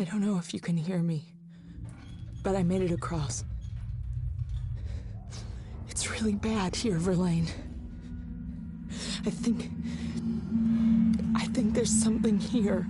I don't know if you can hear me, but I made it across. It's really bad here, Verlaine. I think there's something here.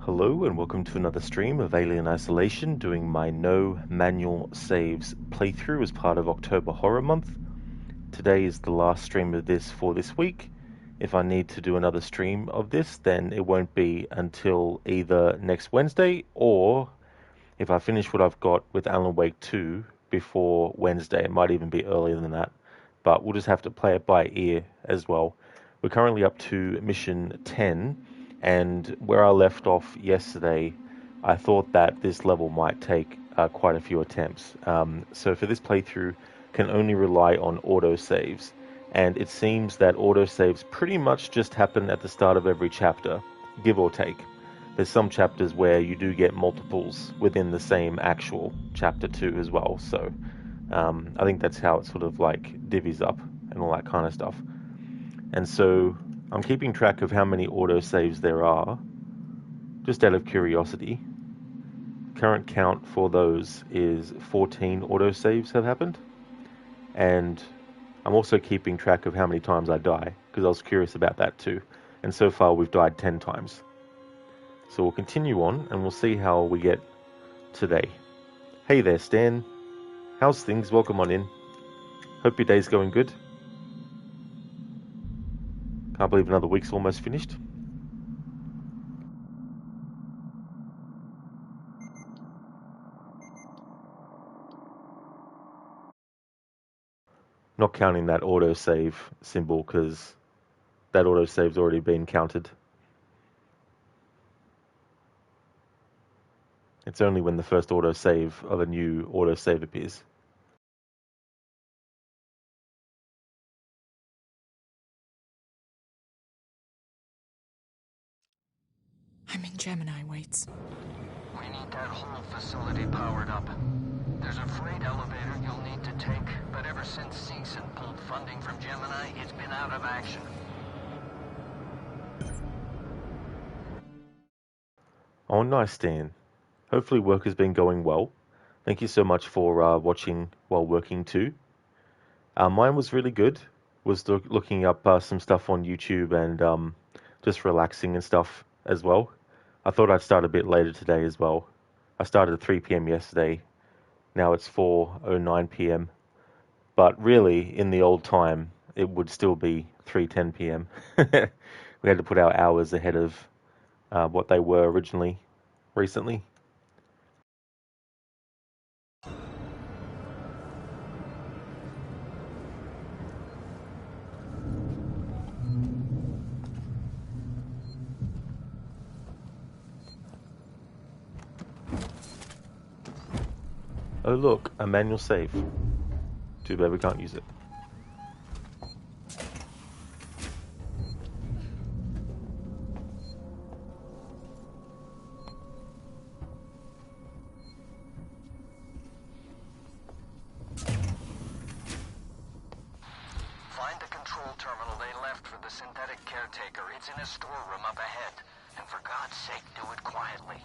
Hello and welcome to another stream of Alien Isolation, doing my no manual saves playthrough as part of October Horror Month. Today is the last stream of this for this week. If I need to do another stream of this, then it won't be until either next Wednesday, or if I finish what I've got with Alan Wake 2 before Wednesday. It might even be earlier than that, but we'll just have to play it by ear as well. We're currently up to mission 10, and where I left off yesterday, I thought that this level might take quite a few attempts. So for this playthrough, can only rely on autosaves, and it seems that autosaves pretty much just happen at the start of every chapter, give or take. There's some chapters where you do get multiples within the same actual chapter 2 as well, so I think that's how it sort of like divvies up and all that kind of stuff. And so I'm keeping track of how many autosaves there are, just out of curiosity. Current count for those is 14 autosaves have happened, and I'm also keeping track of how many times I die, because I was curious about that too. And so far we've died 10 times. So we'll continue on and we'll see how we get today. Hey there, Stan. How's things? Welcome on in. Hope your day's going good. Can't believe another week's almost finished. Not counting that autosave symbol, because that autosave's already been counted. It's only when the first autosave of a new autosave appears. I'm in Gemini, Waits. We need that whole facility powered up. There's a freight elevator you'll need to take, but ever since Seegson pulled funding from Gemini, it's been out of action. Oh, nice, Dan. Hopefully work has been going well. Thank you so much for watching while working too. Mine was really good. Was looking up some stuff on YouTube and just relaxing and stuff as well. I thought I'd start a bit later today as well. I started at 3 p.m. yesterday. Now it's 4:09 p.m. But really, in the old time, it would still be 3:10 p.m. We had to put our hours ahead of what they were originally, recently. Oh look, a manual save. Too bad we can't use it. Find the control terminal they left for the synthetic caretaker. It's in a storeroom up ahead. And for God's sake, do it quietly.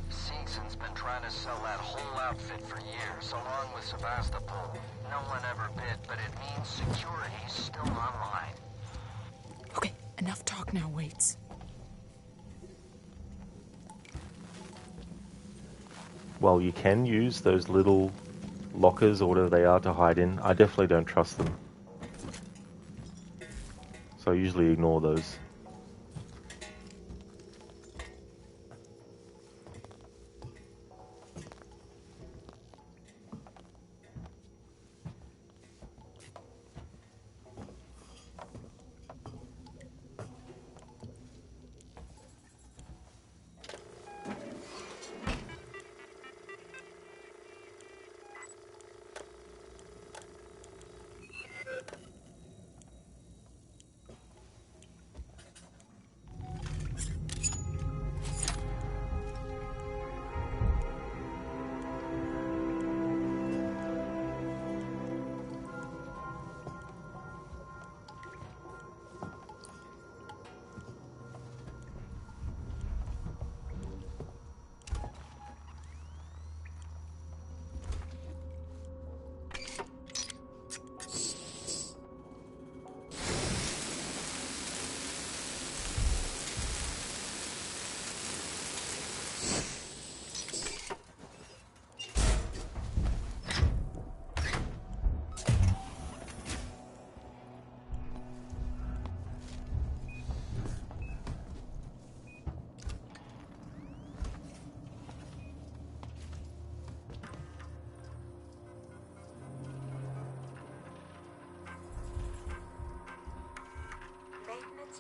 Seegson's been trying to sell that whole outfit for years, along with Sevastopol. No one ever bid, but it means security's still online. Okay, enough talk now, Waits. Well, you can use those little lockers or whatever they are to hide in. I definitely don't trust them. So I usually ignore those.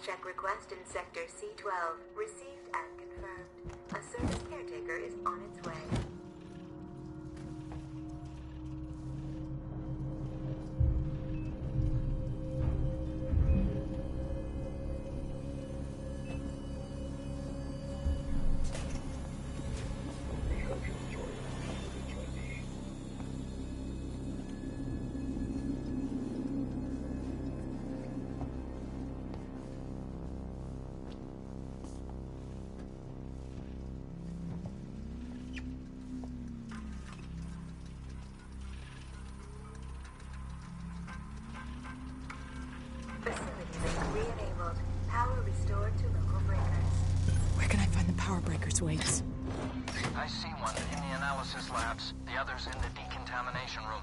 Check request in Sector C12. Received and confirmed. A service caretaker is on its way. Re-enabled. Power restored to local breakers. Where can I find the power breakers, Waits? I see one in the analysis labs. The other's in the decontamination room.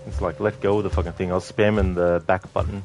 It's like, let go of the fucking thing. I was spamming the back button.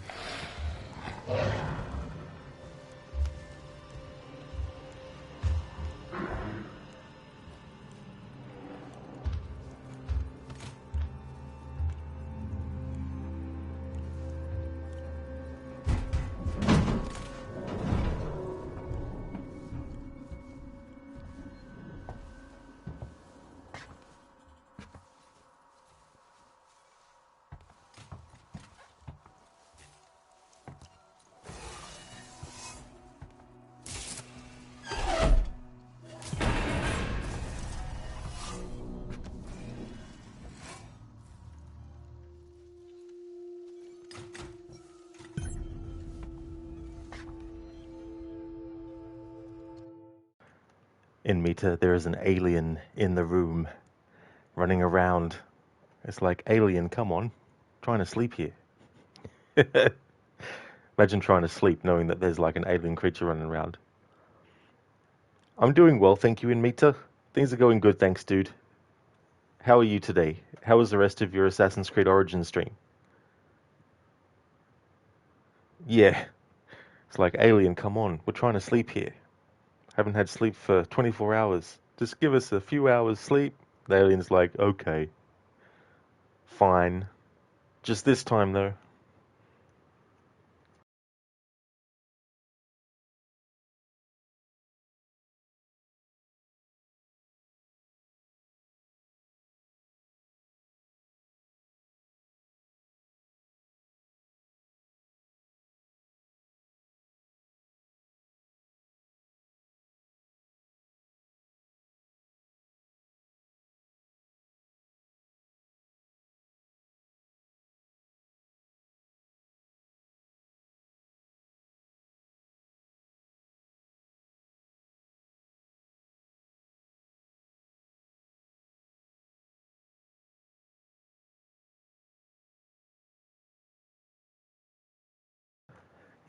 In Meta, there is an alien in the room, running around. It's like, alien, come on. I'm trying to sleep here. Imagine trying to sleep knowing that there's like an alien creature running around. I'm doing well, thank you, in Meta. Things are going good, thanks, dude. How are you today? How was the rest of your Assassin's Creed Origins stream? Yeah. It's like, alien, come on. We're trying to sleep here. Haven't had sleep for 24 hours. Just give us a few hours sleep. The alien's like, okay. Fine. Just this time, though.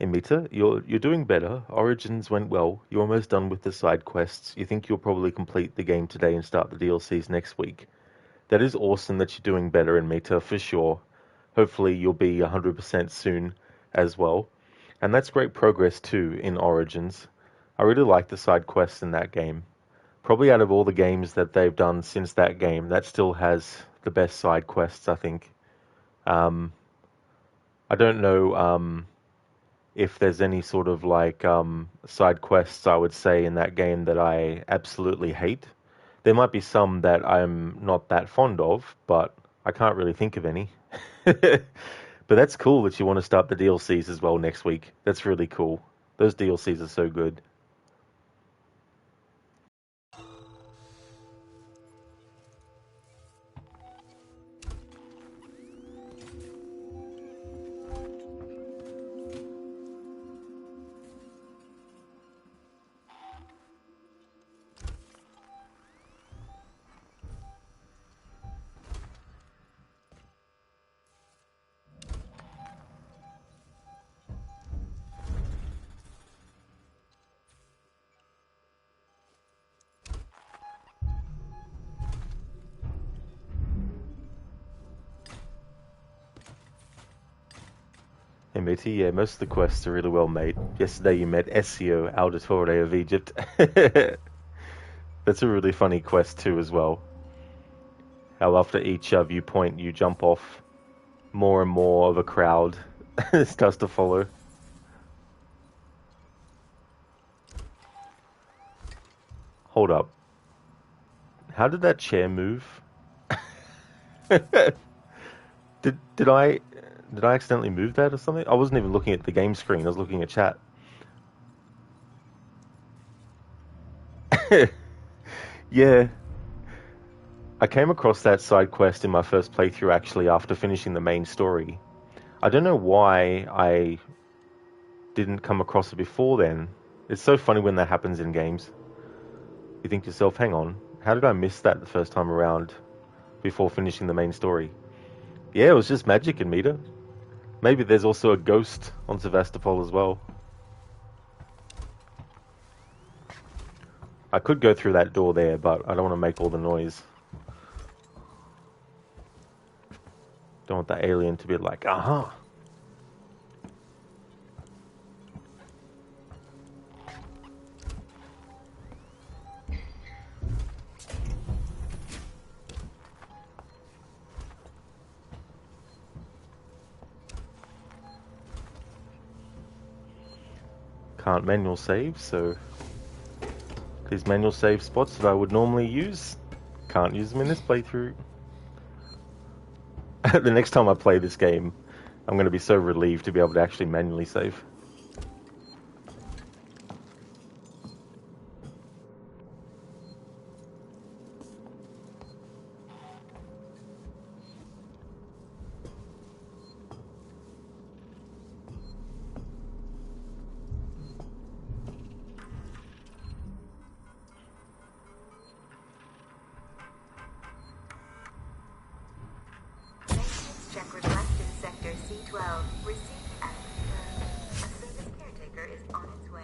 Imita, you're doing better. Origins went well. You're almost done with the side quests. You think you'll probably complete the game today and start the DLCs next week. That is awesome that you're doing better in Meta, for sure. Hopefully you'll be 100% soon as well. And that's great progress too in Origins. I really like the side quests in that game. Probably out of all the games that they've done since that game, that still has the best side quests, I think. I don't know if there's any sort of like side quests I would say in that game that I absolutely hate. There might be some that I'm not that fond of, but I can't really think of any. But that's cool that you want to start the DLCs as well next week. That's really cool. Those DLCs are so good. Hey matey, yeah, most of the quests are really well made. Yesterday you met Essio, Auditore of Egypt. That's a really funny quest too as well. How after each viewpoint you jump off, more and more of a crowd starts to follow. Hold up. How did that chair move? Did I accidentally move that or something? I wasn't even looking at the game screen. I was looking at chat. Yeah. I came across that side quest in my first playthrough actually after finishing the main story. I don't know why I didn't come across it before then. It's so funny when that happens in games. You think to yourself, hang on, how did I miss that the first time around before finishing the main story? Yeah, it was just magic in Meta. Maybe there's also a ghost on Sevastopol as well. I could go through that door there, but I don't want to make all the noise. Don't want the alien to be like, aha. Can't manual save, so these manual save spots that I would normally use, can't use them in this playthrough. The next time I play this game, I'm going to be so relieved to be able to actually manually save. Check request in Sector C12. Received and confirmed. A service caretaker is on its way.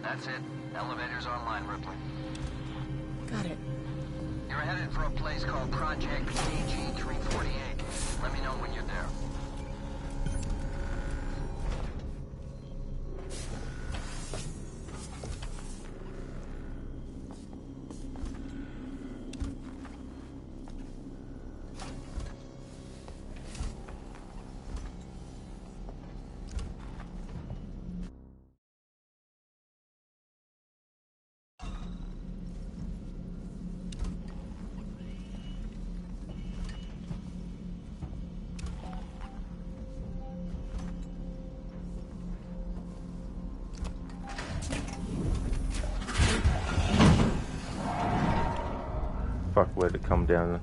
That's it. Elevator's online, Ripley. Got it. You're headed for a place called Project KG-348. Let me know when you're there. Fuck, where'd it come down?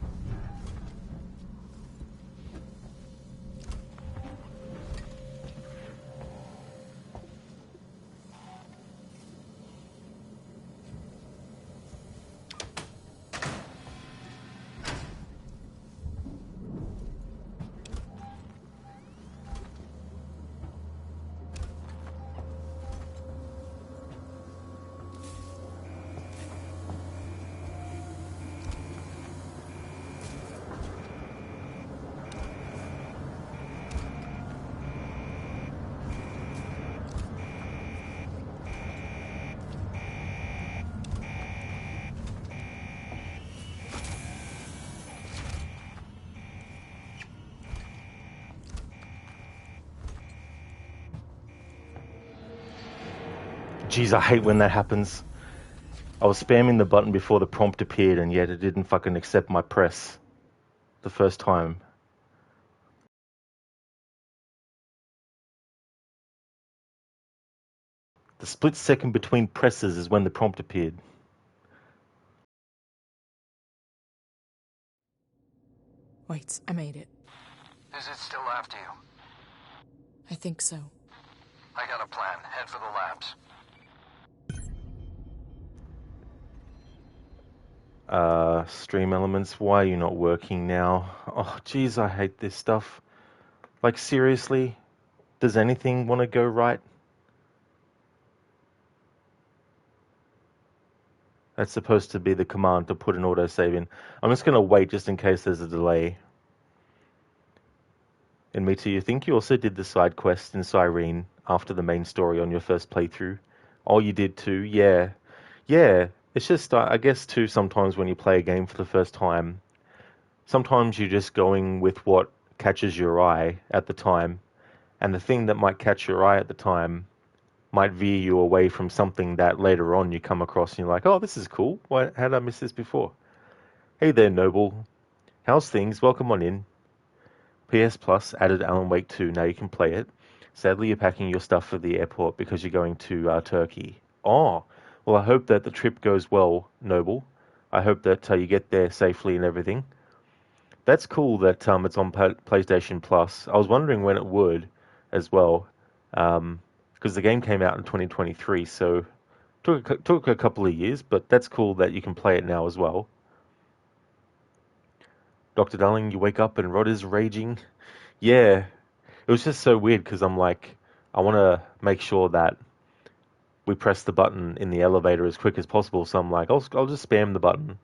Jeez, I hate when that happens. I was spamming the button before the prompt appeared, and yet it didn't fucking accept my press the first time. The split second between presses is when the prompt appeared. Wait, I made it. Is it still after you? I think so. I got a plan. Head for the labs. Stream elements, why are you not working now? Oh, jeez, I hate this stuff. Like, seriously? Does anything want to go right? That's supposed to be the command to put an autosave in. I'm just going to wait just in case there's a delay. And Mita, you think you also did the side quest in Cyrene after the main story on your first playthrough? Oh, you did too? Yeah. Yeah. It's just, I guess too, sometimes when you play a game for the first time, sometimes you're just going with what catches your eye at the time. And the thing that might catch your eye at the time might veer you away from something that later on you come across and you're like, oh, this is cool. How did I miss this before? Hey there, Noble. How's things? Welcome on in. PS Plus added Alan Wake 2. Now you can play it. Sadly, you're packing your stuff for the airport because you're going to Turkey. Oh, well, I hope that the trip goes well, Noble. I hope that you get there safely and everything. That's cool that it's on PlayStation Plus. I was wondering when it would as well, because the game came out in 2023, so took a couple of years, but that's cool that you can play it now as well. Dr. Darling, you wake up and Rod is raging. Yeah, it was just so weird because I'm like, I want to make sure that we press the button in the elevator as quick as possible. So I'm like, I'll just spam the button.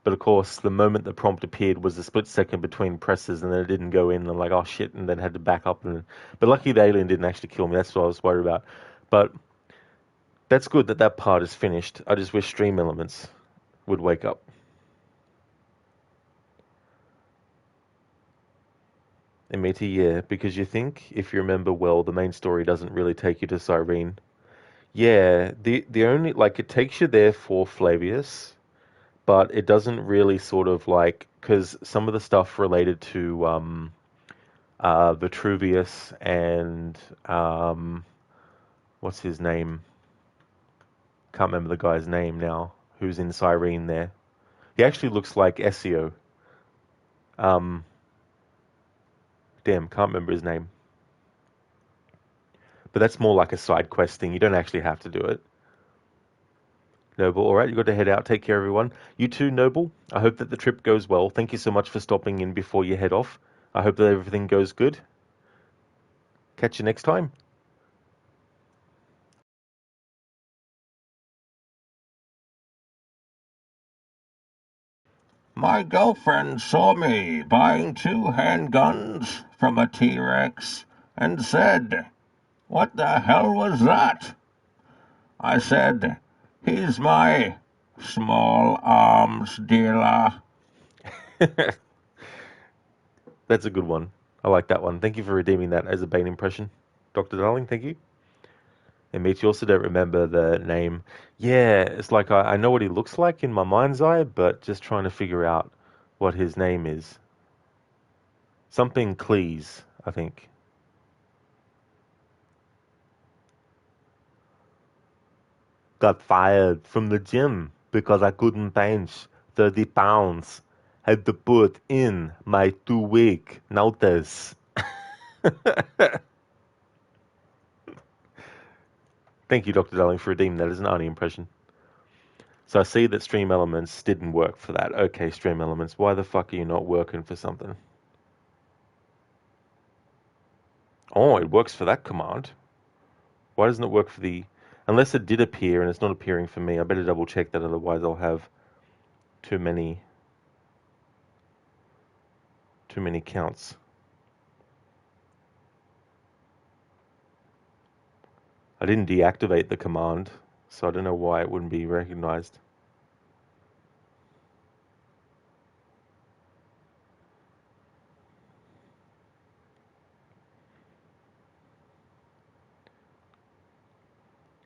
But of course, the moment the prompt appeared was a split second between presses, and then it didn't go in. And I'm like, oh shit, and then had to back up. But lucky the alien didn't actually kill me. That's what I was worried about. But that's good that that part is finished. I just wish Stream Elements would wake up. Amity, yeah, because you think, if you remember well, the main story doesn't really take you to Cyrene. Yeah, the only, like, it takes you there for Flavius, but it doesn't really sort of like, because some of the stuff related to Vitruvius and what's his name? Can't remember the guy's name now. Who's in Cyrene there? He actually looks like Ezio. Damn, can't remember his name. But that's more like a side quest thing. You don't actually have to do it. Noble, all right, you got to head out. Take care, everyone. You too, Noble. I hope that the trip goes well. Thank you so much for stopping in before you head off. I hope that everything goes good. Catch you next time. My girlfriend saw me buying 2 handguns from a T-Rex and said, "What the hell was that?" I said, "He's my small arms dealer." That's a good one. I like that one. Thank you for redeeming that as a Bane impression. Dr. Darling, thank you. And Meet, you also don't remember the name. Yeah, it's like I know what he looks like in my mind's eye, but just trying to figure out what his name is. Something Cleese, I think. Got fired from the gym because I couldn't bench 30 pounds. Had to put in my 2-week notice. Thank you, Dr. Darling, for redeeming that as an Arnie impression. So I see that Stream Elements didn't work for that. Okay, Stream Elements, why the fuck are you not working for something? Oh, it works for that command. Why doesn't it work for the... Unless it did appear and it's not appearing for me. I better double check that, otherwise I'll have too many counts. I didn't deactivate the command, so I don't know why it wouldn't be recognized.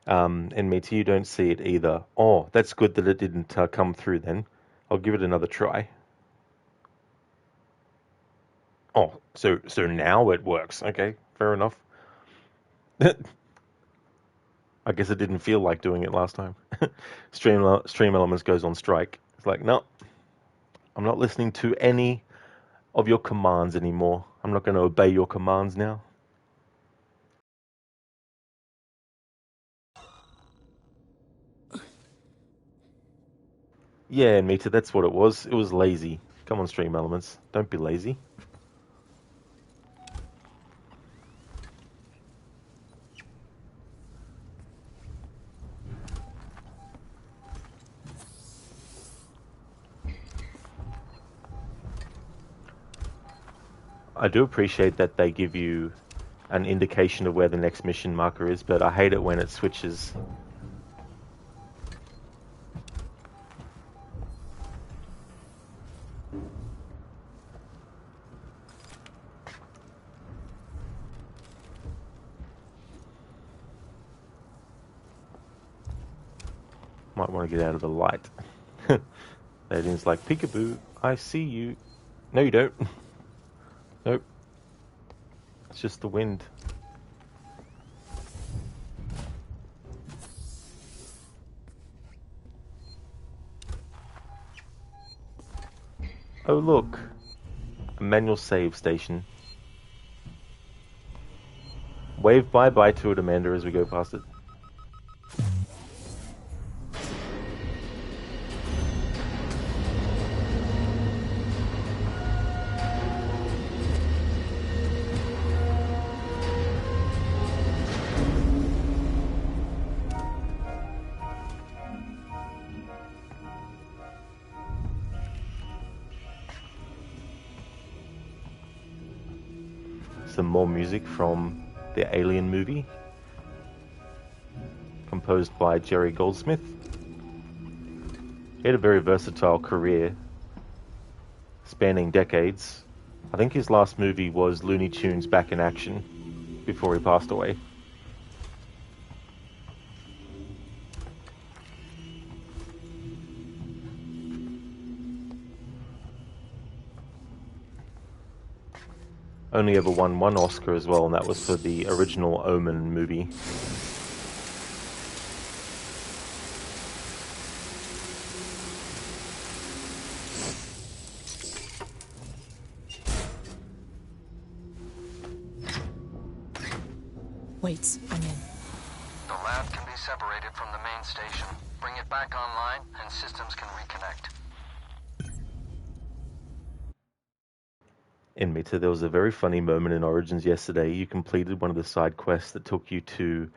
And me too, you don't see it either. Oh, that's good that it didn't come through then. I'll give it another try. Oh, so now it works. Okay, fair enough. I guess it didn't feel like doing it last time. Stream Elements goes on strike. It's like, no, I'm not listening to any of your commands anymore. I'm not going to obey your commands now. Yeah, Mita, that's what it was. It was lazy. Come on, Stream Elements. Don't be lazy. I do appreciate that they give you an indication of where the next mission marker is, but I hate it when it switches. Might want to get out of the light. That is like, peekaboo, I see you. No, you don't. Nope. It's just the wind. Oh look, a manual save station. Wave bye-bye to it, Amanda, as we go past it. Some more music from the Alien movie, composed by Jerry Goldsmith. He had a very versatile career, spanning decades. I think his last movie was Looney Tunes Back in Action, before he passed away. Only ever won one Oscar as well, and that was for the original Omen movie. Wait, I'm in. The lab can be separated from the main station. Bring it back online, and systems can reconnect. Inmita, there was a very funny moment in Origins yesterday. You completed one of the side quests that took you to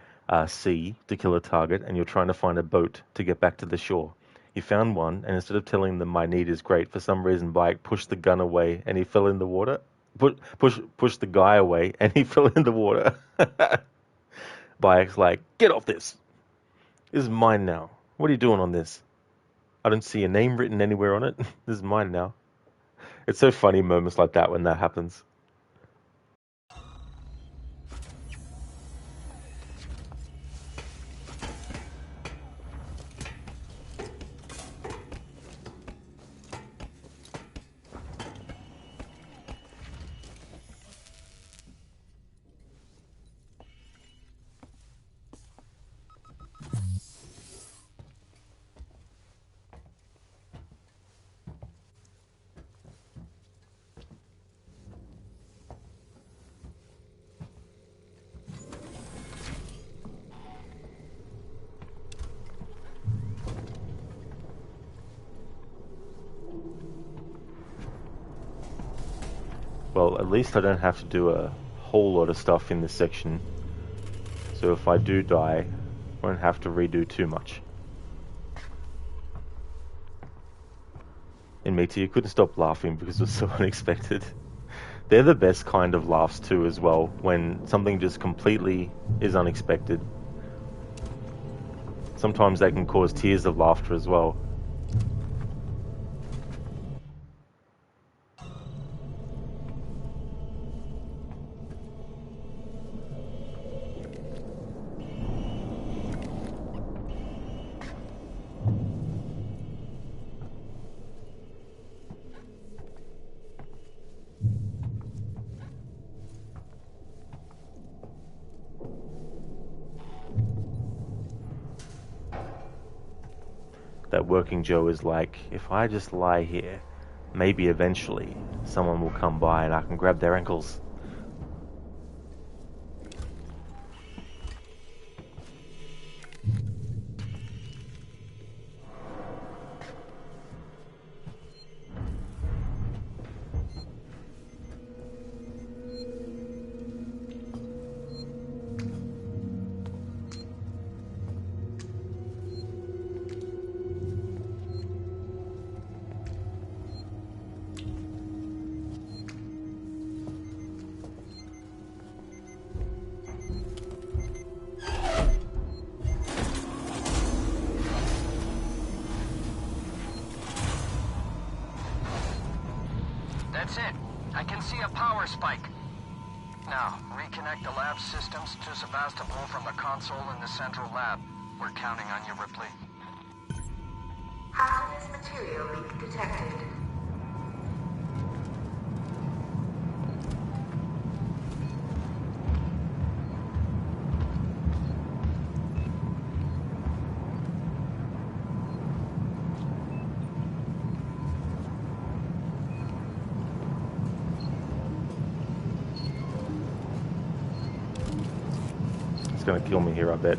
sea to kill a target, and you're trying to find a boat to get back to the shore. You found one, and instead of telling them my need is great, for some reason Bayek pushed the gun away and he fell in the water. Push the guy away and he fell in the water. Bayek's like, get off this. This is mine now. What are you doing on this? I don't see a name written anywhere on it. This is mine now. It's so funny moments like that when that happens. Well, at least I don't have to do a whole lot of stuff in this section. So if I do die, I won't have to redo too much. And Mita, you couldn't stop laughing because it was so unexpected. They're the best kind of laughs too as well, when something just completely is unexpected. Sometimes they can cause tears of laughter as well. That working Joe is like, if I just lie here, maybe eventually someone will come by and I can grab their ankles. That's it. I can see a power spike. Now, reconnect the lab systems to Sebastopol from the console in the central lab. We're counting on you, Ripley. Hazardous material leak detected. . It's gonna kill me here, I bet.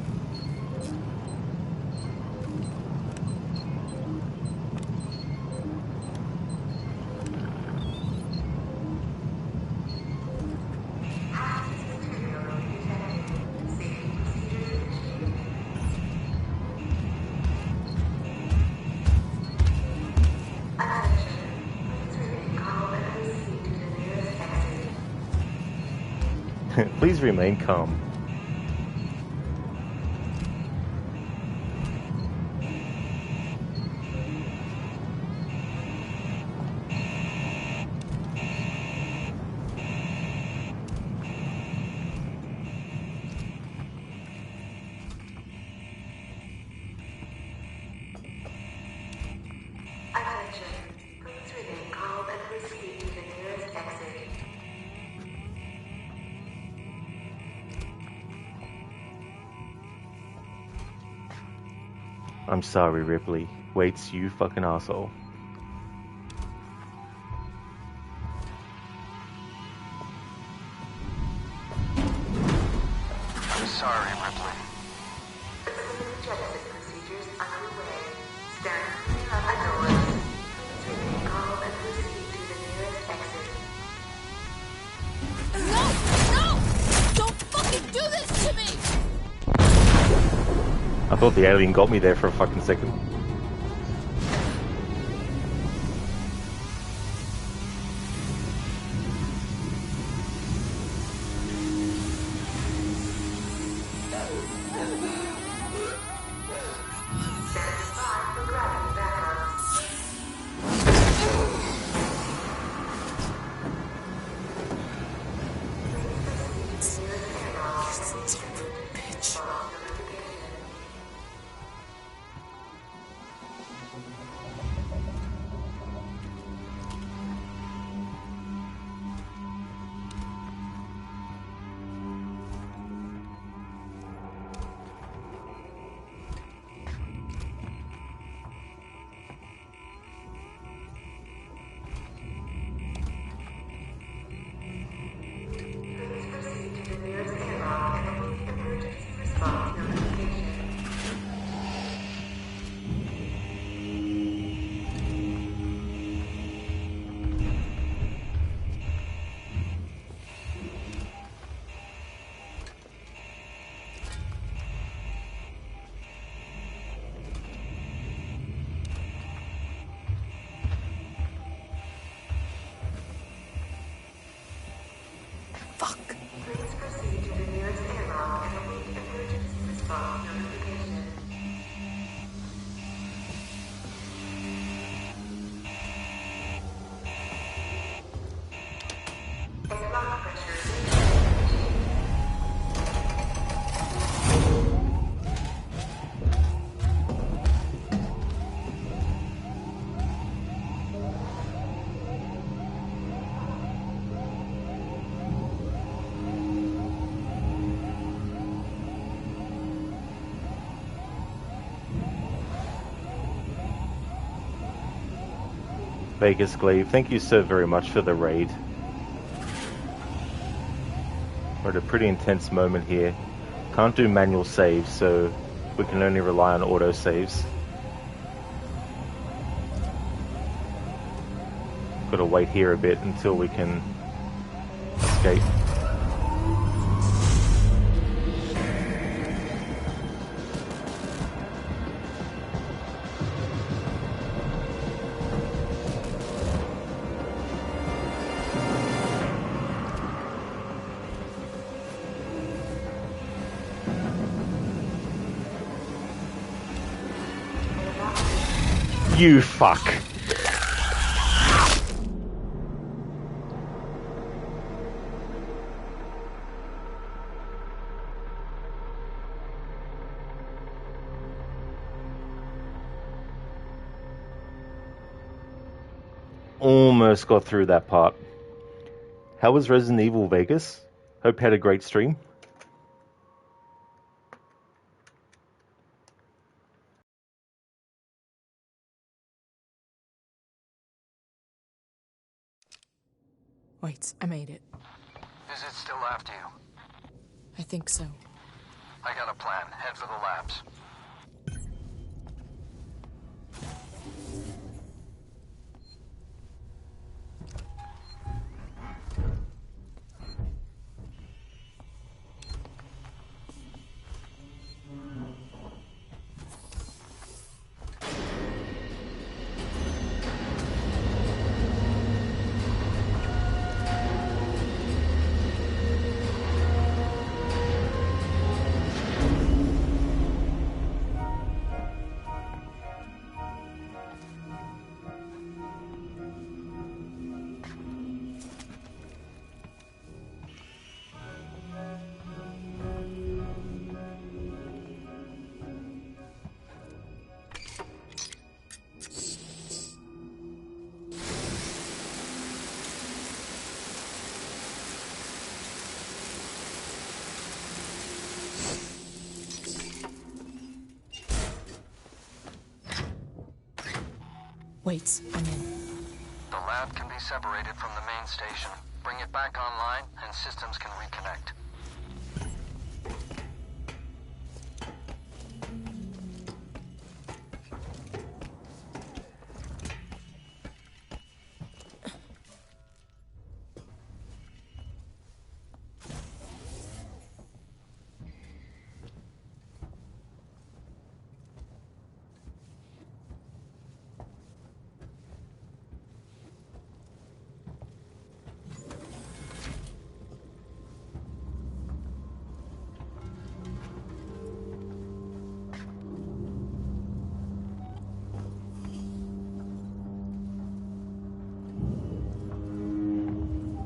Please remain calm. I'm sorry, Ripley. Waits, you fucking asshole. I'm sorry, Ripley. Jetson procedures underway. Stern clear of the doors. Please remain calm and proceed to the nearest exit. No! No! Don't fucking do this to me! I thought the alien got me there for a fucking second. Please proceed to the nearest airlock and await emergency response notification. Airlock pressure. Vegas Glaive, thank you so very much for the raid. We're at a pretty intense moment here. Can't do manual saves, so we can only rely on auto saves. Gotta wait here a bit until we can escape. You fuck. Almost got through that part. How was Resident Evil Vegas? Hope you had a great stream. Wait, I made it. Is it still after you? I think so. I got a plan. Head for the labs. Wait, I'm in. The lab can be separated from the main station. Bring it back online, and systems can reconnect.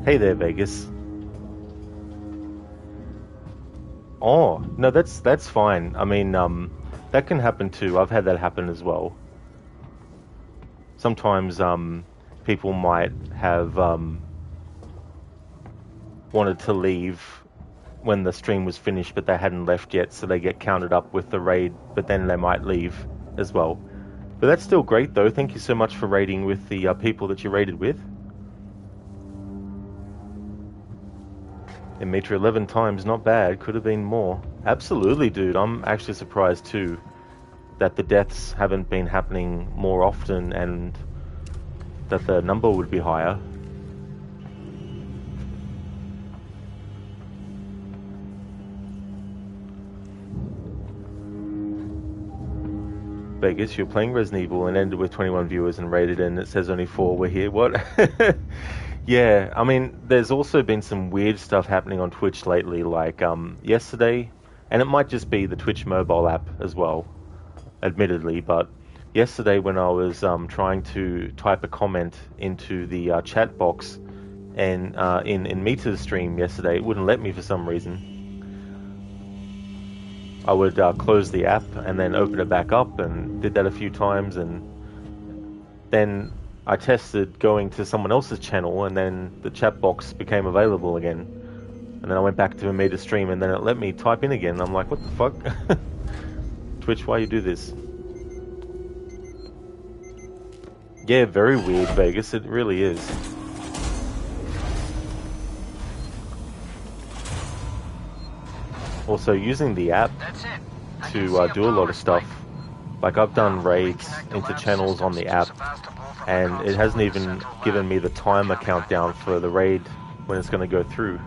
Hey there, Vegas. Oh, no, that's fine. I mean, that can happen too. I've had that happen as well. Sometimes, people might have, wanted to leave when the stream was finished, but they hadn't left yet, so they get counted up with the raid, but then they might leave as well. But that's still great, though. Thank you so much for raiding with the people that you raided with. Demetra 11 times, not bad. Could have been more. Absolutely, dude. I'm actually surprised too that the deaths haven't been happening more often and that the number would be higher. Vegas, you're playing Resident Evil and ended with 21 viewers and rated and it says only 4 were here. What? Yeah, I mean, there's also been some weird stuff happening on Twitch lately, like yesterday, and it might just be the Twitch mobile app as well, admittedly, but yesterday when I was trying to type a comment into the chat box and in Mita's stream yesterday, it wouldn't let me for some reason. I would close the app and then open it back up and did that a few times, and then I tested going to someone else's channel and then the chat box became available again. And then I went back to Amita's stream and then it let me type in again. I'm like, what the fuck? Twitch, why you do this? Yeah, very weird, Vegas. It really is. Also, using the app to do a lot of stuff. Like, I've done raids into channels on the app, and it hasn't even given me the timer countdown for the raid when it's going to go through.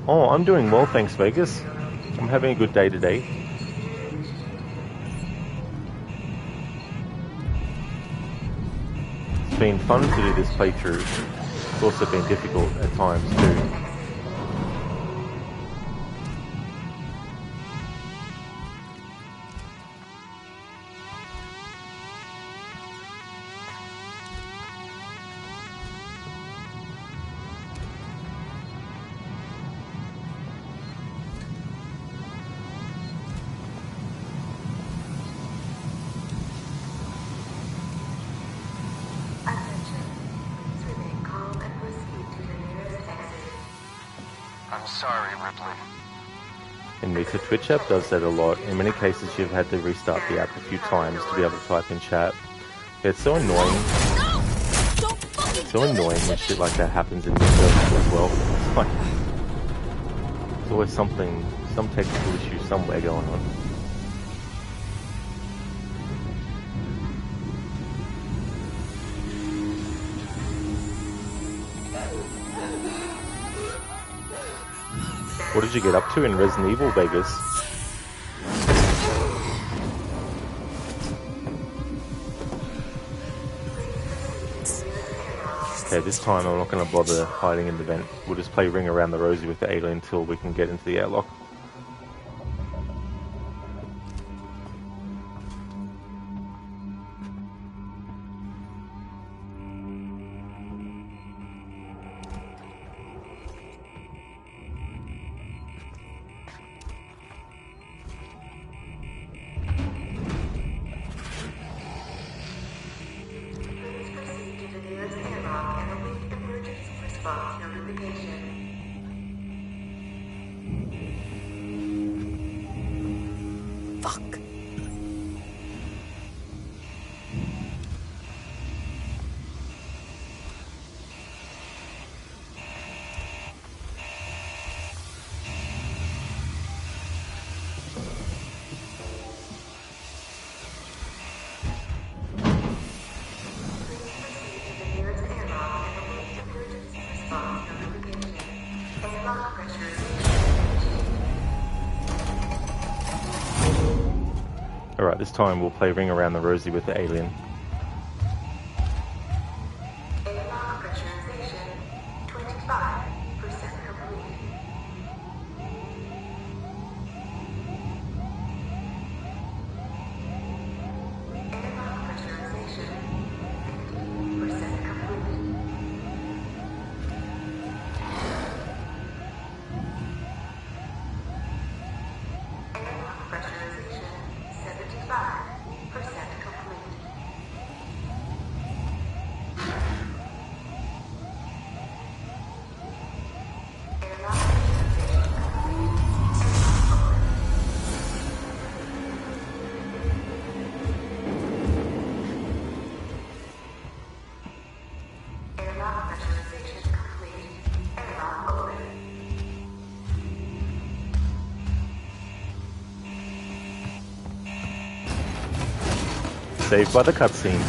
Oh, I'm doing well, thanks, Vegas. I'm having a good day today. It's been fun to do this playthrough. It's also been difficult at times too. I'm sorry, Ripley. In Meta, Twitch app does that a lot. In many cases, you've had to restart the app a few times to be able to type in chat. It's so annoying. It's so annoying when shit like that happens in Meta as well. It's like, there's always something, some technical issue somewhere going on. What did you get up to in Resident Evil Vegas? Okay, this time I'm not going to bother hiding in the vent. We'll just play Ring Around the Rosie with the alien until we can get into the airlock. Alright, this time we'll play Ring Around the Rosie with the alien. Saved by the cutscene.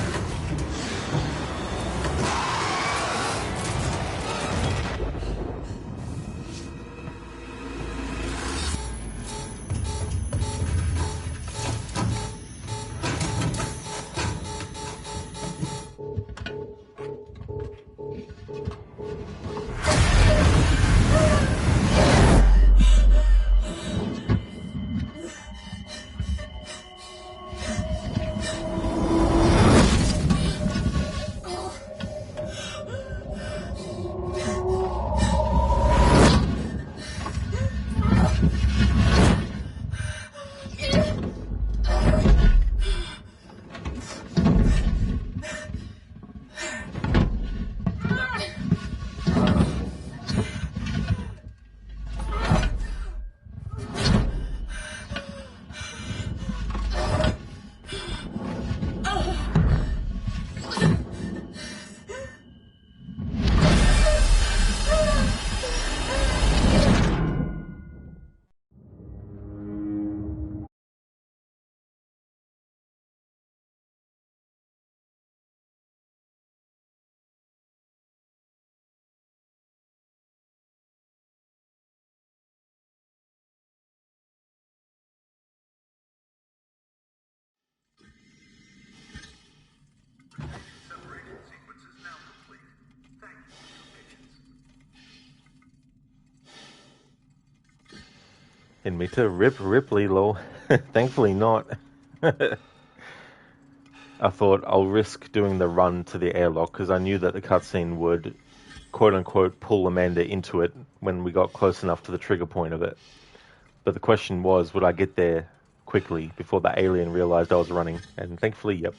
In me to Rip Ripley, lol. Thankfully not. I thought I'll risk doing the run to the airlock because I knew that the cutscene would quote-unquote pull Amanda into it when we got close enough to the trigger point of it. But the question was, would I get there quickly before the alien realized I was running? And thankfully, yep.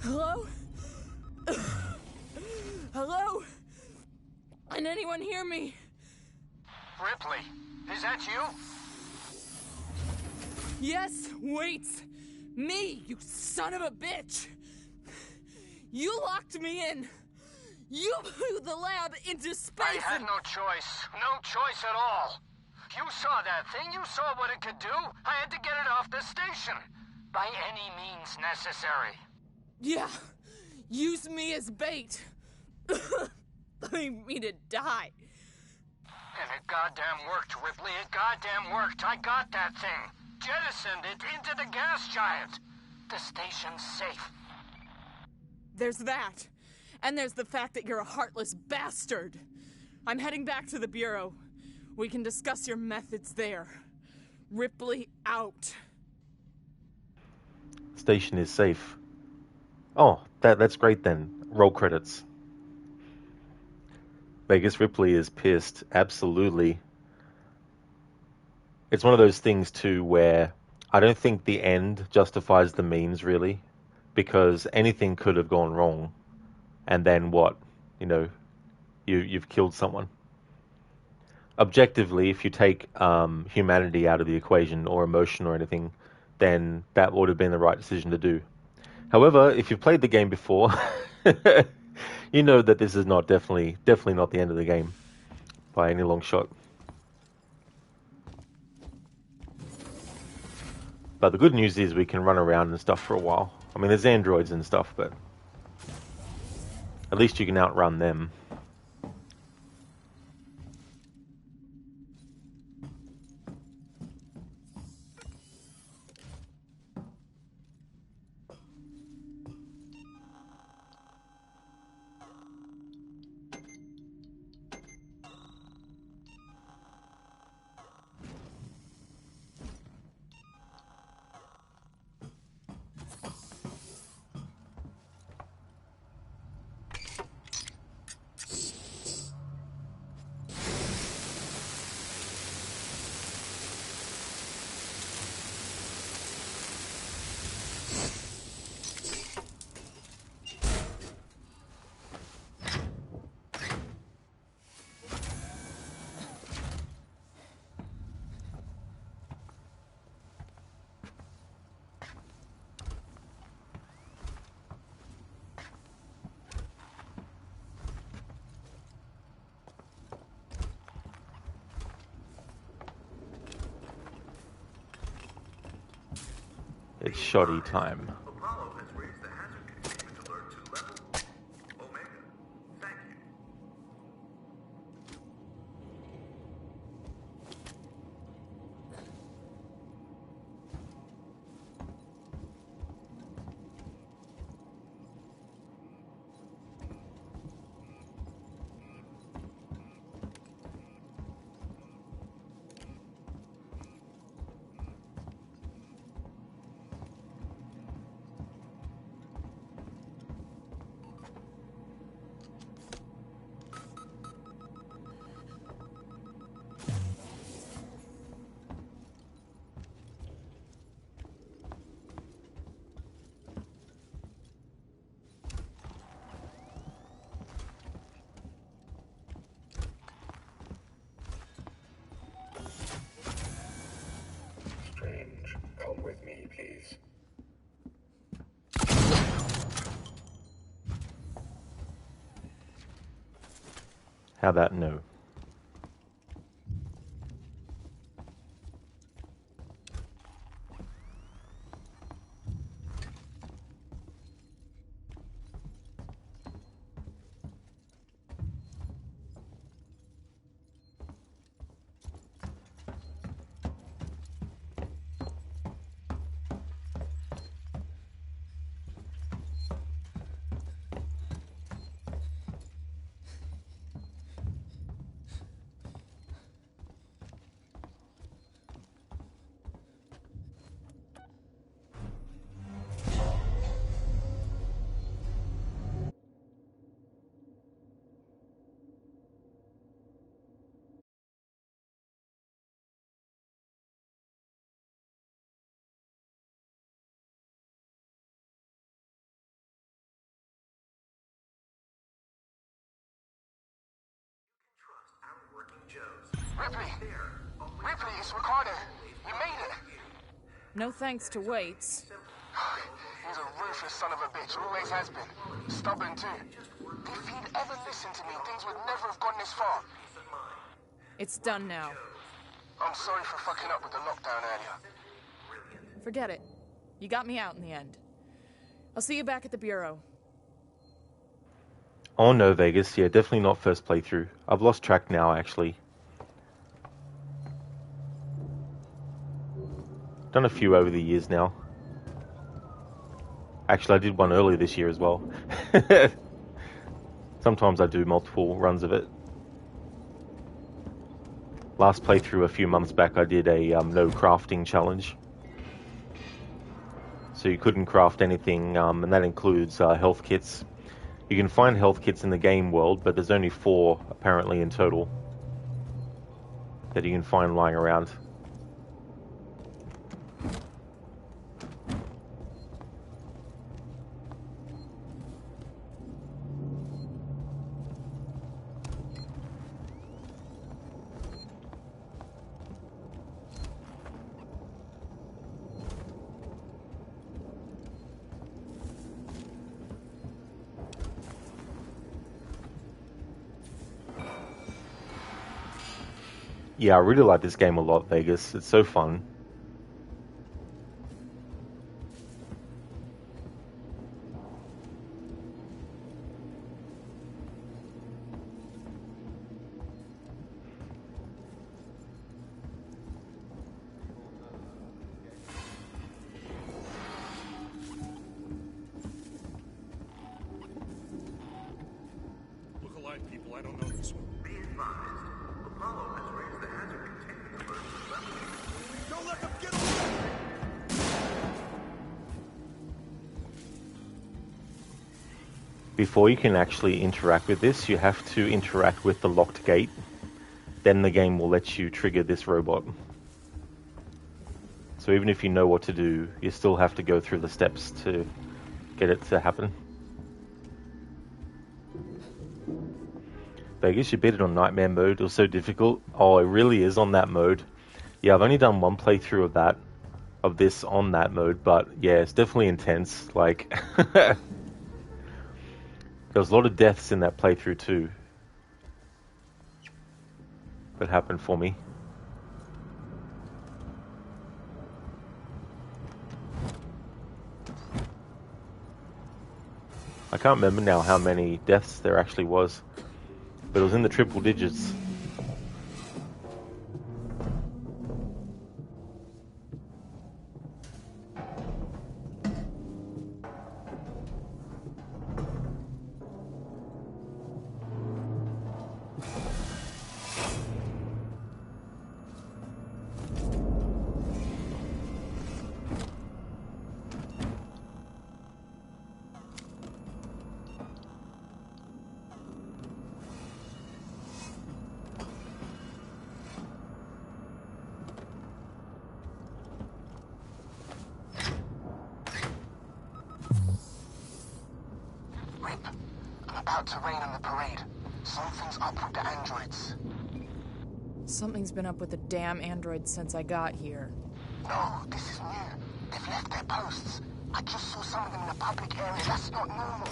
Hello? Hello? Can anyone hear me? Ripley, is that you? Yes, wait! Me, you son of a bitch! You locked me in! You blew the lab into space! I had no choice. No choice at all. You saw that thing. You saw what it could do. I had to get it off the station. By any means necessary. Yeah, use me as bait. Leave me to die. And it goddamn worked, Ripley. It goddamn worked. I got that thing. Jettisoned it into the gas giant. The station's safe. There's that. And there's the fact that you're a heartless bastard. I'm heading back to the Bureau. We can discuss your methods there. Ripley out. Station is safe. Oh, that's great then. Roll credits. Vegas Ripley is pissed. Absolutely. It's one of those things too where I don't think the end justifies the means really, because anything could have gone wrong, and then what? You know, you've killed someone. Objectively, if you take humanity out of the equation or emotion or anything, then that would have been the right decision to do. However, if you've played the game before, you know that this is not definitely not the end of the game by any long shot. But the good news is we can run around and stuff for a while. I mean, there's androids and stuff, but at least you can outrun them. It's shoddy time. Apollo has raised the hazard containment alert to level Omega. Thank you. Strange, come with me, please. How about no? Ripley! Ripley, it's Ricardo. You made it! No thanks to Waits. He's a ruthless son of a bitch, always has been. Stubborn too. If he'd ever listened to me, things would never have gone this far. It's done now. I'm sorry for fucking up with the lockdown earlier. Forget it. You got me out in the end. I'll see you back at the Bureau. Oh no, Vegas. Yeah, definitely not first playthrough. I've lost track now, actually. Done a few over the years now. Actually, I did one earlier this year as well. Sometimes I do multiple runs of it. Last playthrough a few months back, I did a no crafting challenge. So you couldn't craft anything, and that includes health kits. You can find health kits in the game world, but there's only 4 apparently in total that you can find lying around. Yeah, I really like this game a lot, Vegas. It's so fun. Look alive, people. I don't know this one. Be advised. Apollo has raised the hazard containment alert to level. Don't let them get away! Before you can actually interact with this, you have to interact with the locked gate. Then the game will let you trigger this robot. So even if you know what to do, you still have to go through the steps to get it to happen. Vegas, you beat it on Nightmare mode. It was so difficult. Oh, it really is on that mode. Yeah, I've only done one playthrough of this on that mode, but yeah, it's definitely intense. Like, there was a lot of deaths in that playthrough too. That happened for me. I can't remember now how many deaths there actually was, but it was in the triple digits. Rip, I'm about to rain on the parade. Something's up with the androids. Something's been up with the damn androids since I got here. No, this is new. They've left their posts. I just saw some of them in a public area. That's not normal.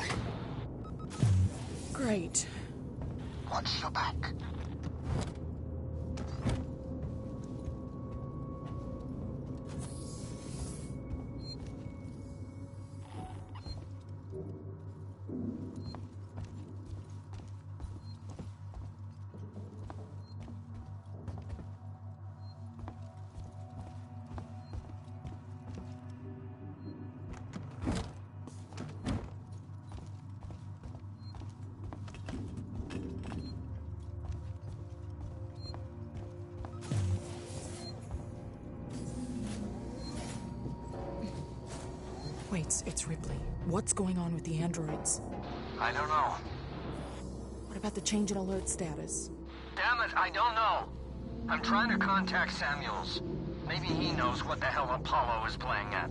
Great. Watch your back. Wait, it's Ripley. What's going on with the androids? I don't know. What about the change in alert status? Damn it, I don't know. I'm trying to contact Samuels. Maybe he knows what the hell Apollo is playing at.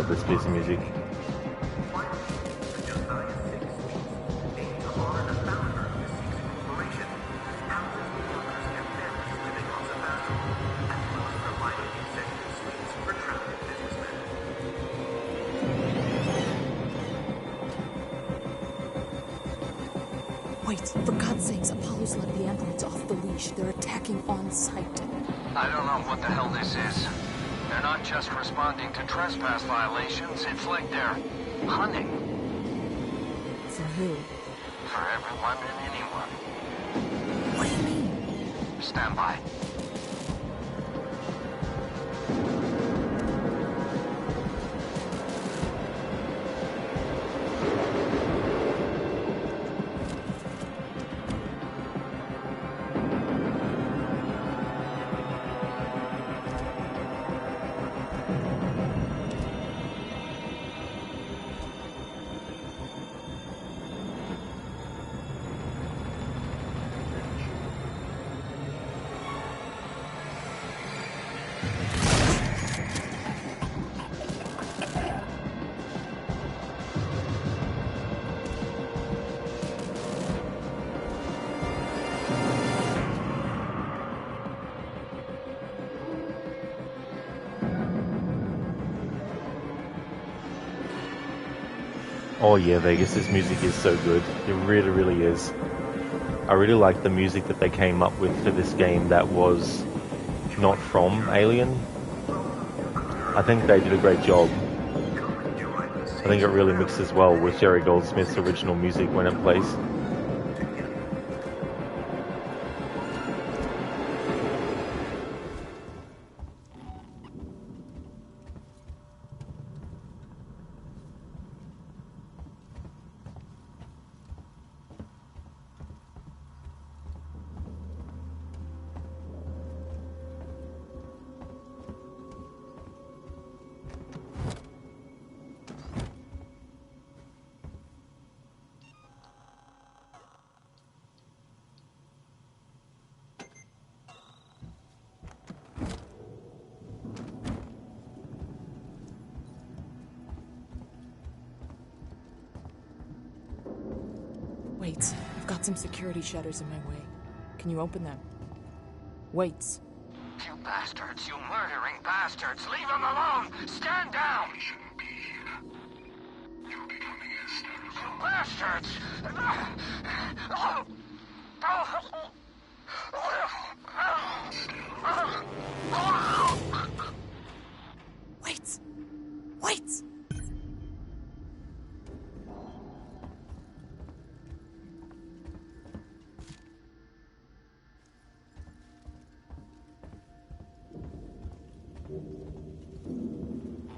love this piece of music. Wait, for God's sakes, Apollo's let the androids off the leash. They're attacking on sight. I don't know what the hell this is. They're not just responding to trespass violations, it's like they're hunting. For who? For everyone and anyone. What do you mean? Stand by. Oh yeah, Vegas, this music is so good. It really, really is. I really like the music that they came up with for this game that was not from Alien. I think they did a great job. I think it really mixes well with Jerry Goldsmith's original music when it plays. Wait, I've got some security shutters in my way. Can you open them? Wait. You bastards, you murdering bastards! Leave him alone! Stand down! We shouldn't be here. You're becoming a status. You bastards! Wait! Wait!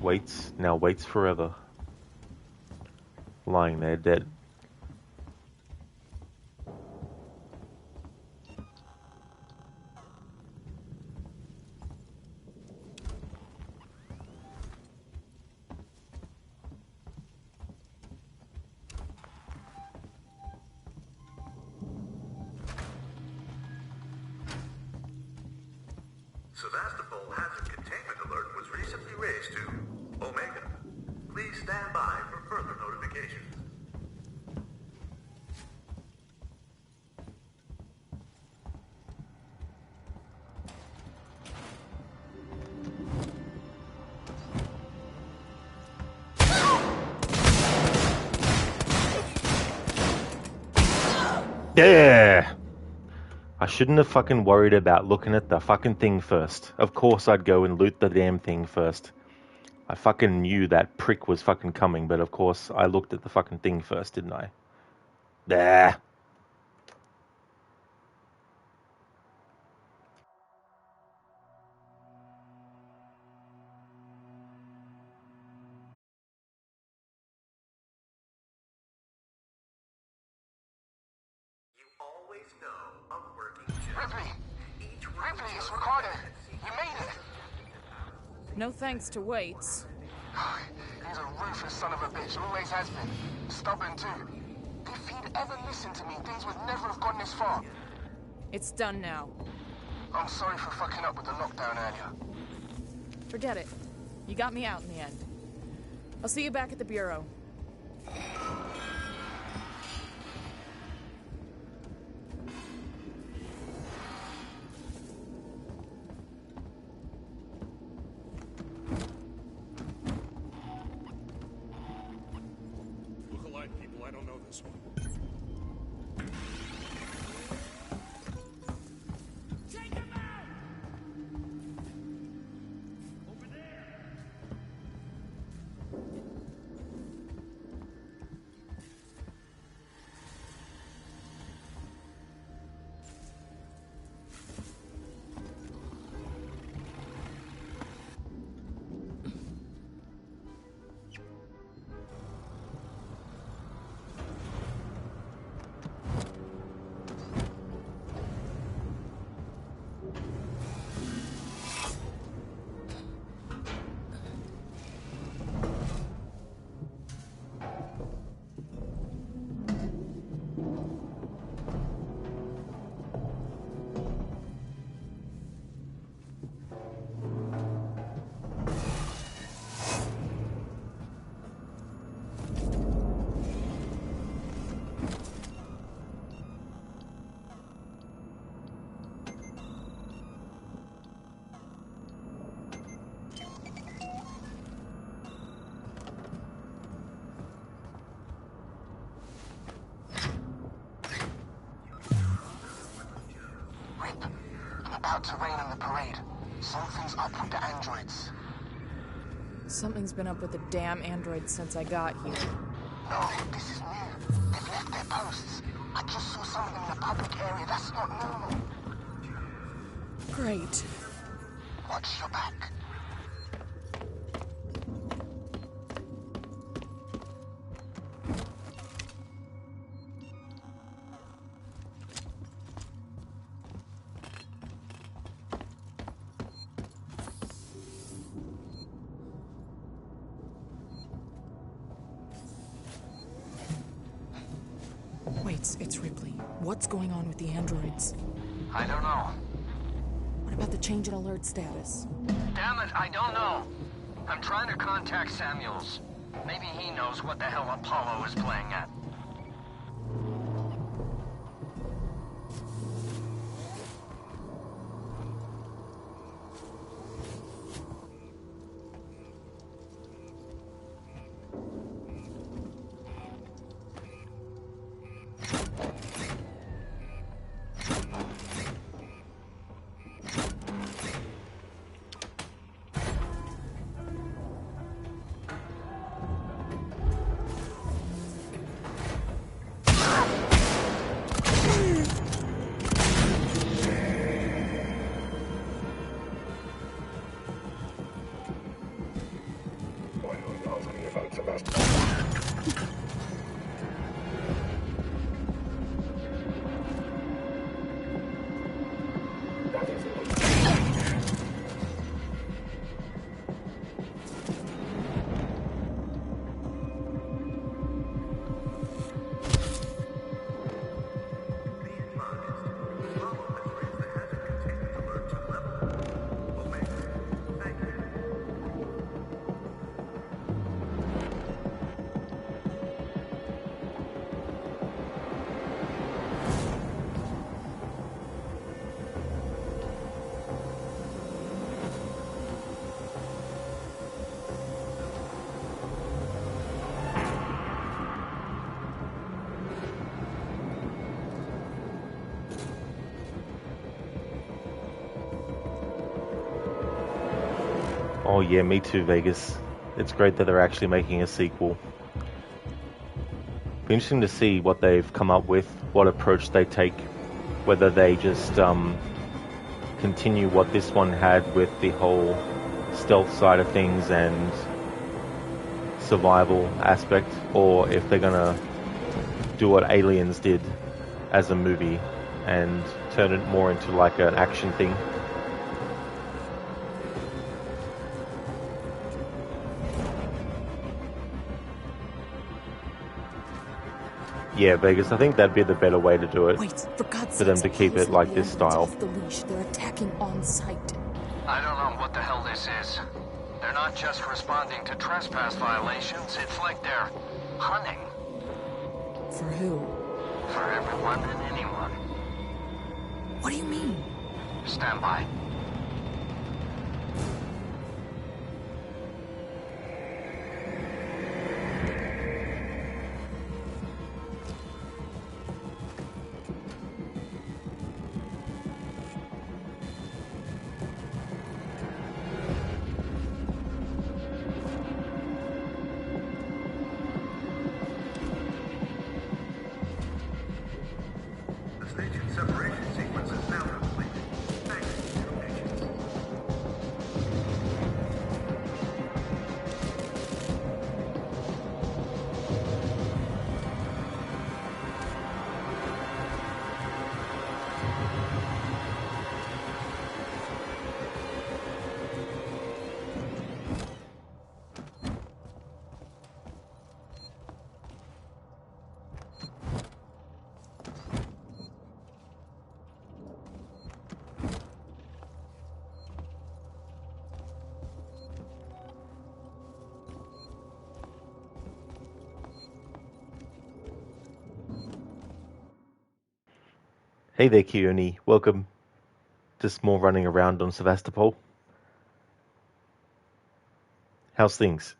Waits, now waits forever. Lying there dead. Sevastopol hazard containment alert was recently raised to Omega. Please stand by for further notifications. Yeah! I shouldn't have fucking worried about looking at the fucking thing first. Of course I'd go and loot the damn thing first. I fucking knew that prick was fucking coming, but of course I looked at the fucking thing first, didn't I? There. You always know a working job. Ripley! Each Ripley, it's Ricardo. You made it. No thanks to Waits. He's a ruthless son of a bitch, always has been. Stubborn too. If he'd ever listened to me, things would never have gone this far. It's done now. I'm sorry for fucking up with the lockdown earlier. Forget it. You got me out in the end. I'll see you back at the Bureau. Look alive, people. I don't know this one. About to rain on the parade. Something's up with the androids. Something's been up with the damn androids since I got here. No, this is new. They've left their posts. I just saw something in the public area. That's not normal. Great. Watch your back. Wait, it's Ripley. What's going on with the androids? I don't know. What about the change in alert status? Damn it, I don't know. I'm trying to contact Samuels. Maybe he knows what the hell Apollo is playing at. Oh yeah, me too, Vegas. It's great that they're actually making a sequel. Be interesting to see what they've come up with, what approach they take, whether they just continue what this one had with the whole stealth side of things and survival aspect, or if they're gonna do what Aliens did as a movie and turn it more into like an action thing. Yeah, Vegas, I think that'd be the better way to do it. Wait, for God's for them sakes, to keep it like this style. off the leash. They're attacking on sight. I don't know what the hell this is. They're not just responding to trespass violations, it's like they're hunting. For who? For everyone and anyone. What do you mean? Stand by. The station separation sequence is now complete. Thank you for your patience. Hey there, Keone. Welcome. Just more running around on Sevastopol. How's things?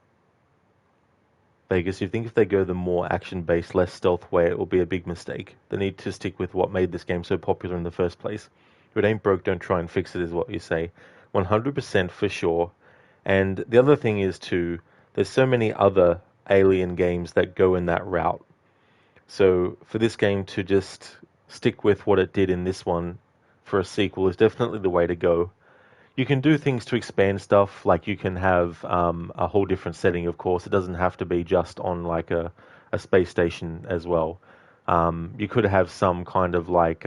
Vegas, you think if they go the more action-based, less stealth way, it will be a big mistake. They need to stick with what made this game so popular in the first place. If it ain't broke, don't try and fix it, is what you say. 100% for sure. And the other thing is, too, there's so many other Alien games that go in that route. So for this game to just stick with what it did in this one for a sequel is definitely the way to go. You can do things to expand stuff, like you can have a whole different setting, of course. It doesn't have to be just on like a space station as well. You could have some kind of like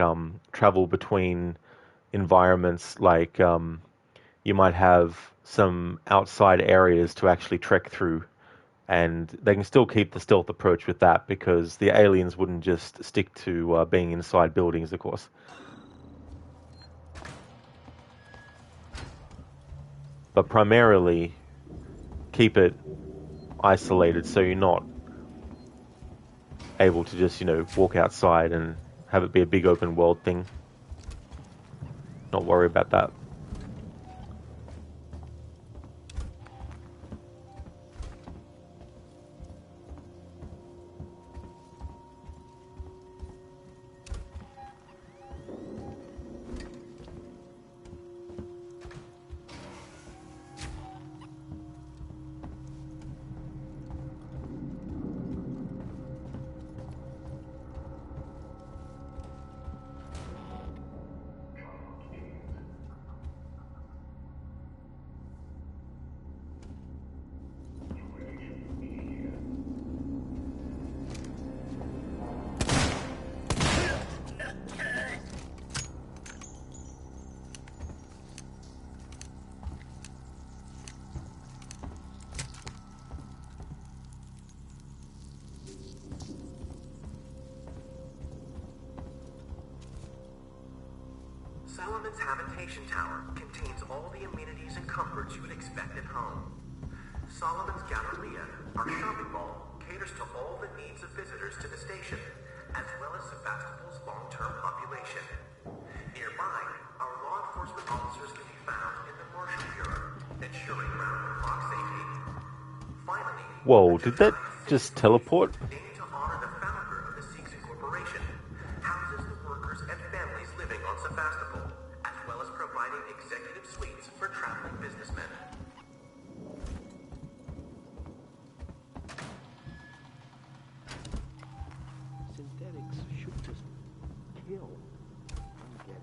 travel between environments, like you might have some outside areas to actually trek through, and they can still keep the stealth approach with that because the aliens wouldn't just stick to being inside buildings, of course. But primarily, keep it isolated so you're not able to just, walk outside and have it be a big open world thing. Not worry about that. Solomon's Habitation Tower contains all the amenities and comforts you would expect at home. Solomon's Galleria, our shopping mall, caters to all the needs of visitors to the station, as well as Sevastopol's long-term population. Nearby, our law enforcement officers can be found in the Marshal Bureau, ensuring round-the-clock safety. Finally, Whoa, did that just teleport? named to honor the founder of the Seegson Corporation, houses the workers and families living on Sevastopol, as well as providing executive suites for traveling businessmen. Synthetics should just kill. I get it.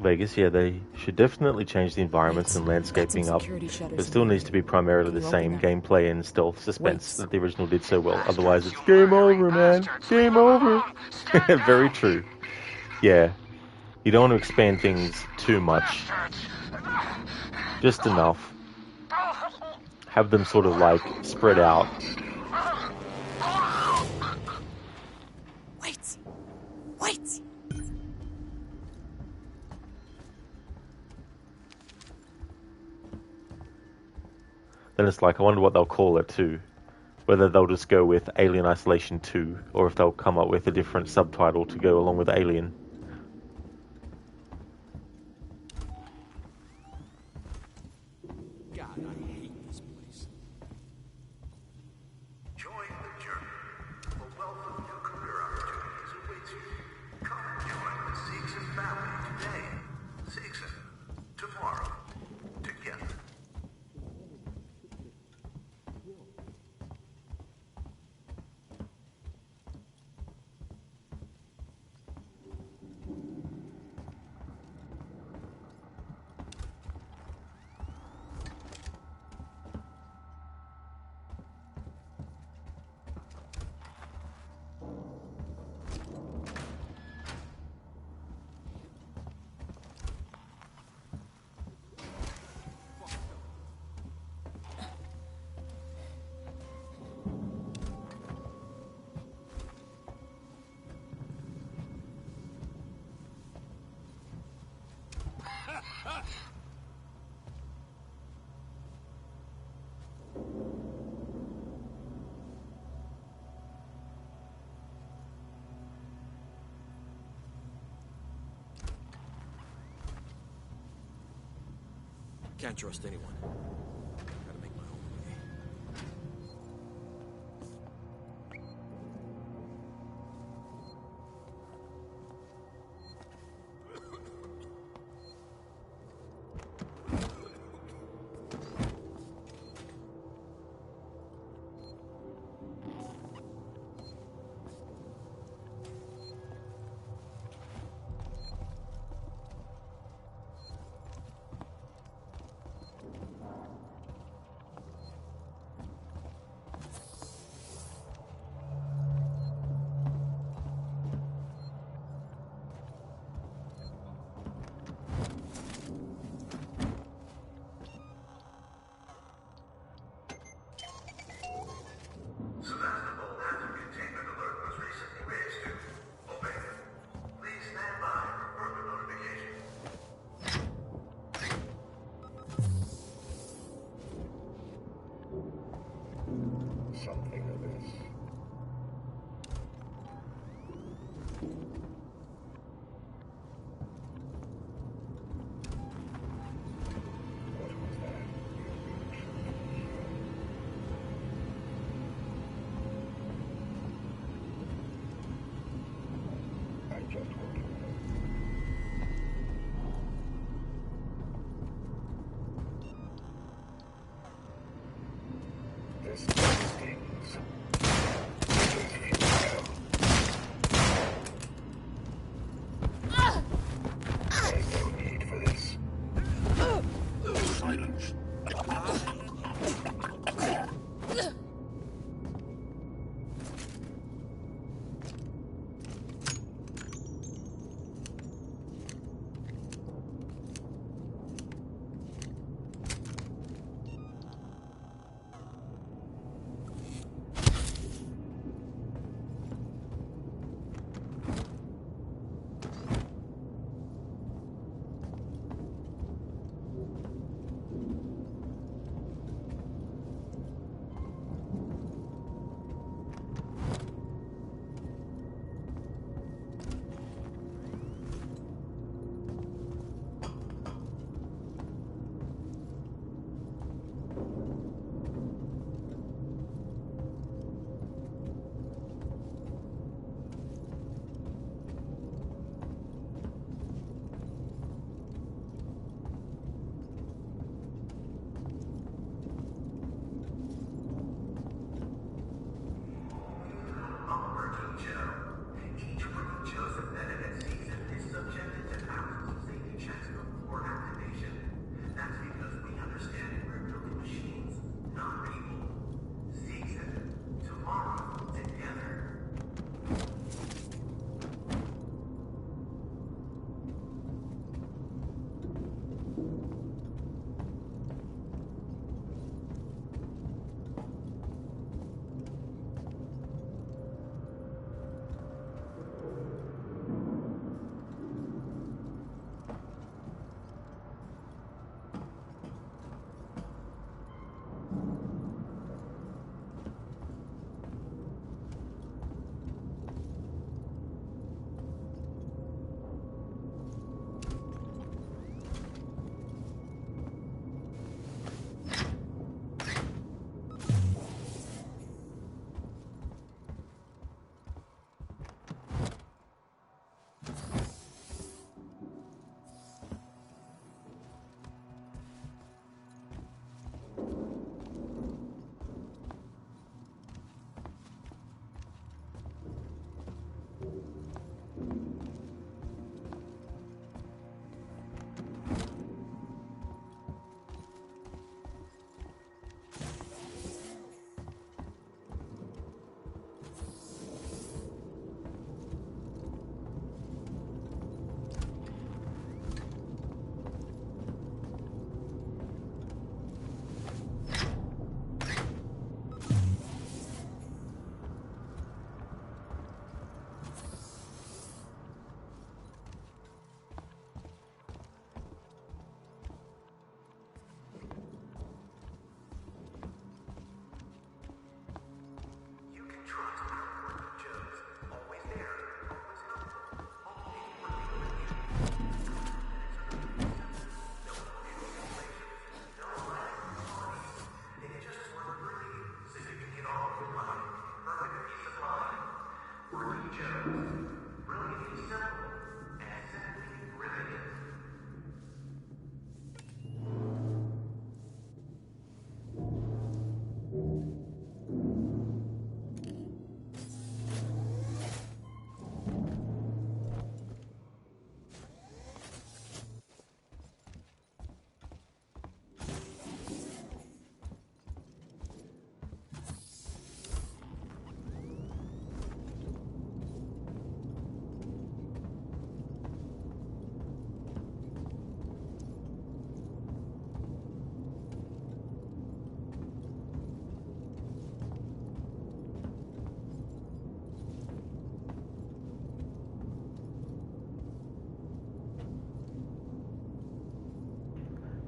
Vegas, yeah, they should definitely change the environments and landscaping up. It still needs to be primarily the same gameplay and stealth suspense that the original did so well. Otherwise, it's game over, man. Game over. Very true. Yeah. You don't want to expand things too much. Just enough. Have them sort of like spread out. Wait! Wait! Then it's like, I wonder what they'll call it too. Whether they'll just go with Alien Isolation 2, or if they'll come up with a different subtitle to go along with Alien. God, I hate this place. Join the journey. A wealth of new career opportunities awaits you. Come and join the Seegson family today. Seegson, tomorrow, together. Can't trust anyone. Gotta make my own way. Sebastopol hazard containment alert was recently raised to. Over. Please stand by for further notification. Something of this. What was that? I just want to know. This stings. It is futile. There's no need for this. Silence.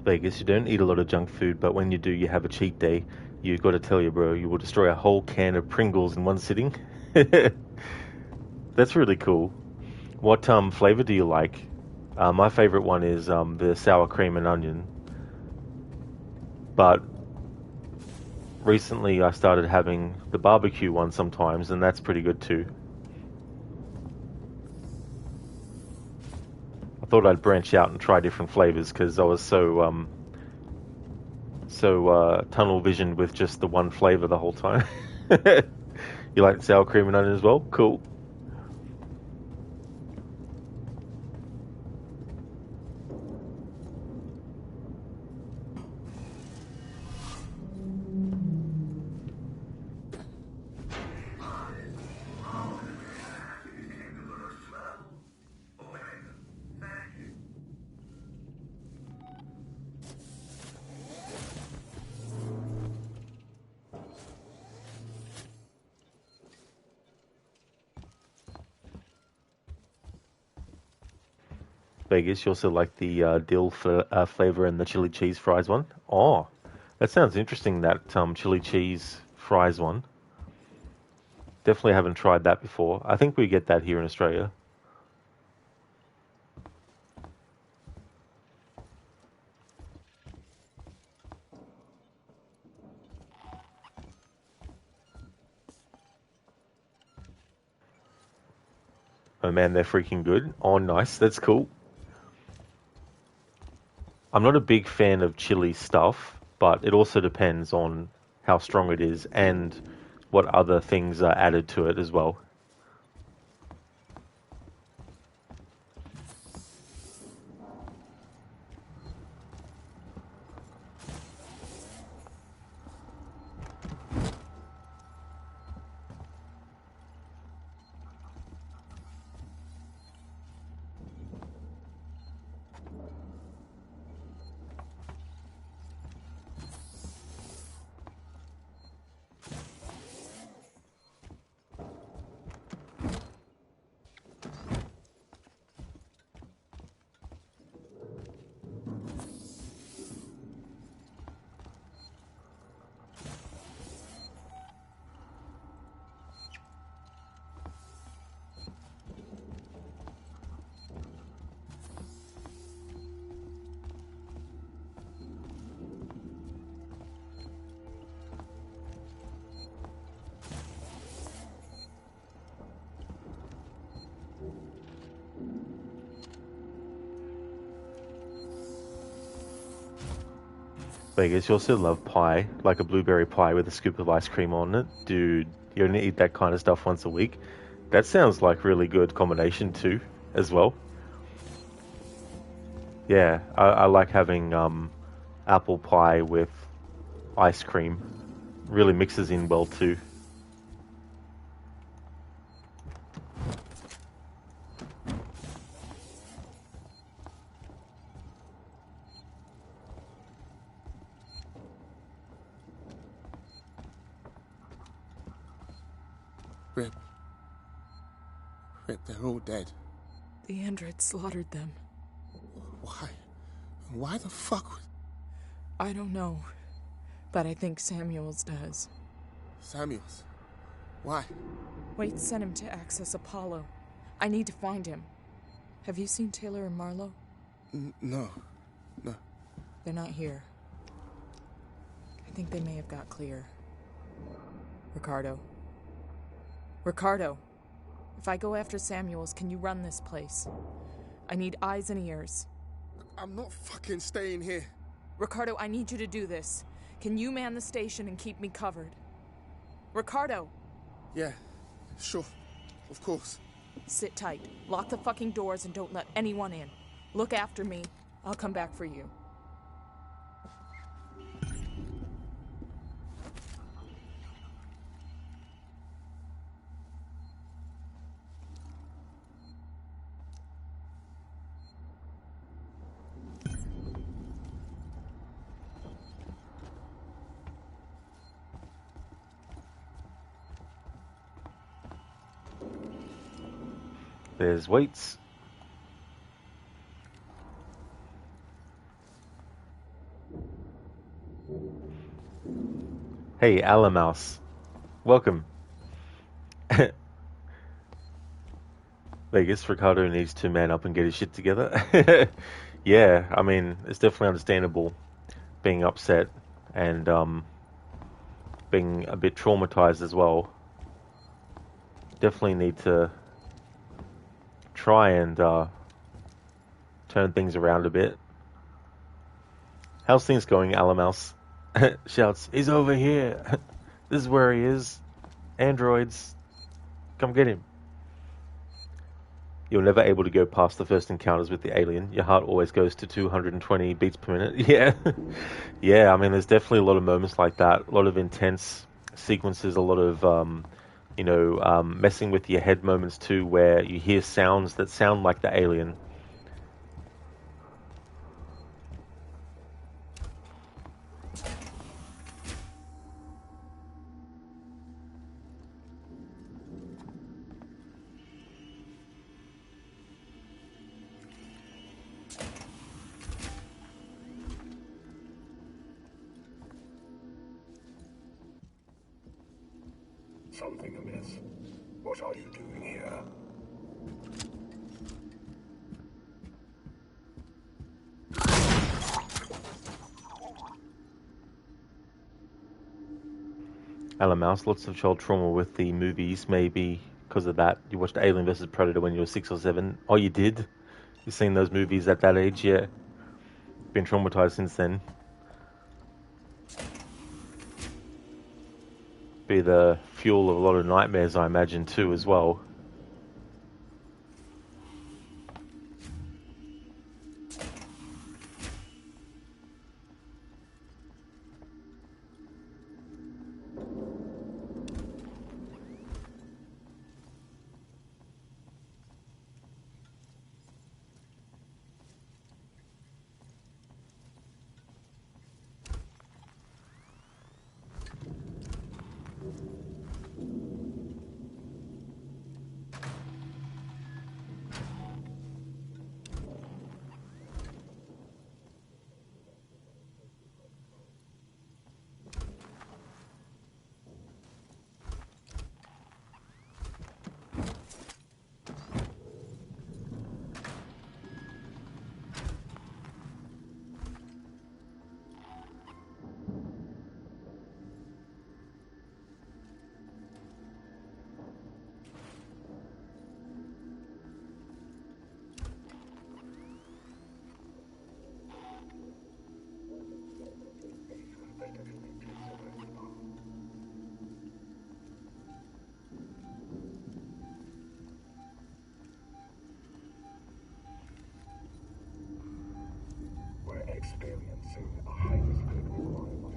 Vegas, you don't eat a lot of junk food, but when you do, you have a cheat day. You got to tell you, bro, you will destroy a whole can of Pringles in one sitting. That's really cool. What flavor do you like? My favorite one is the sour cream and onion. But recently I started having the barbecue one sometimes, and that's pretty good too. I thought I'd branch out and try different flavors because I was so tunnel visioned with just the one flavor the whole time. You like sour cream and onion as well? Cool. Vegas, you also like the dill flavor and the chili cheese fries one? Oh, that sounds interesting, that chili cheese fries one. Definitely haven't tried that before. I think we get that here in Australia. Oh man, they're freaking good. Oh, nice. That's cool. I'm not a big fan of chili stuff, but it also depends on how strong it is and what other things are added to it as well. Vegas, you also love pie, like a blueberry pie with a scoop of ice cream on it. Dude, you only eat that kind of stuff once a week. That sounds like really good combination too, as well. Yeah, I like having apple pie with ice cream. Really mixes in well too. Rip. Rip, they're all dead. The android slaughtered them. Why? Why the fuck would... I don't know, but I think Samuels does. Samuels? Why? Wait, sent him to access Apollo. I need to find him. Have you seen Taylor and Marlowe? No. They're not here. I think they may have got clear. Ricardo, if I go after Samuels, can you run this place? I need eyes and ears. I'm not fucking staying here. Ricardo, I need you to do this. Can you man the station and keep me covered? Ricardo! Yeah, sure. Of course. Sit tight. Lock the fucking doors and don't let anyone in. Look after me. I'll come back for you. There's weights. Hey, Alamouse. Welcome. Vegas, Ricardo needs to man up and get his shit together. Yeah, I mean, it's definitely understandable being upset and being a bit traumatized as well. Definitely need to try and turn things around a bit. How's things going, Alamouse? Shouts, he's over here. This is where he is. Androids, come get him. You're never able to go past the first encounters with the alien. Your heart always goes to 220 beats per minute. Yeah. Yeah, I mean, there's definitely a lot of moments like that. A lot of intense sequences, a lot of, messing with your head moments too, where you hear sounds that sound like the alien. Something amiss. What are you doing here? Alan Mouse, lots of child trauma with the movies, maybe because of that. You watched Alien vs. Predator when you were 6 or 7. Oh, you did? You've seen those movies at that age? Yeah. Been traumatized since then. Be the fuel of a lot of nightmares, I imagine, too, as well. We're experiencing a highly secret requirement.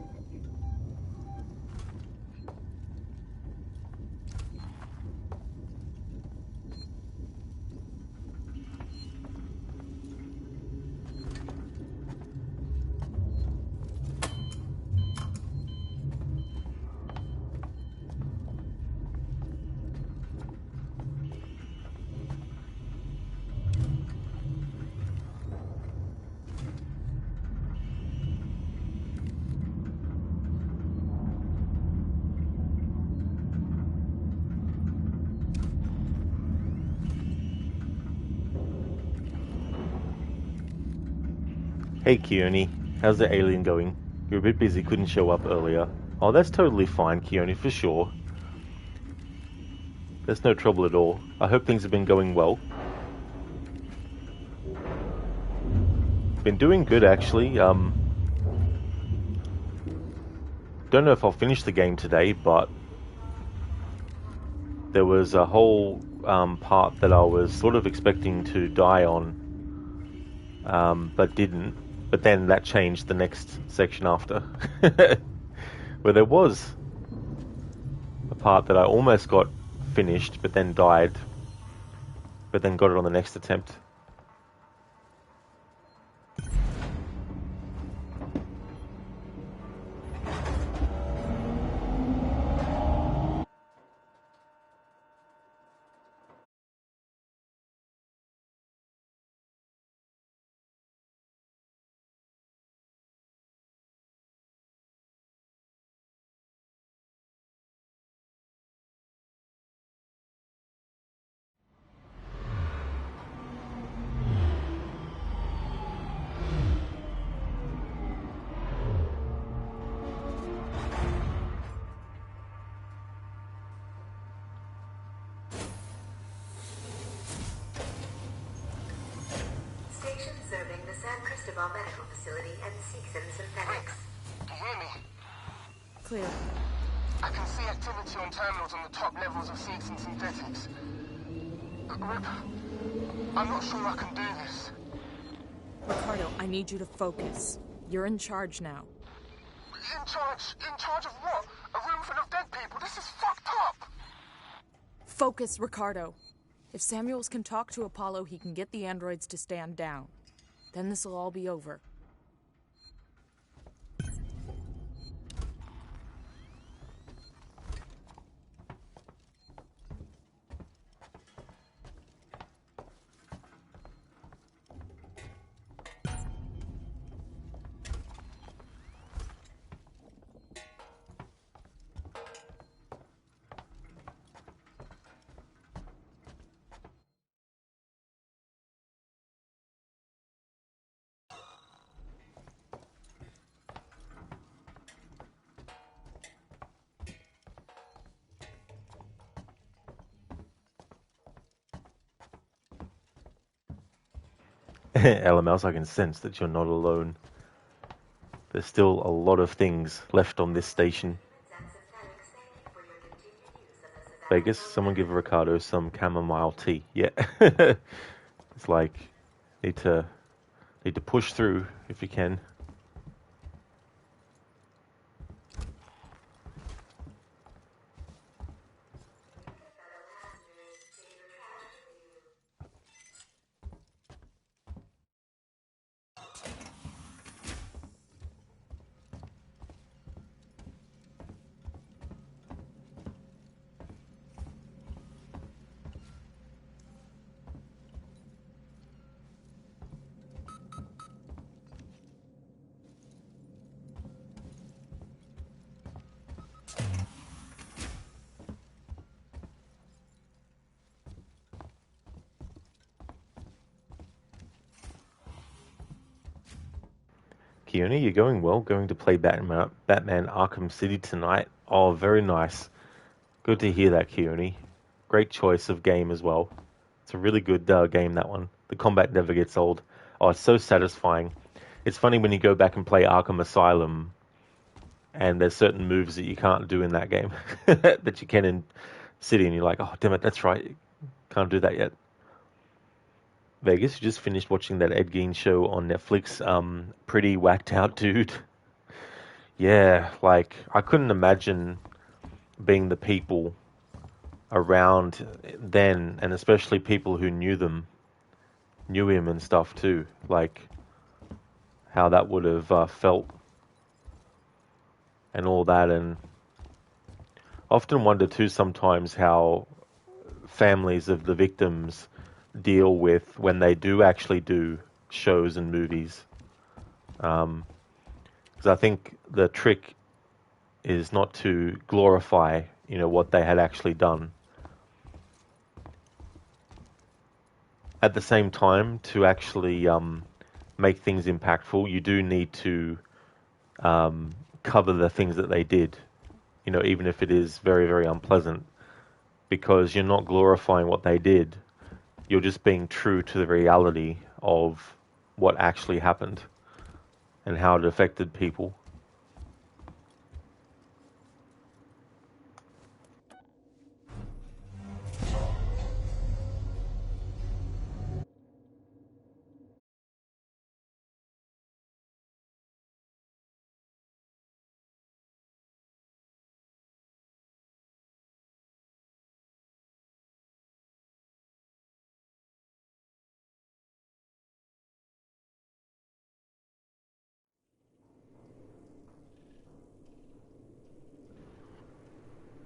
Hey, Keone. How's the alien going? You're a bit busy, couldn't show up earlier. Oh, that's totally fine, Keone, for sure. There's no trouble at all. I hope things have been going well. Been doing good, actually. Don't know if I'll finish the game today, but there was a whole part that I was sort of expecting to die on, but didn't. But then that changed the next section after. Where there was a part that I almost got finished, but then died, but then got it on the next attempt. Cristobal Medical Facility and Seegson Synthetics. Do you hear me? Clear. I can see activity on terminals on the top levels of Seegson Synthetics. Rip, I'm not sure I can do this. Ricardo, I need you to focus. You're in charge now. In charge? In charge of what? A room full of dead people? This is fucked up! Focus, Ricardo. If Samuels can talk to Apollo, he can get the androids to stand down. Then this'll all be over. LMLs, I can sense that you're not alone. There's still a lot of things left on this station. Vegas, someone give Ricardo some chamomile tea. Yeah. It's like, need to push through if you can. Keone, you're going well. Going to play Batman Arkham City tonight. Oh, very nice. Good to hear that, Keone. Great choice of game as well. It's a really good game, that one. The combat never gets old. Oh, it's so satisfying. It's funny when you go back and play Arkham Asylum and there's certain moves that you can't do in that game that you can in City, and you're like, oh, damn it, that's right. Can't do that yet. Vegas, you just finished watching that Ed Gein show on Netflix. Pretty whacked out, dude. Yeah, like, I couldn't imagine being the people around then, and especially people who knew him and stuff too. Like, how that would have felt and all that. And often wonder too sometimes how families of the victims deal with when they do actually do shows and movies, because I think the trick is not to glorify, what they had actually done. At the same time, to actually make things impactful, you do need to cover the things that they did, even if it is very, very unpleasant, because you're not glorifying what they did. You're just being true to the reality of what actually happened and how it affected people.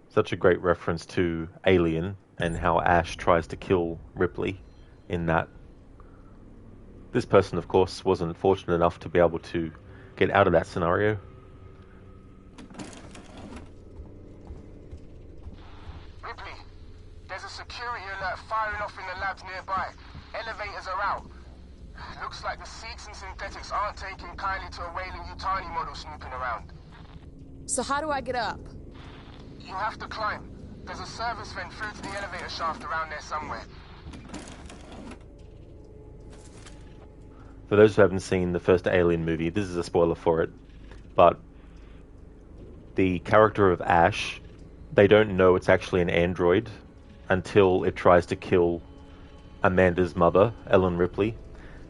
Such a great reference to Alien and how Ash tries to kill Ripley in that. This person, of course, wasn't fortunate enough to be able to get out of that scenario. Ripley, there's a security alert firing off in the labs nearby. Elevators are out. Looks like the Seegson Synthetics aren't taking kindly to a Weyland-Yutani model snooping around. So how do I get up? You have to climb. There's a service vent through to the elevator shaft around there somewhere. For those who haven't seen the first Alien movie, this is a spoiler for it, but the character of Ash, they don't know it's actually an android until it tries to kill Amanda's mother, Ellen Ripley,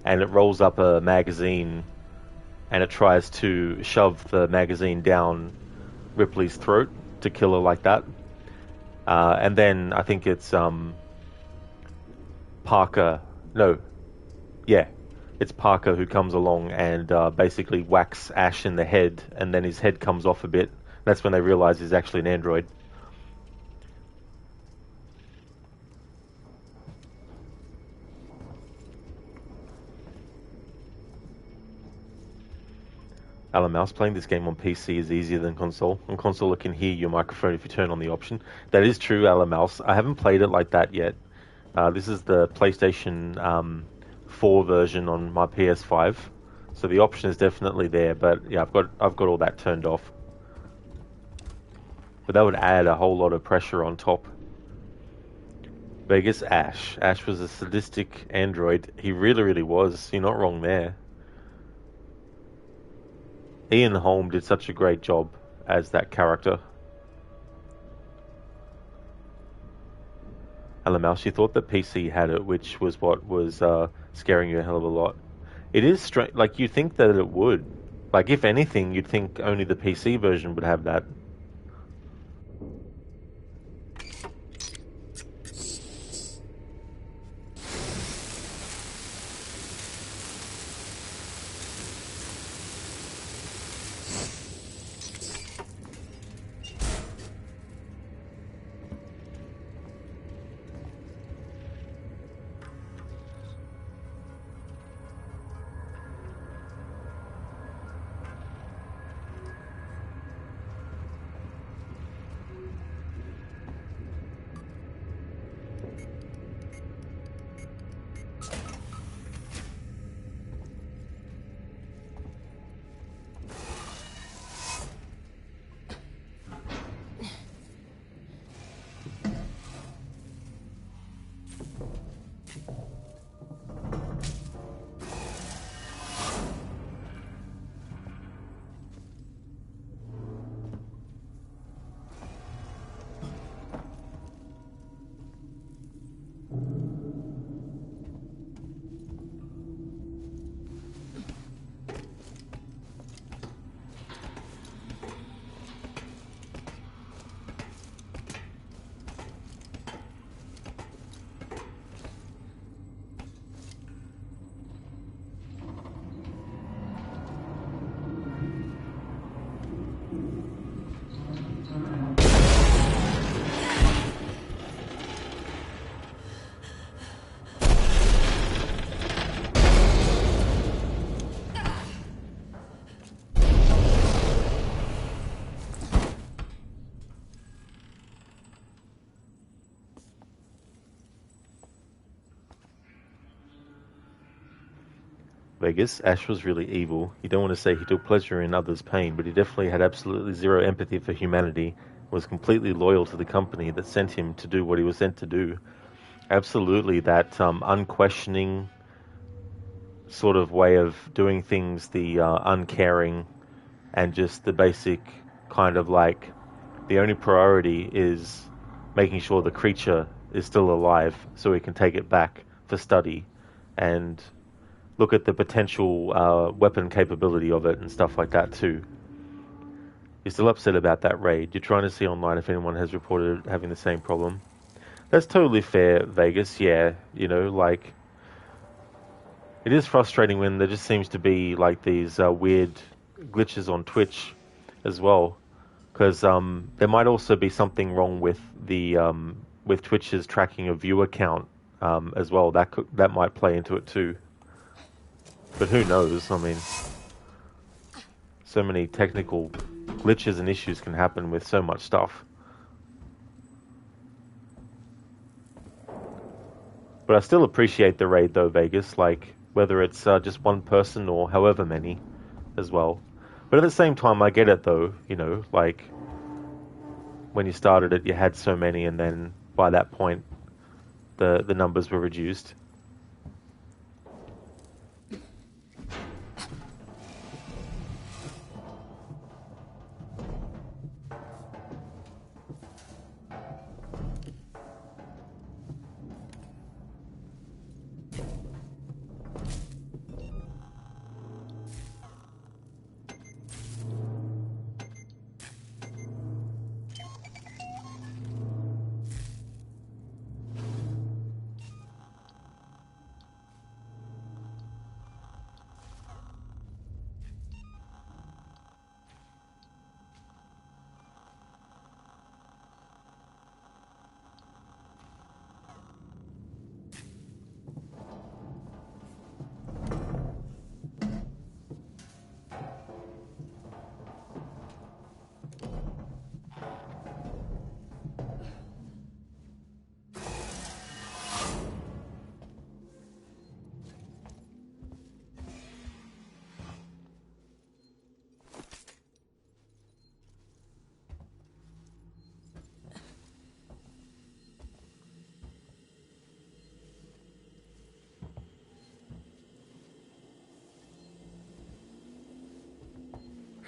and it rolls up a magazine and it tries to shove the magazine down Ripley's throat to kill her like that. And then I think it's Parker. No, yeah, it's Parker who comes along and basically whacks Ash in the head, and then his head comes off a bit. That's when they realize he's actually an android. Alan Mouse, playing this game on PC is easier than console. On console, it can hear your microphone if you turn on the option. That is true, Alan Mouse. I haven't played it like that yet. This is the PlayStation 4 version on my PS5, so the option is definitely there. But yeah, I've got all that turned off. But that would add a whole lot of pressure on top. Vegas Ash. Ash was a sadistic android. He really, really was. You're not wrong there. Ian Holm did such a great job as that character. Alan Mouse, you thought that PC had it, which was what was scaring you a hell of a lot. It is strange. Like, you'd think that it would. Like, if anything, you'd think only the PC version would have that. Vegas, Ash was really evil. You don't want to say he took pleasure in others' pain, but he definitely had absolutely zero empathy for humanity, was completely loyal to the company that sent him to do what he was sent to do. Absolutely, that unquestioning sort of way of doing things, the uncaring, and just the basic kind of like, the only priority is making sure the creature is still alive so we can take it back for study and look at the potential weapon capability of it and stuff like that too. You're still upset about that raid. You're trying to see online if anyone has reported having the same problem. That's totally fair, Vegas. Yeah, you know, like, it is frustrating when there just seems to be like these weird glitches on Twitch as well, because there might also be something wrong with the with Twitch's tracking of viewer count as well. That might play into it too. But who knows? I mean, so many technical glitches and issues can happen with so much stuff. But I still appreciate the raid though, Vegas, like, whether it's just one person or however many as well. But at the same time, I get it though, you know, like, when you started it, you had so many, and then by that point, the numbers were reduced.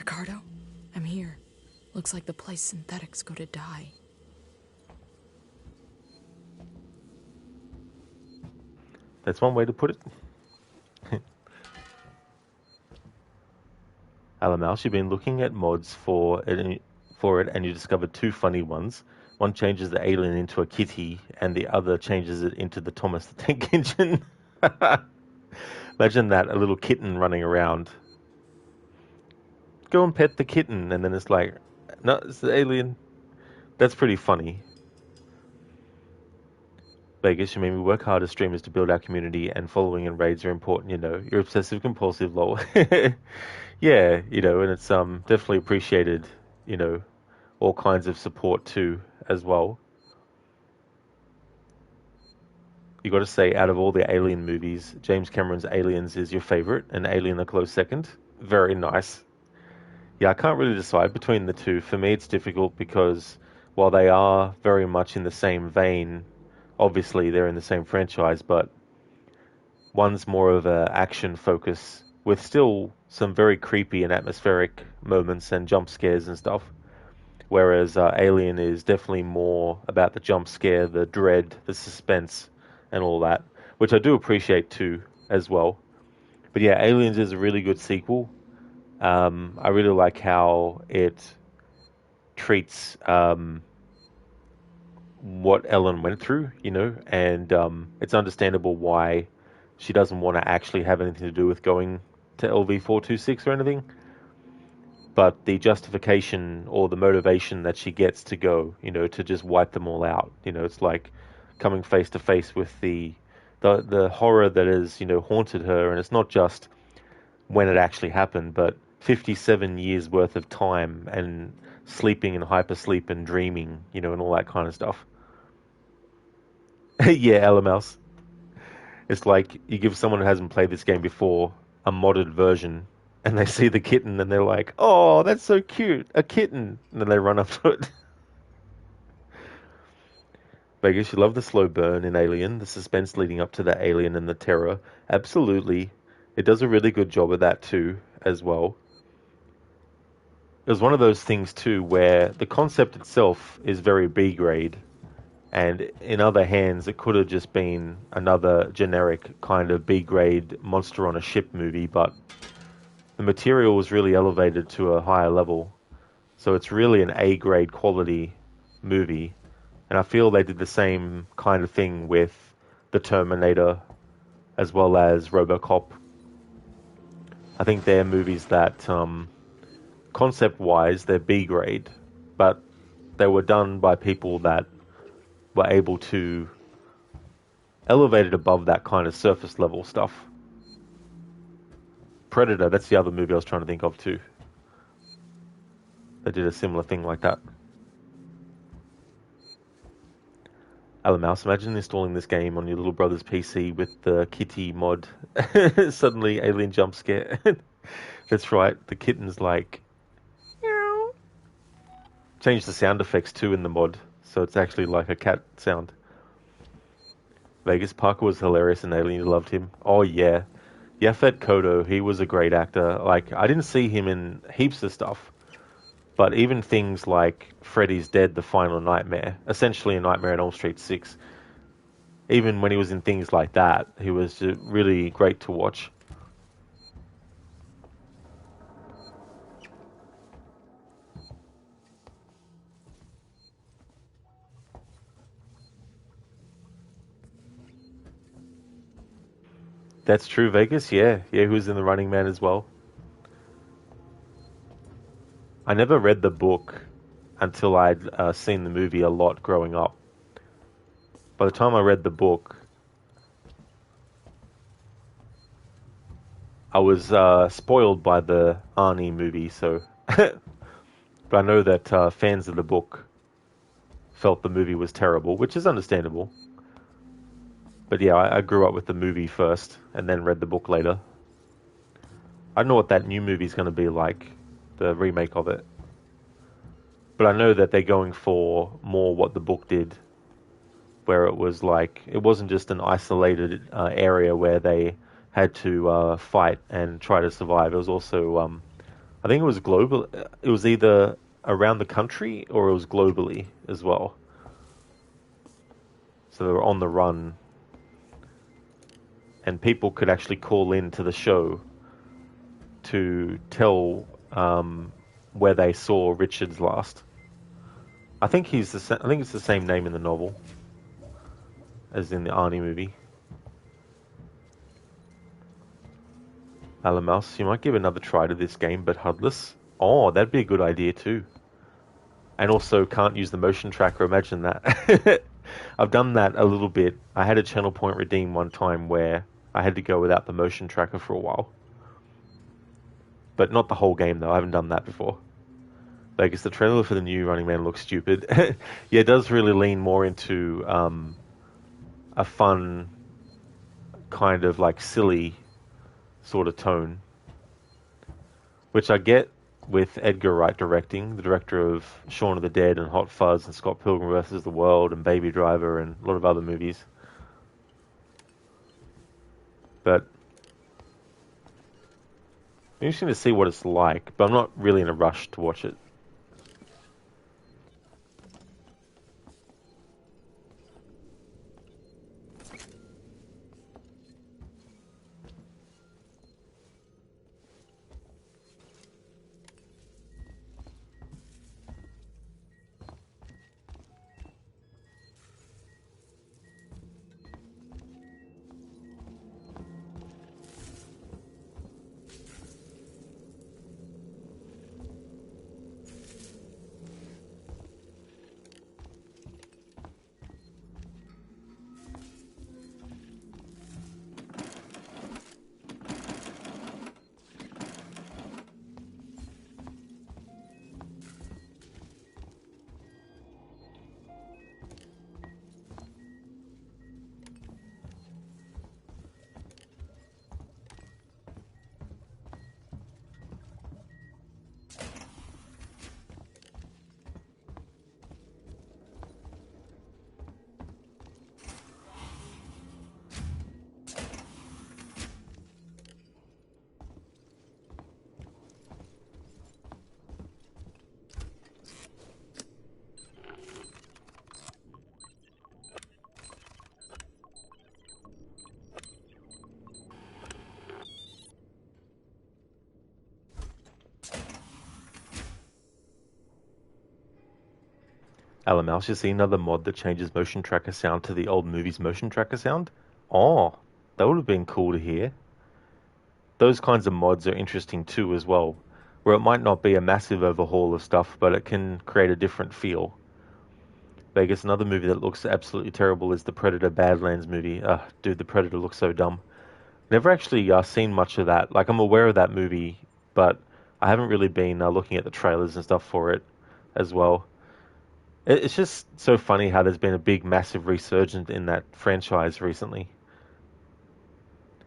Ricardo, I'm here. Looks like the place synthetics go to die. That's one way to put it. Alamouse, you've been looking at mods for it, and you discovered two funny ones. One changes the alien into a kitty, and the other changes it into the Thomas the Tank Engine. Imagine that, a little kitten running around. Go and pet the kitten, and then it's like, no, it's the alien. That's pretty funny. Vegas, you made me work hard as streamers to build our community, and following and raids are important, you know. You're obsessive compulsive, lol. Yeah, you know, and it's definitely appreciated, you know, all kinds of support too, as well. You got to say, out of all the Alien movies, James Cameron's Aliens is your favorite, and Alien a close second. Very nice. Yeah, I can't really decide between the two. For me, it's difficult because while they are very much in the same vein, obviously they're in the same franchise, but one's more of a action focus with still some very creepy and atmospheric moments and jump scares and stuff. Whereas Alien is definitely more about the jump scare, the dread, the suspense, and all that, which I do appreciate too, as well. But yeah, Aliens is a really good sequel. I really like how it treats what Ellen went through, you know, and it's understandable why she doesn't want to actually have anything to do with going to LV-426 or anything. But the justification or the motivation that she gets to go, you know, to just wipe them all out, you know, it's like coming face to face with the horror that has, you know, haunted her, and it's not just when it actually happened, but 57 years worth of time and sleeping and hypersleep and dreaming, you know, and all that kind of stuff. Yeah, Alamouse. It's like you give someone who hasn't played this game before a modded version, and they see the kitten, and they're like, "Oh, that's so cute, a kitten!" And then they run up to it. Vegas, you love the slow burn in Alien, the suspense leading up to the alien and the terror. Absolutely. It does a really good job of that too, as well. It was one of those things too where the concept itself is very B-grade, and in other hands it could have just been another generic kind of B-grade monster on a ship movie, but the material was really elevated to a higher level. So it's really an A-grade quality movie. And I feel they did the same kind of thing with The Terminator as well as RoboCop. I think they're movies that, concept-wise, they're B-grade, but they were done by people that were able to elevate it above that kind of surface level stuff. Predator, that's the other movie I was trying to think of too. They did a similar thing like that. Alamouse, imagine installing this game on your little brother's PC with the kitty mod. Suddenly, alien jump scare. That's right, the kitten's like... Meow. Change the sound effects too in the mod, so it's actually like a cat sound. Vegas, Parker was hilarious in Alien, you loved him. Oh yeah. Yaphet Kotto, he was a great actor. Like, I didn't see him in heaps of stuff. But even things like Freddy's Dead, The Final Nightmare, essentially a Nightmare on Elm Street 6, even when he was in things like that, he was really great to watch. That's true, Vegas, yeah. Yeah, who's in The Running Man as well. I never read the book until I'd seen the movie a lot growing up. By the time I read the book, I was spoiled by the Arnie movie, so... But I know that fans of the book felt the movie was terrible, which is understandable. But yeah, I grew up with the movie first, and then read the book later. I don't know what that new movie's going to be like, the remake of it. But I know that they're going for more what the book did, where it was like, it wasn't just an isolated area where they had to fight and try to survive. It was also I think it was global. It was either around the country or it was globally as well. So they were on the run, and people could actually call in to the show to tell where they saw Richards last. I think I think it's the same name in the novel as in the Arnie movie. Alan Mouse, you might give another try to this game, but HUDless. Oh, that'd be a good idea too. And also can't use the motion tracker, imagine that. I've done that a little bit. I had a channel point redeem one time where I had to go without the motion tracker for a while. But not the whole game though, I haven't done that before. Vegas, the trailer for the new Running Man looks stupid. Yeah, it does really lean more into a fun, kind of like silly sort of tone. Which I get with Edgar Wright directing, the director of Shaun of the Dead and Hot Fuzz and Scott Pilgrim vs. the World and Baby Driver and a lot of other movies. But interesting to see what it's like, but I'm not really in a rush to watch it. Alan Mouse, you see another mod that changes motion tracker sound to the old movie's motion tracker sound? Oh, that would have been cool to hear. Those kinds of mods are interesting too as well, where it might not be a massive overhaul of stuff, but it can create a different feel. Vegas, another movie that looks absolutely terrible is the Predator Badlands movie. Dude, the Predator looks so dumb. Never actually seen much of that. Like, I'm aware of that movie, but I haven't really been looking at the trailers and stuff for it as well. It's just so funny how there's been a big, massive resurgence in that franchise recently.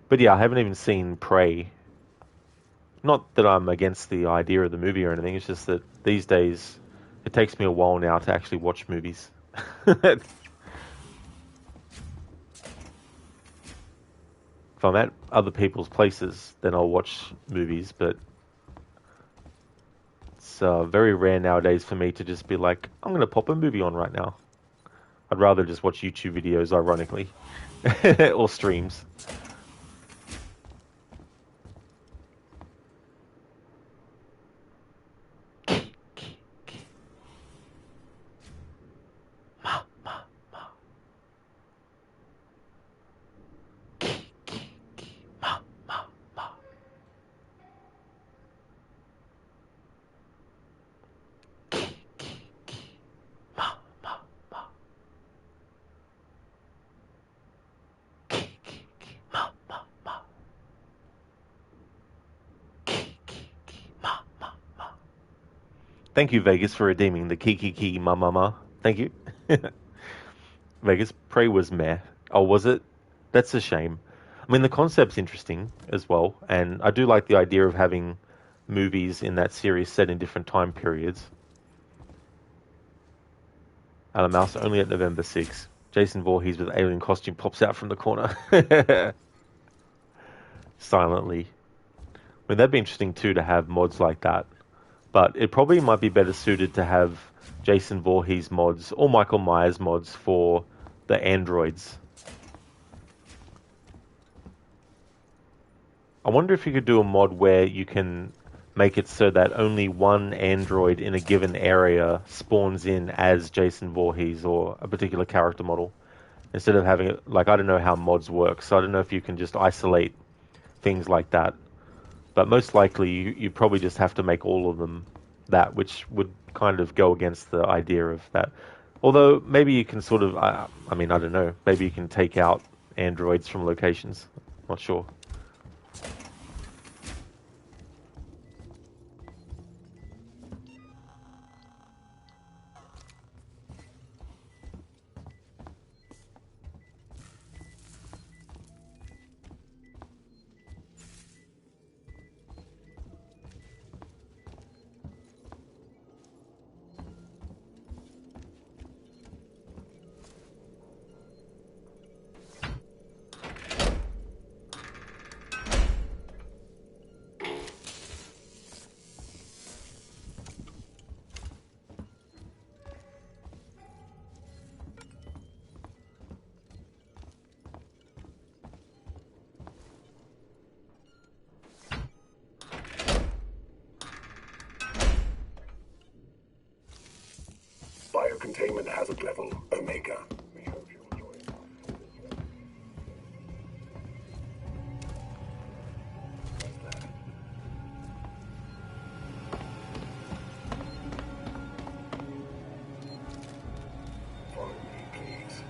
But yeah, I haven't even seen Prey. Not that I'm against the idea of the movie or anything, it's just that these days it takes me a while now to actually watch movies. If I'm at other people's places, then I'll watch movies, but it's very rare nowadays for me to just be like, I'm going to pop a movie on right now. I'd rather just watch YouTube videos, ironically, or streams. Thank you, Vegas, for redeeming the Kiki Ma Ma Ma. Thank you. Vegas, Prey was meh. Oh, was it? That's a shame. I mean, the concept's interesting as well, and I do like the idea of having movies in that series set in different time periods. Alan Mouse only at November 6. Jason Voorhees with alien costume pops out from the corner. Silently. I mean, that'd be interesting too to have mods like that. But it probably might be better suited to have Jason Voorhees mods or Michael Myers mods for the androids. I wonder if you could do a mod where you can make it so that only one android in a given area spawns in as Jason Voorhees or a particular character model. Instead of having it, like, I don't know how mods work, so I don't know if you can just isolate things like that. But most likely, you probably just have to make all of them that, which would kind of go against the idea of that. Although, maybe you can sort of, I mean, I don't know, maybe you can take out androids from locations. Not sure. Biocontainment hazard level Omega. We hope you enjoy it. Follow me, please.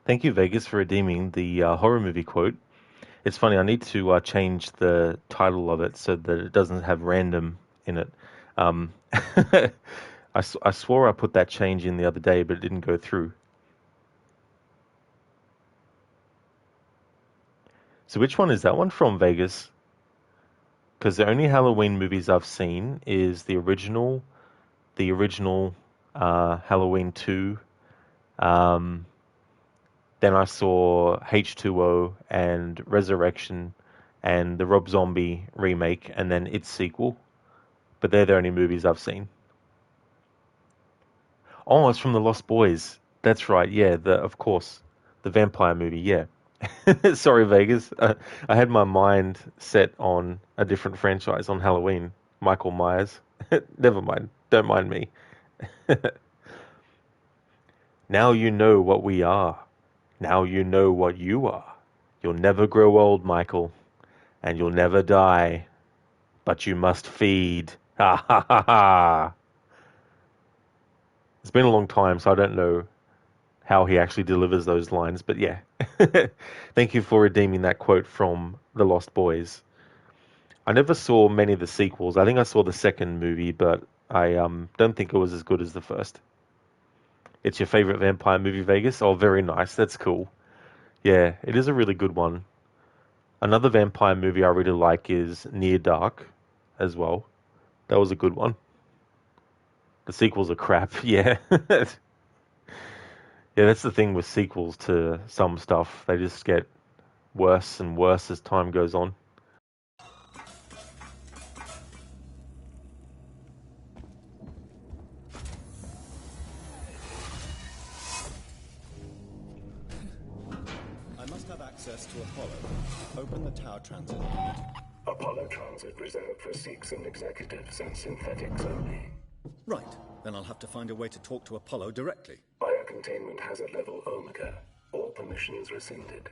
Thank you, Vegas, for redeeming the horror movie quote. It's funny, I need to change the title of it so that it doesn't have random in it. I swore I put that change in the other day, but it didn't go through. So which one is that one from, Vegas? Because the only Halloween movies I've seen is the original Halloween 2. Then I saw H2O and Resurrection and the Rob Zombie remake and then its sequel. But they're the only movies I've seen. Oh, it's from The Lost Boys. That's right, yeah, of course. The vampire movie, yeah. Sorry, Vegas. I had my mind set on a different franchise on Halloween. Michael Myers. Never mind. Don't mind me. Now you know what we are. Now you know what you are. You'll never grow old, Michael. And you'll never die. But you must feed. Ha ha ha ha. It's been a long time, so I don't know how he actually delivers those lines, but yeah. Thank you for redeeming that quote from The Lost Boys. I never saw many of the sequels. I think I saw the second movie, but I don't think it was as good as the first. It's your favorite vampire movie, Vegas? Oh, very nice. That's cool. Yeah, it is a really good one. Another vampire movie I really like is Near Dark as well. That was a good one. The sequels are crap, yeah. Yeah, that's the thing with sequels to some stuff. They just get worse and worse as time goes on. I must have access to Apollo. Open the tower transit. Apollo transit reserved for Sikhs and executives and synthetics only. Right. Then I'll have to find a way to talk to Apollo directly. Biocontainment hazard level Omega. All permissions rescinded.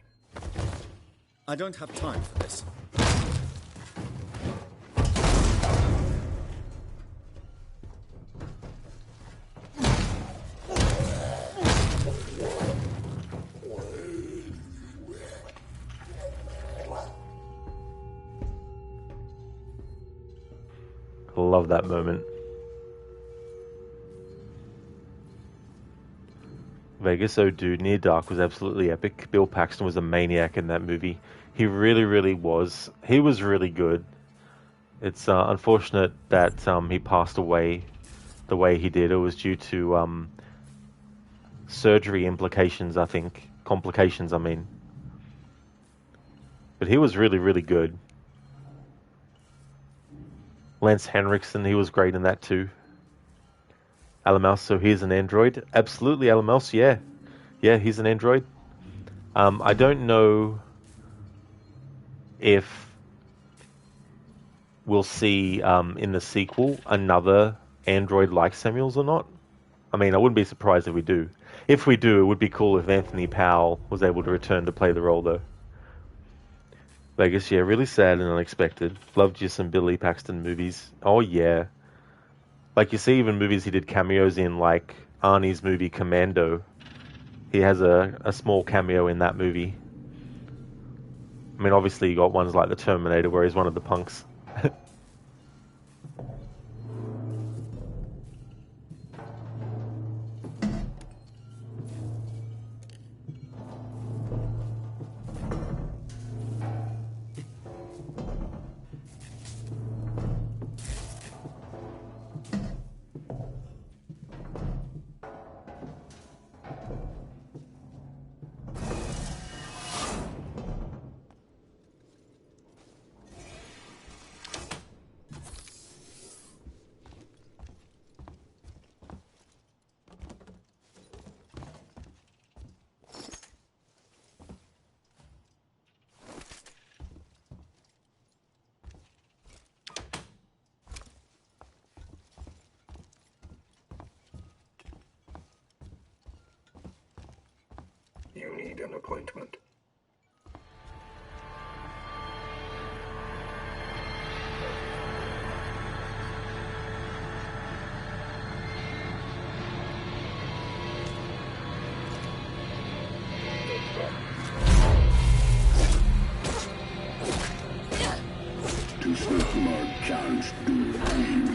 I don't have time for this. Love that moment. Vegas, oh dude, Near Dark was absolutely epic. Bill Paxton was a maniac in that movie. He really, really was. He was really good. It's unfortunate that he passed away the way he did. It was due to surgery implications, I think. Complications, I mean. But he was really, really good. Lance Henriksen, he was great in that too. Alamouse, so he's an android. Absolutely, Alamouse, yeah. Yeah, he's an android. I don't know if we'll see in the sequel another android like Samuels or not. I mean, I wouldn't be surprised if we do. If we do, it would be cool if Anthony Powell was able to return to play the role, though. Vegas, yeah, really sad and unexpected. Loved you some Billy Paxton movies. Oh, yeah. Like, you see even movies he did cameos in, like Arnie's movie Commando. He has a small cameo in that movie. I mean, obviously you got ones like The Terminator where he's one of the punks. You need an appointment. can't do anything.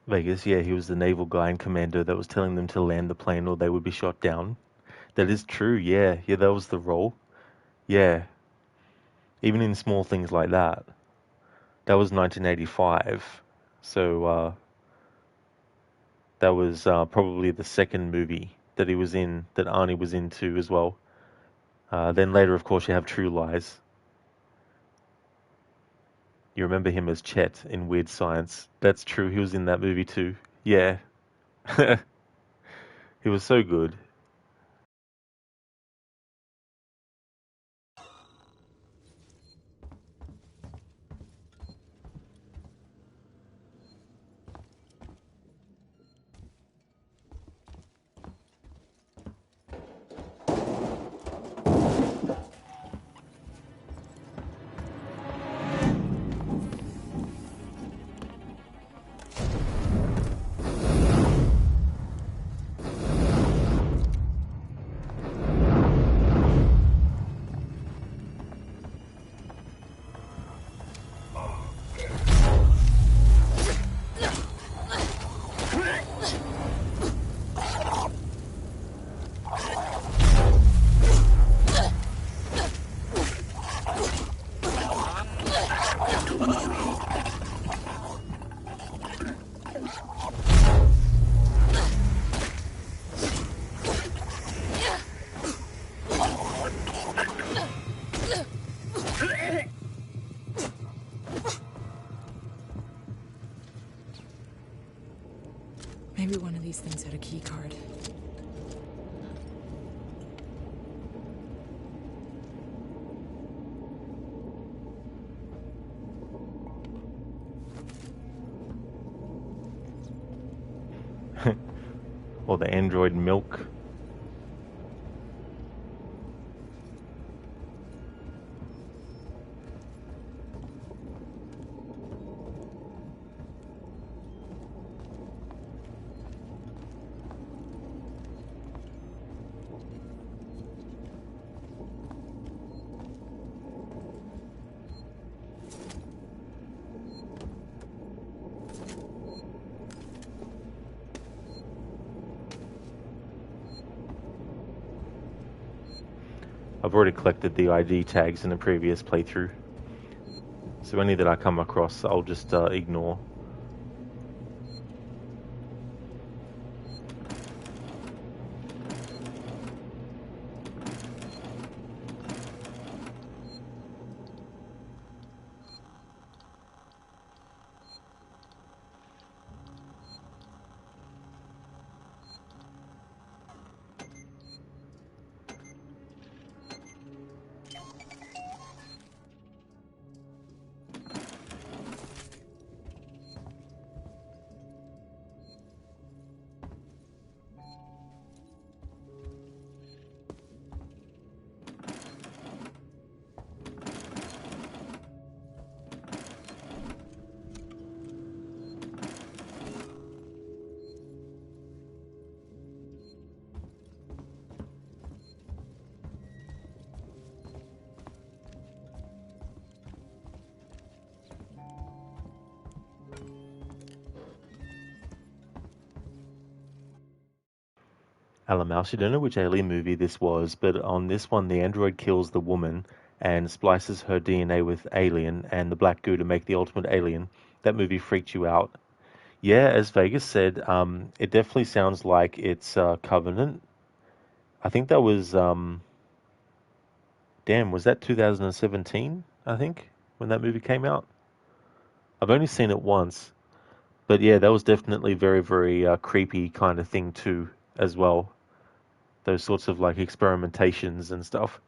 Vegas, yeah, he was the naval guy and commander that was telling them to land the plane or they would be shot down. That is true, yeah. Yeah, that was the role. Yeah. Even in small things like that. That was 1985. So, that was probably the second movie that he was in, that Arnie was into as well. Then later, of course, you have True Lies. You remember him as Chet in Weird Science. That's true, he was in that movie too. Yeah. He was so good. Maybe one of these things had a key card. Or the android milk. I've already collected the ID tags in the previous playthrough, so any that I come across I'll just ignore. Mouse, you don't know which Alien movie this was, but on this one, the android kills the woman and splices her DNA with Alien and the black goo to make the ultimate alien. That movie freaked you out. Yeah, as Vegas said, it definitely sounds like it's Covenant. I think that was, damn, was that 2017, I think, when that movie came out? I've only seen it once, but yeah, that was definitely very, very creepy kind of thing too, as well. Those sorts of like experimentations and stuff.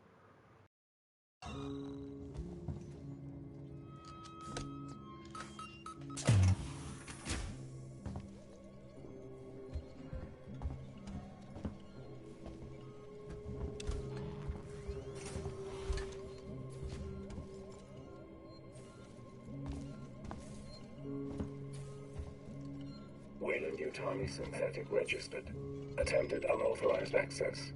Weyland-Yutani synthetic registered. Attempted unauthorized access.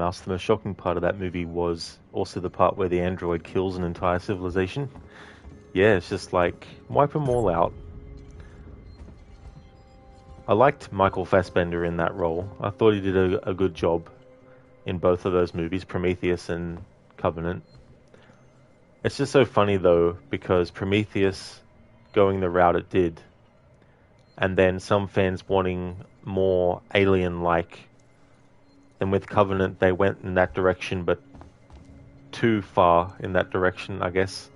Mouse, the most shocking part of that movie was also the part where the android kills an entire civilization. Yeah, it's just like, wipe them all out. I liked Michael Fassbender in that role. I thought he did a good job in both of those movies, Prometheus and Covenant. It's just so funny though, because Prometheus going the route it did, and then some fans wanting more alien-like. Then with Covenant, they went in that direction, but too far in that direction, I guess.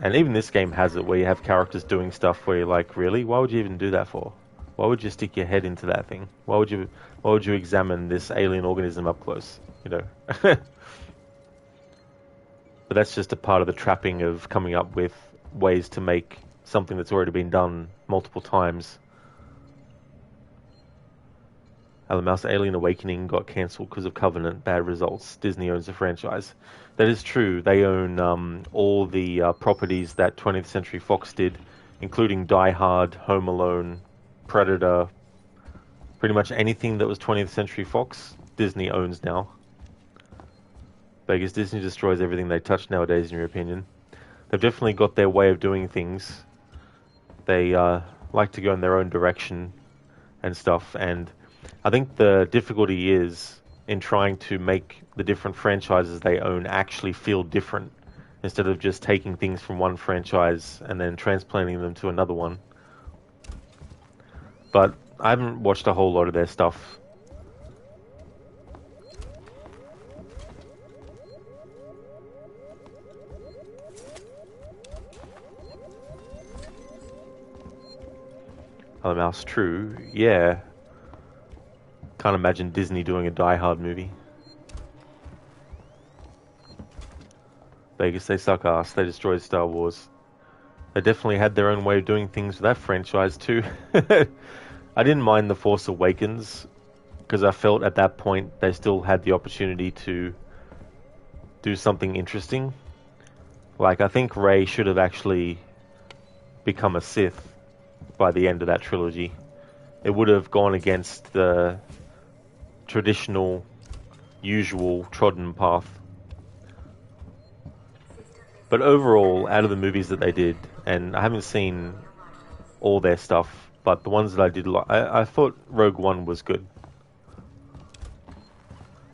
And even this game has it, where you have characters doing stuff where you're like, really? Why would you even do that for? Why would you stick your head into that thing? Why would you examine this alien organism up close? You know. But that's just a part of the trapping of coming up with ways to make something that's already been done multiple times. Mouse Alien Awakening got cancelled because of Covenant. Bad results. Disney owns the franchise. That is true. They own all the properties that 20th Century Fox did, including Die Hard, Home Alone, Predator. Pretty much anything that was 20th Century Fox, Disney owns now. But I guess Disney destroys everything they touch nowadays, in your opinion. They've definitely got their way of doing things. They like to go in their own direction and stuff, and I think the difficulty is in trying to make the different franchises they own actually feel different, instead of just taking things from one franchise and then transplanting them to another one. But I haven't watched a whole lot of their stuff. Oh, Mouse, true. Yeah. Can't imagine Disney doing a Die Hard movie. Vegas, they suck ass. They destroyed Star Wars. They definitely had their own way of doing things with that franchise too. I didn't mind The Force Awakens, because I felt at that point they still had the opportunity to do something interesting. Like, I think Rey should have actually become a Sith by the end of that trilogy. It would have gone against the traditional, usual, trodden path. But overall, out of the movies that they did, and I haven't seen all their stuff, but the ones that I did, I thought Rogue One was good.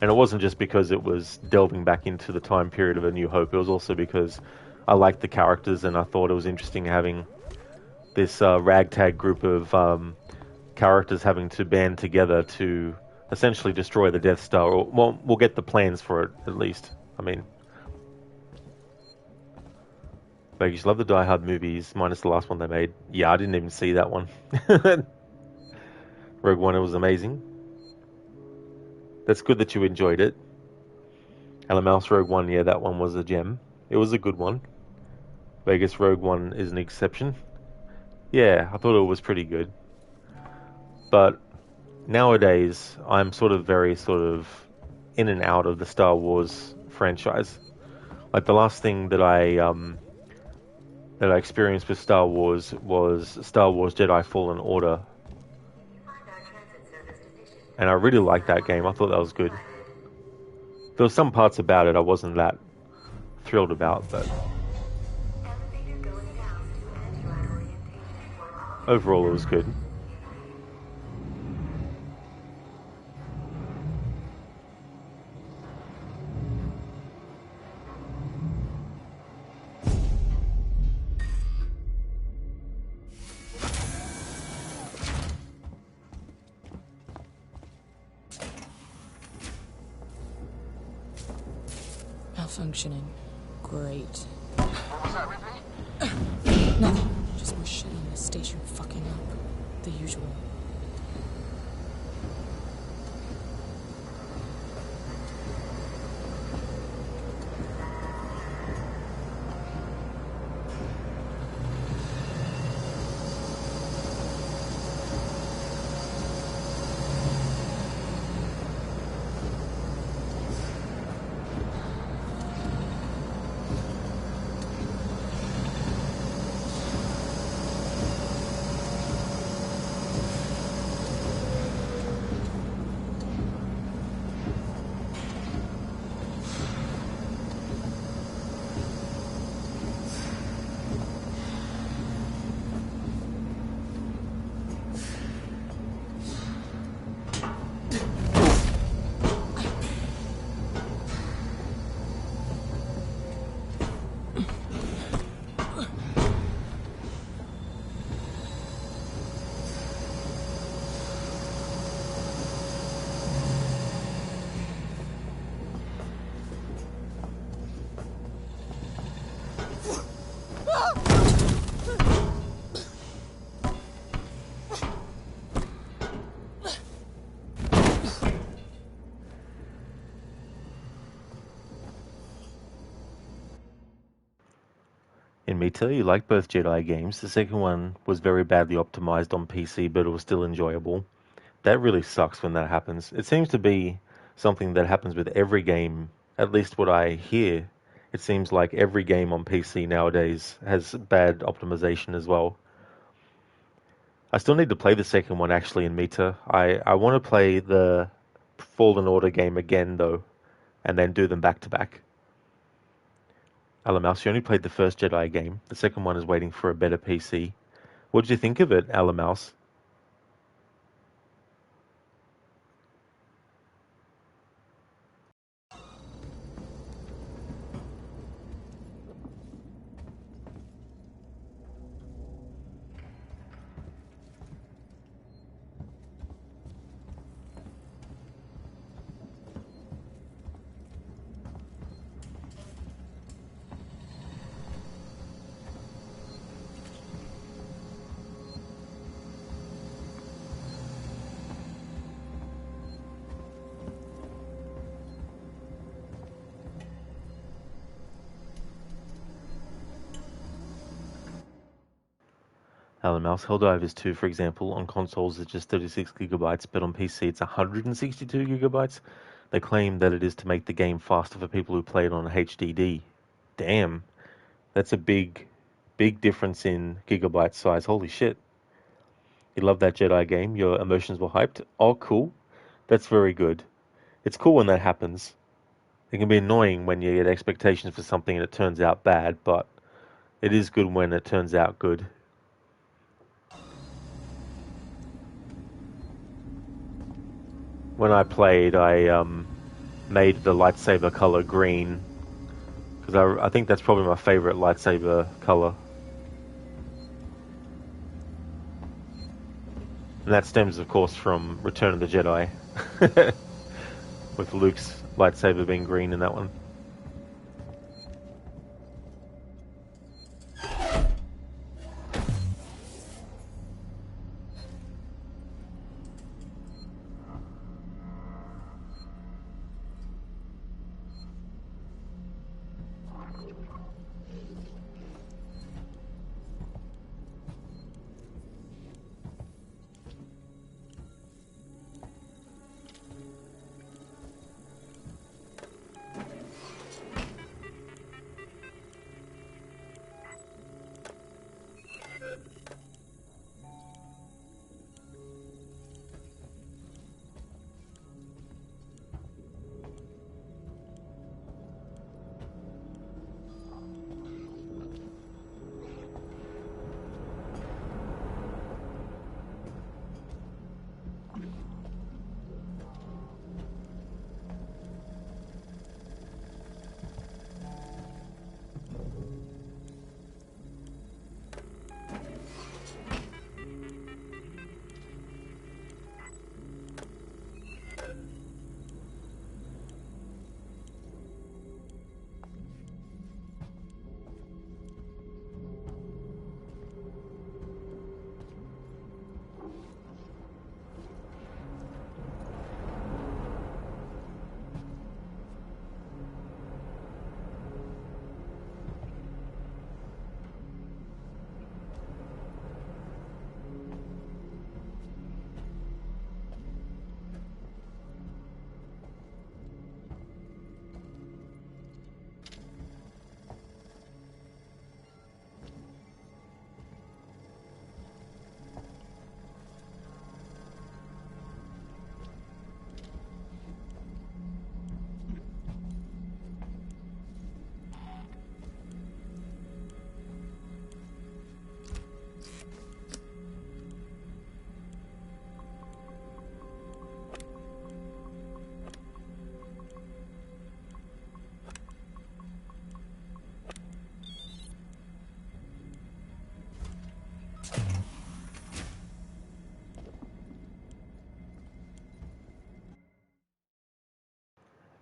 And it wasn't just because it was delving back into the time period of A New Hope, it was also because I liked the characters and I thought it was interesting having this ragtag group of characters having to band together to essentially destroy the Death Star. Or, well, we'll get the plans for it, at least. I mean, Vegas, love the Die Hard movies, minus the last one they made. Yeah, I didn't even see that one. Rogue One, it was amazing. That's good that you enjoyed it. Mouse, Rogue One, yeah, that one was a gem. It was a good one. Vegas, Rogue One is an exception. Yeah, I thought it was pretty good. But nowadays, I'm very in and out of the Star Wars franchise. Like the last thing that I experienced with Star Wars was Star Wars Jedi Fallen Order, and I really liked that game. I thought that was good. There were some parts about it I wasn't that thrilled about, but overall it was good. Malfunctioning. Great. What was that, Ripley? Nothing. Just more shit on the station fucking up. The usual. In Mita, you like both Jedi games. The second one was very badly optimized on PC, but it was still enjoyable. That really sucks when that happens. It seems to be something that happens with every game, at least what I hear. It seems like every game on PC nowadays has bad optimization as well. I still need to play the second one actually in Mita. I want to play the Fallen Order game again though, and then do them back to back. Alamouse, you only played the first Jedi game. The second one is waiting for a better PC. What did you think of it, Alamouse? Mouse Helldivers 2, for example, on consoles is just 36 gigabytes, but on PC it's 162 gigabytes. They claim that it is to make the game faster for people who play it on HDD. Damn, that's a big difference in gigabyte size. Holy shit. You love that Jedi game? Your emotions were hyped? Oh, cool. That's very good. It's cool when that happens. It can be annoying when you get expectations for something and it turns out bad, but it is good when it turns out good. When I played, I made the lightsaber color green, because I think that's probably my favorite lightsaber color. And that stems, of course, from Return of the Jedi, with Luke's lightsaber being green in that one.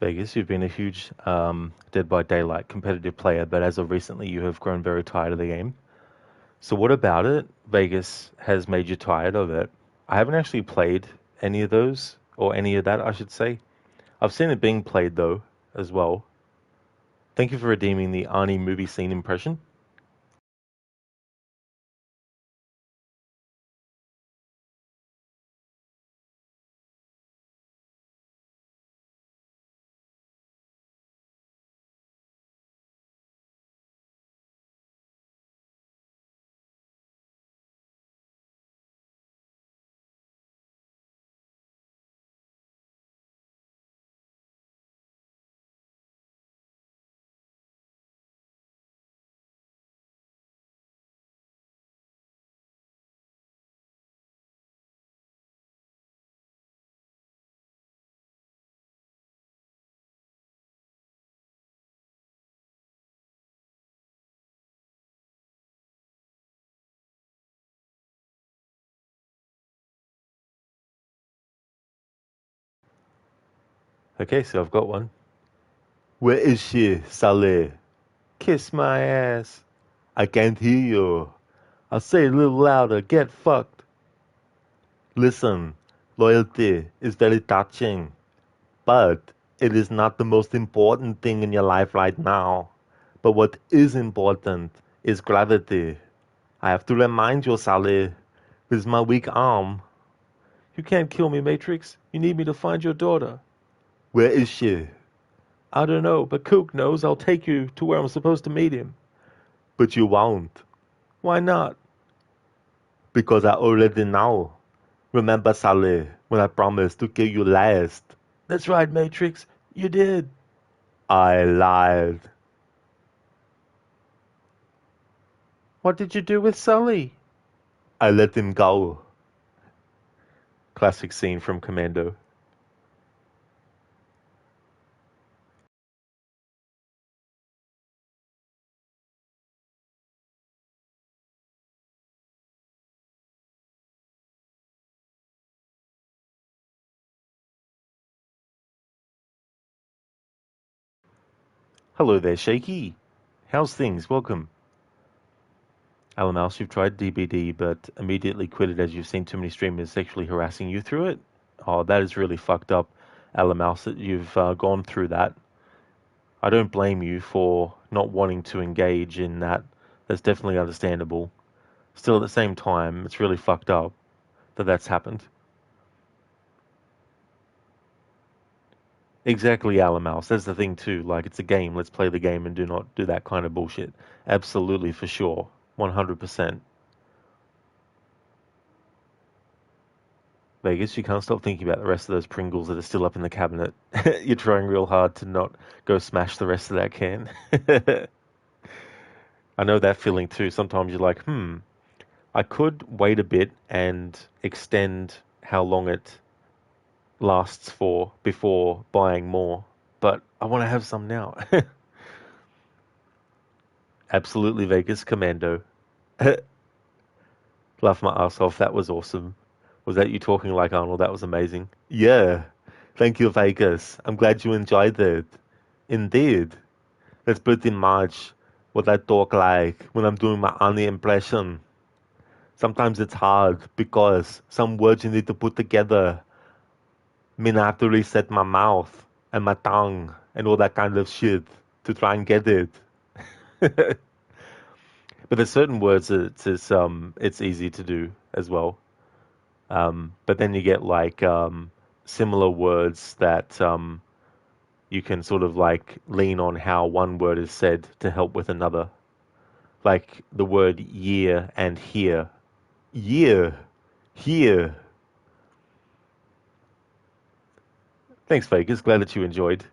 Vegas, you've been a huge Dead by Daylight competitive player, but as of recently, you have grown very tired of the game. So what about it, Vegas, has made you tired of it? I haven't actually played any of those, or any of that, I should say. I've seen it being played, though, as well. Thank you for redeeming the Arnie movie scene impression. Okay, so I've got one. Where is she, Saleh? Kiss my ass. I can't hear you. I'll say it a little louder. Get fucked. Listen, loyalty is very touching, but it is not the most important thing in your life right now. But what is important is gravity. I have to remind you, Saleh, this is my weak arm. You can't kill me, Matrix. You need me to find your daughter. Where is she? I don't know, but Cook knows. I'll take you to where I'm supposed to meet him. But you won't. Why not? Because I already know. Remember, Saleh, when I promised to kill you last? That's right, Matrix. You did. I lied. What did you do with Sully? I let him go. Classic scene from Commando. Hello there, Shaky. How's things? Welcome. Alan Mouse, you've tried DBD, but immediately quit it as you've seen too many streamers sexually harassing you through it. Oh, that is really fucked up, Alan Mouse, that you've gone through that. I don't blame you for not wanting to engage in that. That's definitely understandable. Still, at the same time, it's really fucked up that that's happened. Exactly, Alan Mouse. That's the thing too. Like, it's a game. Let's play the game and do not do that kind of bullshit. Absolutely, for sure. 100%. Vegas, you can't stop thinking about the rest of those Pringles that are still up in the cabinet. You're trying real hard to not go smash the rest of that can. I know that feeling too. Sometimes you're like, I could wait a bit and extend how long it lasts for before buying more, but I want to have some now. Absolutely, Vegas Commando. Laugh my ass off. That was awesome. Was that you talking like Arnold? That was amazing. Yeah. Thank you, Vegas. I'm glad you enjoyed it. Indeed. That's pretty much what I talk like when I'm doing my Arnie impression. Sometimes it's hard because some words you need to put together mean I have to reset my mouth and my tongue and all that kind of shit to try and get it. But there's certain words that it's easy to do as well. But then you get like similar words that you can sort of like lean on how one word is said to help with another. Like the word year and here. Year. Here. Thanks, Vegas. Glad that you enjoyed.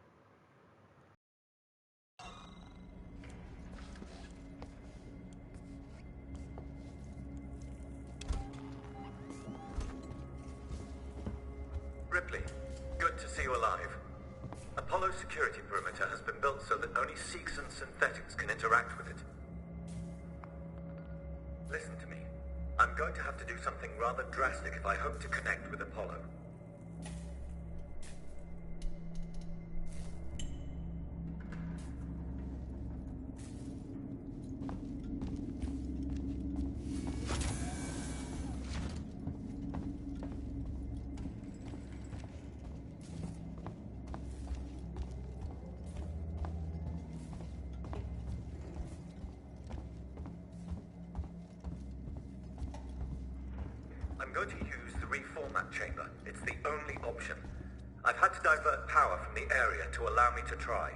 Ripley, good to see you alive. Apollo's security perimeter has been built so that only Sikhs and synthetics can interact with it. Listen to me. I'm going to have to do something rather drastic if I hope to connect with Apollo. I'm going to use the reformat chamber. It's the only option. I've had to divert power from the area to allow me to try.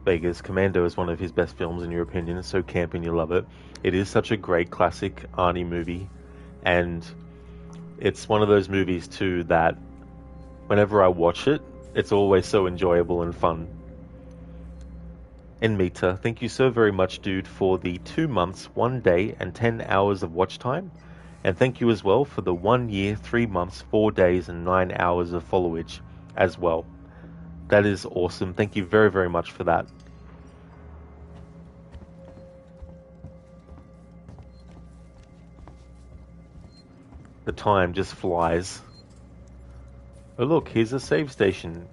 Vegas, Commando is one of his best films in your opinion. It's so campy and you love it. It is such a great classic Arnie movie, and it's one of those movies too that whenever I watch it, it's always so enjoyable and fun. And Mita, thank you so very much, dude, for the 2 months, 1 day, and 10 hours of watch time. And thank you as well for the 1 year, 3 months, 4 days, and 9 hours of followage as well. That is awesome. Thank you very, very much for that. The time just flies. Oh look, here's a save station.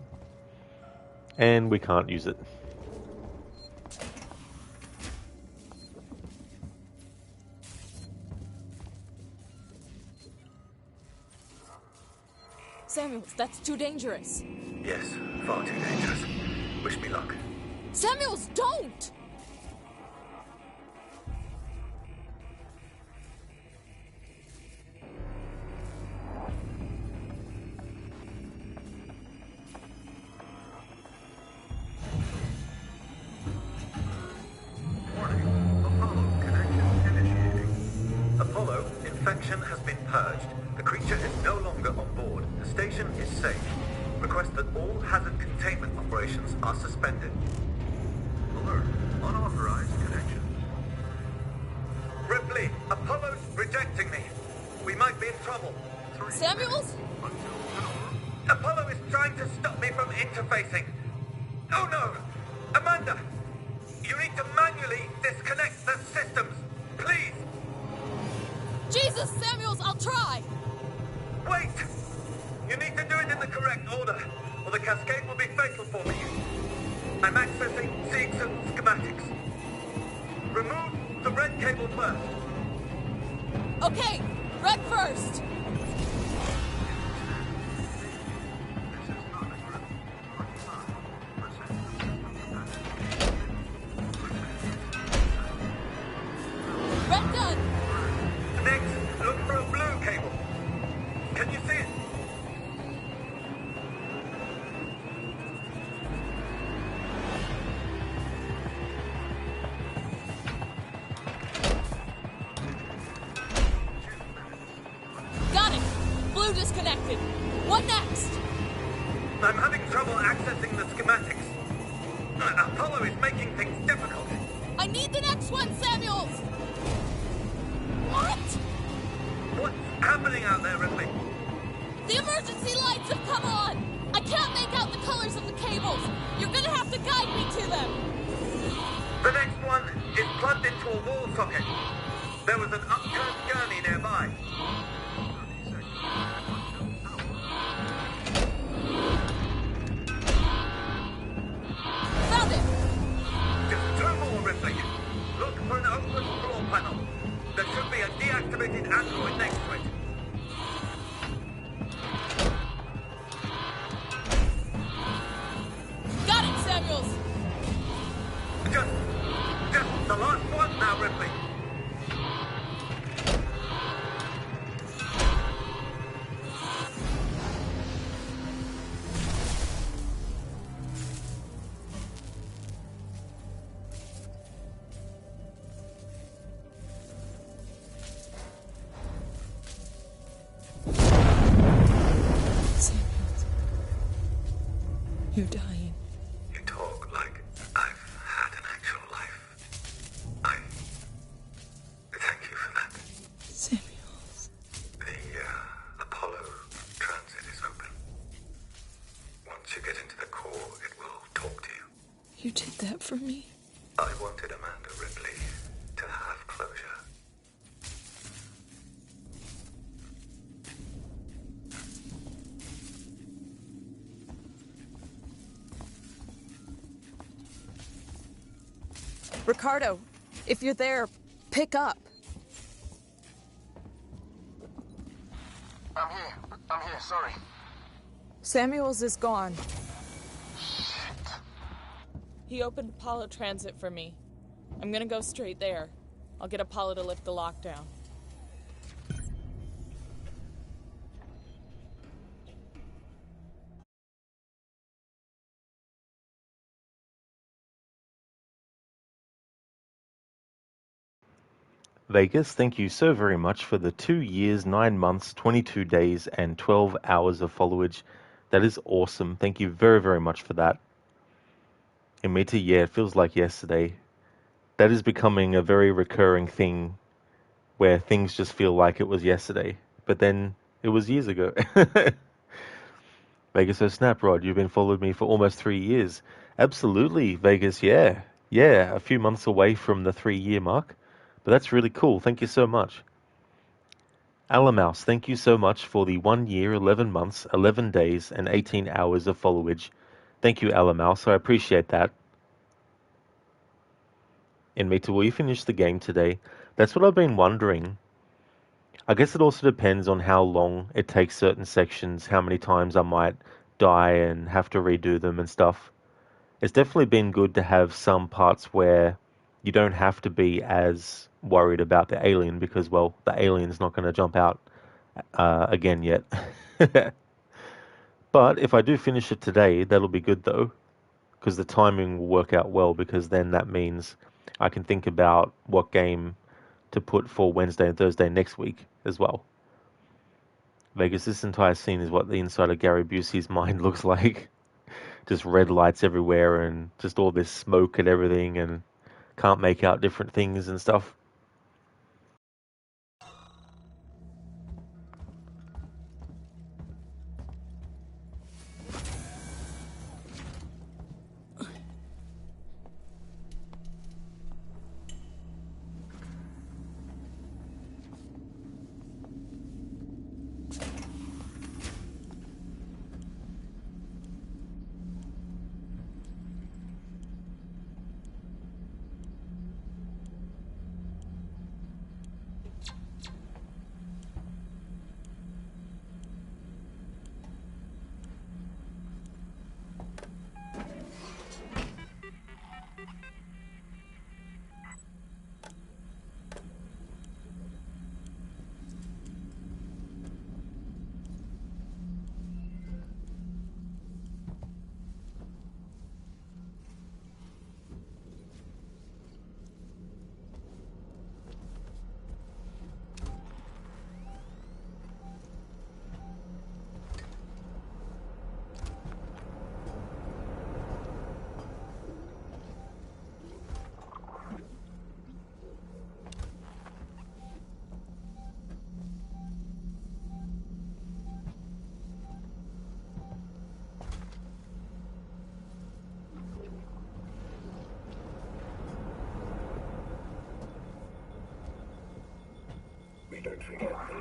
And we can't use it. Samuels, that's too dangerous. Yes, far too dangerous. Wish me luck. Samuels, don't! Apollo, infection has been purged. The creature is no longer on board. The station is safe. Request that all hazard containment operations are suspended. Alert. Unauthorized connection. Ripley, Apollo's rejecting me. We might be in trouble. Samuels? Apollo is trying to stop me from interfacing. Oh no! Amanda! You need to manually disconnect the systems. Please! Jesus, Samuels, I'll try! Wait! You need to do it in the correct order, or the cascade will be fatal for me. I'm accessing Seegson schematics. Remove the red cable first. Okay, red first! Red done! Next, look for a blue cable. Can you see it? Got it! Blue disconnected. What next? I'm having trouble accessing the schematics. Apollo is making things difficult. I need the next one, Samuels! What? What's happening out there, Ripley? The emergency lights have come on! I can't make out the colors of the cables. You're gonna have to guide me to them. The next one is plugged into a wall socket. There was an upturned gurney nearby. Found it! Just 2 more, Ripley. Look for an open floor panel. There should be a deactivated android next to it. Got it, Samuels! Just the last one now, Ripley. Samuels. You're dying. You talk like I've had an actual life. I thank you for that. Samuels. The Apollo transit is open. Once you get into the core, it will talk to you. You did that for me? I wanted Amanda Ripley to have closure. Ricardo, if you're there, pick up. I'm here, sorry. Samuels is gone. Shit. He opened Apollo Transit for me. I'm gonna go straight there. I'll get Apollo to lift the lockdown. Vegas, thank you so very much for the 2 years, 9 months, 22 days, and 12 hours of followage. That is awesome. Thank you very, very much for that. And Mita, yeah, it feels like yesterday. That is becoming a very recurring thing where things just feel like it was yesterday, but then it was years ago. Vegas, so Snaprod, you've been following me for almost 3 years. Absolutely, Vegas, yeah. Yeah, a few months away from the 3-year mark. But that's really cool. Thank you so much. Alamouse, thank you so much for the 1 year, 11 months, 11 days, and 18 hours of followage. Thank you, Alamouse. I appreciate that. And Mita, will you finish the game today? That's what I've been wondering. I guess it also depends on how long it takes certain sections, how many times I might die and have to redo them and stuff. It's definitely been good to have some parts where you don't have to be as worried about the alien because, well, the alien's not going to jump out again yet. But if I do finish it today, that'll be good though, because the timing will work out well, because then that means I can think about what game to put for Wednesday and Thursday next week as well. Vegas, this entire scene is what the inside of Gary Busey's mind looks like. Just red lights everywhere and just all this smoke and everything, and can't make out different things and stuff. Don't forget me.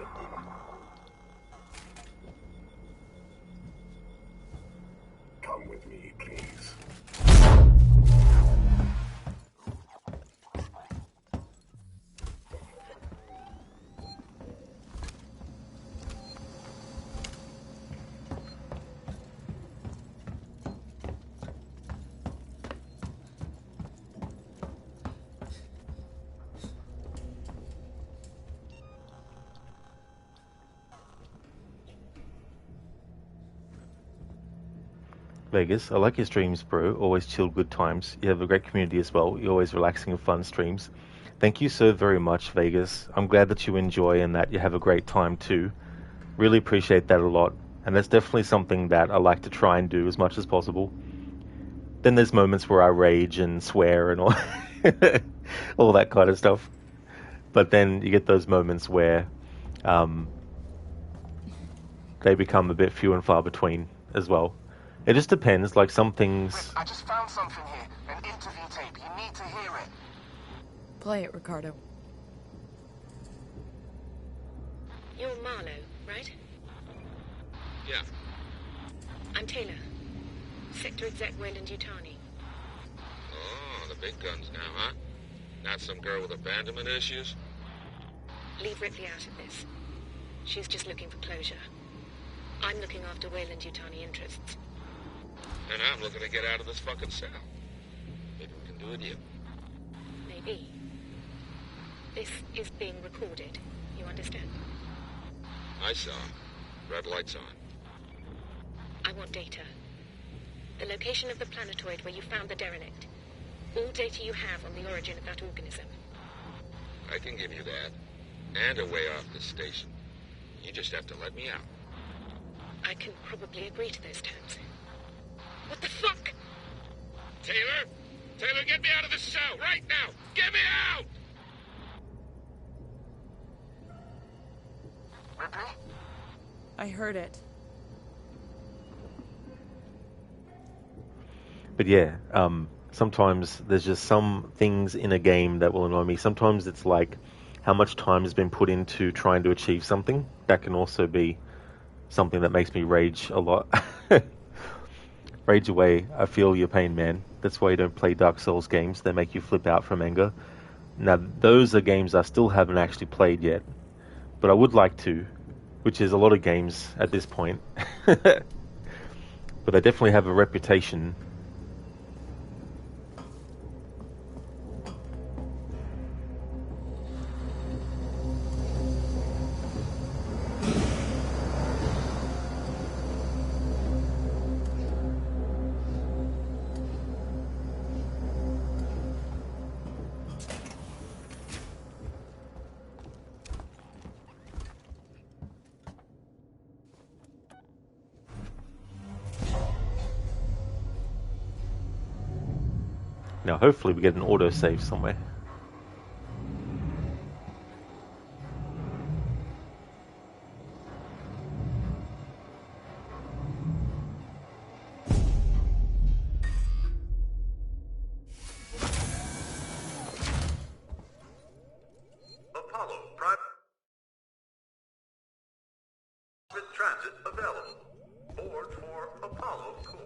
Come with me, please. Vegas, I like your streams, bro. Always chill, good times. You have a great community as well. You're always relaxing and fun streams. Thank you so very much, Vegas. I'm glad that you enjoy and that you have a great time too. Really appreciate that a lot. And that's definitely something that I like to try and do as much as possible. Then there's moments where I rage and swear and all, all that kind of stuff. But then you get those moments where they become a bit few and far between as well. It just depends, like some things... Rip, I just found something here. An interview tape. You need to hear it. Play it, Ricardo. You're Marlowe, right? Yeah. I'm Taylor. Sector Exec Wayland Yutani. Oh, the big guns now, huh? Not some girl with abandonment issues? Leave Ripley out of this. She's just looking for closure. I'm looking after Weyland-Yutani interests. And I'm looking to get out of this fucking cell. Maybe we can do a deal. Maybe. This is being recorded. You understand? I saw. Red lights on. I want data. The location of the planetoid where you found the derelict. All data you have on the origin of that organism. I can give you that. And a way off this station. You just have to let me out. I can probably agree to those terms. What the fuck? Taylor! Taylor, get me out of this cell right now! Get me out! Ripley? I heard it. But yeah, sometimes there's just some things in a game that will annoy me. Sometimes it's like how much time has been put into trying to achieve something. That can also be something that makes me rage a lot. Rage away. I feel your pain, man. That's why you don't play Dark Souls games. They make you flip out from anger. Now, those are games I still haven't actually played yet. But I would like to, which is a lot of games at this point. But they definitely have a reputation. Now, hopefully we get an autosave somewhere. Apollo private transit available. Board for Apollo Core.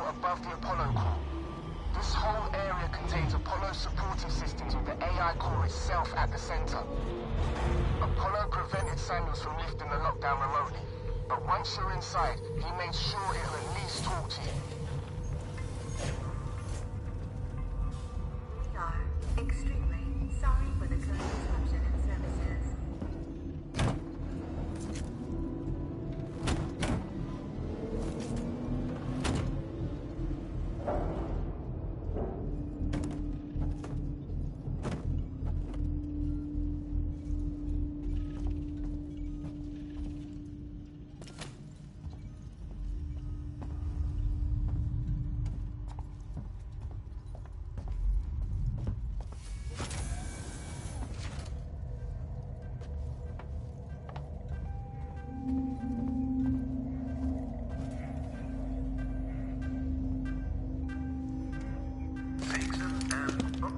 Above the Apollo core. This whole area contains Apollo supporting systems with the AI core itself at the center. Apollo prevented Samuels from lifting the lockdown remotely, but once you're inside, he made sure it'll at least talk to you. We are extremely sorry for the current disruption in services.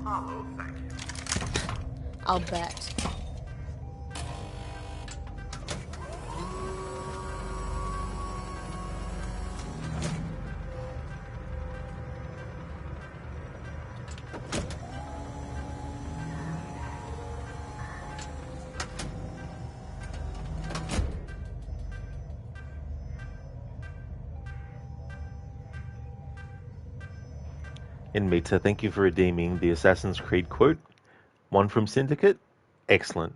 Apollo, thank you. I'll bet. Inmita, thank you for redeeming the Assassin's Creed quote. One from Syndicate. Excellent.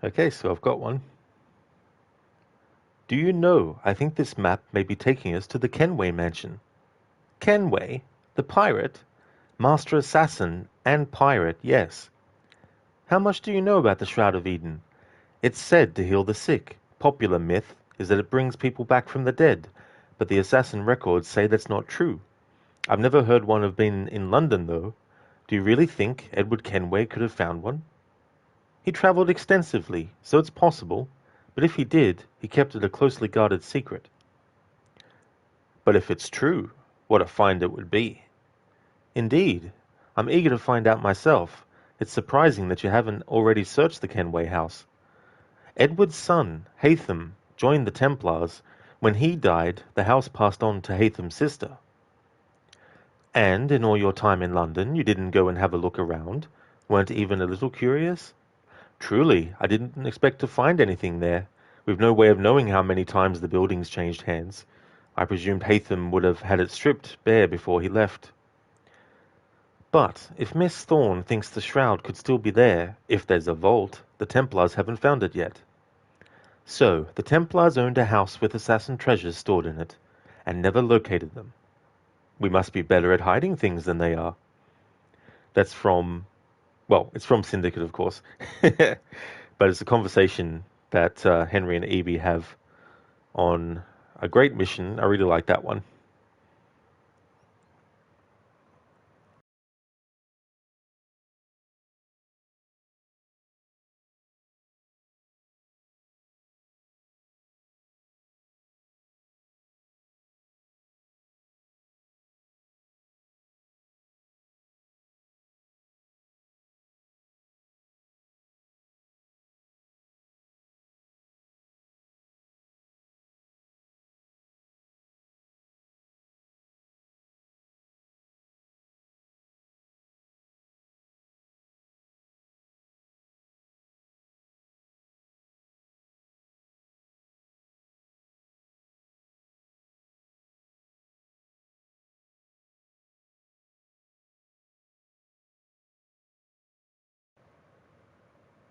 Okay, so I've got one. Do you know, I think this map may be taking us to the Kenway mansion. Kenway? The pirate? Master assassin and pirate, yes. How much do you know about the Shroud of Eden? It's said to heal the sick. Popular myth is that it brings people back from the dead, but the assassin records say that's not true. I've never heard one have been in London, though. Do you really think Edward Kenway could have found one? He travelled extensively, so it's possible, but if he did, he kept it a closely guarded secret. But if it's true, what a find it would be. Indeed. I'm eager to find out myself. It's surprising that you haven't already searched the Kenway house. Edward's son, Haytham, joined the Templars. When he died, the house passed on to Haytham's sister. And in all your time in London, you didn't go and have a look around? Weren't even a little curious? Truly, I didn't expect to find anything there. We've no way of knowing how many times the building's changed hands. I presumed Haytham would have had it stripped bare before he left. But if Miss Thorne thinks the shroud could still be there, if there's a vault, the Templars haven't found it yet. So, the Templars owned a house with assassin treasures stored in it, and never located them. We must be better at hiding things than they are. That's from... Well, it's from Syndicate, of course. But it's a conversation that Henry and Evie have on a great mission. I really like that one.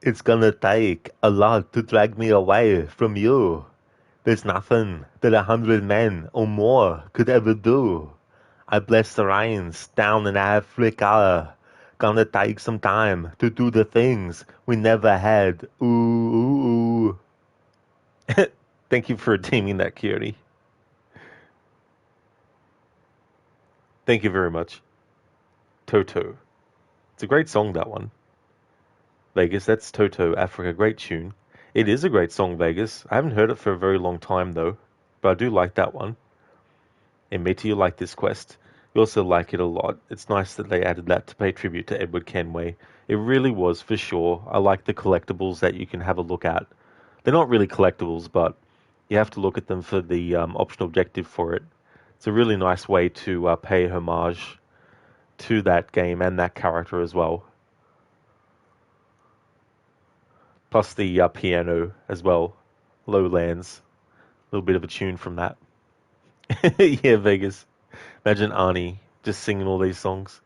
It's gonna take a lot to drag me away from you. There's nothing that 100 men or more could ever do. I bless the rains down in Africa. Gonna take some time to do the things we never had. Ooh, ooh, ooh. Thank you for redeeming that, Curie. Thank you very much. Toto. It's a great song, that one. Vegas, that's Toto, Africa. Great tune. It is a great song, Vegas. I haven't heard it for a very long time, though. But I do like that one. And Meta, you like this quest. You also like it a lot. It's nice that they added that to pay tribute to Edward Kenway. It really was, for sure. I like the collectibles that you can have a look at. They're not really collectibles, but you have to look at them for the optional objective for it. It's a really nice way to pay homage to that game and that character as well. Plus the piano as well. Lowlands. A little bit of a tune from that. Yeah, Vegas. Imagine Arnie just singing all these songs.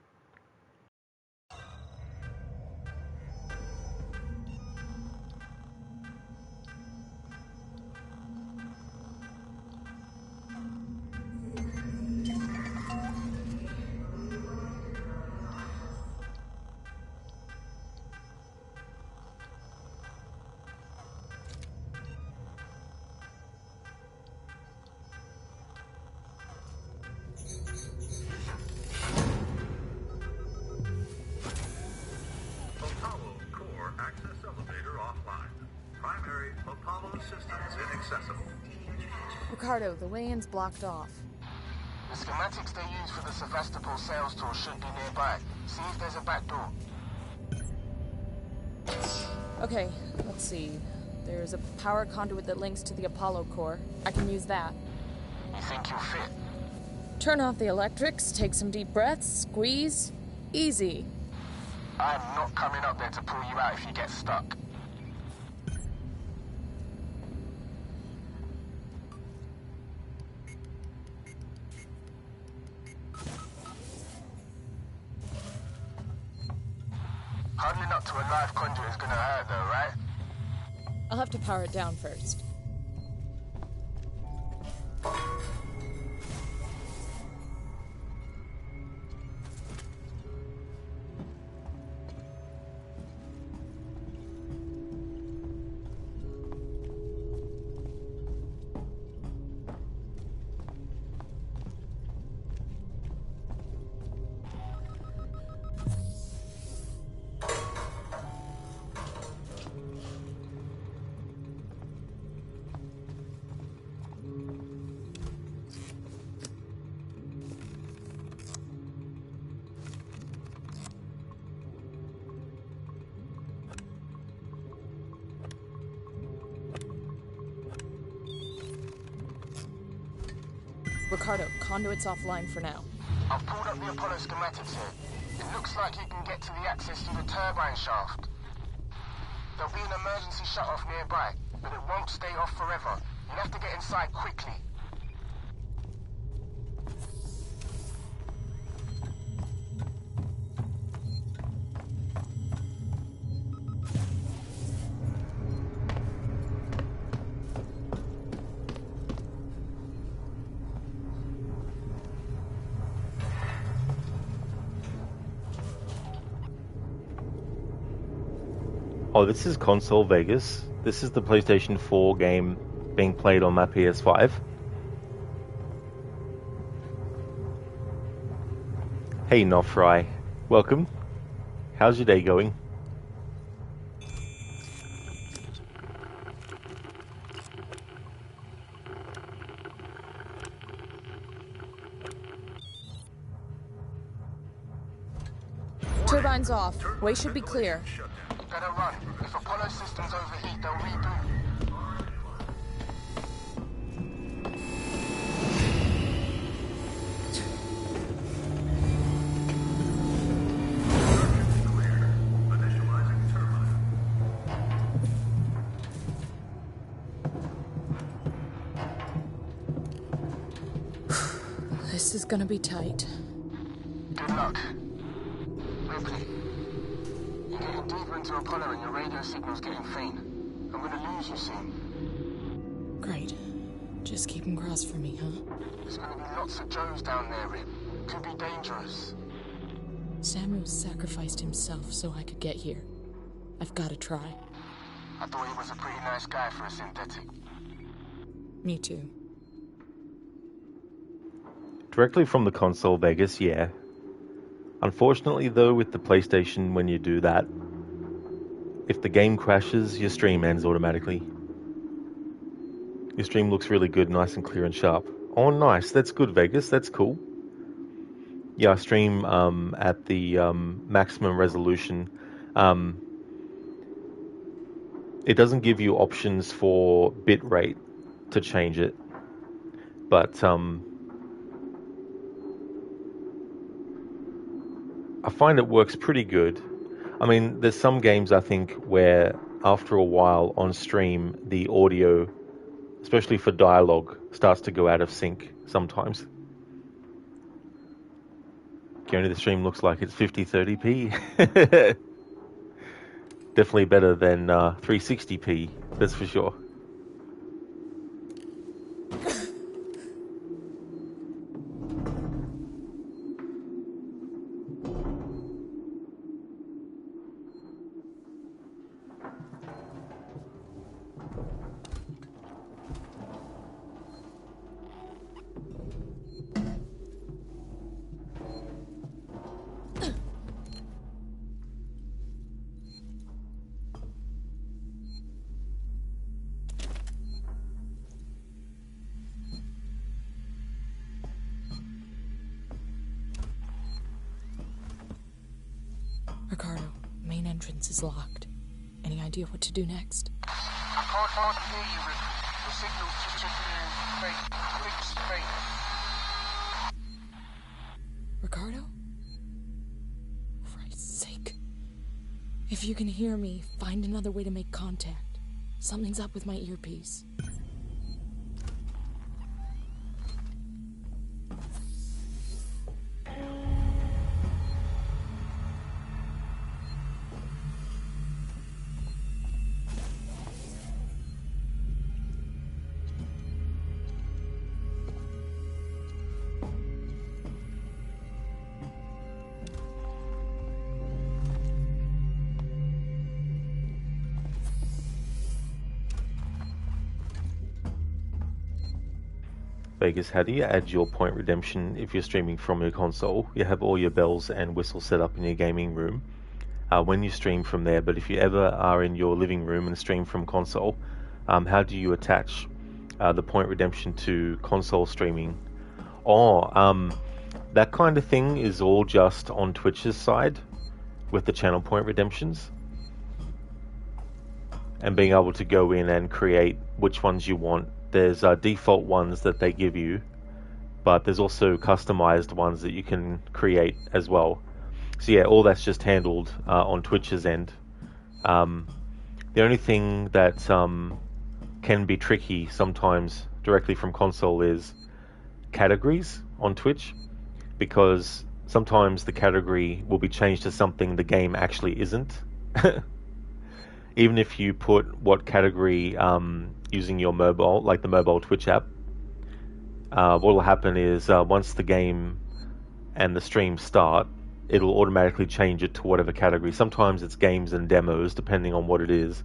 Ricardo, the way-in's blocked off. The schematics they use for the Sevastopol sales tour should be nearby. See if there's a back door. Okay, let's see. There's a power conduit that links to the Apollo core. I can use that. You think you'll fit? Turn off the electrics, take some deep breaths, squeeze. Easy. I'm not coming up there to pull you out if you get stuck. Huddling up to a live conduit is gonna hurt though, right? I'll have to power it down first. Ricardo, conduit's offline for now. I've pulled up the Apollo schematics here. It looks like you can get to the access through the turbine shaft. There'll be an emergency shut-off nearby, but it won't stay off forever. You'll have to get inside quickly. Oh, this is console Vegas. This is the PlayStation 4 game being played on my PS5. Hey, Nofry. Welcome. How's your day going? Turbine's off. Way should be clear. Better run. If Apollo systems overheat, they'll reboot. This is gonna be tight. Good luck. Ripley, You're getting deeper into Apollo and your radio signal's getting faint. I'm gonna lose you soon. Great. Just keep him crossed for me, huh? There's gonna be lots of Joes down there, Rip. Could be dangerous. Samuel sacrificed himself so I could get here. I've got to try. I thought he was a pretty nice guy for a synthetic. Me too. Directly from the console, Vegas, yeah. Unfortunately, though, with the PlayStation, when you do that, if the game crashes, your stream ends automatically. Your stream looks really good, nice and clear and sharp. Oh, nice. That's good, Vegas. That's cool. Yeah, I stream at the maximum resolution. It doesn't give you options for bitrate to change it, but I find it works pretty good. I mean, there's some games I think where after a while on stream the audio, especially for dialogue, starts to go out of sync sometimes. Only the stream looks like it's 50-30p. Definitely better than 360p, that's for sure. Ricardo, main entrance is locked. Any idea what to do next? I can't hardly hear you, Rip. The signal's just chipping in. Fake. Please, fake. Ricardo? For Christ's sake. If you can hear me, find another way to make contact. Something's up with my earpiece. Vegas, how do you add your point redemption if you're streaming from your console? You have all your bells and whistles set up in your gaming room when you stream from there, but if you ever are in your living room and stream from console, how do you attach the point redemption to console streaming? That kind of thing is all just on Twitch's side with the channel point redemptions and being able to go in and create which ones you want. There's default ones that they give you, but there's also customized ones that you can create as well. So yeah, all that's just handled on Twitch's end. The only thing that can be tricky sometimes directly from console is categories on Twitch, because sometimes the category will be changed to something the game actually isn't. Even if you put what category using your mobile, like the mobile Twitch app, what will happen is once the game and the stream start, it'll automatically change it to whatever category. Sometimes it's games and demos, depending on what it is.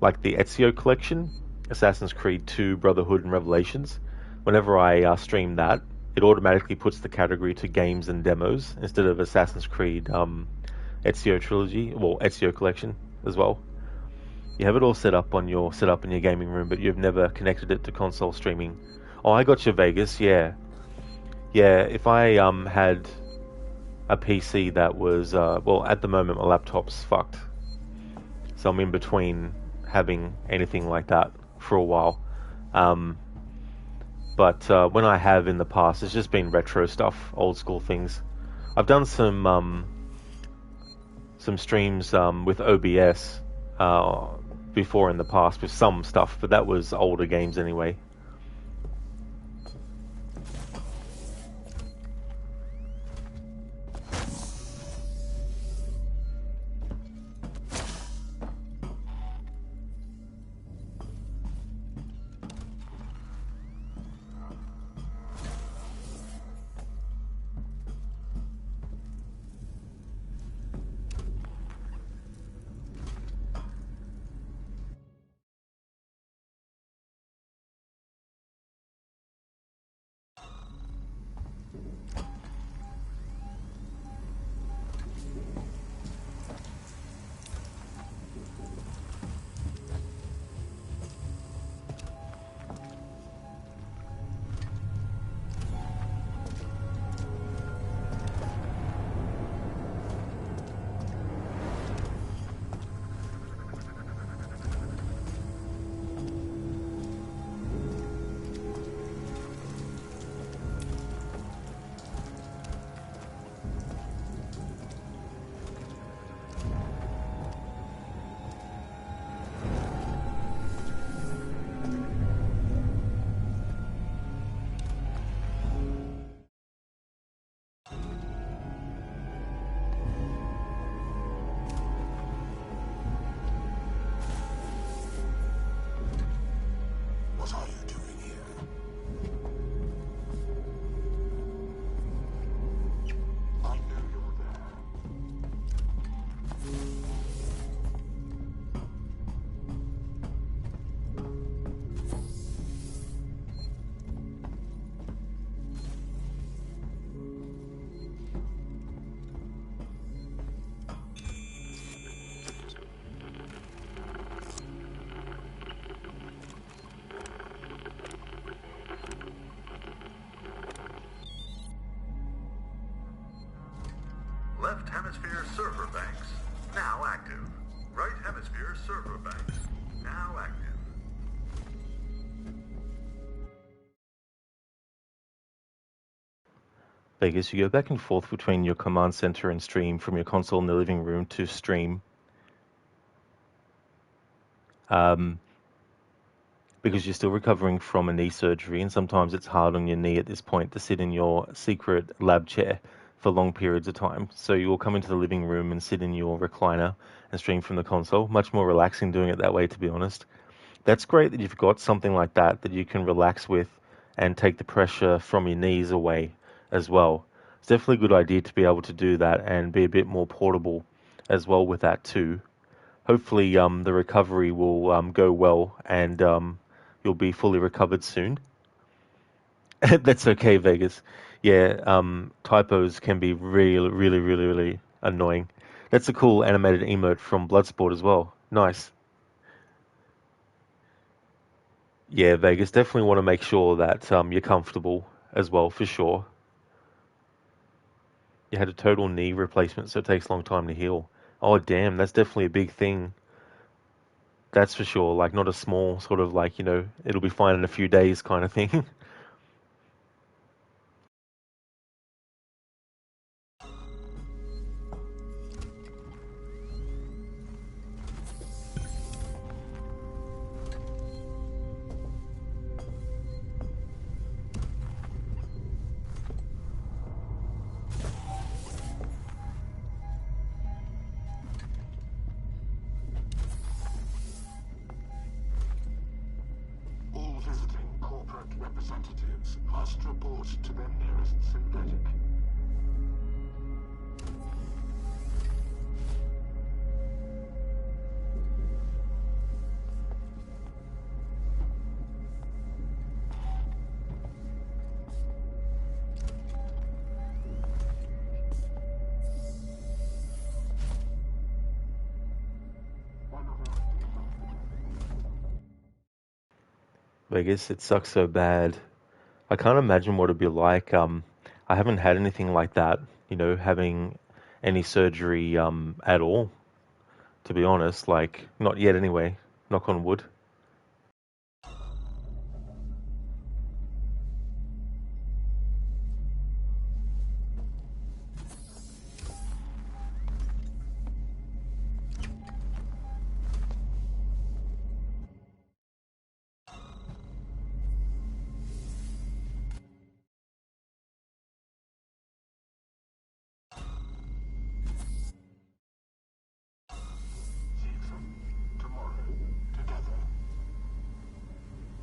Like the Ezio collection, Assassin's Creed 2, Brotherhood and Revelations. Whenever I stream that, it automatically puts the category to games and demos instead of Assassin's Creed Ezio trilogy, well, Ezio collection as well. You have it all set up in your gaming room, but you've never connected it to console streaming. Oh, I got you, Vegas. Yeah. If I had a PC that was well, at the moment my laptop's fucked, so I'm in between having anything like that for a while. But when I have in the past, it's just been retro stuff, old school things. I've done some streams with OBS. Before in the past with some stuff, but that was older games anyway. Left hemisphere server banks now active. Right hemisphere server banks now active. Vegas, you go back and forth between your command center and stream from your console in the living room to stream. Because you're still recovering from a knee surgery, and sometimes it's hard on your knee at this point to sit in your secret lab chair for long periods of time. So you'll come into the living room and sit in your recliner and stream from the console. Much more relaxing doing it that way, to be honest. That's great that you've got something like that you can relax with and take the pressure from your knees away as well. It's definitely a good idea to be able to do that and be a bit more portable as well with that too. Hopefully the recovery will go well and you'll be fully recovered soon. That's okay, Vegas. Yeah, typos can be really annoying. That's a cool animated emote from Bloodsport as well. Nice. Yeah, Vegas, definitely want to make sure that you're comfortable as well, for sure. You had a total knee replacement, so it takes a long time to heal. Oh, damn, that's definitely a big thing. That's for sure. Like, not a small sort of like, it'll be fine in a few days kind of thing. All visiting corporate representatives must report to their nearest synthetic. Vegas, it sucks so bad. I can't imagine what it'd be like. I haven't had anything like that, having any surgery at all, to be honest. Like, not yet anyway. Knock on wood.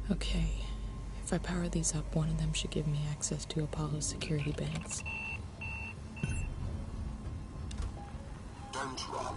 Okay. If I power these up, one of them should give me access to Apollo's security banks. Don't run.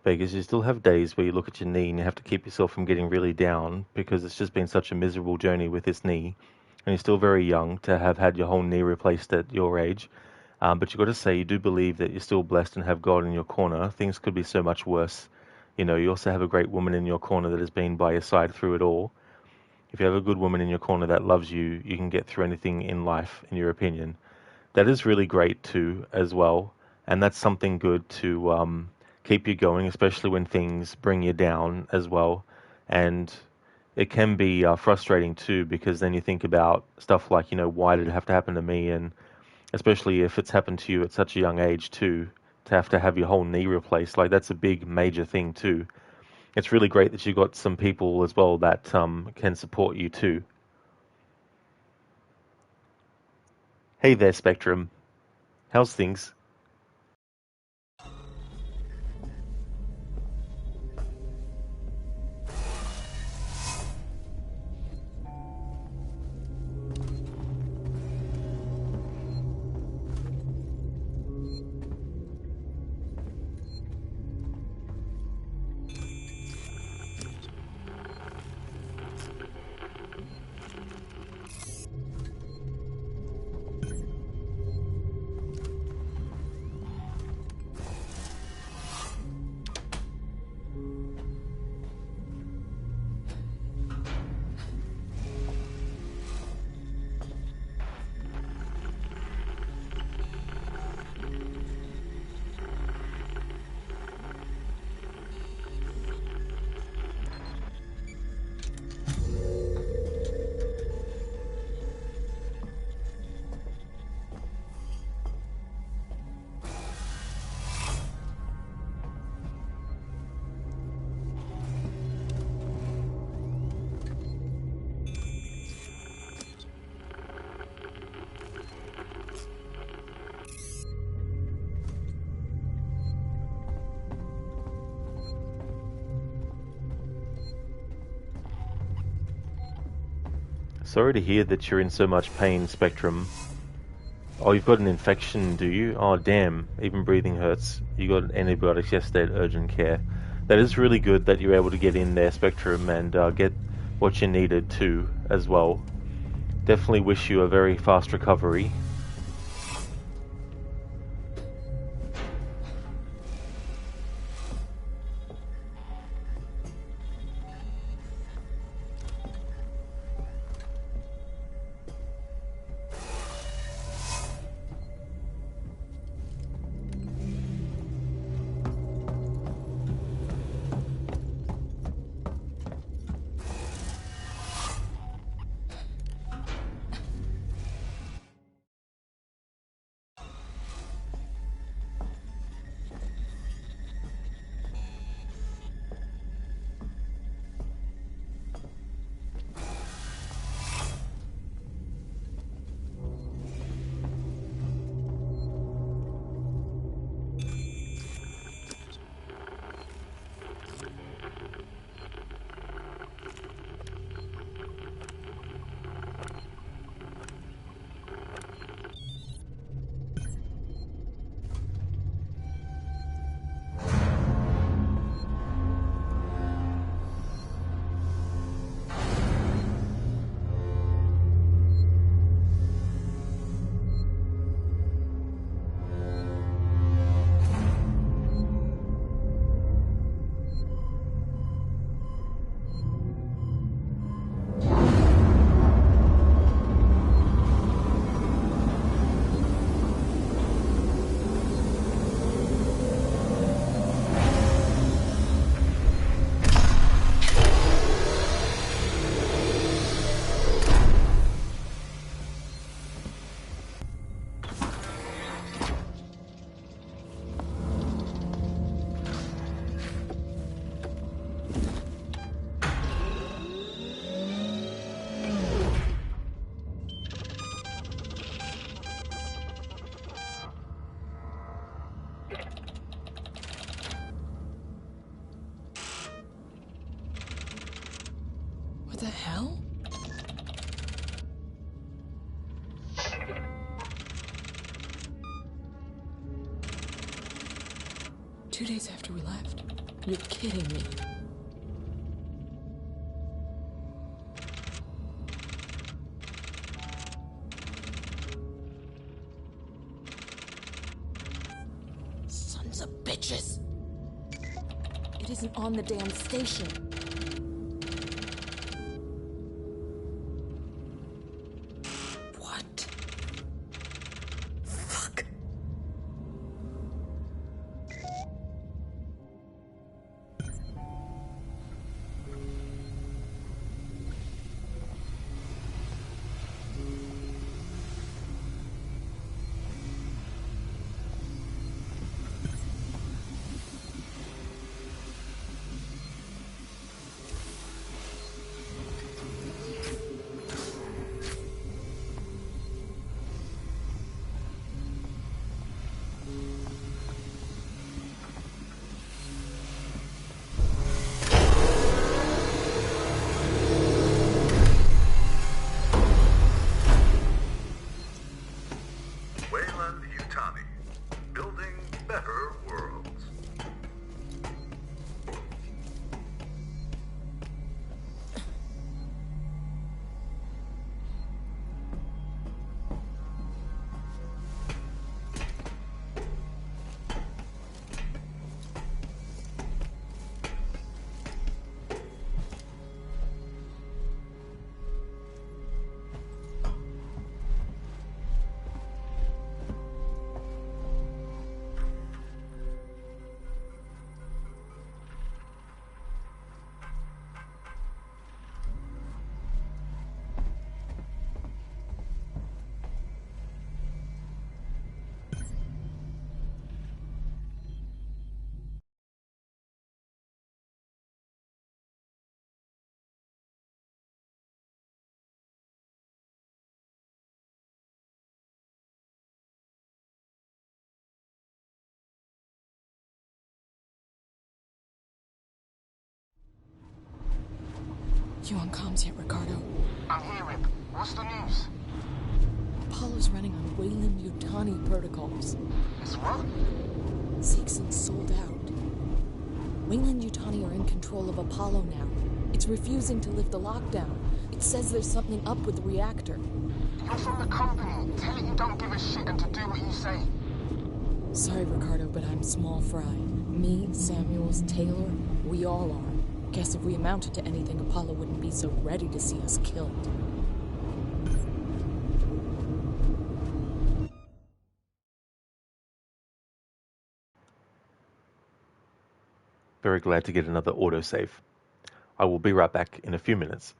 Vegas, you still have days where you look at your knee and you have to keep yourself from getting really down because it's just been such a miserable journey with this knee. And you're still very young to have had your whole knee replaced at your age. But you've got to say, you do believe that you're still blessed and have God in your corner. Things could be so much worse. You know, you also have a great woman in your corner that has been by your side through it all. If you have a good woman in your corner that loves you, you can get through anything in life, in your opinion. That is really great too, as well. And that's something good to keep you going, especially when things bring you down as well. And it can be frustrating too, because then you think about stuff like, you know, why did it have to happen to me? And especially if it's happened to you at such a young age too, to have your whole knee replaced, like that's a big major thing too. It's really great that you've got some people as well that can support you too. Hey there, Spectrum. How's things? Sorry to hear that you're in so much pain, Spectrum. Oh, you've got an infection, do you? Oh, damn. Even breathing hurts. You got antibiotics yesterday at urgent care. That is really good that you're able to get in there, Spectrum, and get what you needed too, as well. Definitely wish you a very fast recovery. What the hell? Two days after we left. You're kidding me. Sons of bitches! It isn't on the damn station. What? Fuck. Wayland Yutani, building better worlds. You on comms yet, Ricardo? I'm here, Rip. What's the news? Apollo's running on Wayland Yutani protocols. It's what? Seegson sold out. Wayland Yutani are in control of Apollo now. It's refusing to lift the lockdown. It says there's something up with the reactor. You're from the company. Tell it you don't give a shit and to do what you say. Sorry, Ricardo, but I'm small fry. Me, Samuels, Taylor, we all are. Guess if we amounted to anything, Apollo wouldn't be so ready to see us killed. Very glad to get another autosave. I will be right back in a few minutes.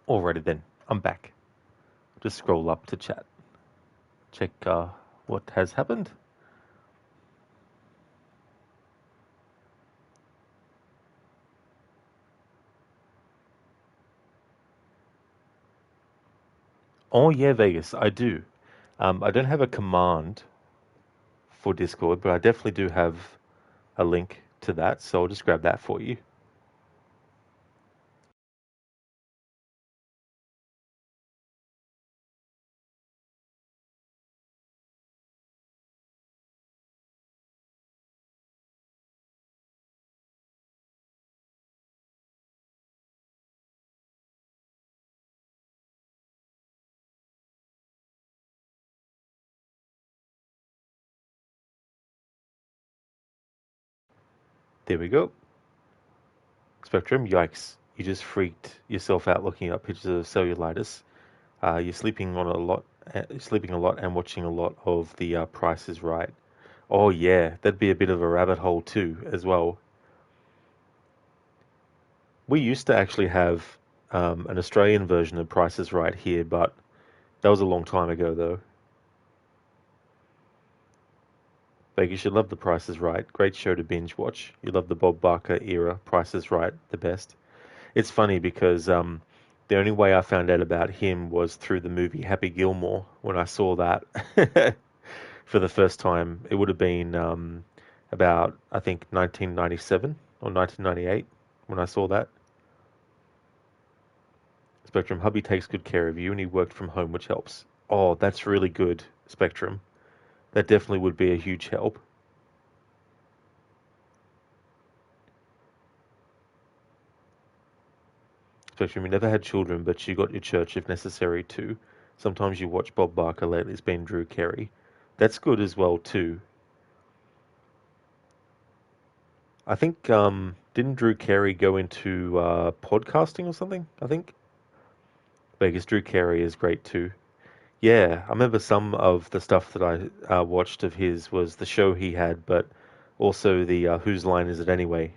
Alrighty then, I'm back. Just scroll up to chat. Check what has happened. Oh yeah, Vegas, I do. I don't have a command for Discord, but I definitely do have a link to that, so I'll just grab that for you. There we go. Spectrum, yikes. You just freaked yourself out looking up pictures of cellulitis. You're sleeping a lot and watching a lot of the Price is Right. Oh yeah, that'd be a bit of a rabbit hole too, as well. We used to actually have an Australian version of Price is Right here, but that was a long time ago though. Like, you should love The Price is Right. Great show to binge watch. You love the Bob Barker era. Price is Right, the best. It's funny because the only way I found out about him was through the movie Happy Gilmore when I saw that for the first time. It would have been about, I think, 1997 or 1998 when I saw that. Spectrum, hubby takes good care of you and he worked from home, which helps. Oh, that's really good, Spectrum. That definitely would be a huge help. Spectrum, you never had children, but you got your church if necessary too. Sometimes you watch Bob Barker, lately it's been Drew Carey. That's good as well too. I think, didn't Drew Carey go into podcasting or something? I think. Vegas, Drew Carey is great too. Yeah, I remember some of the stuff that I watched of his was the show he had, but also the Whose Line Is It Anyway?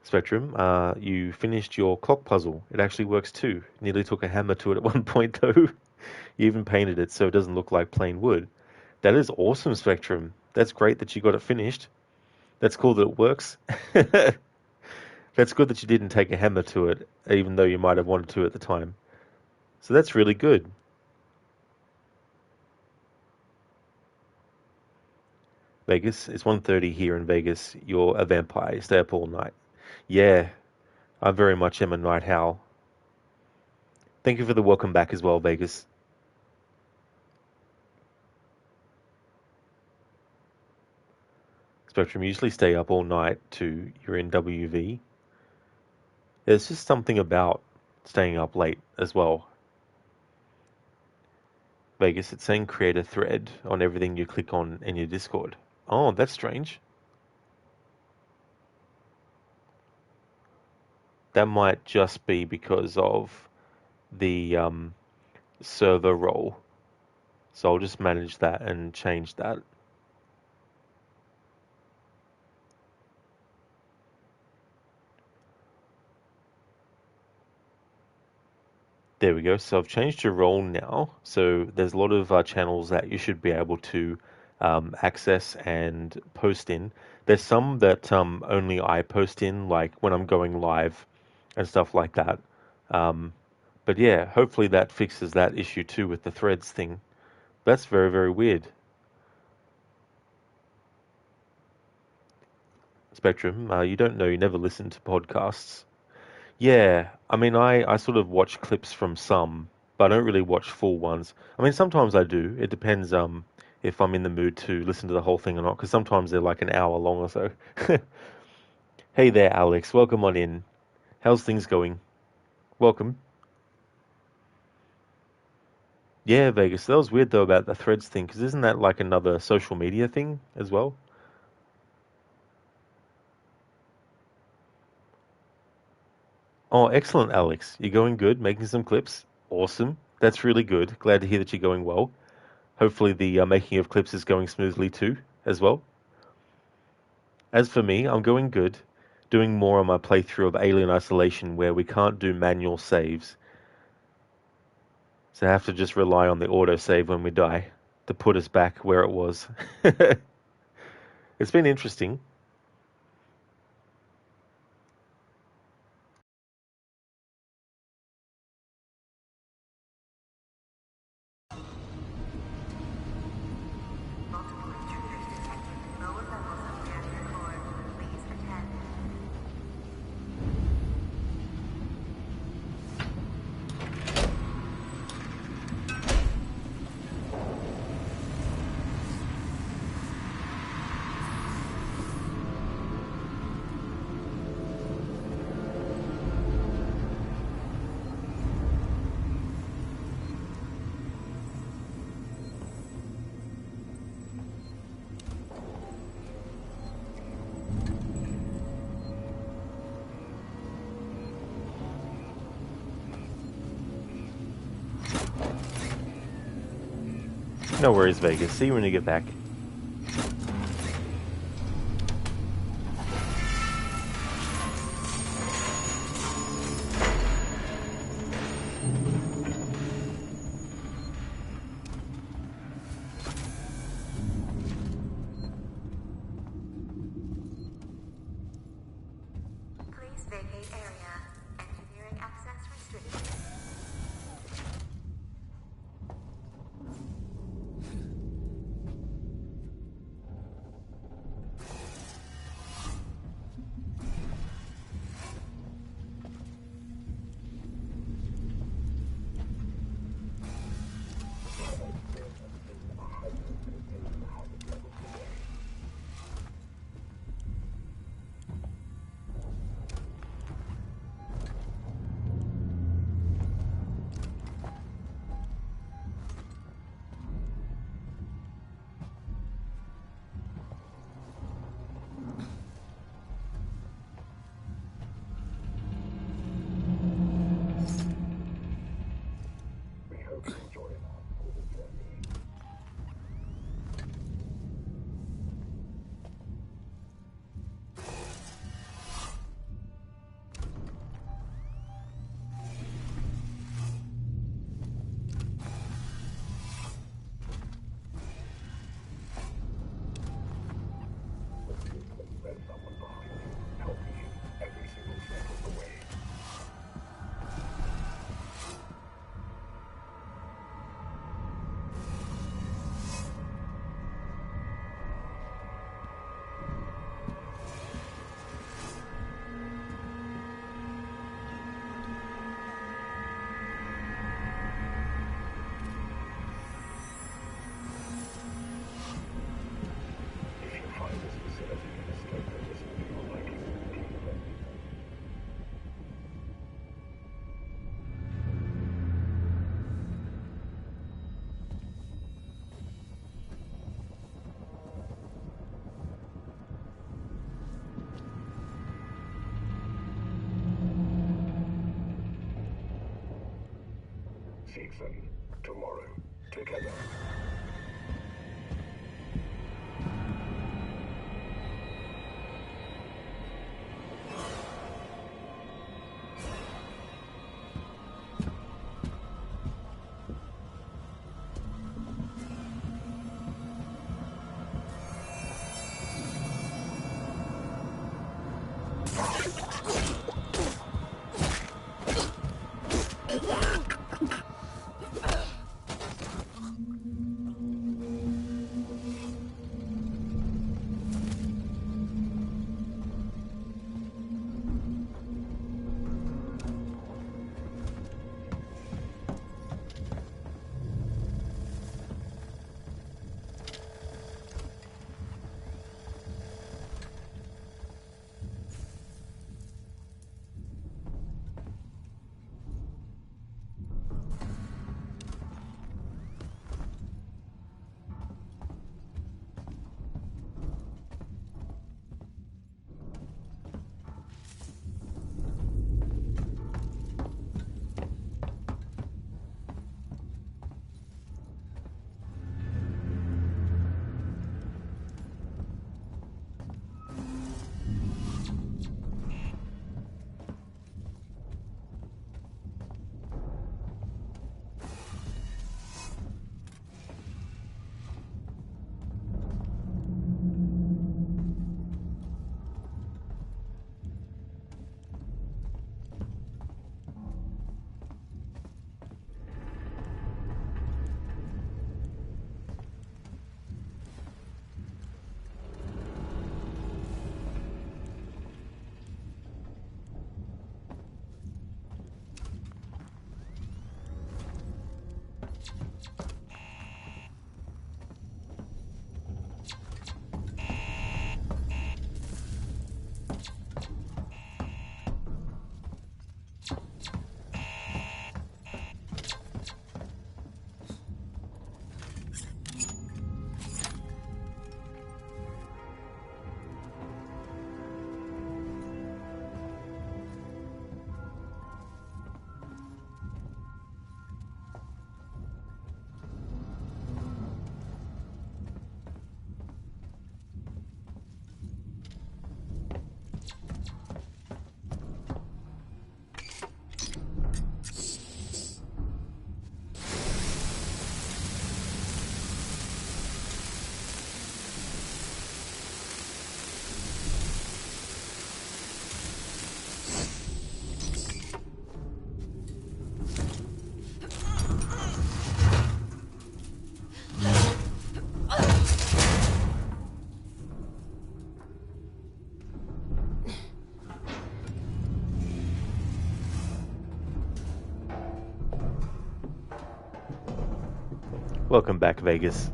Spectrum, you finished your clock puzzle. It actually works too. Nearly took a hammer to it at one point though. You even painted it so it doesn't look like plain wood. That is awesome, Spectrum. That's great that you got it finished. That's cool that it works. That's good that you didn't take a hammer to it, even though you might have wanted to at the time. So that's really good. Vegas, it's 1:30 here in Vegas. You're a vampire. You stay up all night. Yeah, I very much am a night owl. Thank you for the welcome back as well, Vegas. Spectrum, you usually stay up all night you're in WV. There's just something about staying up late as well. Vegas, it's saying create a thread on everything you click on in your Discord. Oh, that's strange. That might just be because of the server role. So I'll just manage that and change that. There we go. So I've changed your role now. So there's a lot of channels that you should be able to access and post in. There's some that only I post in, like when I'm going live and stuff like that. But yeah, hopefully that fixes that issue too with the threads thing. That's very, very weird. Spectrum, you don't know, you never listen to podcasts. Yeah, I mean, I sort of watch clips from some, but I don't really watch full ones. I mean, sometimes I do. It depends if I'm in the mood to listen to the whole thing or not, because sometimes they're like an hour long or so. Hey there, Alex. Welcome on in. How's things going? Welcome. Yeah, Vegas. That was weird though about the threads thing, because isn't that like another social media thing as well? Oh, excellent, Alex. You're going good, making some clips. Awesome. That's really good. Glad to hear that you're going well. Hopefully the making of clips is going smoothly too, as well. As for me, I'm going good. Doing more on my playthrough of Alien Isolation where we can't do manual saves. So I have to just rely on the autosave when we die to put us back where it was. It's been interesting. No worries, Vegas. See you when you get back. Please vacate area. Engineering access restricted. Season tomorrow together. Welcome back, Vegas.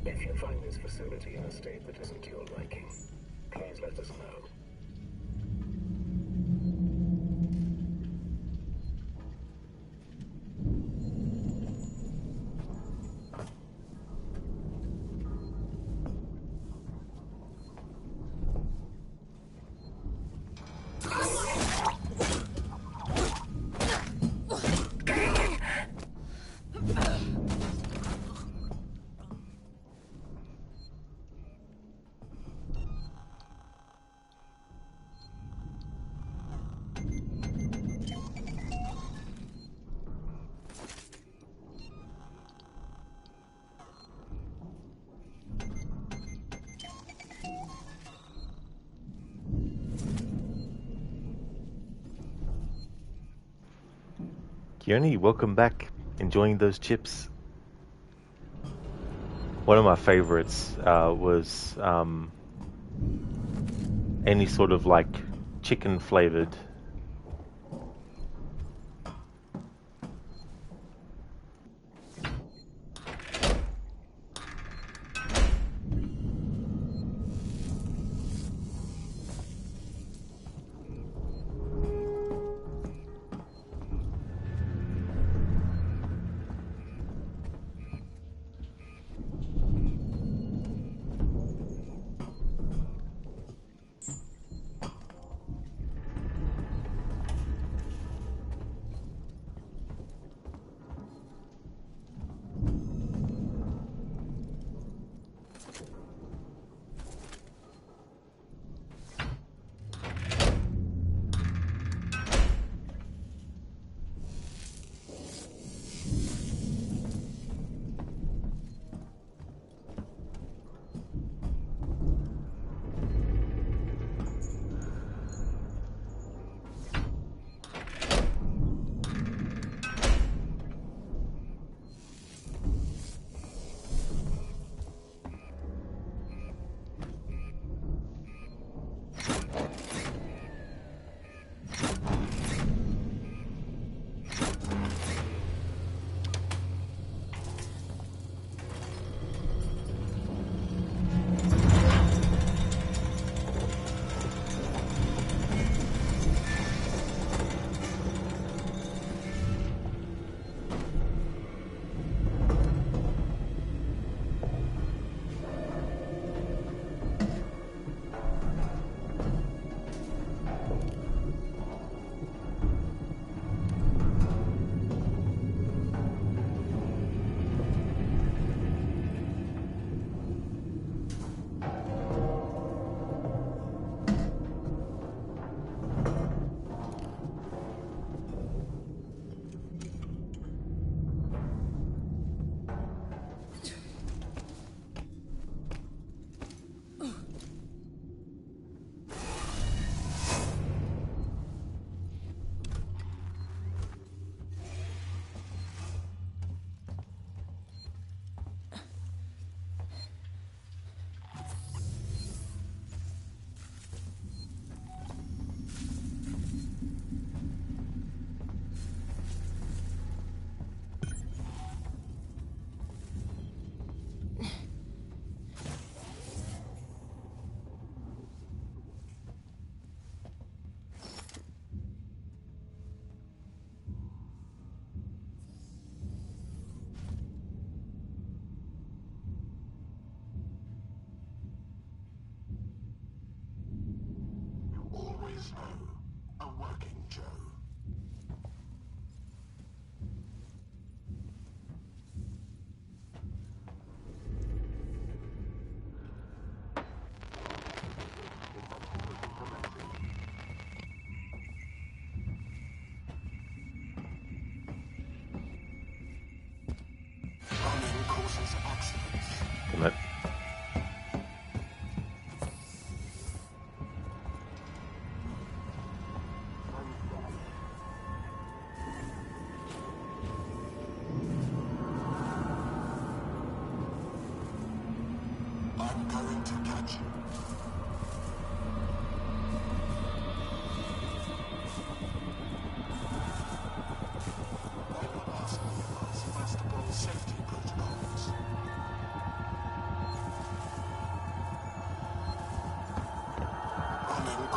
If you find this facility in a state that isn't to your liking, please let us know. Keone, welcome back. Enjoying those chips? One of my favorites was any sort of like chicken flavored.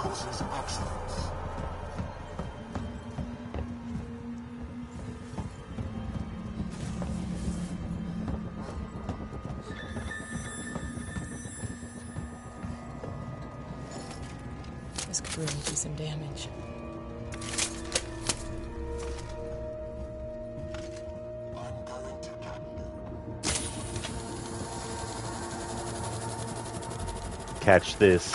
forces excellence. This could really do some damage. Catch this.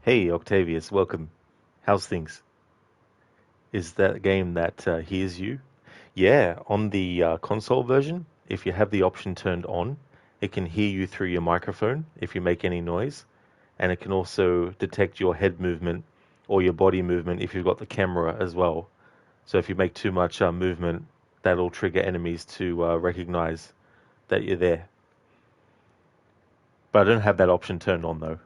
Hey Octavius, welcome. How's things? Is that a game that hears you? Yeah, on the console version, if you have the option turned on, it can hear you through your microphone if you make any noise, and it can also detect your head movement or your body movement if you've got the camera as well. So if you make too much movement, that'll trigger enemies to recognize that you're there. But I don't have that option turned on though.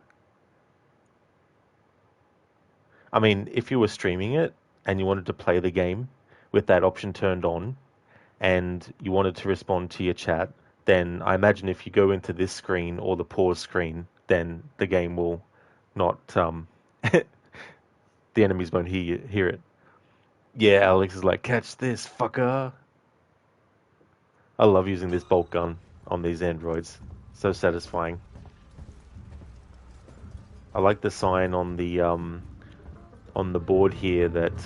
I mean, if you were streaming it and you wanted to play the game with that option turned on and you wanted to respond to your chat, then I imagine if you go into this screen or the pause screen, then the game will not, the enemies won't hear it. Yeah, Alex is like, catch this, fucker. I love using this bolt gun on these androids. So satisfying. I like the sign on the board here that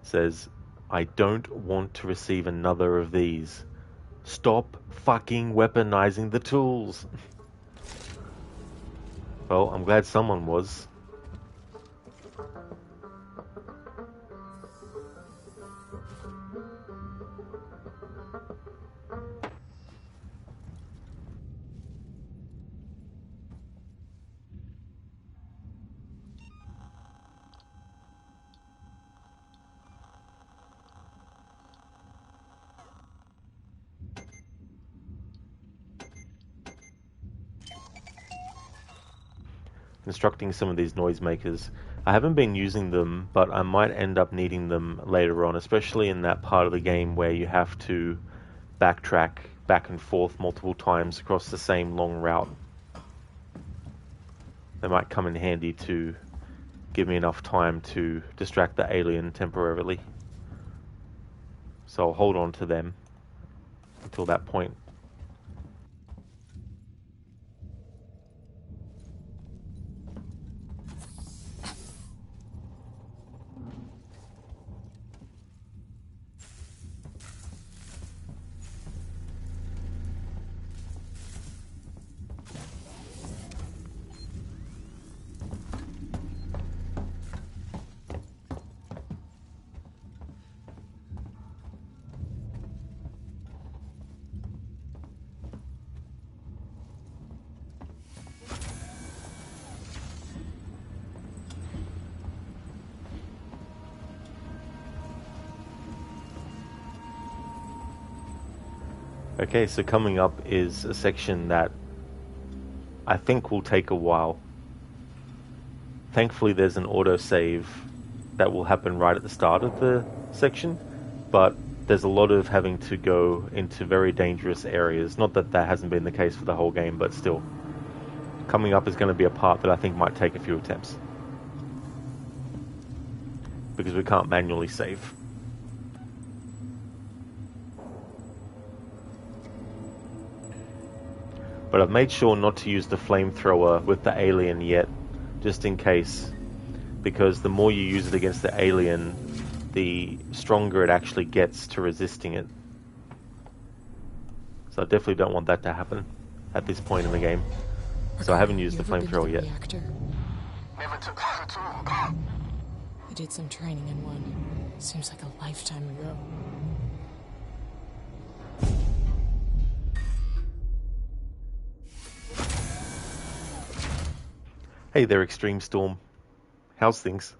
says, I don't want to receive another of these. Stop fucking weaponizing the tools. Well, I'm glad someone was. Constructing some of these noisemakers. I haven't been using them, but I might end up needing them later on, especially in that part of the game where you have to backtrack back and forth multiple times across the same long route. They might come in handy to give me enough time to distract the alien temporarily. So I'll hold on to them until that point. Okay, so coming up is a section that I think will take a while. Thankfully there's an autosave that will happen right at the start of the section, but there's a lot of having to go into very dangerous areas. Not that that hasn't been the case for the whole game, but still. Coming up is going to be a part that I think might take a few attempts, because we can't manually save. But I've made sure not to use the flamethrower with the alien yet, just in case, because the more you use it against the alien, the stronger it actually gets to resisting it. So I definitely don't want that to happen at this point in the game. So I haven't used You the ever been to flamethrower the yet. reactor? Never took that at all. I did some training in one. Seems like a lifetime ago. Hey there, Extreme Storm. How's things?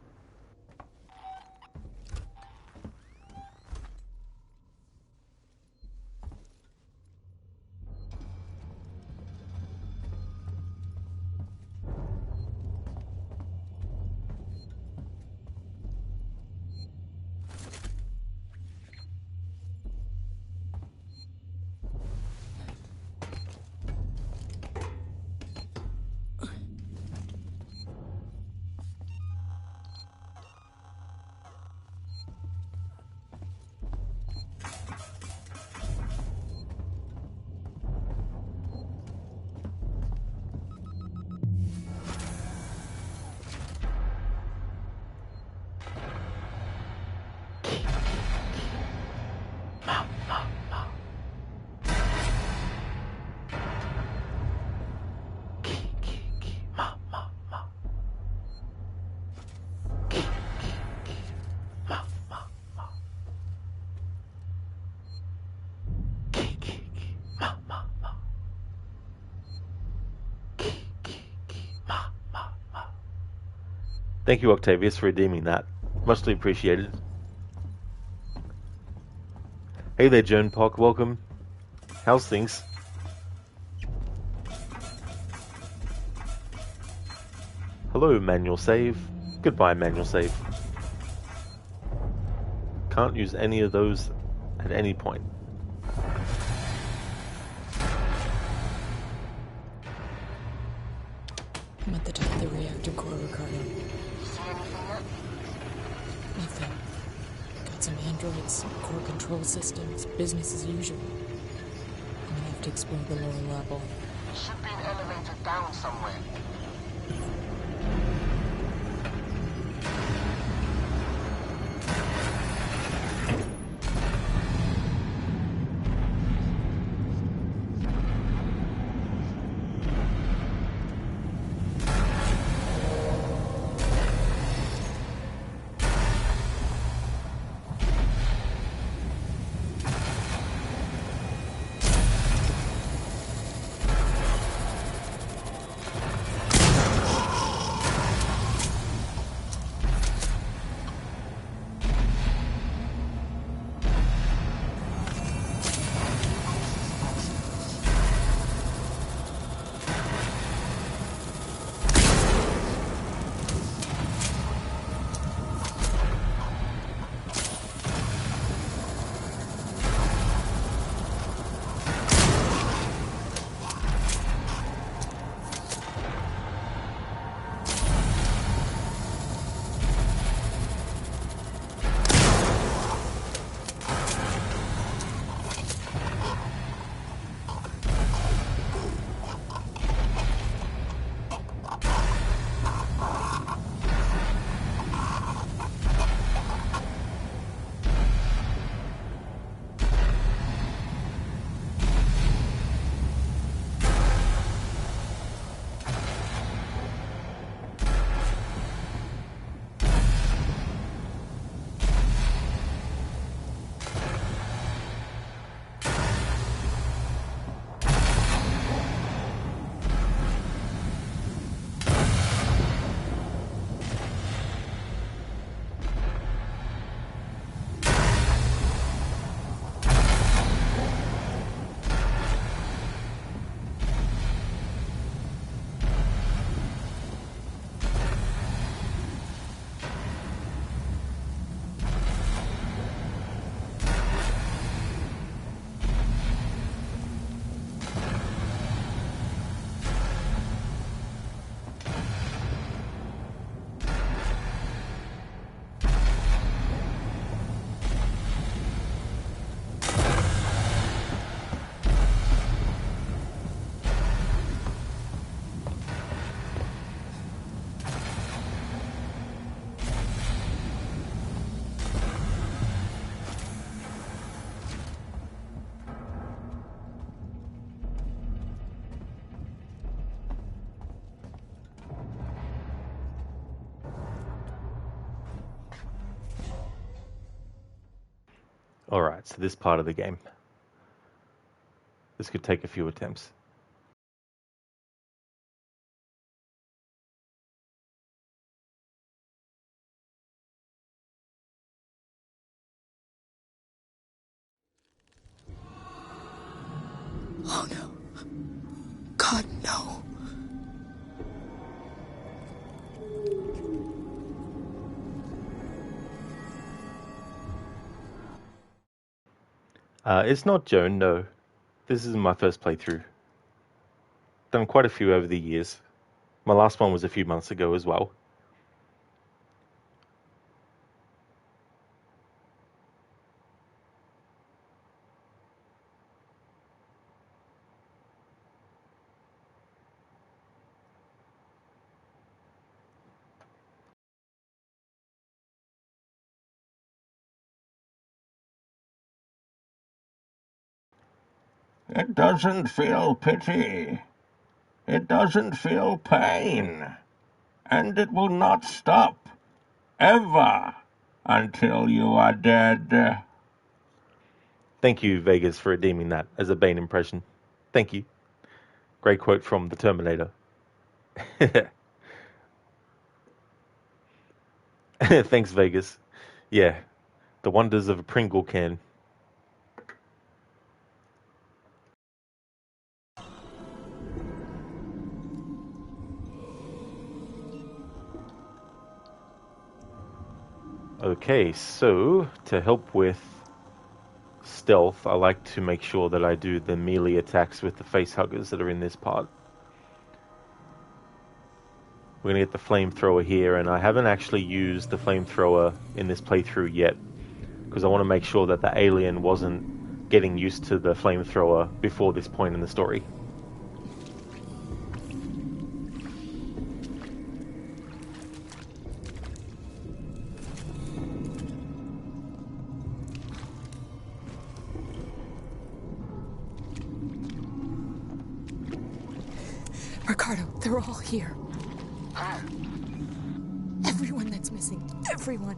Thank you, Octavius, for redeeming that. Muchly appreciated. Hey there, Joan Pock. Welcome. How's things? Hello, manual save. Goodbye, manual save. Can't use any of those at any point. I'm at the top of the reactor core, Ricardo. Nothing. Got some androids, core control systems, business as usual. I'm gonna have to explore the lower level. There should be an elevator down somewhere. Alright, so this part of the game. This could take a few attempts. Oh no. God, no. It's not Joan, no. This isn't my first playthrough. Done quite a few over the years. My last one was a few months ago as well. It doesn't feel pity. It doesn't feel pain. And it will not stop, ever, until you are dead. Thank you, Vegas, for redeeming that as a Bane impression. Thank you. Great quote from the Terminator. Thanks, Vegas. Yeah, the wonders of a Pringle can. Okay, so to help with stealth, I like to make sure that I do the melee attacks with the face huggers that are in this part. We're going to get the flamethrower here, and I haven't actually used the flamethrower in this playthrough yet, because I want to make sure that the alien wasn't getting used to the flamethrower before this point in the story. Ricardo, they're all here. Everyone that's missing. Everyone.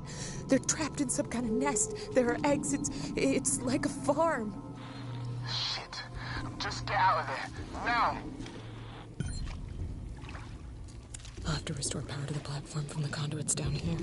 They're trapped in some kind of nest. There are eggs. It's like a farm. Shit. Just get out of there. Now. I'll have to restore power to the platform from the conduits down here.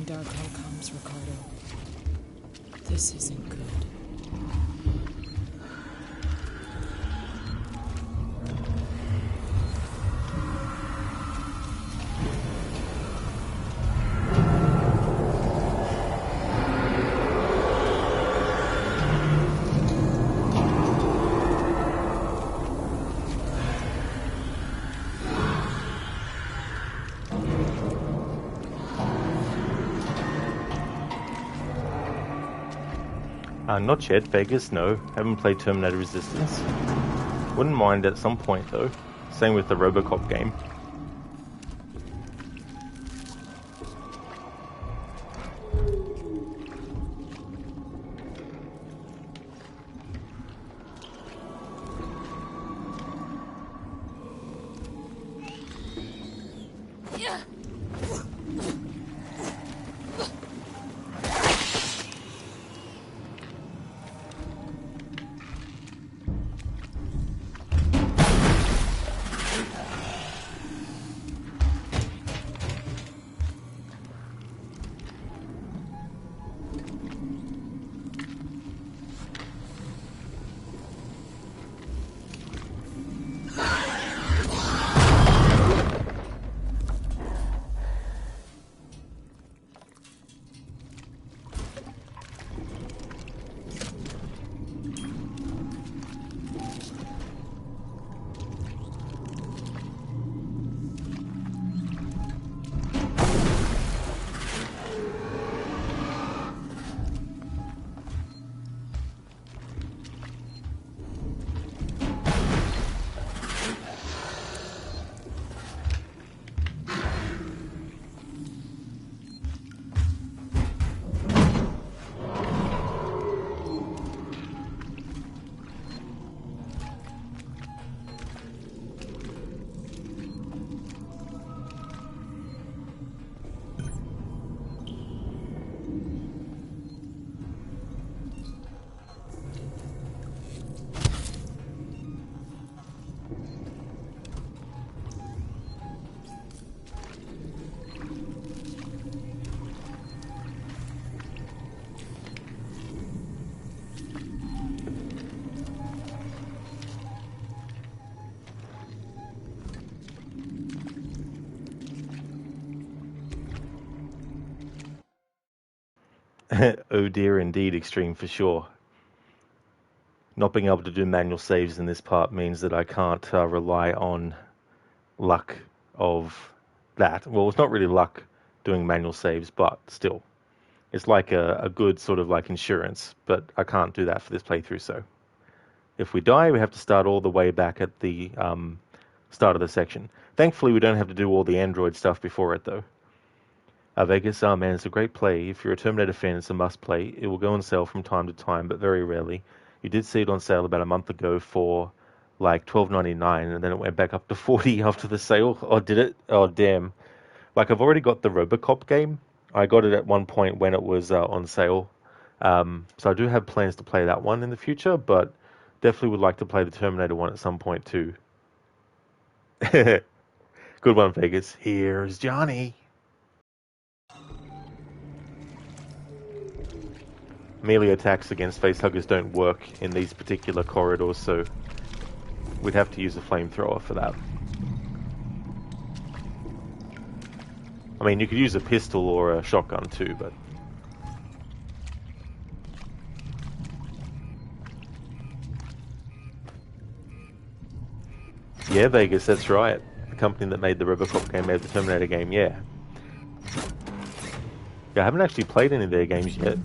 Dark all comes, Ricardo. This isn't good. Not yet, Vegas, no. Haven't played Terminator Resistance. Wouldn't mind at some point, though. Same with the Robocop game. Oh dear, indeed, extreme for sure. Not being able to do manual saves in this part means that I can't rely on luck of that. Well, it's not really luck doing manual saves, but still. It's like a good sort of like insurance, but I can't do that for this playthrough, so. If we die, we have to start all the way back at the start of the section. Thankfully, we don't have to do all the Android stuff before it, though. Vegas, oh man, it's a great play. If you're a Terminator fan, it's a must play. It will go on sale from time to time, but very rarely. You did see it on sale about a month ago for like $12.99, and then it went back up to $40 after the sale. Oh, did it? Oh, damn. Like, I've already got the RoboCop game. I got it at one point when it was on sale. So I do have plans to play that one in the future, but definitely would like to play the Terminator one at some point too. Good one, Vegas. Here's Johnny. Melee attacks against facehuggers don't work in these particular corridors, so we'd have to use a flamethrower for that. I mean, you could use a pistol or a shotgun too, but... Yeah, Vegas, that's right. The company that made the RoboCop game made the Terminator game, yeah. Yeah, I haven't actually played any of their games yet.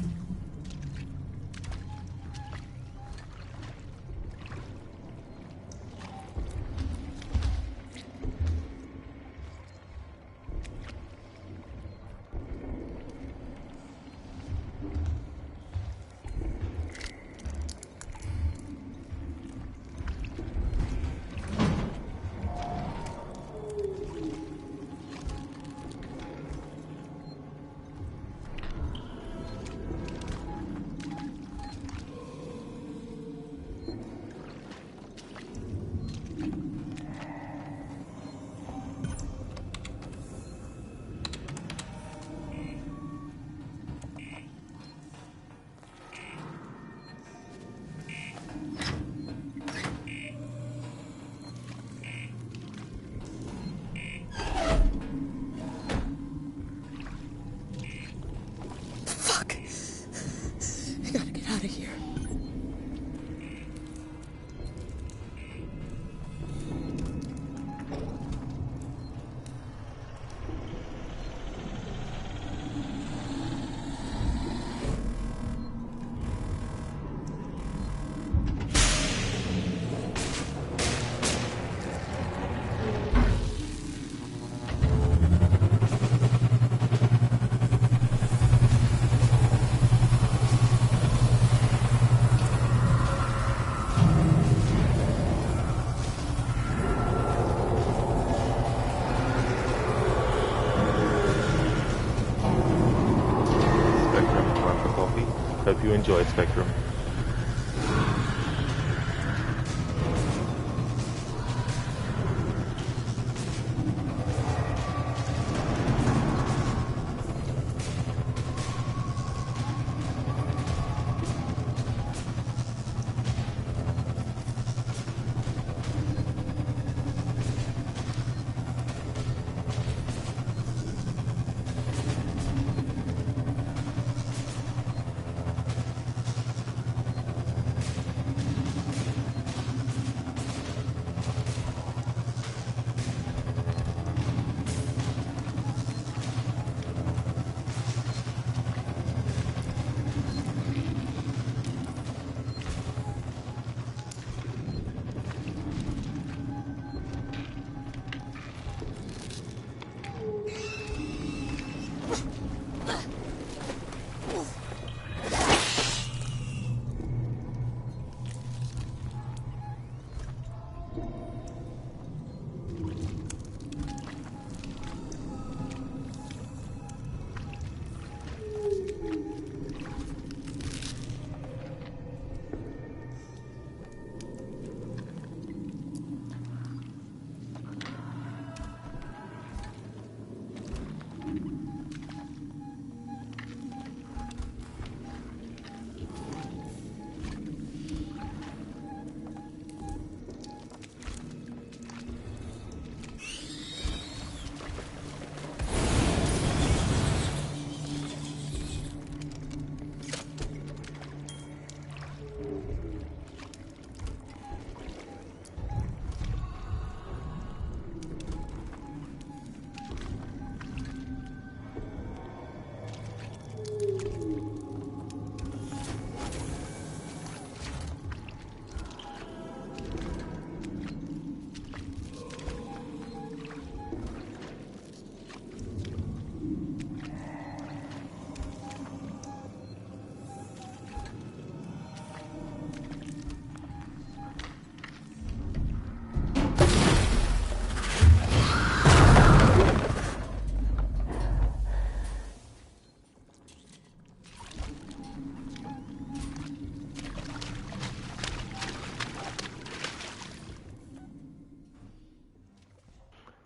Hope you enjoyed Spectrum.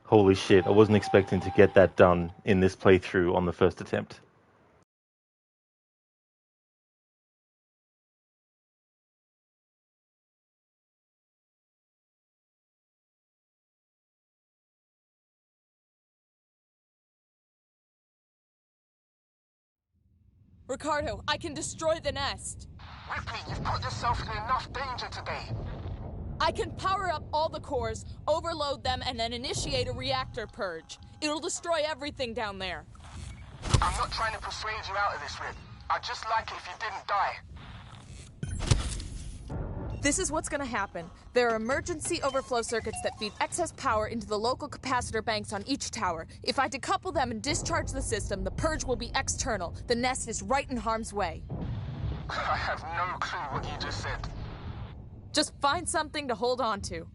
Holy shit, I wasn't expecting to get that done in this playthrough on the first attempt. Ricardo, I can destroy the nest. Ripley, you've put yourself in enough danger today. I can power up all the cores, overload them, and then initiate a reactor purge. It'll destroy everything down there. I'm not trying to persuade you out of this, Rip. I'd just like it if you didn't die. This is what's gonna happen. There are emergency overflow circuits that feed excess power into the local capacitor banks on each tower. If I decouple them and discharge the system, the purge will be external. The nest is right in harm's way. I have no clue what you just said. Just find something to hold on to.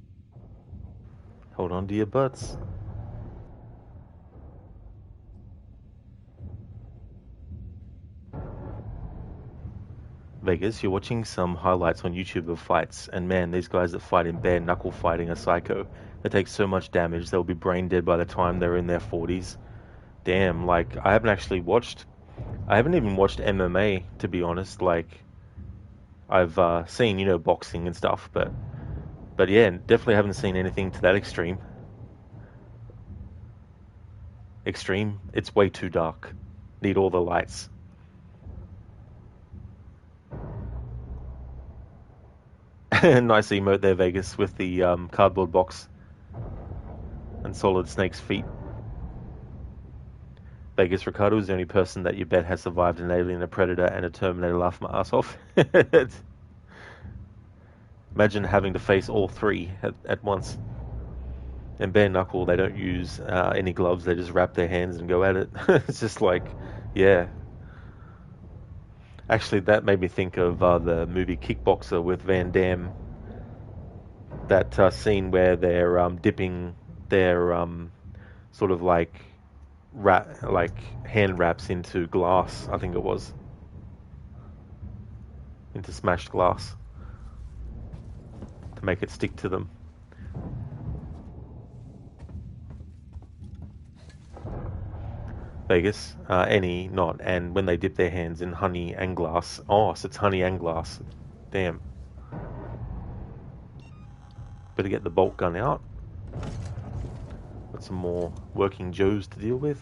Hold on to your butts. Vegas, you're watching some highlights on YouTube of fights, and man, these guys that fight in bare knuckle fighting are psycho. They take so much damage, they'll be brain dead by the time they're in their 40s. Damn, like, I haven't even watched MMA, to be honest. Like, I've seen, you know, boxing and stuff, but yeah, definitely haven't seen anything to that extreme. Extreme? It's way too dark. Need all the lights. Nice emote there, Vegas, with the cardboard box and Solid Snake's feet. Vegas, Ricardo is the only person that you bet has survived an alien, a predator, and a Terminator. Laugh my ass off. Imagine having to face all three at once. And bare knuckle, they don't use any gloves, they just wrap their hands and go at it. It's just like, yeah. Actually, that made me think of the movie Kickboxer with Van Damme. That scene where they're dipping their sort of like hand wraps into glass, I think it was. Into smashed glass. To make it stick to them. Vegas, any, not, and when they dip their hands in honey and glass. Oh, so it's honey and glass. Damn. Better get the bolt gun out. Got some more working Joes to deal with.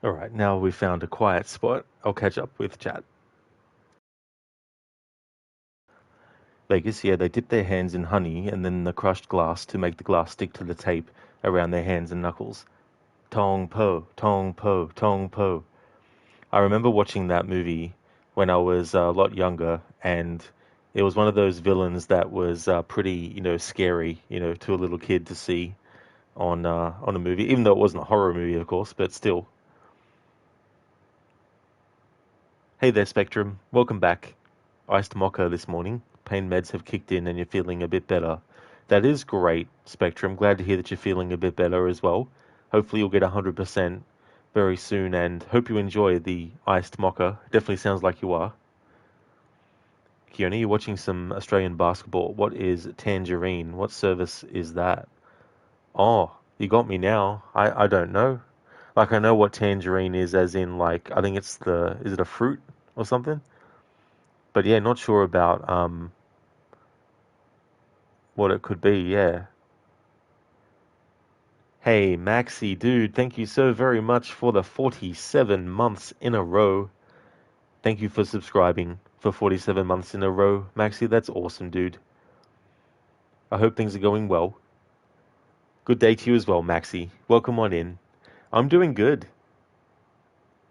Alright, now we've found a quiet spot. I'll catch up with chat. Vegas, yeah, they dip their hands in honey and then the crushed glass to make the glass stick to the tape around their hands and knuckles. Tong po, tong po, tong po. I remember watching that movie when I was a lot younger, and it was one of those villains that was pretty, scary, to a little kid to see on a movie, even though it wasn't a horror movie, of course, but still. Hey there, Spectrum. Welcome back. Iced mocha this morning. Pain meds have kicked in and you're feeling a bit better. That is great, Spectrum. Glad to hear that you're feeling a bit better as well. Hopefully you'll get 100% very soon, and hope you enjoy the iced mocha. Definitely sounds like you are. Kiona, you're watching some Australian basketball. What is Tangerine? What service is that? Oh, you got me now. I don't know. Like, I know what tangerine is, as in, like, I think it's is it a fruit or something? But yeah, not sure about what it could be, yeah. Hey, Maxi, dude, thank you so very much for the 47 months in a row. Thank you for subscribing for 47 months in a row. Maxi, that's awesome, dude. I hope things are going well. Good day to you as well, Maxi. Welcome on in. I'm doing good.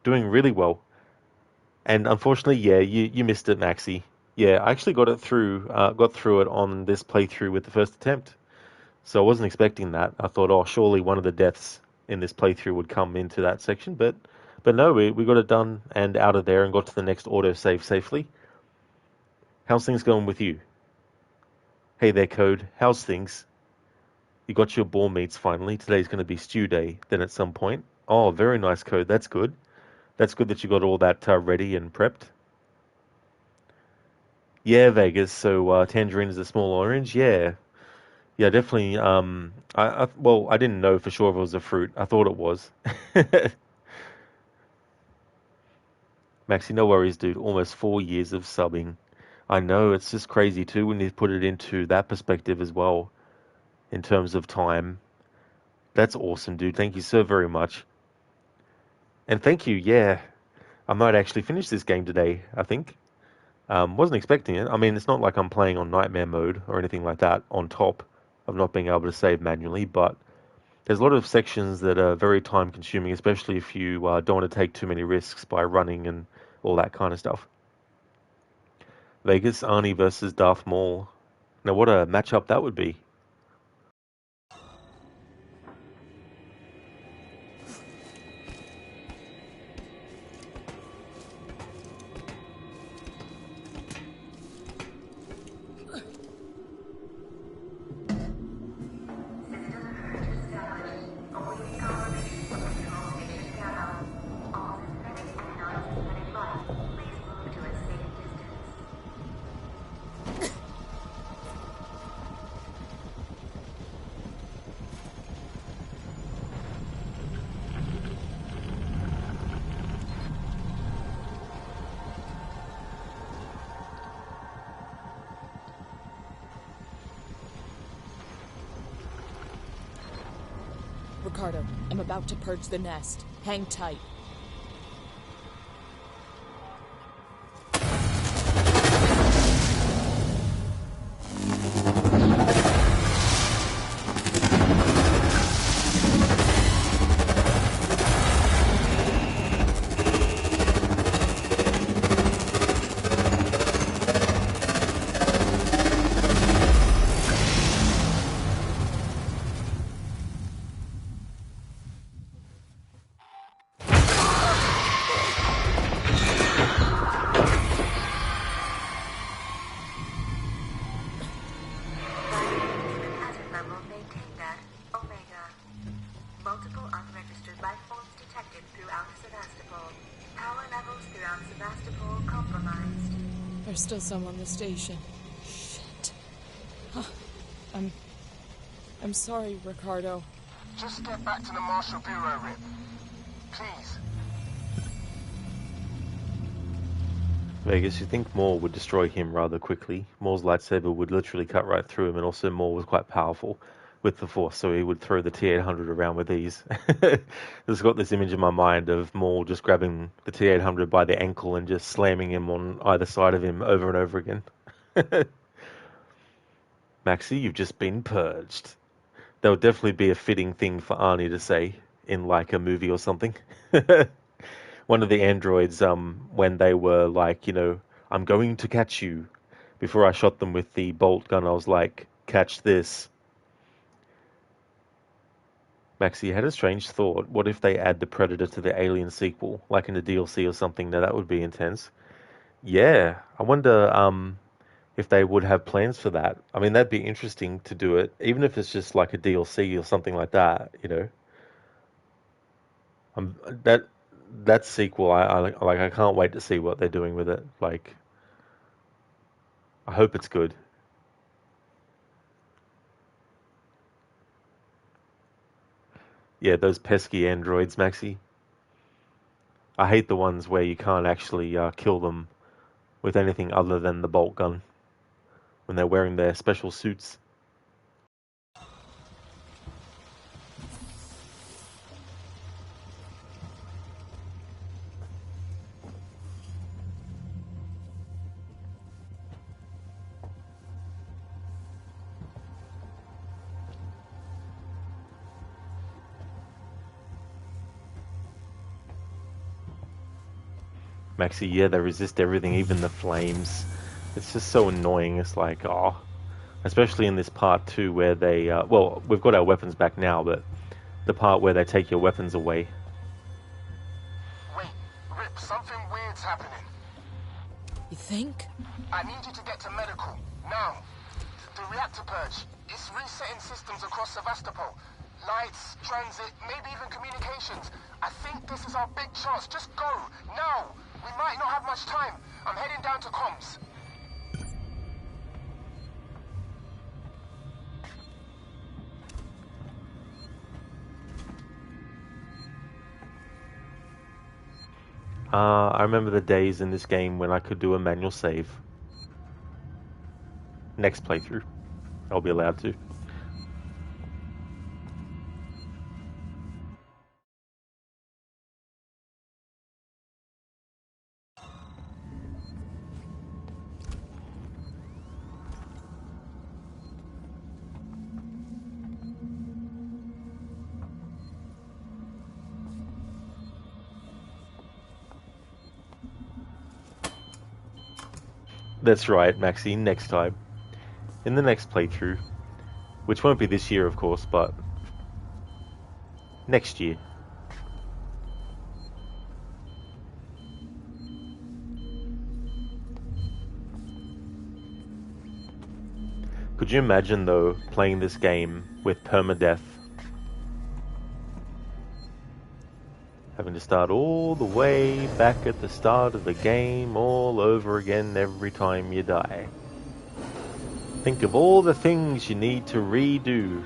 Doing really well. And unfortunately, yeah, you missed it, Maxi. Yeah, I actually got through it on this playthrough with the first attempt. So I wasn't expecting that. I thought, oh, surely one of the deaths in this playthrough would come into that section, but no, we got it done and out of there and got to the next autosave safely. How's things going with you? Hey there, Code. How's things? You got your boar meats finally. Today's going to be stew day then at some point. Oh, very nice, Code. That's good. That's good that you got all that ready and prepped. Yeah, Vegas. So tangerine is a small orange. Yeah. Yeah, definitely. Well, I didn't know for sure if it was a fruit. I thought it was. Maxi, no worries, dude. Almost 4 years of subbing. I know, it's just crazy too when you put it into that perspective as well, in terms of time. That's awesome, dude. Thank you so very much. And thank you, yeah. I might actually finish this game today, I think. Wasn't expecting it. I mean, it's not like I'm playing on nightmare mode or anything like that on top of not being able to save manually, but there's a lot of sections that are very time consuming, especially if you don't want to take too many risks by running and all that kind of stuff. Vegas, Arnie versus Darth Maul. Now what a matchup that would be. Ricardo, I'm about to purge the nest. Hang tight. There's still some on the station. Shit. Huh. I'm sorry, Ricardo. Just get back to the Marshal Bureau, Rip. Please. Vegas, you think Maul would destroy him rather quickly? Maul's lightsaber would literally cut right through him, and also Maul was quite powerful. with the Force, so he would throw the T-800 around with ease. Just got this image in my mind of Maul just grabbing the T-800 by the ankle and just slamming him on either side of him over and over again. Maxie, you've just been purged. That would definitely be a fitting thing for Arnie to say in like a movie or something. One of the androids, when they were like, you know, I'm going to catch you. Before I shot them with the bolt gun, I was like, catch this. Maxie had a strange thought. What if they add the Predator to the Alien sequel, like in a DLC or something? Now that would be intense. Yeah, I wonder if they would have plans for that. I mean, that'd be interesting to do it, even if it's just like a DLC or something like that. You know, that sequel, I can't wait to see what they're doing with it. Like, I hope it's good. Yeah, those pesky androids, Maxie. I hate the ones where you can't actually kill them with anything other than the bolt gun when they're wearing their special suits. Maxie, yeah, they resist everything, even the flames. It's just so annoying. It's like, oh, especially in this part 2 where they, well, we've got our weapons back now, but the part where they take your weapons away. Wait, Rip, something weird's happening. You think? I need you to get to medical, now. The reactor purge, it's resetting systems across Sevastopol. Lights, transit, maybe even communications. I think this is our big chance. Just go, now. We might not have much time. I'm heading down to comms. I remember the days in this game when I could do a manual save. Next playthrough, I'll be allowed to. That's right, Maxie, next time. In the next playthrough, which won't be this year, of course, but next year. Could you imagine, though, playing this game with permadeath? Having to start all the way back at the start of the game all over again every time you die. Think of all the things you need to redo.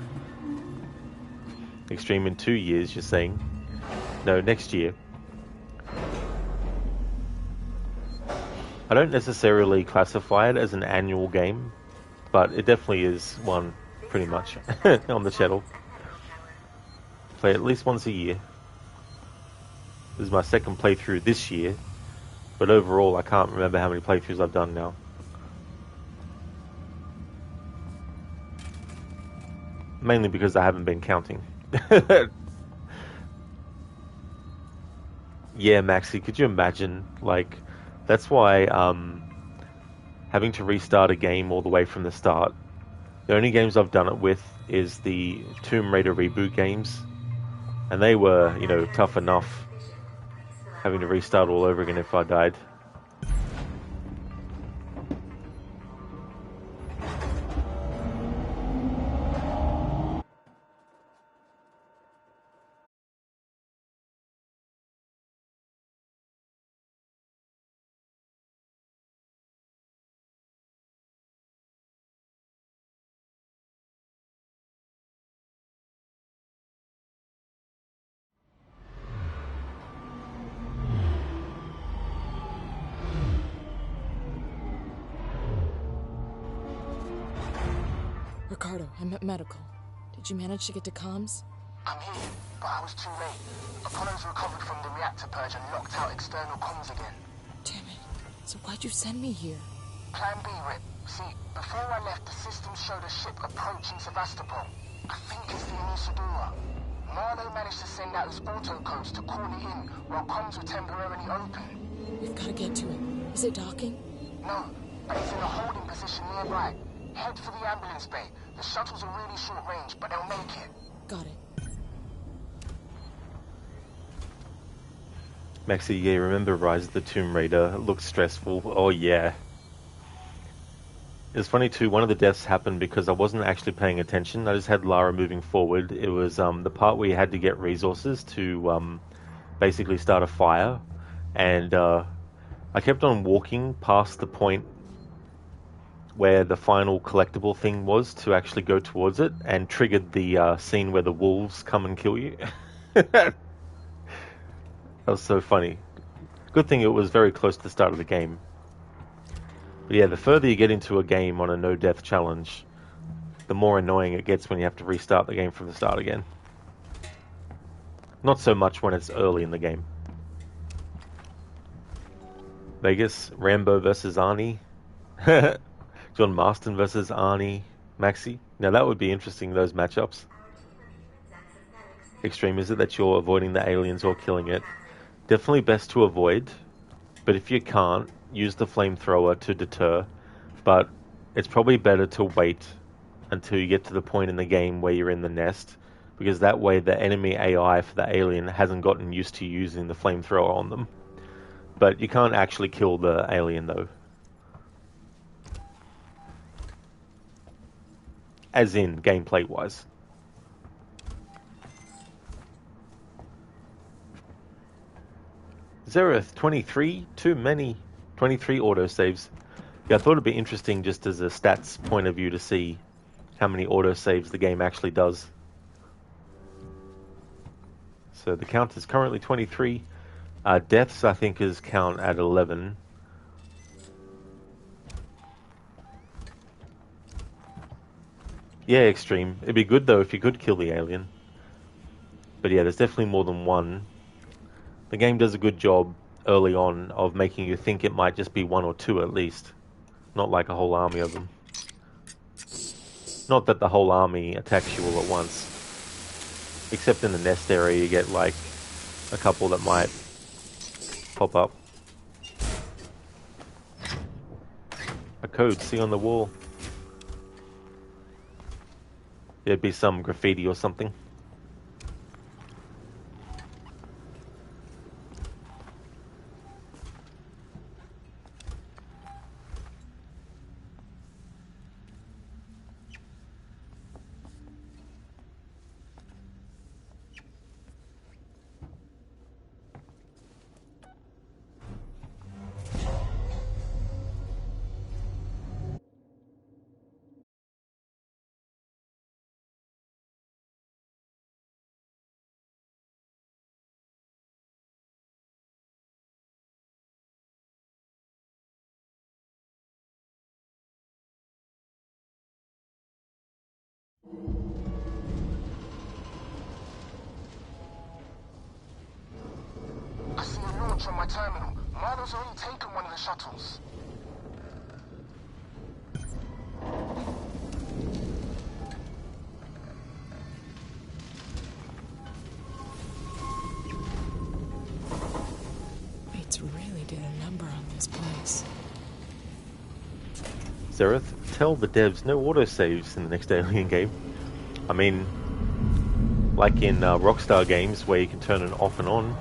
Extreme in 2 years, you're saying? No, next year. I don't necessarily classify it as an annual game, but it definitely is one, pretty much, on the channel. Play at least once a year. This is my second playthrough this year, but overall I can't remember how many playthroughs I've done now. Mainly because I haven't been counting. Yeah, Maxie, could you imagine? Like, that's why having to restart a game all the way from the start. The only games I've done it with is the Tomb Raider reboot games, and they were, you know, tough enough. Having to restart all over again if I died. Ricardo, I'm at medical. Did Did you manage to get to comms? I'm here, but I was too late. Apollo's recovered from the reactor purge and locked out external comms again. Damn it. So why'd you send me here? Plan B, Rip. See, before I left, the system showed a ship approaching Sevastopol. I think it's the Anisadora. Marlowe managed to send out his auto codes to call it in while comms were temporarily open. We've got to get to it. Is it docking? No, but it's in a holding position nearby. Head for the ambulance bay. The shuttles are really short range, but they'll make it. Got it. Maxie, yeah, remember Rise of the Tomb Raider? It looks stressful. Oh, yeah. It's funny, too, one of the deaths happened because I wasn't actually paying attention. I just had Lara moving forward. It was the part where you had to get resources to basically start a fire. And I kept on walking past the point where the final collectible thing was to actually go towards it, and triggered the scene where the wolves come and kill you. That was so funny. Good thing it was very close to the start of the game. But yeah, the further you get into a game on a no-death challenge, the more annoying it gets when you have to restart the game from the start again. Not so much when it's early in the game. Vegas, Rambo versus Arnie. John Marston versus Arnie, Maxie. Now that would be interesting, those matchups. Extreme, is it that you're avoiding the aliens or killing it? Definitely best to avoid, but if you can't, use the flamethrower to deter, but it's probably better to wait until you get to the point in the game where you're in the nest, because that way the enemy AI for the alien hasn't gotten used to using the flamethrower on them. But you can't actually kill the alien though. As in, gameplay wise. Zereth, 23, too many. 23 autosaves. Yeah, I thought it'd be interesting just as a stats point of view to see how many autosaves the game actually does. So the count is currently 23. Deaths, I think, is count at 11. Yeah, Extreme. It'd be good, though, if you could kill the alien. But yeah, there's definitely more than one. The game does a good job early on of making you think it might just be one or two at least. Not like a whole army of them. Not that the whole army attacks you all at once. Except in the nest area you get like a couple that might pop up. A code, see on the wall. There'd be some graffiti or something. I see a launch on my terminal. Marlowe's already taken one of the shuttles. Fates really did a number on this place. Zereth, tell the devs no autosaves in the next Alien game. I mean, like in Rockstar games where you can turn it off and on,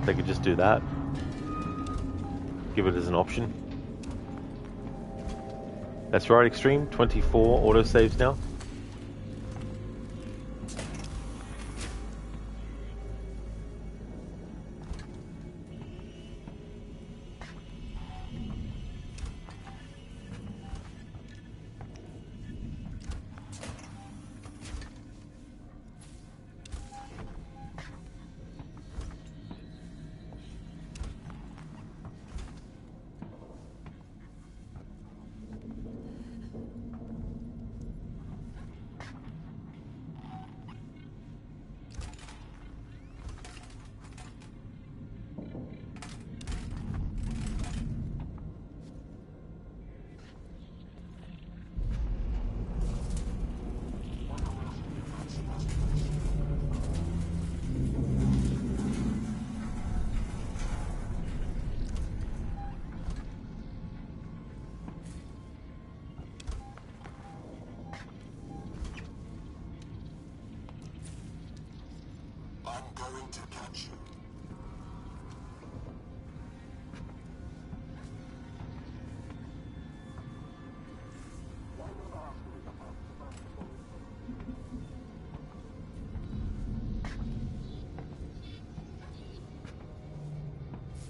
they could just do that. Give it as an option. That's right, Extreme. 24 autosaves now. to catch you.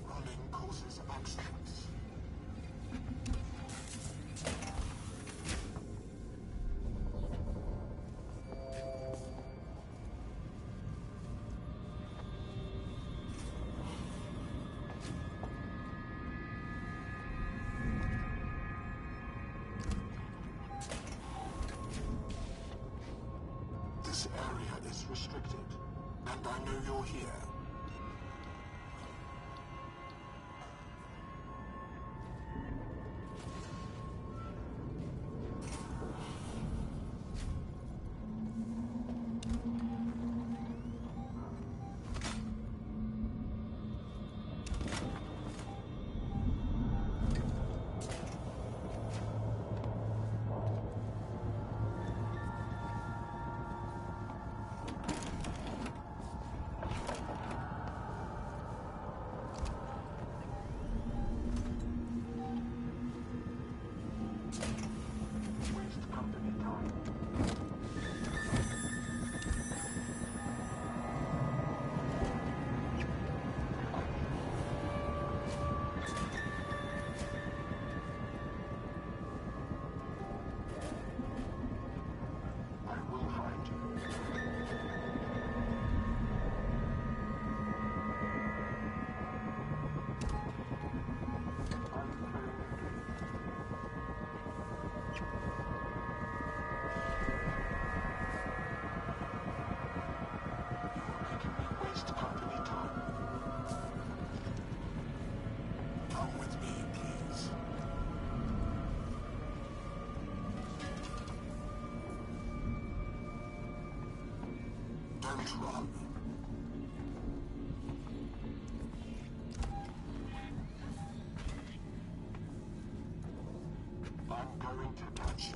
Running causes accidents. This area is restricted, and I know you're here. Don't run. I'm going to catch you.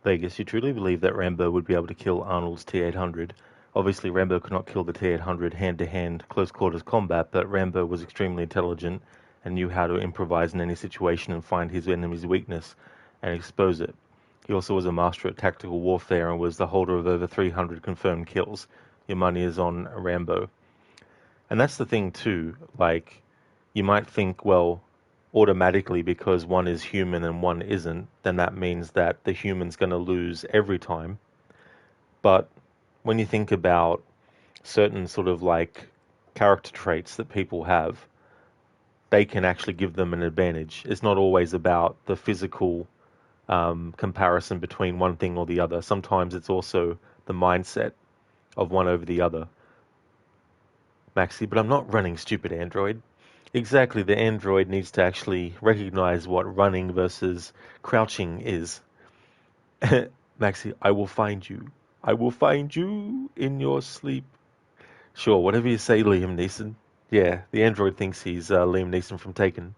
Vegas, you truly believe that Rambo would be able to kill Arnold's T-800? Obviously, Rambo could not kill the T-800 hand-to-hand, close-quarters combat, but Rambo was extremely intelligent and knew how to improvise in any situation and find his enemy's weakness and expose it. He also was a master at tactical warfare and was the holder of over 300 confirmed kills. Your money is on Rambo. And that's the thing, too. Like, you might think, well, automatically because one is human and one isn't, then that means that the human's going to lose every time. But when you think about certain sort of like character traits that people have, they can actually give them an advantage. It's not always about the physical comparison between one thing or the other. Sometimes it's also the mindset of one over the other. Maxi, but I'm not running, stupid android. Exactly, the android needs to actually recognize what running versus crouching is. Maxi, I will find you. I will find you in your sleep. Sure, whatever you say, Liam Neeson. Yeah, the android thinks he's Liam Neeson from Taken.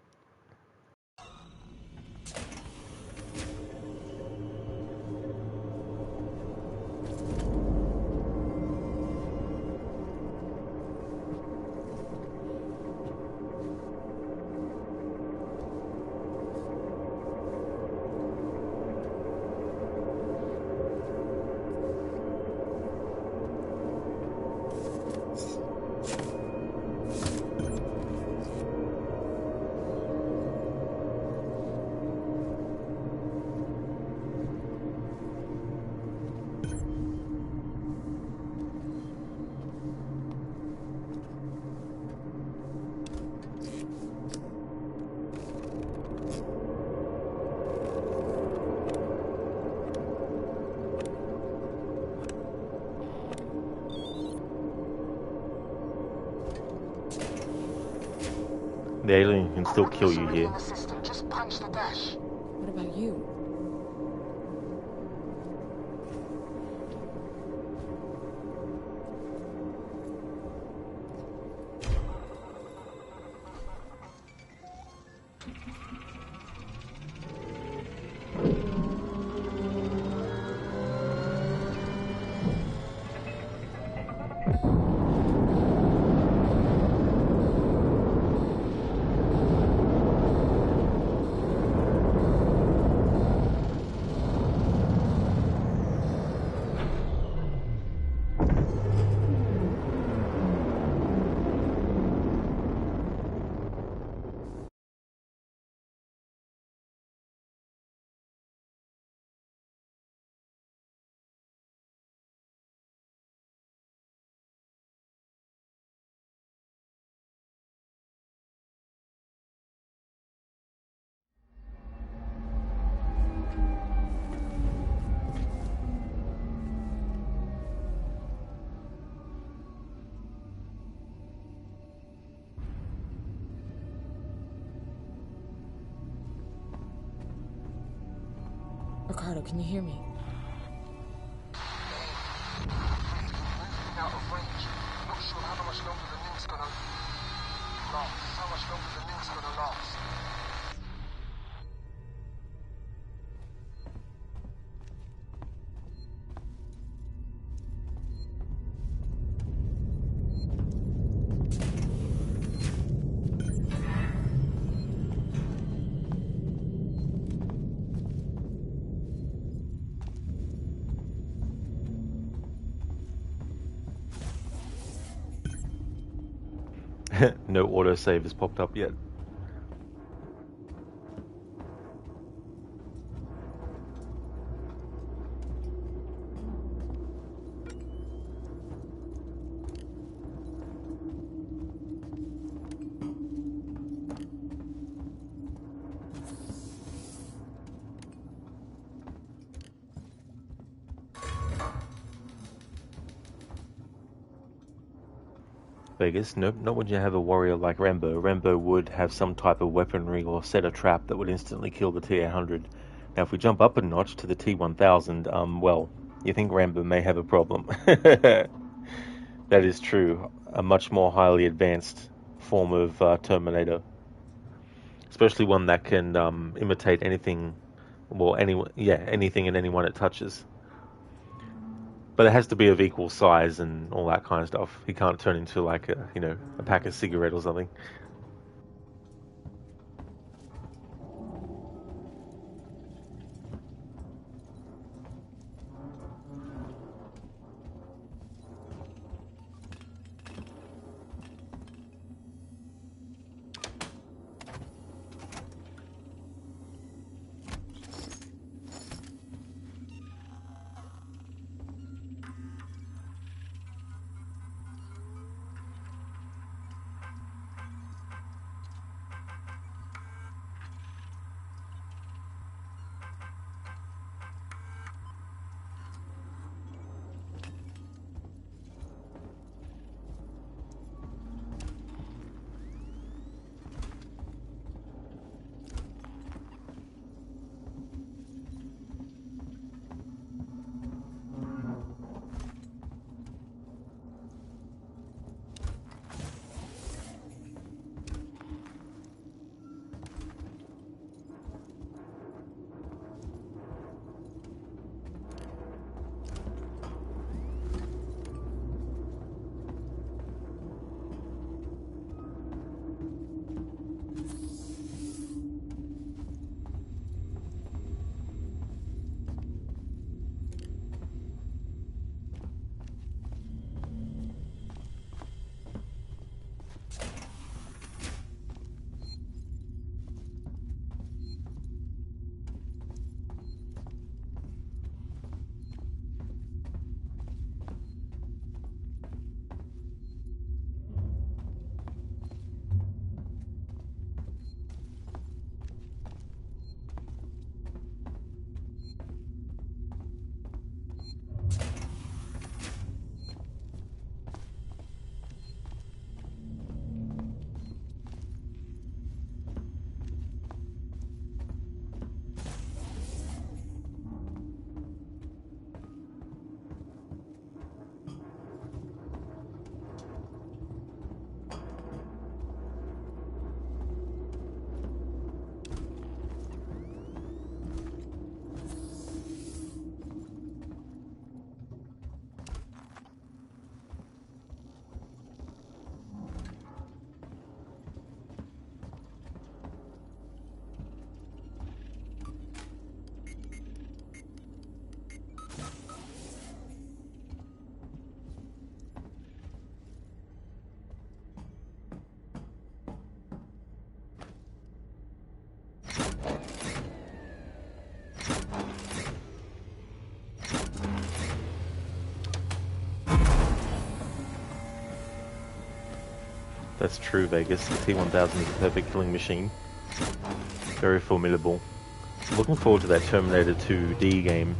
The alien can still kill you here. Just punch the dash. What about you? Ricardo, can you hear me? Out of range. Not sure how much longer the link's gonna last. How much longer the link's gonna last. No autosave has popped up yet. Vegas, nope, not when you have a warrior like Rambo. Rambo would have some type of weaponry or set a trap that would instantly kill the T-800. Now, if we jump up a notch to the T-1000, well, you think Rambo may have a problem. That is true. A much more highly advanced form of Terminator. Especially one that can imitate anything, well, anything and anyone it touches. But it has to be of equal size and all that kind of stuff. He can't turn into like a pack of cigarettes or something. That's true, Vegas. The T-1000 is a perfect killing machine. Very formidable. Looking forward to that Terminator 2D game.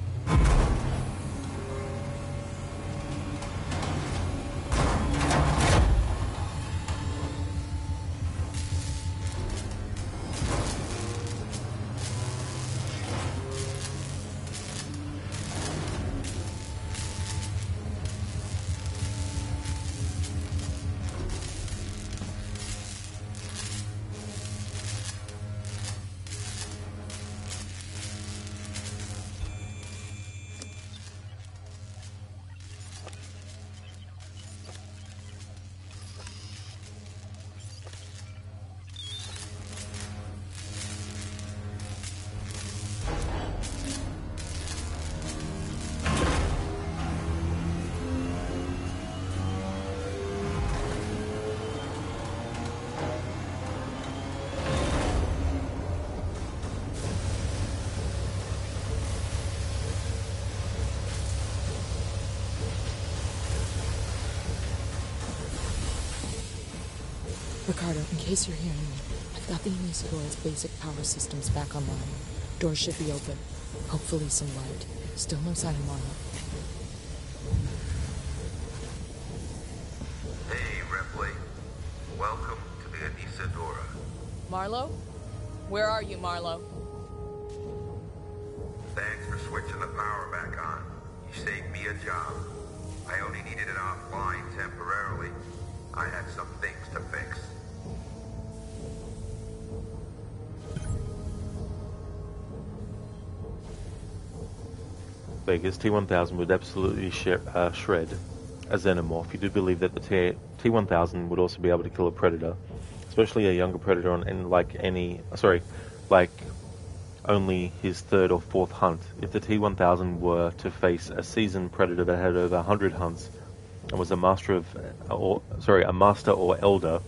Ricardo, in case you're hearing me, I've got the Anisador's basic power systems back online. Doors should be open. Hopefully some light. Still no sign of Marlo. Hey, Ripley. Welcome to the Anisadora. Marlo? Where are you, Marlo? Thanks for switching the power back on. You saved me a job. I only needed it offline temporarily. I had some things to fix. Vegas, T-1000 would absolutely shred a xenomorph. You do believe that the T-1000 would also be able to kill a predator, especially a younger predator like only his third or fourth hunt. If the T-1000 were to face a seasoned predator that had over 100 hunts and was a master or elder,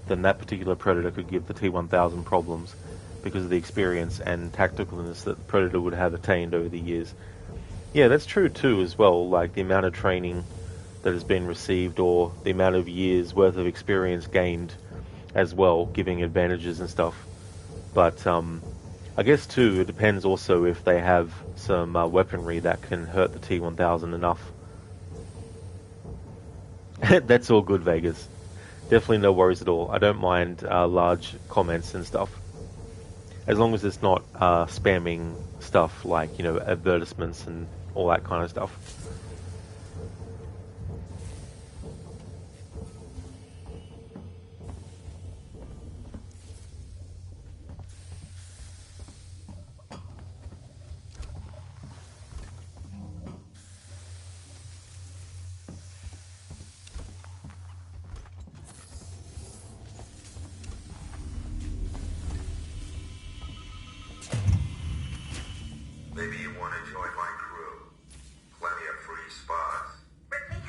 then that particular predator could give the T-1000 problems because of the experience and tacticalness that the predator would have attained over the years. Yeah, that's true too as well, like the amount of training that has been received or the amount of years worth of experience gained as well, giving advantages and stuff. But I guess too, it depends also if they have some weaponry that can hurt the T-1000 enough. That's all good, Vegas. Definitely no worries at all. I don't mind large comments and stuff. As long as it's not spamming stuff like, advertisements and all that kind of stuff. Maybe you want to join my crew. Plenty of free spots. Ripley,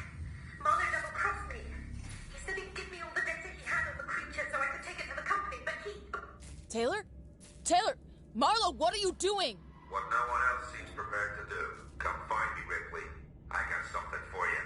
Marlo double-crossed me. He said he'd give me all the data he had on the creature so I could take it to the company, but he... Taylor? Taylor! Marlo, what are you doing? What no one else seems prepared to do. Come find me, Ripley. I got something for you.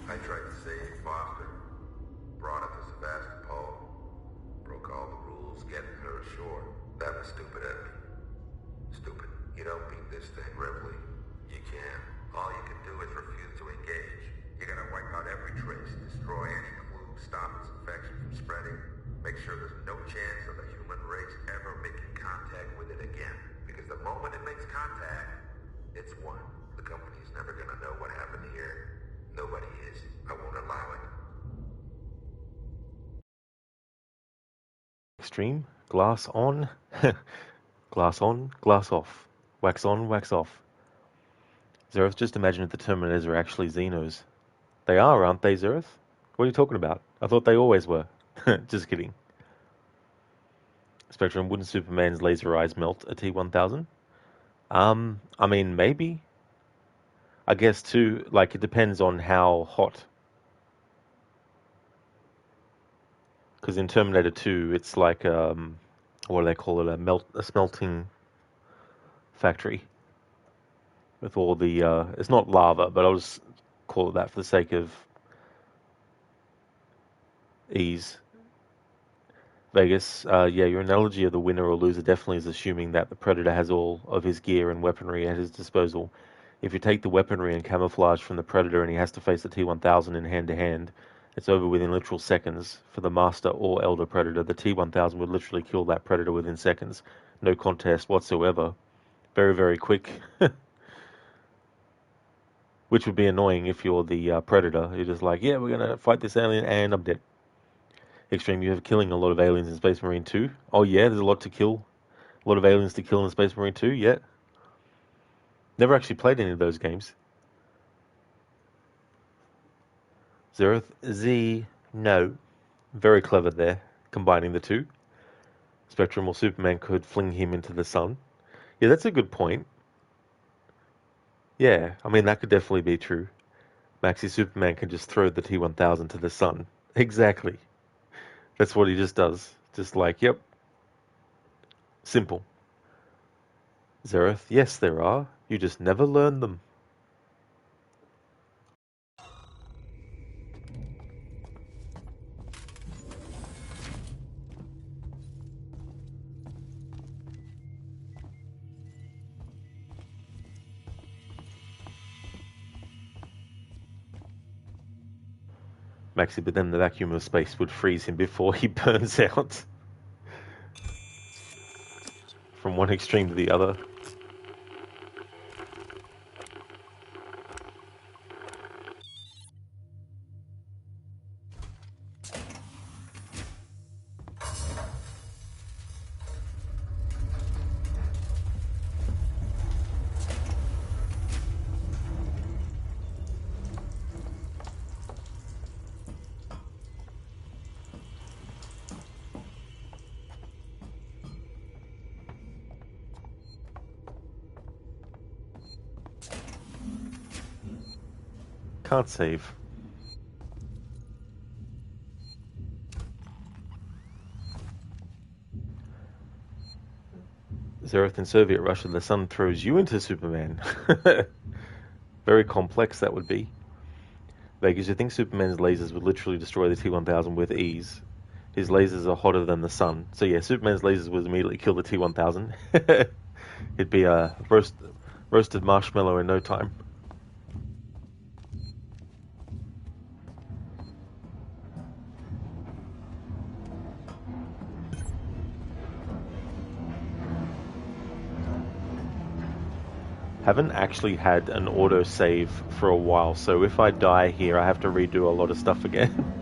I tried to save Foster. Brought her to Sevastopol. Broke all the rules getting her ashore. That was stupid of me. Stupid. You don't beat this thing, Ripley. You can't. gonna know what happened here. Nobody is. I won't allow it. Extreme, glass on, glass on, glass off, wax on, wax off. Zereth, just imagine if the Terminators are actually Xenos. They are, aren't they, Zereth? What are you talking about? I thought they always were. Just kidding. Spectrum, wouldn't Superman's laser eyes melt a T-1000? I mean, maybe. I guess, too, like, it depends on how hot. Because in Terminator 2, it's like, what do they call it? A smelting factory. With all the, it's not lava, but I'll just call it that for the sake of ease. Vegas, yeah, your analogy of the winner or loser definitely is assuming that the Predator has all of his gear and weaponry at his disposal. If you take the weaponry and camouflage from the Predator and he has to face the T-1000 in hand-to-hand, it's over within literal seconds. For the Master or Elder Predator, the T-1000 would literally kill that Predator within seconds. No contest whatsoever. Very, very quick. Which would be annoying if you're the Predator. You're just like, yeah, we're going to fight this alien and I'm dead. Extreme, you have killing a lot of aliens in Space Marine 2. Oh yeah, there's a lot to kill. A lot of aliens to kill in Space Marine 2, yeah. Never actually played any of those games. Zereth, Z, no. Very clever there, combining the two. Spectrum or Superman could fling him into the sun. Yeah, that's a good point. Yeah, I mean, that could definitely be true. Maxi Superman can just throw the T-1000 to the sun. Exactly. That's what he just does. Just like, yep. Simple. Zereth, yes there are. You just never learn them. Maxi, but then the vacuum of space would freeze him before he burns out. From one extreme to the other. Can't save. Zereth in Soviet Russia, the sun throws you into Superman. Very complex that would be. Vegas, you think Superman's lasers would literally destroy the T-1000 with ease? His lasers are hotter than the sun. So yeah, Superman's lasers would immediately kill the T-1000. It'd be a roasted marshmallow in no time. Haven't actually had an autosave for a while, so if I die here, I have to redo a lot of stuff again.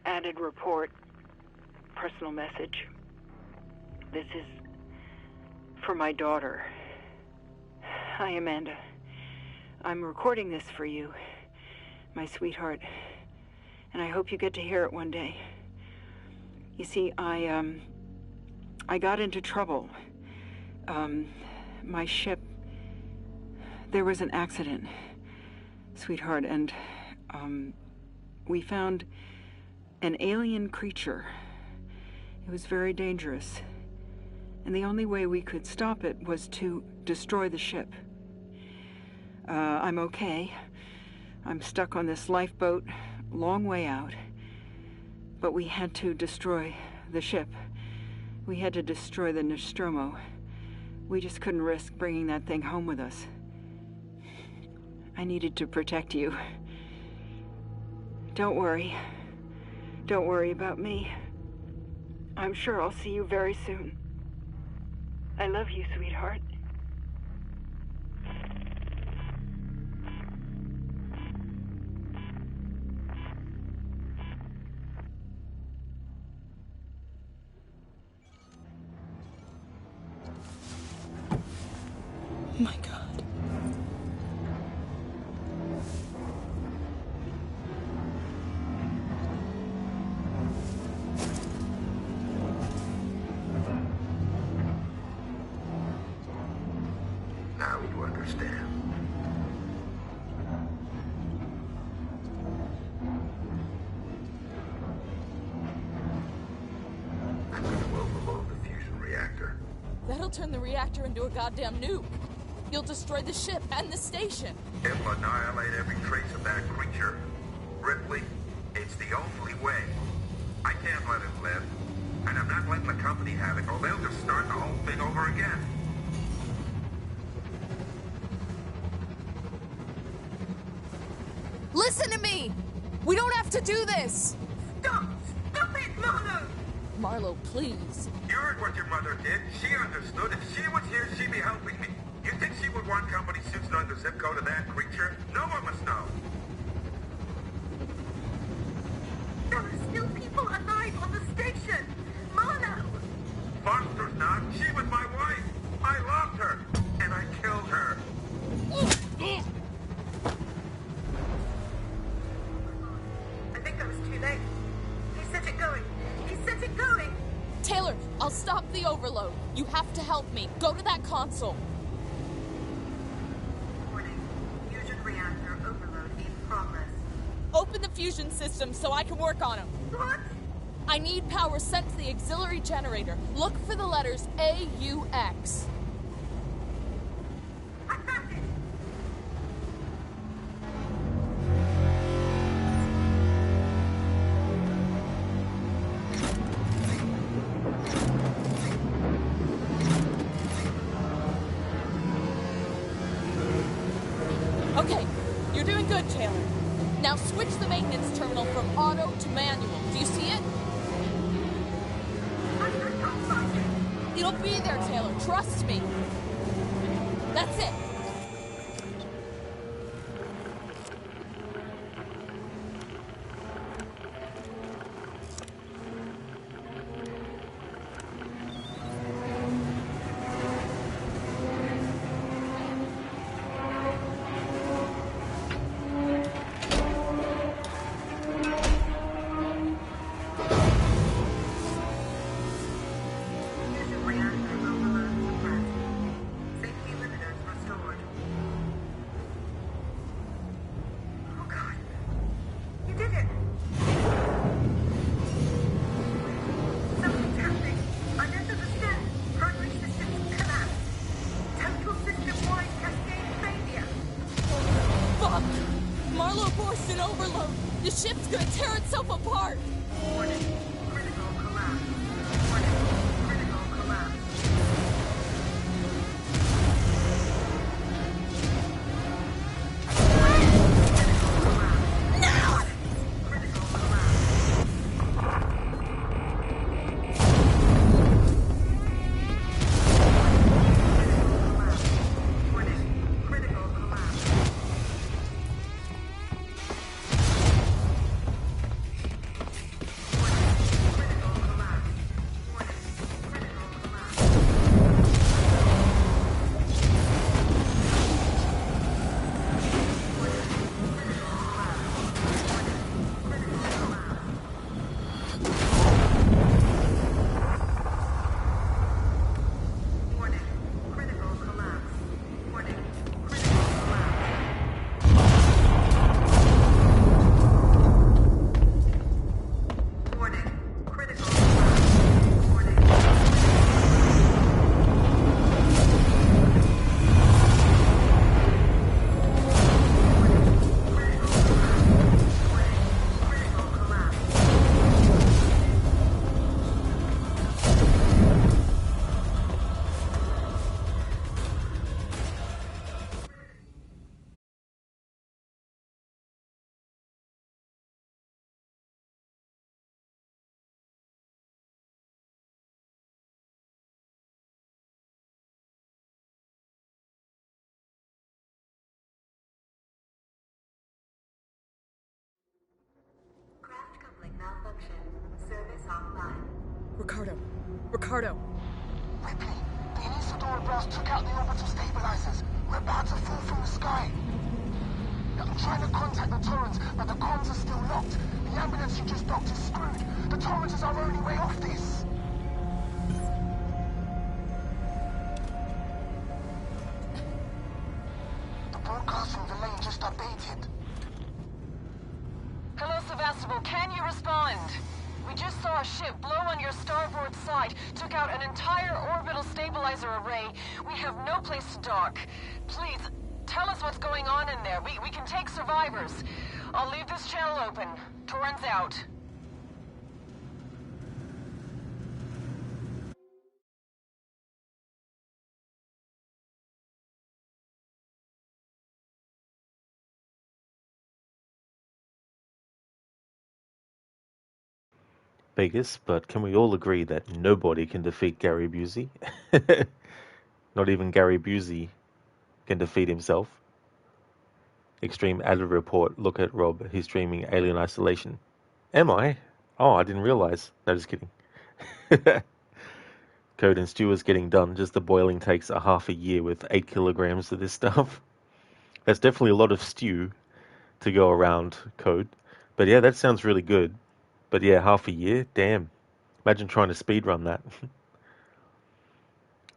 Added report. Personal message. This is for my daughter. Hi, Amanda. I'm recording this for you, my sweetheart, and I hope you get to hear it one day. You see, I got into trouble. My ship, there was an accident, sweetheart, and we found an alien creature. It was very dangerous, and the only way we could stop it was to destroy the ship. I'm okay. I'm stuck on this lifeboat, long way out. But we had to destroy the ship. We had to destroy the Nostromo. We just couldn't risk bringing that thing home with us. I needed to protect you. Don't worry. Don't worry about me. I'm sure I'll see you very soon. I love you, sweetheart. My God. Now you understand. I'm going to overload the fusion reactor. That'll turn the reactor into a goddamn nuke. You'll destroy the ship and the station. It'll annihilate every trace of that creature. Ripley, it's the only way. I can't let him live. And I'm not letting the company have it, or they'll just start the whole thing over again. Listen to me! We don't have to do this! Stop! Stop it, Marlo! Marlo, please. You heard what your mother did. She understood. If she was here, she'd be helping me. You think she would want company suits knowing the zip code of that creature? No one must know. There are still people alive on the station! Marlo! Foster's not. She was my wife. I loved her. And I killed her. I think I was too late. He set it going. He set it going! Taylor, I'll stop the overload. You have to help me. Go to that console. Warning. Fusion reactor overload in progress. Open the fusion system so I can work on them. What? I need power sent to the auxiliary generator. Look for the letters AUX. I found it! Okay, you're doing good, Taylor. Now switch the maintenance terminal from auto to manual. Do you see it? I can't find it! It'll be there, Taylor. Trust me. That's it. Fusion reactor overload suppressed. Safety limiters restored. Oh God. You did it! Something's happening. I'm under the stem. Primary systems collapse. Total system-wide cascade failure. Fuck! Marlo forced an overload. The ship's gonna tear itself apart. Warning. Critical collapse. Warning. Critical collapse. Now! Critical collapse. Warning. Critical collapse. Warning. Ricardo. Ripley, the Inisadora blast took out the orbital stabilizers. We're about to fall from the sky. I'm trying to contact the Torrens, but the comms are still locked. The ambulance you just docked is screwed. The Torrens is our only way off this. The broadcast from the lane just updated. Hello, Sevastopol. Can you respond? We just saw a ship blow on your starboard side, took out an entire orbital stabilizer array. We have no place to dock. Please, tell us what's going on in there. We can take survivors. I'll leave this channel open. Torrens out. Vegas, but can we all agree that nobody can defeat Gary Busey? Not even Gary Busey can defeat himself. Extreme added report. Look at Rob. He's streaming Alien Isolation. Am I? Oh, I didn't realize. No, just kidding. Code and stew is getting done. Just the boiling takes a half a year with 8 kilograms of this stuff. That's definitely a lot of stew to go around, Code. But yeah, that sounds really good. But yeah, half a year? Damn. Imagine trying to speedrun that.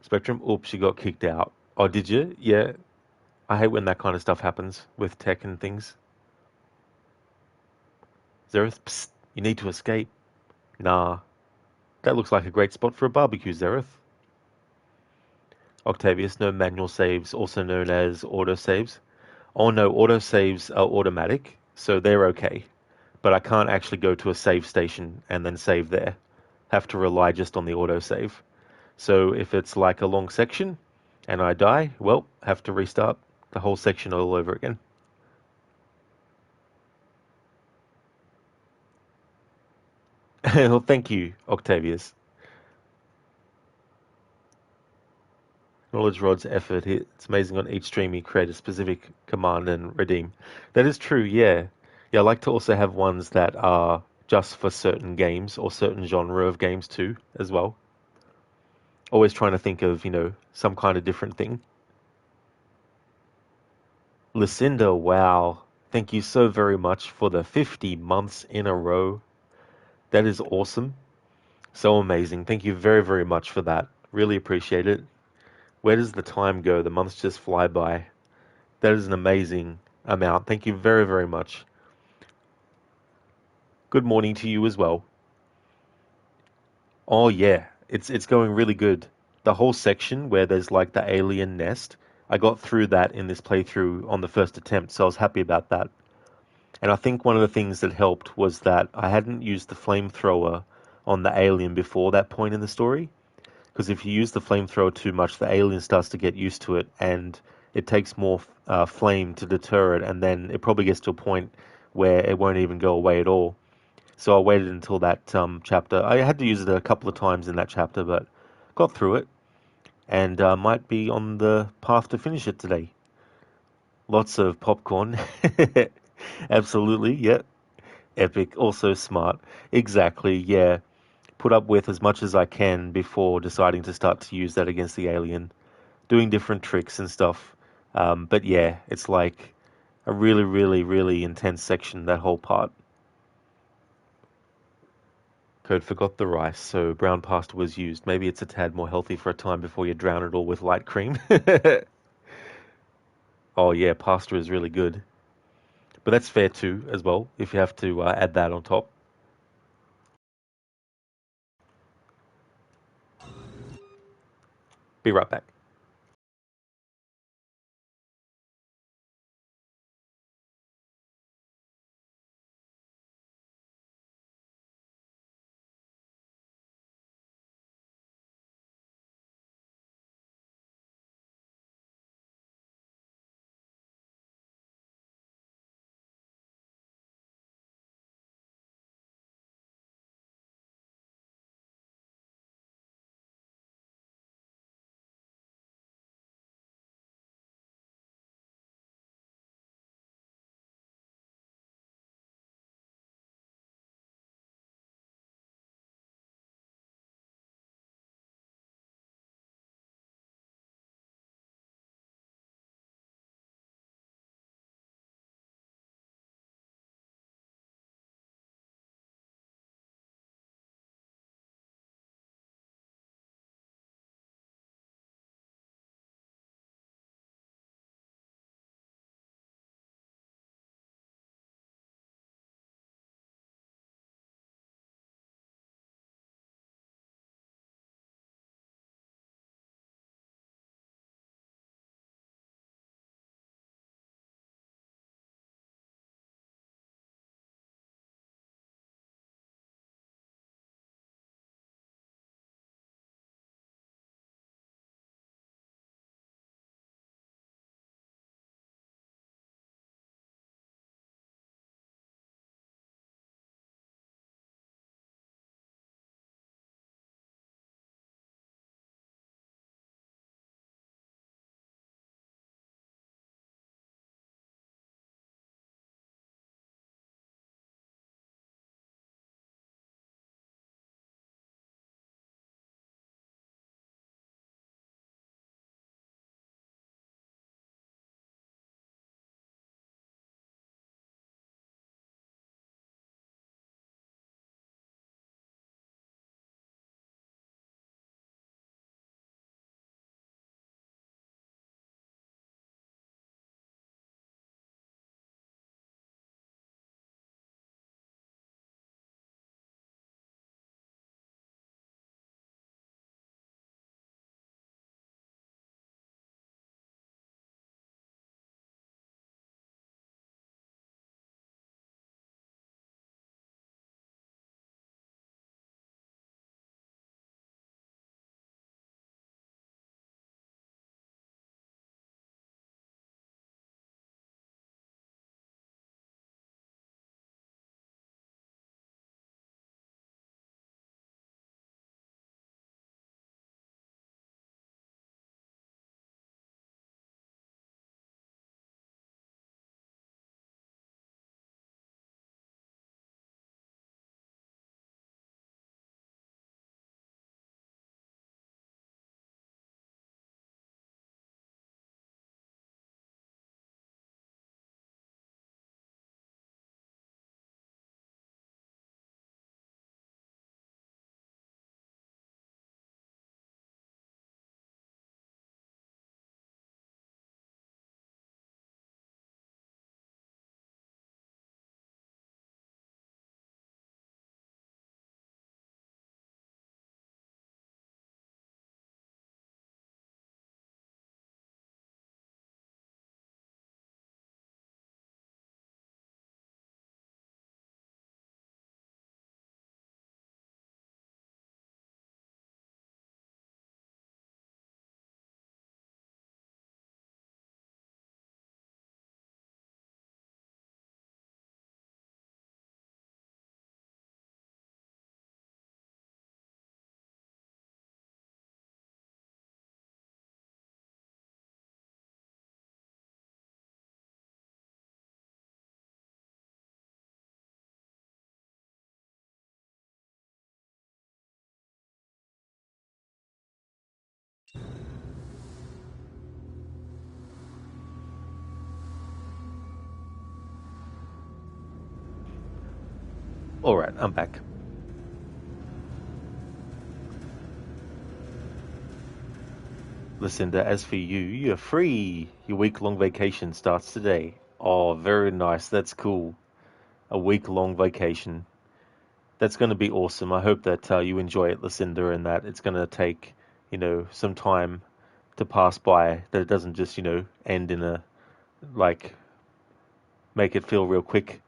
Spectrum, oops, you got kicked out. Oh, did you? Yeah. I hate when that kind of stuff happens with tech and things. Zereth, psst, you need to escape. Nah. That looks like a great spot for a barbecue, Zereth. Octavius, no manual saves, also known as autosaves. Oh no, autosaves are automatic, so they're okay. But I can't actually go to a save station and then save there. Have to rely just on the autosave. So if it's like a long section and I die, well, have to restart the whole section all over again. Well, thank you, Octavius. Acknowledge Rod's effort. It's amazing on each stream he create a specific command and redeem. That is true, yeah. Yeah, I like to also have ones that are just for certain games or certain genre of games too, as well. Always trying to think of, some kind of different thing. Lucinda, wow. Thank you so very much for the 50 months in a row. That is awesome. So amazing. Thank you very, very much for that. Really appreciate it. Where does the time go? The months just fly by. That is an amazing amount. Thank you very, very much. Good morning to you as well. Oh yeah, it's going really good. The whole section where there's like the alien nest, I got through that in this playthrough on the first attempt, so I was happy about that. And I think one of the things that helped was that I hadn't used the flamethrower on the alien before that point in the story. Because if you use the flamethrower too much, the alien starts to get used to it, and it takes more flame to deter it, and then it probably gets to a point where it won't even go away at all. So I waited until that chapter. I had to use it a couple of times in that chapter, but got through it, and might be on the path to finish it today. Lots of popcorn. Absolutely, yeah. Epic, also smart. Exactly, yeah. Put up with as much as I can before deciding to start to use that against the alien. Doing different tricks and stuff. But yeah, it's like a really, really, really intense section, that whole part. Code forgot the rice, so brown pasta was used. Maybe it's a tad more healthy for a time before you drown it all with light cream. Oh yeah, pasta is really good. But that's fair too, as well, if you have to add that on top. Be right back. Alright, I'm back. Lucinda, as for you, you're free. Your week-long vacation starts today. Oh, very nice. That's cool. A week-long vacation. That's going to be awesome. I hope that you enjoy it, Lucinda, and that it's going to take, you know, some time to pass by. That it doesn't just, you know, end in a, like, make it feel real quick.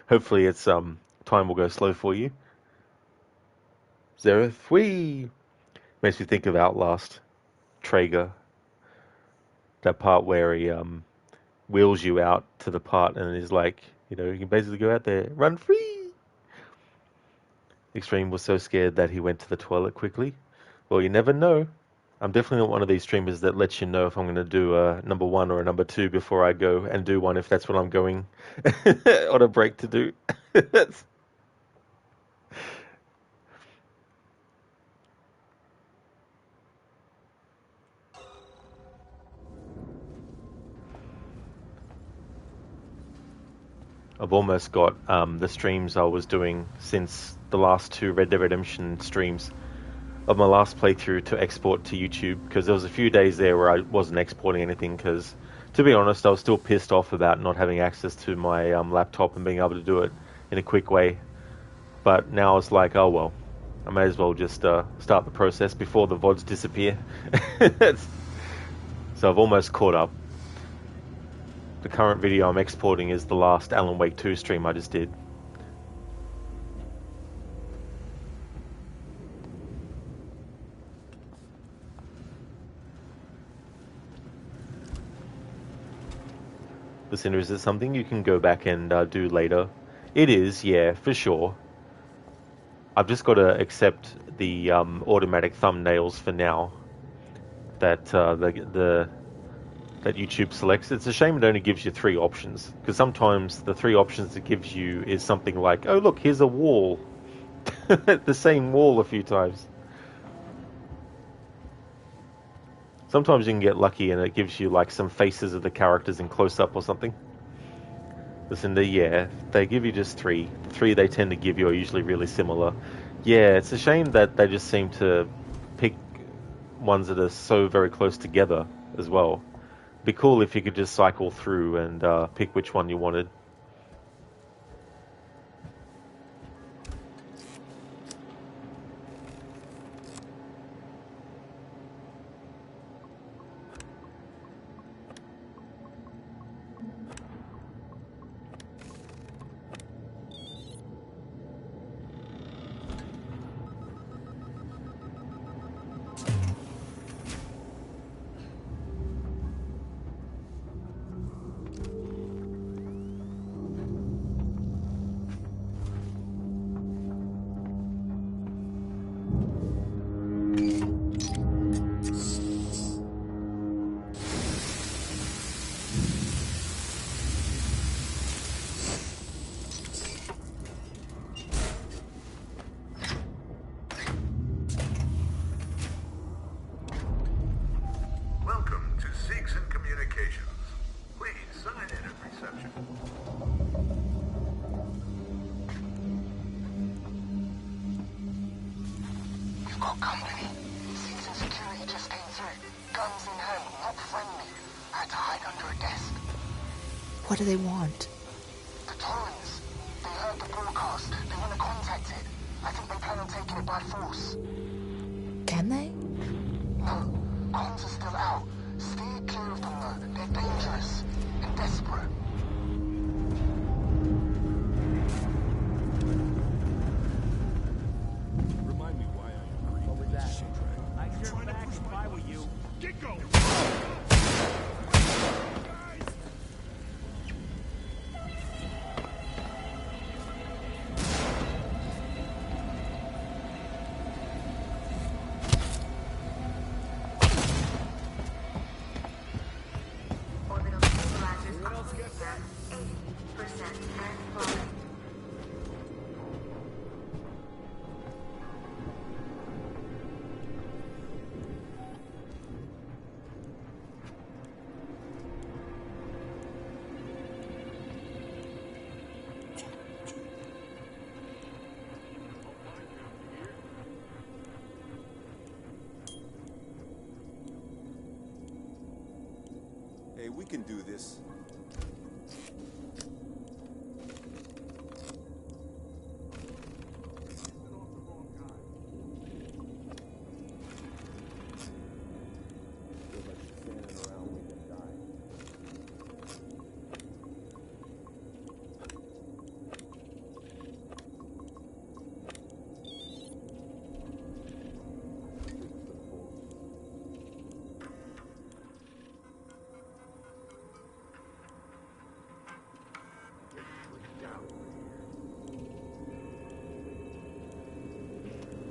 Hopefully it's, time will go slow for you. Zereth, whee! Makes me think of Outlast. Traeger. That part where he, wheels you out to the part and is like, you know, you can basically go out there, run free! Extreme was so scared that he went to the toilet quickly. Well, you never know. I'm definitely not one of these streamers that lets you know if I'm going to do a number 1 or a number 2 before I go and do one if that's what I'm going on a break to do. I've almost got the streams I was doing since the last 2 Red Dead Redemption streams of my last playthrough to export to YouTube, because there was a few days there where I wasn't exporting anything because, to be honest, I was still pissed off about not having access to my laptop and being able to do it in a quick way. But now it's like, oh well, I may as well just start the process before the VODs disappear. So I've almost caught up. The current video I'm exporting is the last Alan Wake 2 stream I just did. Listen, is it something you can go back and do later? It is, yeah, for sure. I've just got to accept the automatic thumbnails for now that that YouTube selects. It's a shame it only gives you 3 options, because sometimes the 3 options it gives you is something like, oh look, here's a wall. The same wall a few times. Sometimes you can get lucky and it gives you like some faces of the characters in close-up or something. Listen, yeah, they give you just 3. The 3 they tend to give you are usually really similar. Yeah, it's a shame that they just seem to pick ones that are so very close together as well. It'd be cool if you could just cycle through and pick which one you wanted. What do they want? The Torrens. They heard the broadcast. They want to contact it. I think they plan on taking it by force. Can they? No. Comms are still out. Steer clear of them, though. They're dangerous and desperate. Remind me why I agreed to this shit track. I'd turn back if I were you. Get going! can do this.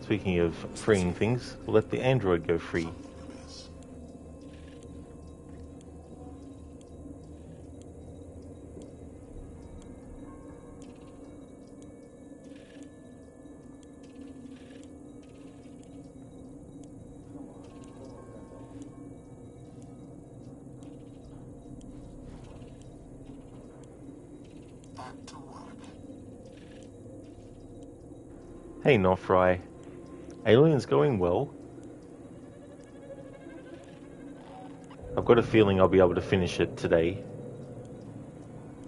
Speaking of freeing things, we'll let the android go free. Back to work. Hey, Nofry. Alien's going well. I've got a feeling I'll be able to finish it today.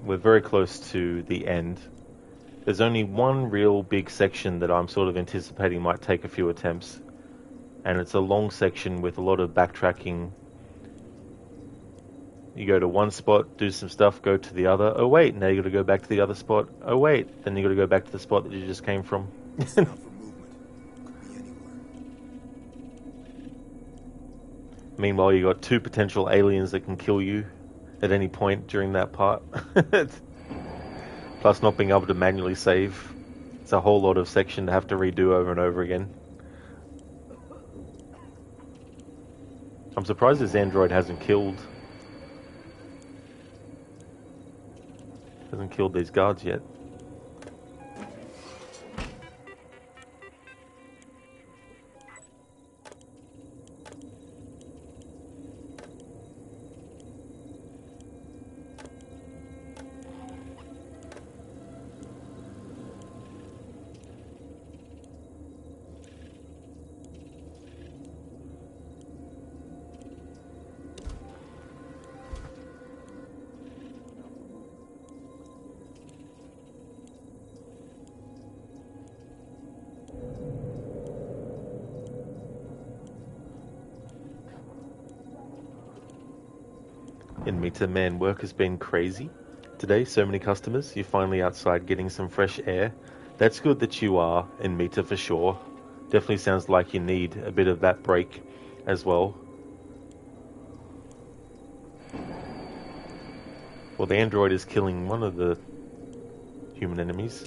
We're very close to the end. There's only one real big section that I'm sort of anticipating might take a few attempts. And it's a long section with a lot of backtracking. You go to one spot, do some stuff, go to the other. Oh wait, now you got to go back to the other spot. Oh wait, then you got to go back to the spot that you just came from. Meanwhile, you got two potential aliens that can kill you at any point during that part. Plus not being able to manually save. It's a whole lot of section to have to redo over and over again. I'm surprised this android hasn't killed these guards yet. In Mita, man, work has been crazy. Today, so many customers, you're finally outside getting some fresh air. That's good that you are in Mita for sure. Definitely sounds like you need a bit of that break as well. Well, the android is killing one of the human enemies.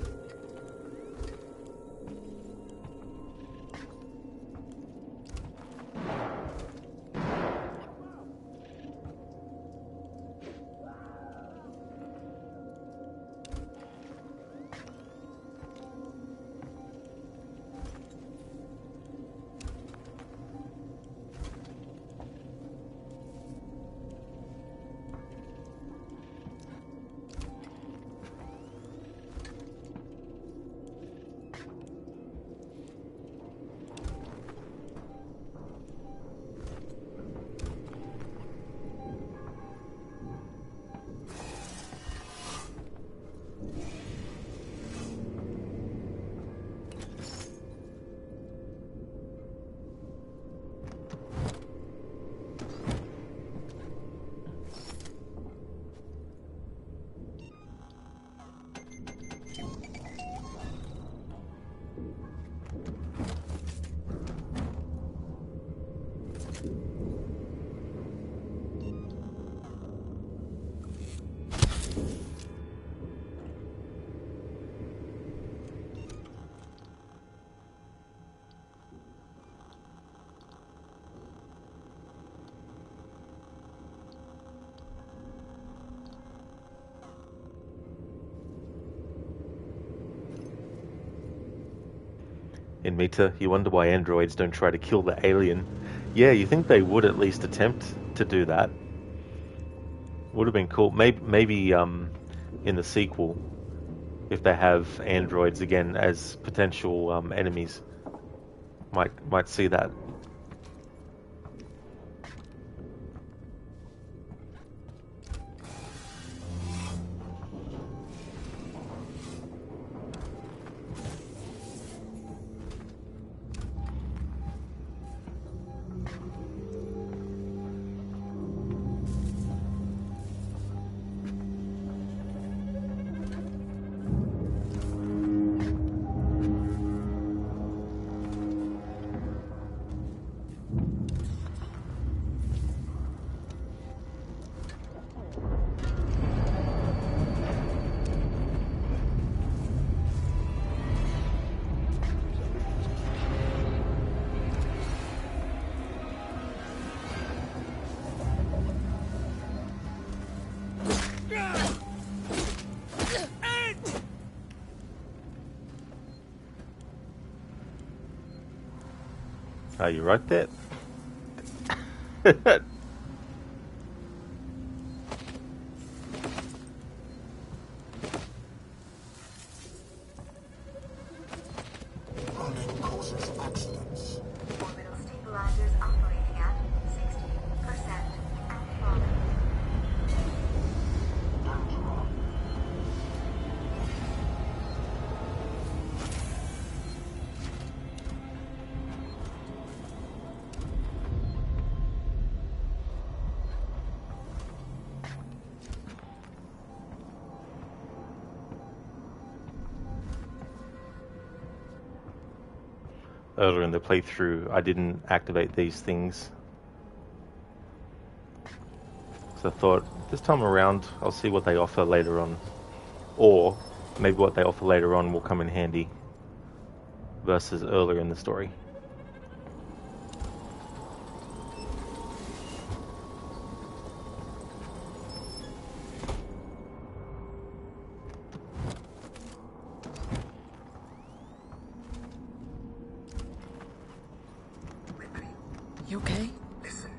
In Mita, you wonder why androids don't try to kill the alien. Yeah, you think they would at least attempt to do that. Would have been cool. Maybe in the sequel, if they have androids again as potential enemies, might see that. Are you right there? Running causes accidents. Orbital stabilizers operating at 60% and falling. Earlier in the playthrough, I didn't activate these things. So I thought, this time around, I'll see what they offer later on. Or, maybe what they offer later on will come in handy versus earlier in the story. You okay? Listen,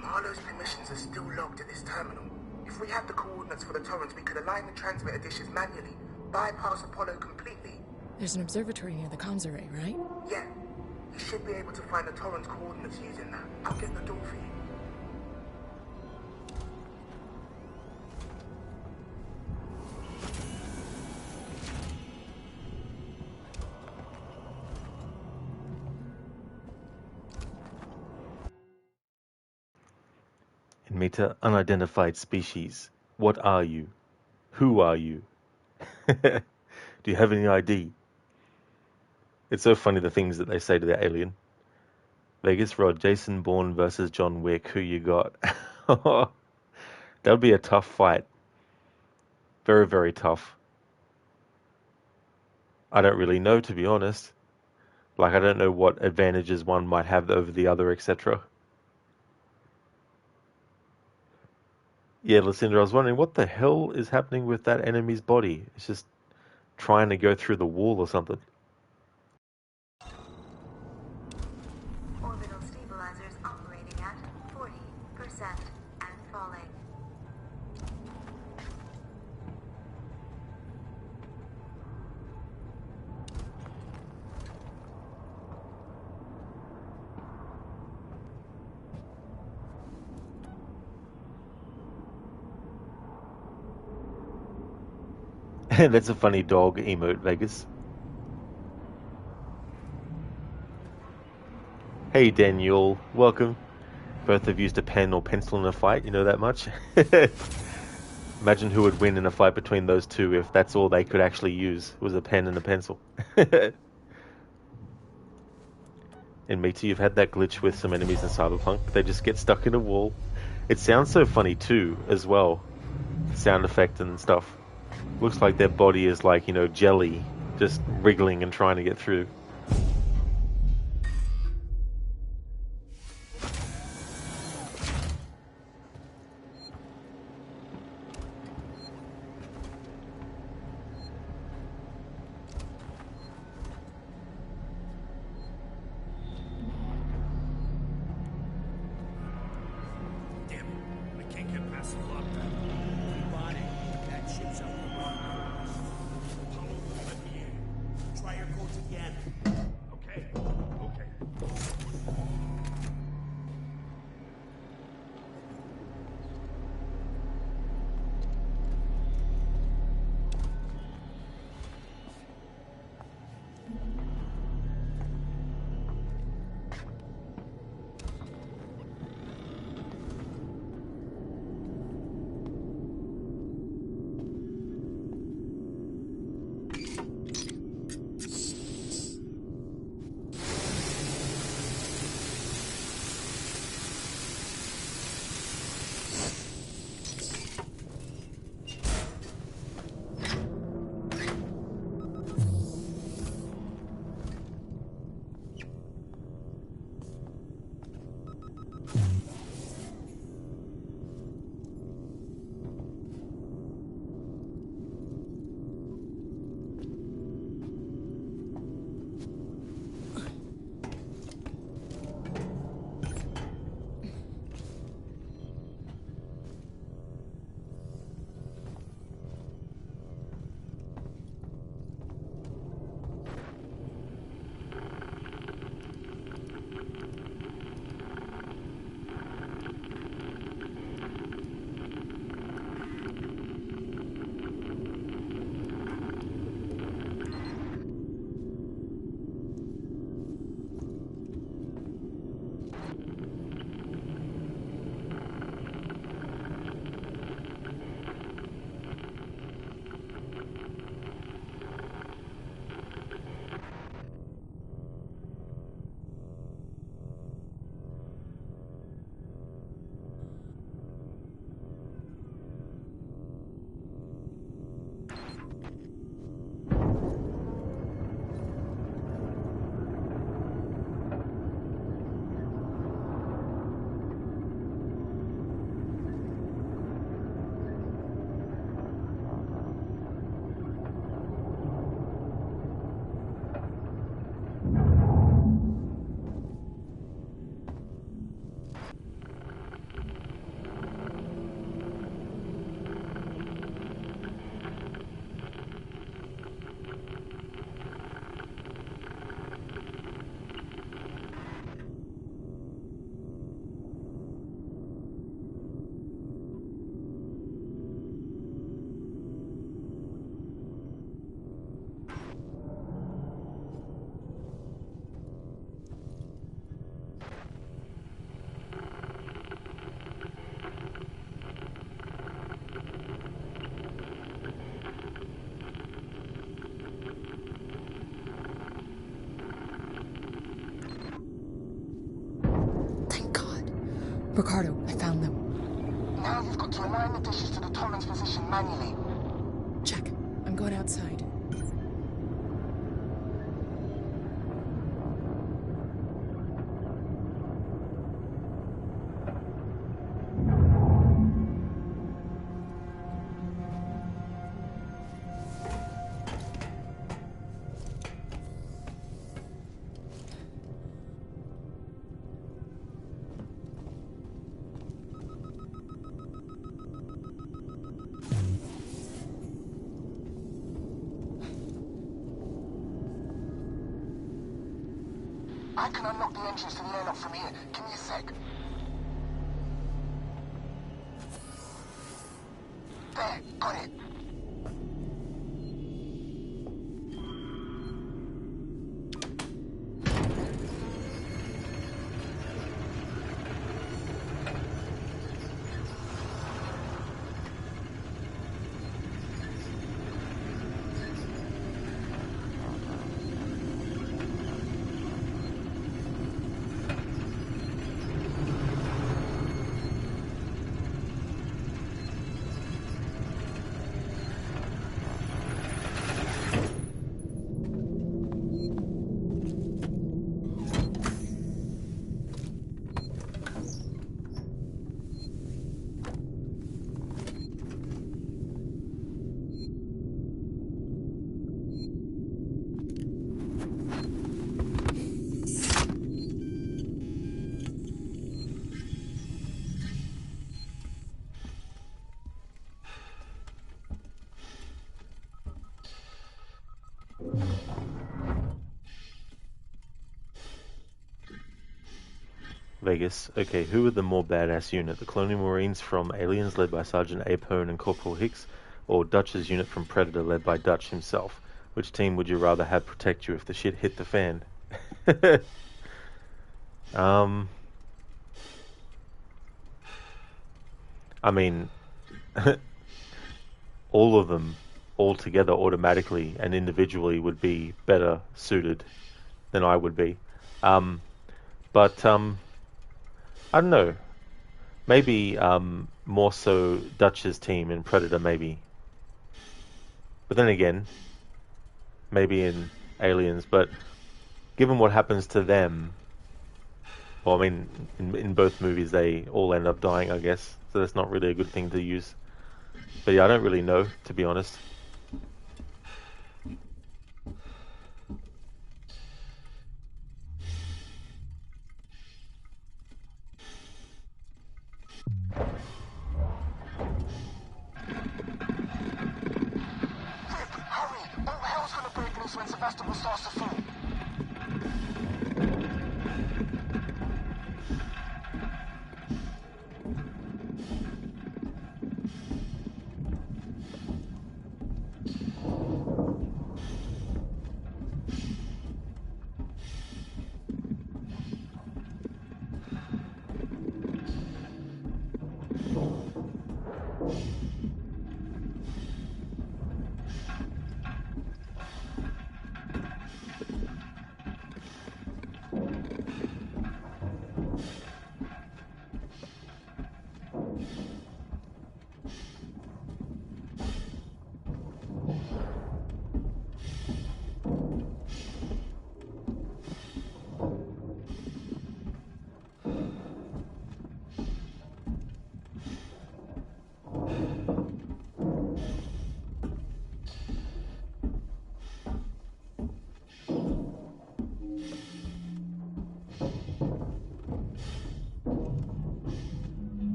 Marlowe's permissions are still logged at this terminal. If we had the coordinates for the torrents, we could align the transmitter dishes manually, bypass Apollo completely. There's an observatory near the comms array, right? Yeah, you should be able to find the torrent's coordinates using that. I'll get the door for you. Meta unidentified species. What are you? Who are you? Do you have any ID? It's so funny the things that they say to the alien. Vegas Rod, Jason Bourne versus John Wick. Who you got? That would be a tough fight. Very, very tough. I don't really know, to be honest. Like, I don't know what advantages one might have over the other, etc. Yeah, Lucinda, I was wondering what the hell is happening with that enemy's body. It's just trying to go through the wall or something. Orbital stabilizers operating at 40% and falling. That's a funny dog emote, Vegas. Hey Daniel, welcome. Both have used a pen or pencil in a fight, you know that much? Imagine who would win in a fight between those two if that's all they could actually use, was a pen and a pencil. In Meta, you've had that glitch with some enemies in Cyberpunk. They just get stuck in a wall. It sounds so funny too, as well. Sound effect and stuff. Looks like their body is like, you know, jelly, just wriggling and trying to get through. Damn it. I can't get past the lockdown. Keep on it. That ship's out the wrong course. Apollo won't let me in. Try your codes again. Okay. Ricardo, I found them. Now you've got to align the dishes to the Torrens position manually. Check. I'm going outside. I can unlock the entrance to the airlock from here. Give me a sec. There, got it. Vegas. Okay, who are the more badass unit? The Colonial Marines from Aliens led by Sergeant Apone and Corporal Hicks, or Dutch's unit from Predator led by Dutch himself? Which team would you rather have protect you if the shit hit the fan? I mean, all of them, all together automatically and individually would be better suited than I would be. But I don't know. Maybe more so Dutch's team in Predator, maybe. But then again, maybe in Aliens. But given what happens to them, well, I mean, in both movies they all end up dying, I guess. So that's not really a good thing to use. But yeah, I don't really know, to be honest. When Sebastopol starts to fall.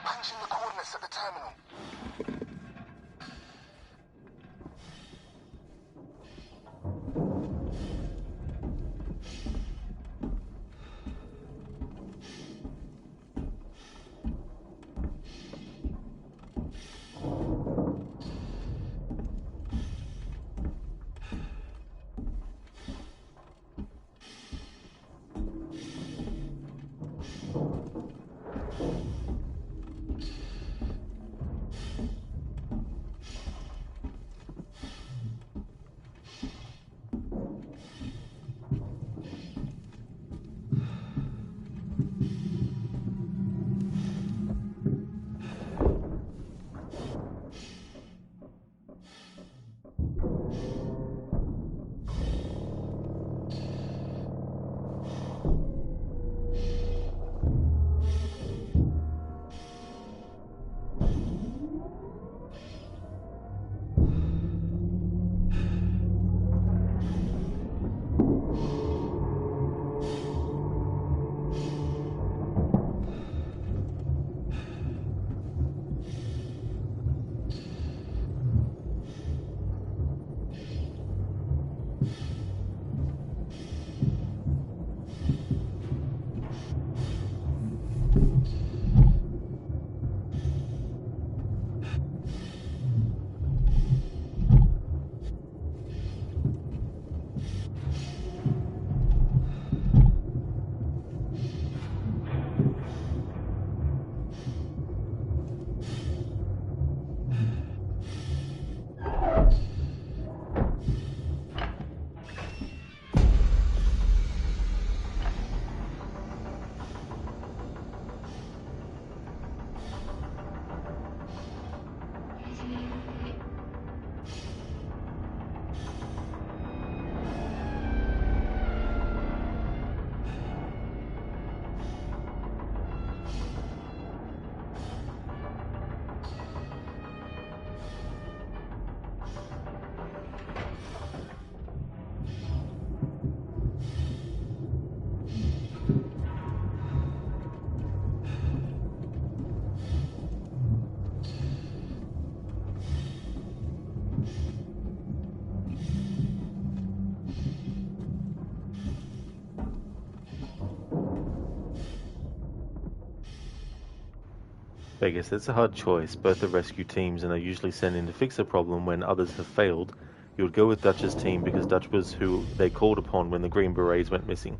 Punching the coordinates at the terminal. Vegas, it's a hard choice. Both are rescue teams and are usually sent in to fix a problem when others have failed. You would go with Dutch's team because Dutch was who they called upon when the Green Berets went missing.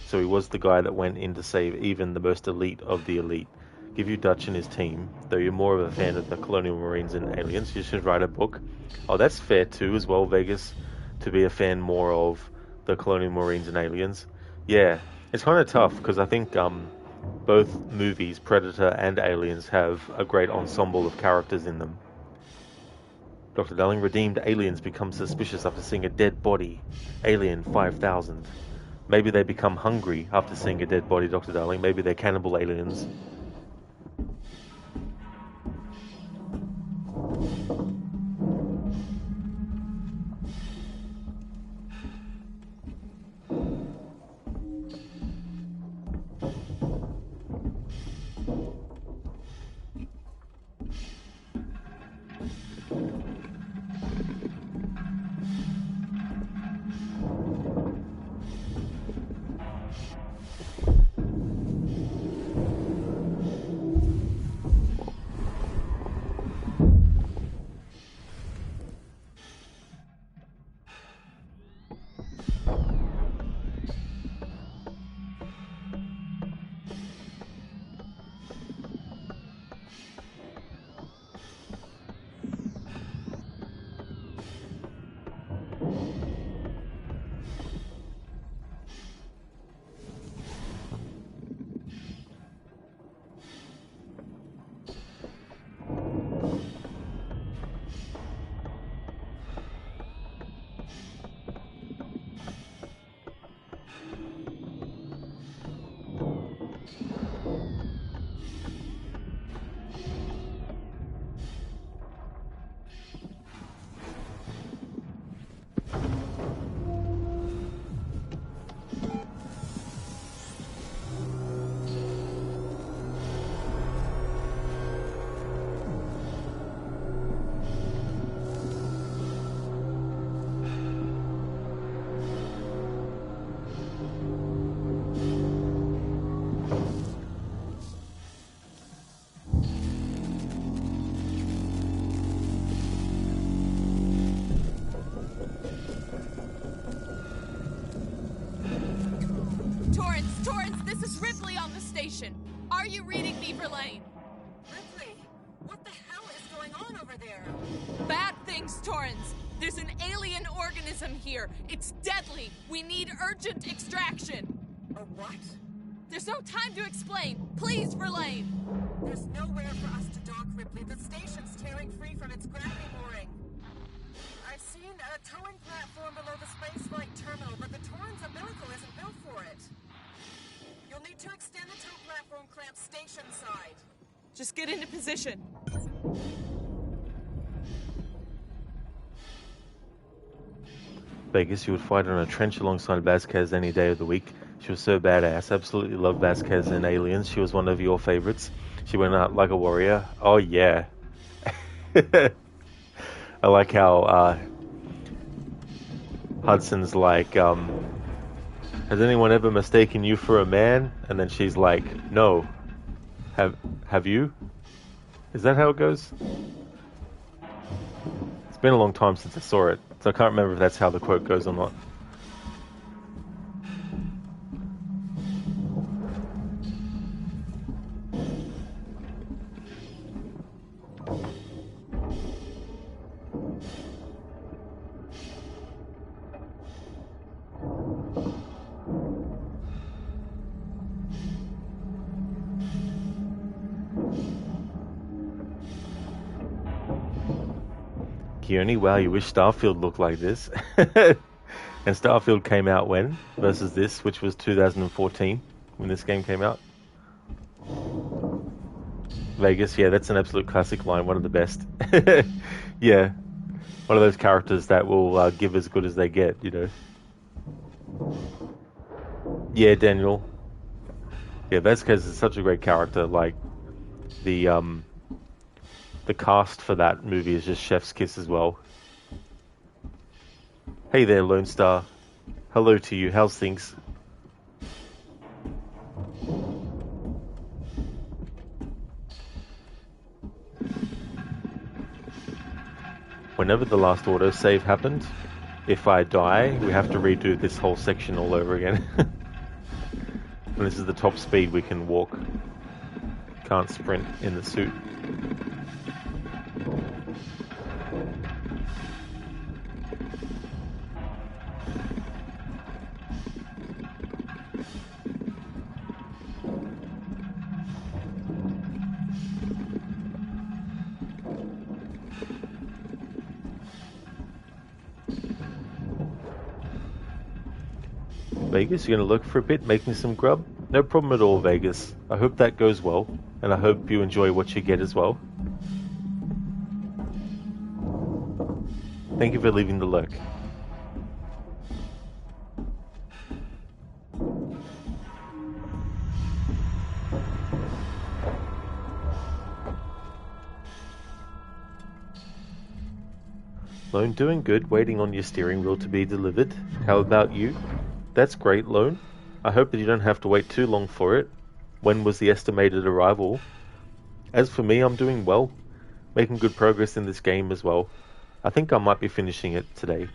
So he was the guy that went in to save even the most elite of the elite. Give you Dutch and his team. Though you're more of a fan of the Colonial Marines and Aliens, you should write a book. Oh, that's fair too as well, Vegas, to be a fan more of the Colonial Marines and Aliens. Yeah, it's kind of tough because I think both movies, Predator and Aliens, have a great ensemble of characters in them. Dr. Darling, redeemed aliens become suspicious after seeing a dead body. Alien 5000. Maybe they become hungry after seeing a dead body, Dr. Darling. Maybe they're cannibal aliens. Torrance, this is Ripley on the station. Are you reading me, Verlaine? Ripley, what the hell is going on over there? Bad things, Torrance. There's an alien organism here. It's deadly. We need urgent extraction. A what? There's no time to explain. Please, Verlaine. There's nowhere for us to dock, Ripley. The station's tearing free from its gravity mooring. I've seen a towing platform below the spaceflight terminal, but the Torrance umbilical isn't built for it. You'll need to extend the tow platform clamp station side. Just get into position. Vegas, you would fight her in a trench alongside Vasquez any day of the week. She was so badass. Absolutely loved Vasquez in Aliens. She was one of your favorites. She went out like a warrior. Oh, yeah. I like how Hudson's like, has anyone ever mistaken you for a man? And then she's like, no. Have you? Is that how it goes? It's been a long time since I saw it, so I can't remember if that's how the quote goes or not. Kearney, wow, you wish Starfield looked like this. And Starfield came out when? Versus this, which was 2014, when this game came out. Vegas, yeah, that's an absolute classic line, one of the best. Yeah, one of those characters that will give as good as they get, you know. Yeah, Daniel. Yeah, Vasquez is such a great character, like, the cast for that movie is just chef's kiss as well. Hey there, Lone Star. Hello to you. How's things? whenever the last autosave happened, if I die, we have to redo this whole section all over again. And this is the top speed we can walk. Can't sprint in the suit. Vegas, you're going to look for a bit, making some grub? No problem at all, Vegas. I hope that goes well, and I hope you enjoy what you get as well. Thank you for leaving the lurk. Lone, doing good, waiting on your steering wheel to be delivered. How about you? That's great, Lone. I hope that you don't have to wait too long for it. When was the estimated arrival? As for me, I'm doing well. Making good progress in this game as well. I think I might be finishing it today.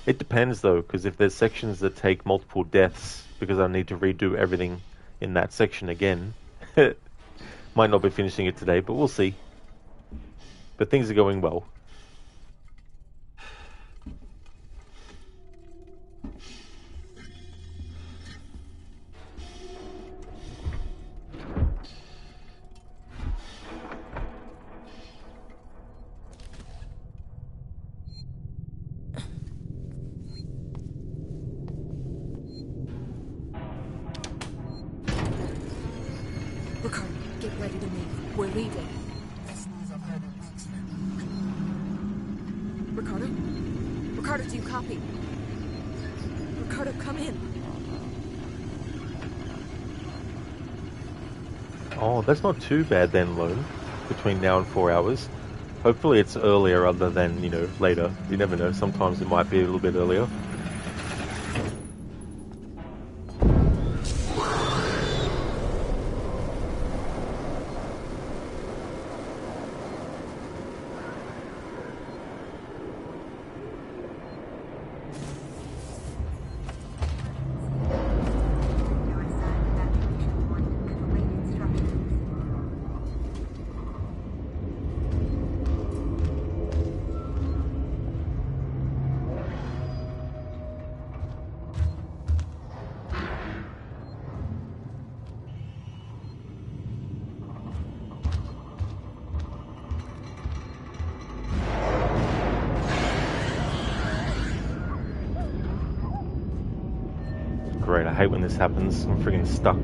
It depends though, because if there's sections that take multiple deaths because I need to redo everything in that section again, might not be finishing it today, but we'll see. But things are going well. Ricardo, get ready to move. We're leaving. Ricardo? Ricardo, do you copy? Ricardo, come in. Oh, that's not too bad then, Lone. Between now and 4 hours. Hopefully it's earlier rather than, you know, later. You never know. Sometimes it might be a little bit earlier. Great, I hate when this happens. I'm freaking stuck.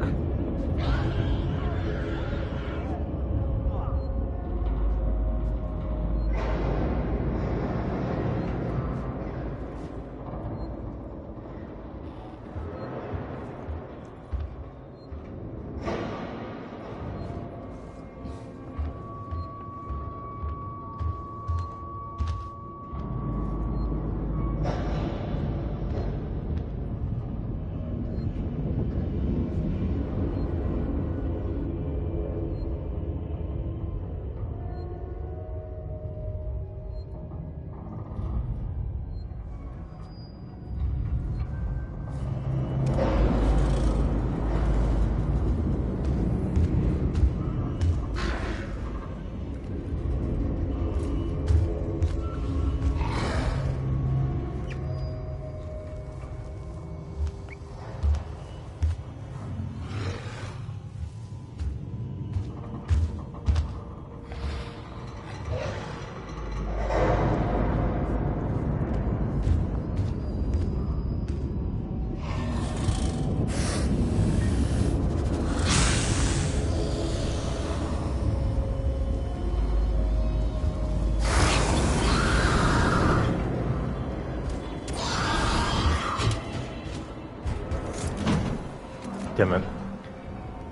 Damn it.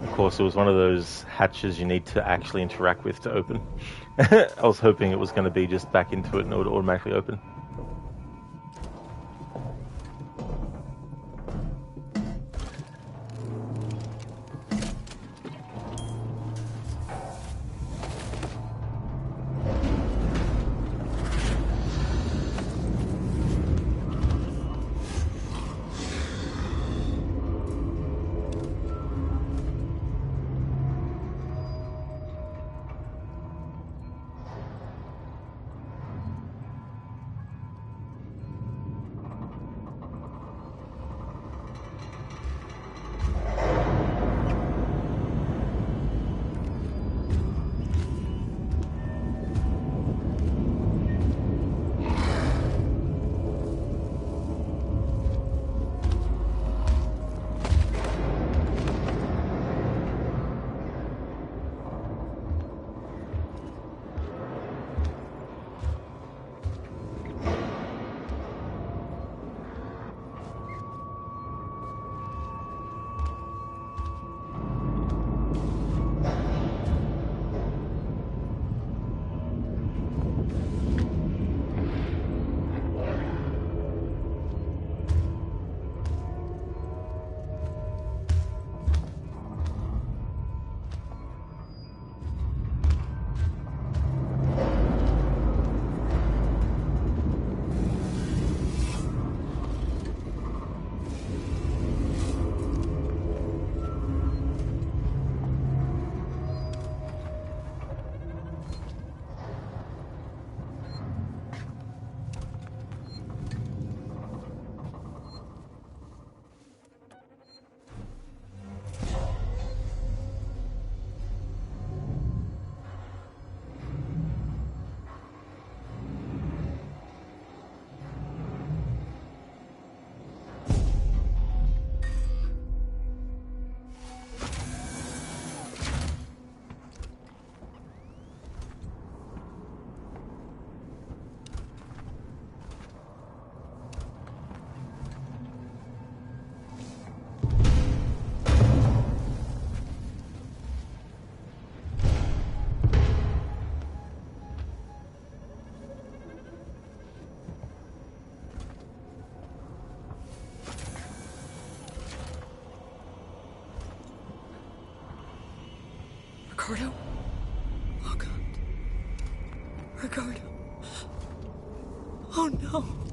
Of course, it was one of those hatches you need to actually interact with to open. I was hoping it was going to be just back into it and it would automatically open. Ricardo? Oh, God. Ricardo. Oh, no.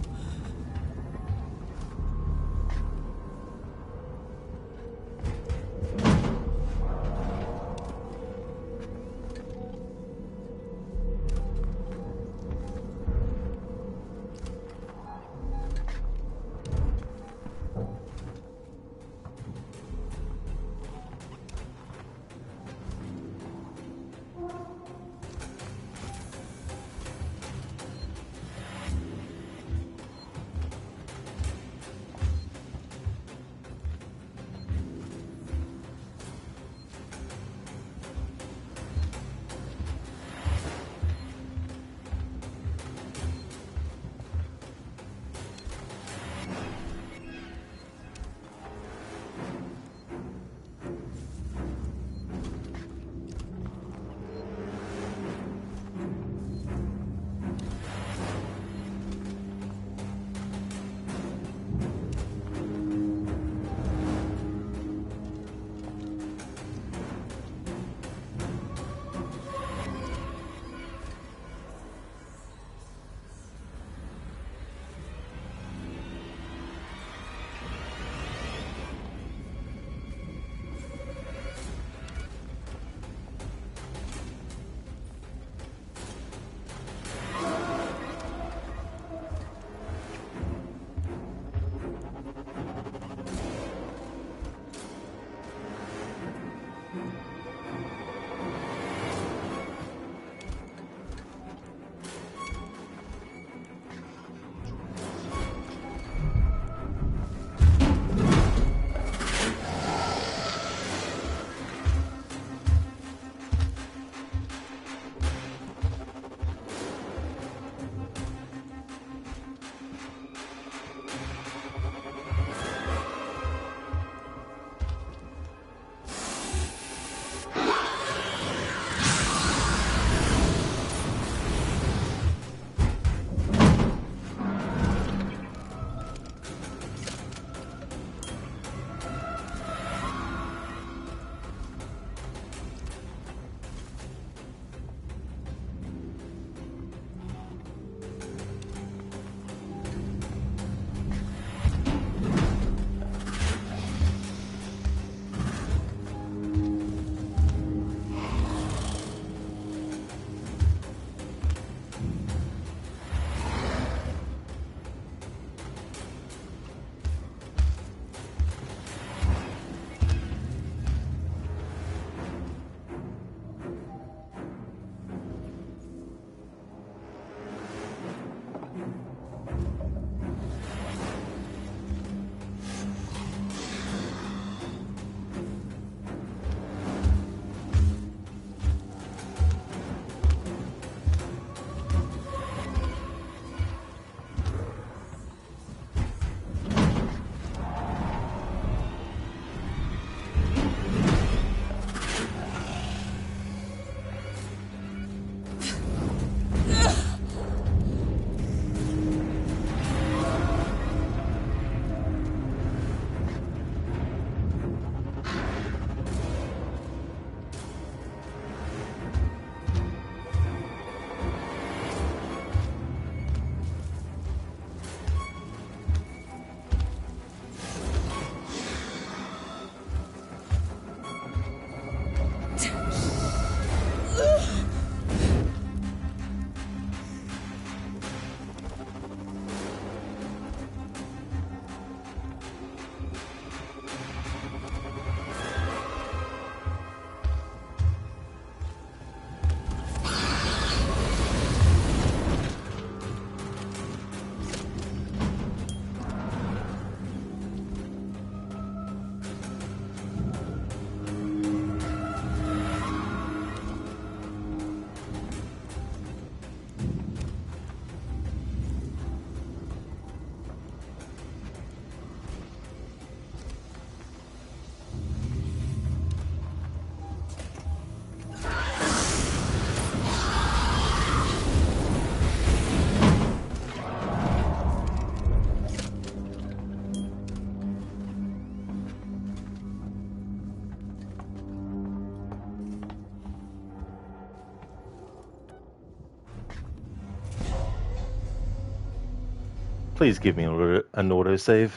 Please give me an autosave.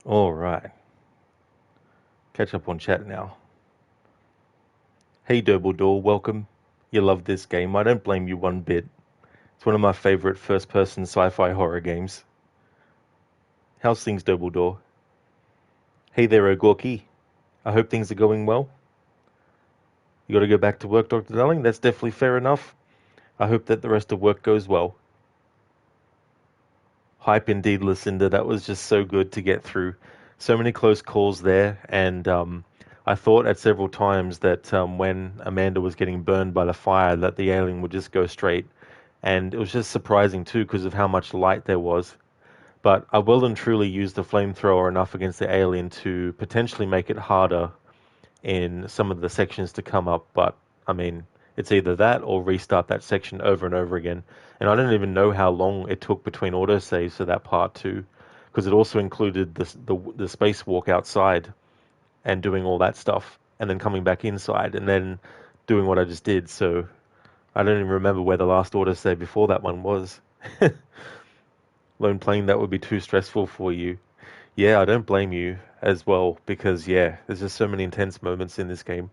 Alright. Catch up on chat now. Hey Dumbledore, welcome. You love this game. I don't blame you one bit. It's one of my favorite first-person sci-fi horror games. How's things, Dumbledore? Hey there, Ogorki. I hope things are going well. You gotta go back to work, Dr. Darling? That's definitely fair enough. I hope that the rest of work goes well. Hype indeed, Lucinda. That was just so good to get through. So many close calls there, and I thought at several times that when Amanda was getting burned by the fire, that the alien would just go straight. And it was just surprising too, because of how much light there was. But I well and truly used the flamethrower enough against the alien to potentially make it harder in some of the sections to come up. But I mean, it's either that or restart that section over and over again. And I don't even know how long it took between autosaves for that part too, because it also included the spacewalk outside and doing all that stuff, and then coming back inside, and then doing what I just did. So I don't even remember where the last autosave before that one was. Lone playing that would be too stressful for you. Yeah, I don't blame you as well, because yeah, there's just so many intense moments in this game.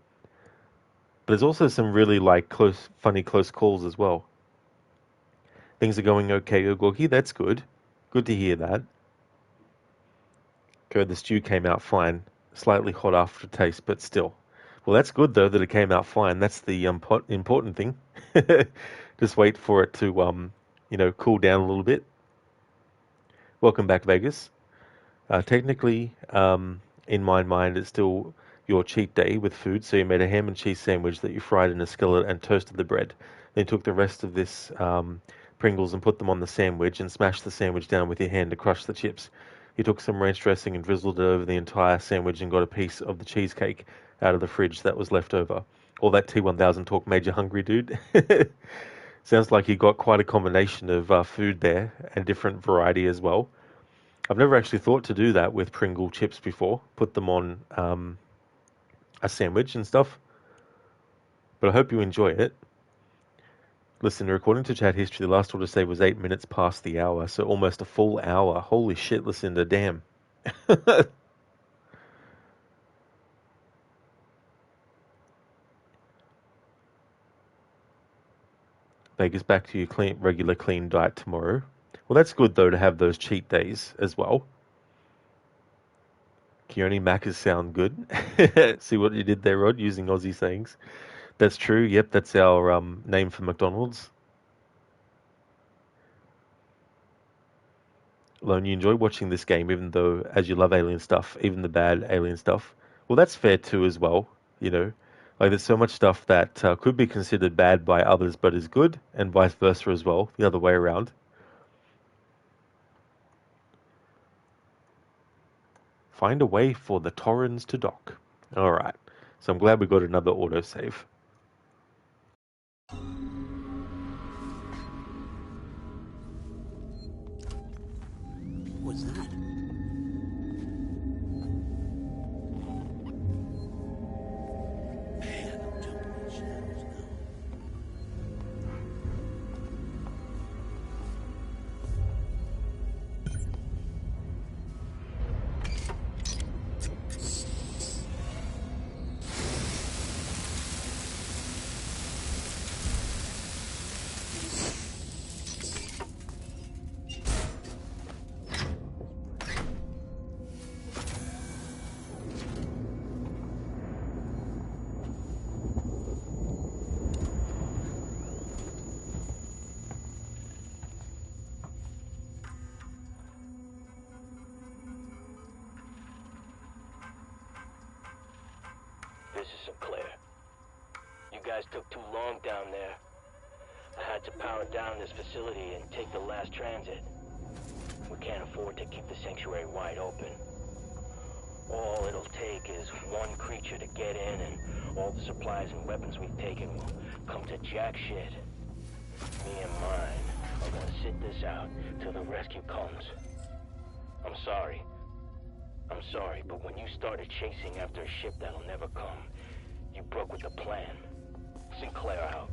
But there's also some really like funny close calls as well. Things are going okay, Ogorki. That's good. Good to hear that. Okay, the stew came out fine. Slightly hot aftertaste, but still. Well, that's good though that it came out fine. That's the important thing. Just wait for it to cool down a little bit. Welcome back, Vegas. Technically, in my mind, it's still your cheat day with food. So you made a ham and cheese sandwich that you fried in a skillet and toasted the bread. Then took the rest of this Pringles and put them on the sandwich and smashed the sandwich down with your hand to crush the chips. You took some ranch dressing and drizzled it over the entire sandwich and got a piece of the cheesecake out of the fridge that was left over. All that T1000 talk made you hungry, dude. Sounds like you got quite a combination of food there and different variety as well. I've never actually thought to do that with Pringle chips before. Put them on a sandwich and stuff. But I hope you enjoy it. Listen, according to chat history, the last autosave was 8 minutes past the hour, so almost a full hour. Holy shit, Lucinda, damn. Vegas, back to your regular clean diet tomorrow. Well, that's good, though, to have those cheat days as well. Keone Maccas sound good. See what you did there, Rod, using Aussie sayings. That's true. Yep, that's our name for McDonald's. Lone, you enjoy watching this game, even though, as you love alien stuff, even the bad alien stuff. Well, that's fair too, as well. You know, like there's so much stuff that could be considered bad by others, but is good, and vice versa as well, the other way around. Find a way for the Torrens to dock. All right, so I'm glad we got another autosave. What's that? Man, I'm jumping in shadows now. This is Sinclair. You guys took too long down there. I had to power down this facility and take the last transit. We can't afford to keep the sanctuary wide open. All it'll take is one creature to get in, and all the supplies and weapons we've taken will come to jack shit. Me and mine are gonna sit this out till the rescue comes. I'm sorry, but when you started chasing after a ship that'll never come, you broke with the plan. Sinclair out.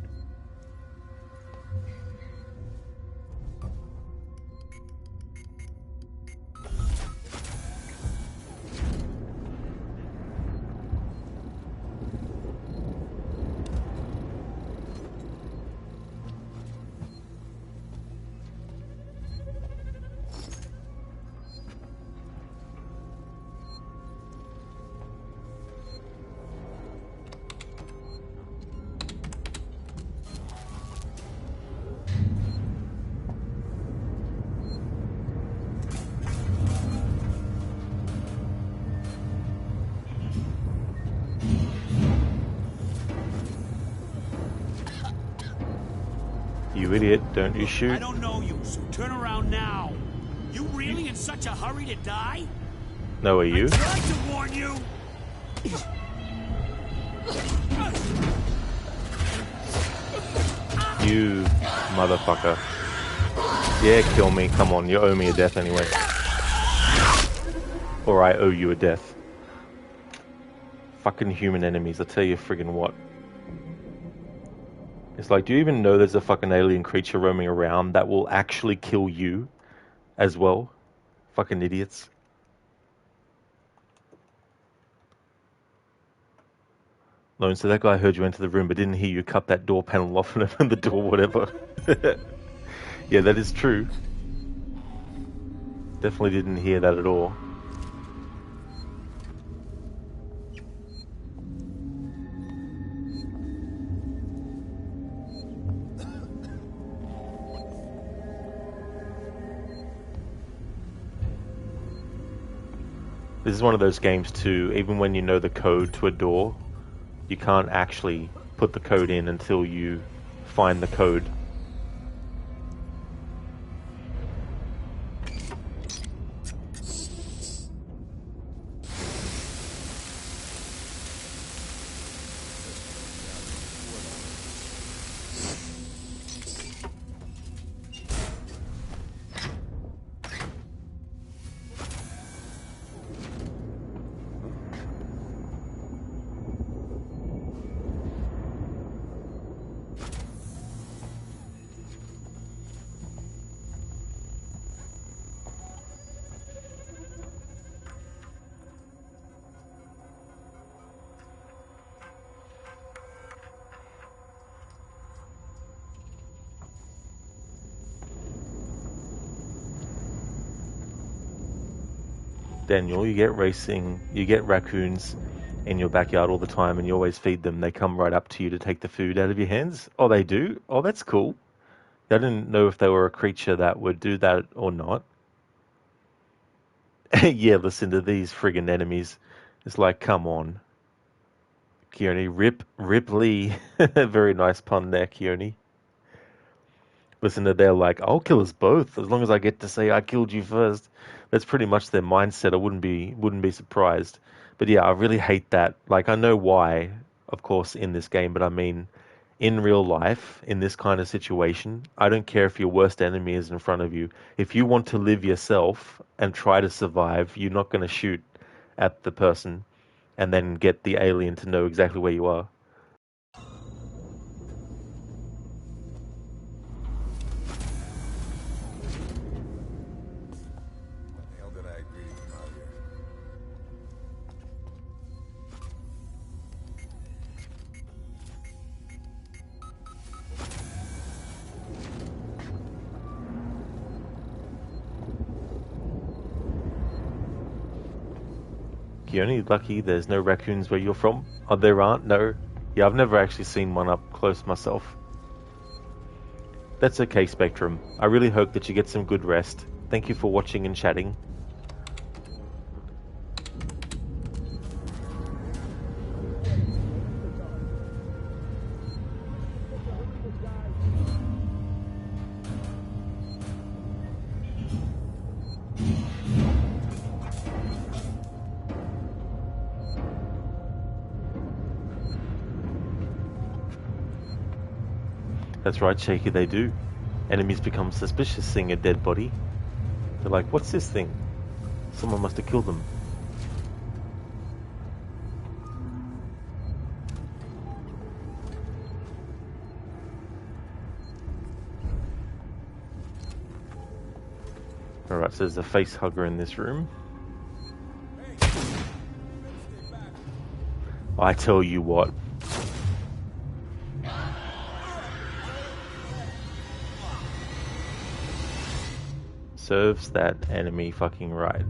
You idiot, don't you shoot. I don't know you, so turn around now. You really in such a hurry to die? No, are you? I tried to warn you! You motherfucker. Yeah, kill me. Come on, you owe me a death anyway. Or I owe you a death. Fucking human enemies, I tell you friggin' what. It's like, do you even know there's a fucking alien creature roaming around that will actually kill you as well? Fucking idiots. Lone, so that guy heard you enter the room but didn't hear you cut that door panel off and open the door, whatever. Yeah, that is true. Definitely didn't hear that at all. This is one of those games too, even when you know the code to a door, you can't actually put the code in until you find the code. Daniel, you get raccoons in your backyard all the time and you always feed them. They come right up to you to take the food out of your hands. Oh, they do? Oh, that's cool. I didn't know if they were a creature that would do that or not. Yeah, listen to these friggin' enemies. It's like, come on. Keone, Ripley. Very nice pun there, Keone. Listen to they're like, I'll kill us both as long as I get to say I killed you first. That's pretty much their mindset. I wouldn't be surprised. But yeah, I really hate that. Like, I know why, of course, in this game, but I mean, in real life, in this kind of situation, I don't care if your worst enemy is in front of you. If you want to live yourself and try to survive, you're not going to shoot at the person and then get the alien to know exactly where you are. You're only lucky there's no raccoons where you're from. Oh, there aren't? No. Yeah, I've never actually seen one up close myself. That's okay, Spectrum. I really hope that you get some good rest. Thank you for watching and chatting. That's right, Shaky, they do. Enemies become suspicious seeing a dead body. They're like, what's this thing? Someone must have killed them. Alright, so there's a face hugger in this room. I tell you what. Serves that enemy fucking right.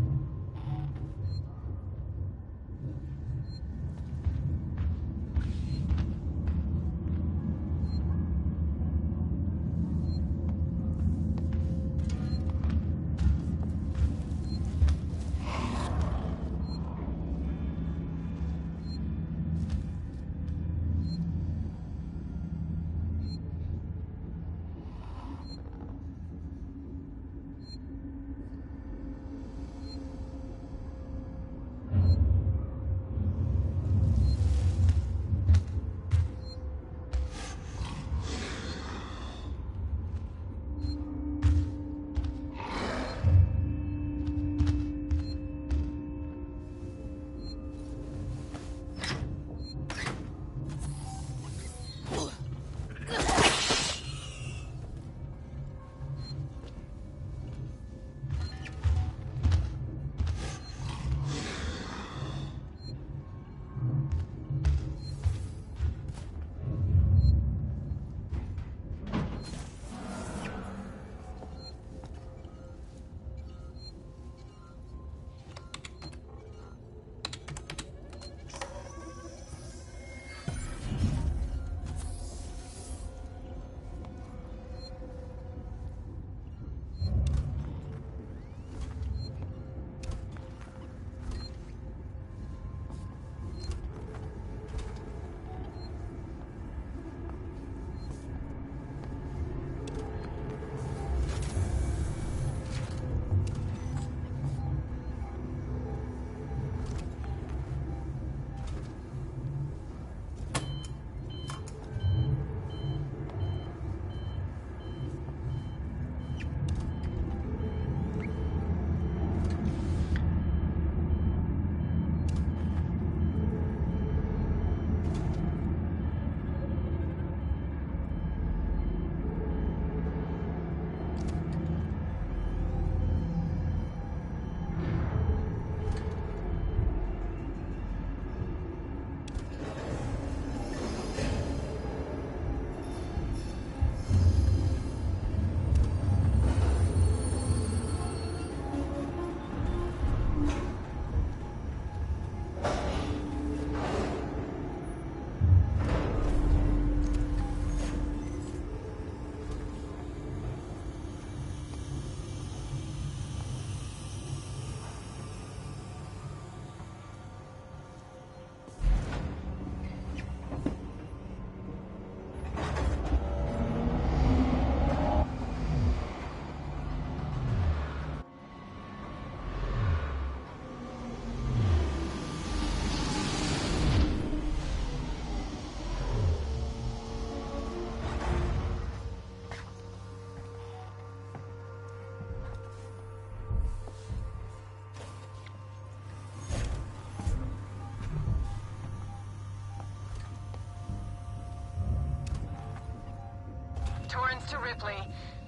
Torrens to Ripley.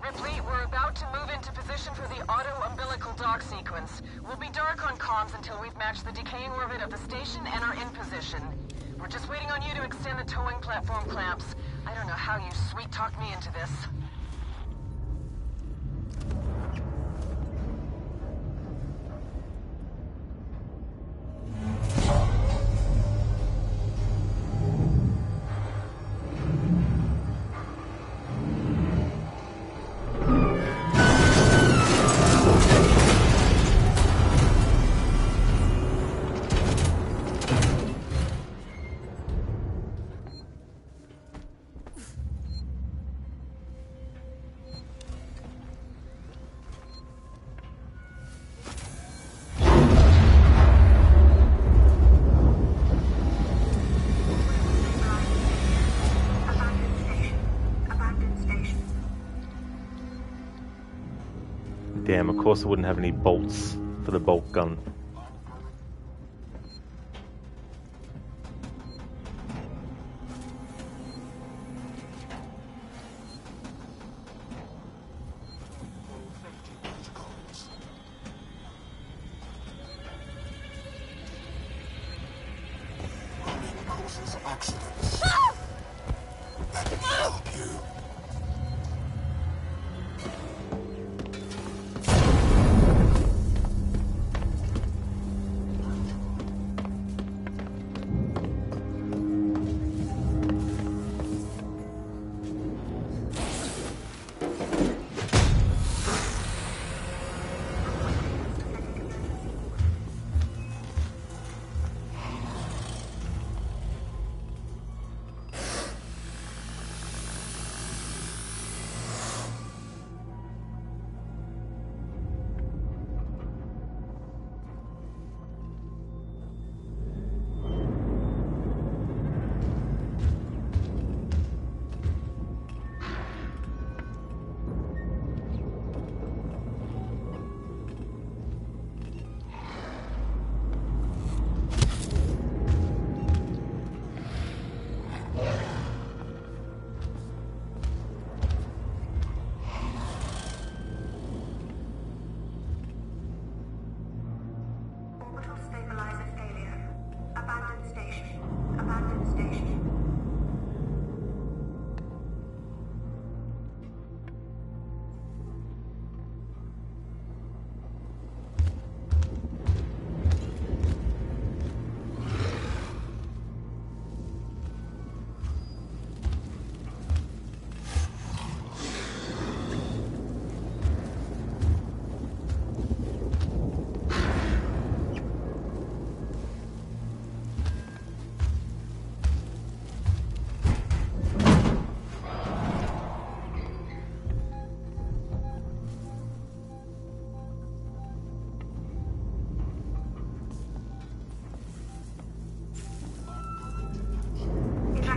Ripley, we're about to move into position for the auto-umbilical dock sequence. We'll be dark on comms until we've matched the decaying orbit of the station and are in position. We're just waiting on you to extend the towing platform clamps. I don't know how you sweet-talked me into this. Damn, of course I wouldn't have any bolts for the bolt gun.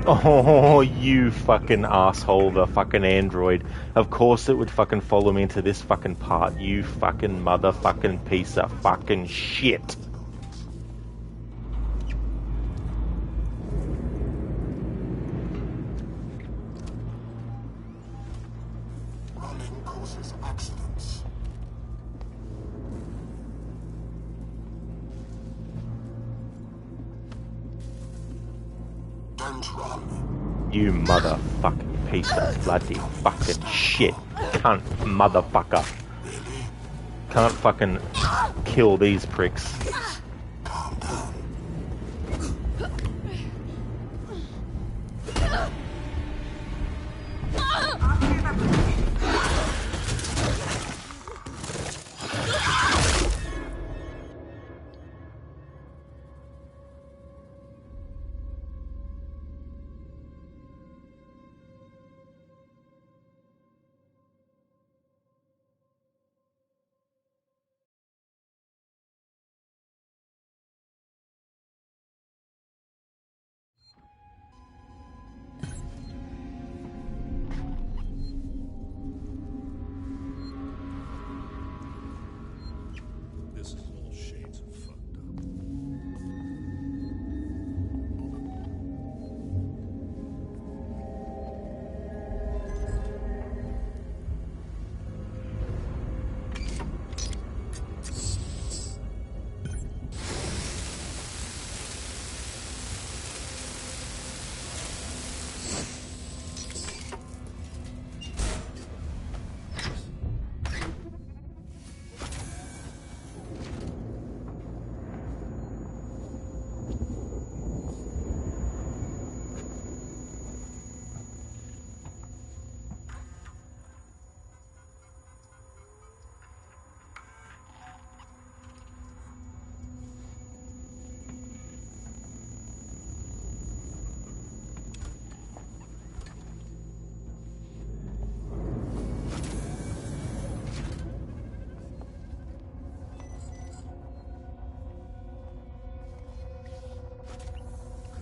Oh, you fucking asshole, the fucking android. Of course it would fucking follow me into this fucking part, you fucking motherfucking piece of fucking shit. Running causes accidents. Don't run. You motherfucking piece of bloody fucking shit. Cunt motherfucker. Can't fucking kill these pricks. Calm down. This is all shades of fucked up.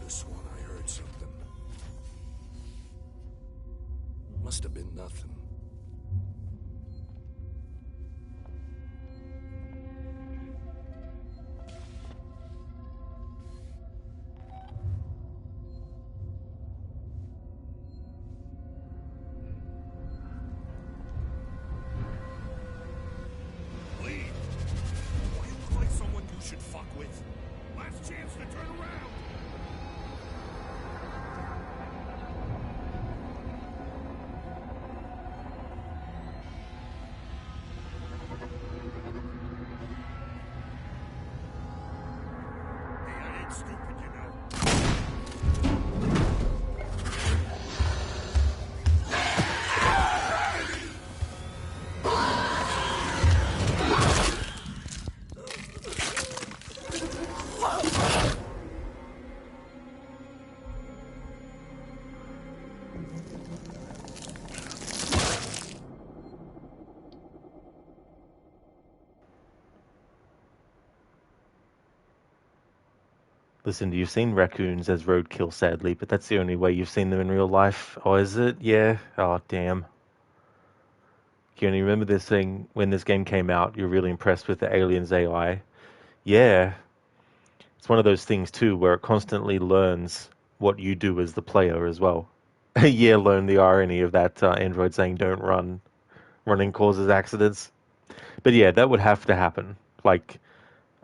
Sworn I heard something. Must have been nothing. Listen, you've seen raccoons as roadkill, sadly, but that's the only way you've seen them in real life. Oh, is it? Yeah. Oh, damn. Can you remember this thing when this game came out? You're really impressed with the aliens AI. Yeah. It's one of those things, too, where it constantly learns what you do as the player as well. Yeah, learn the irony of that android saying, don't run. Running causes accidents. But yeah, that would have to happen. Like,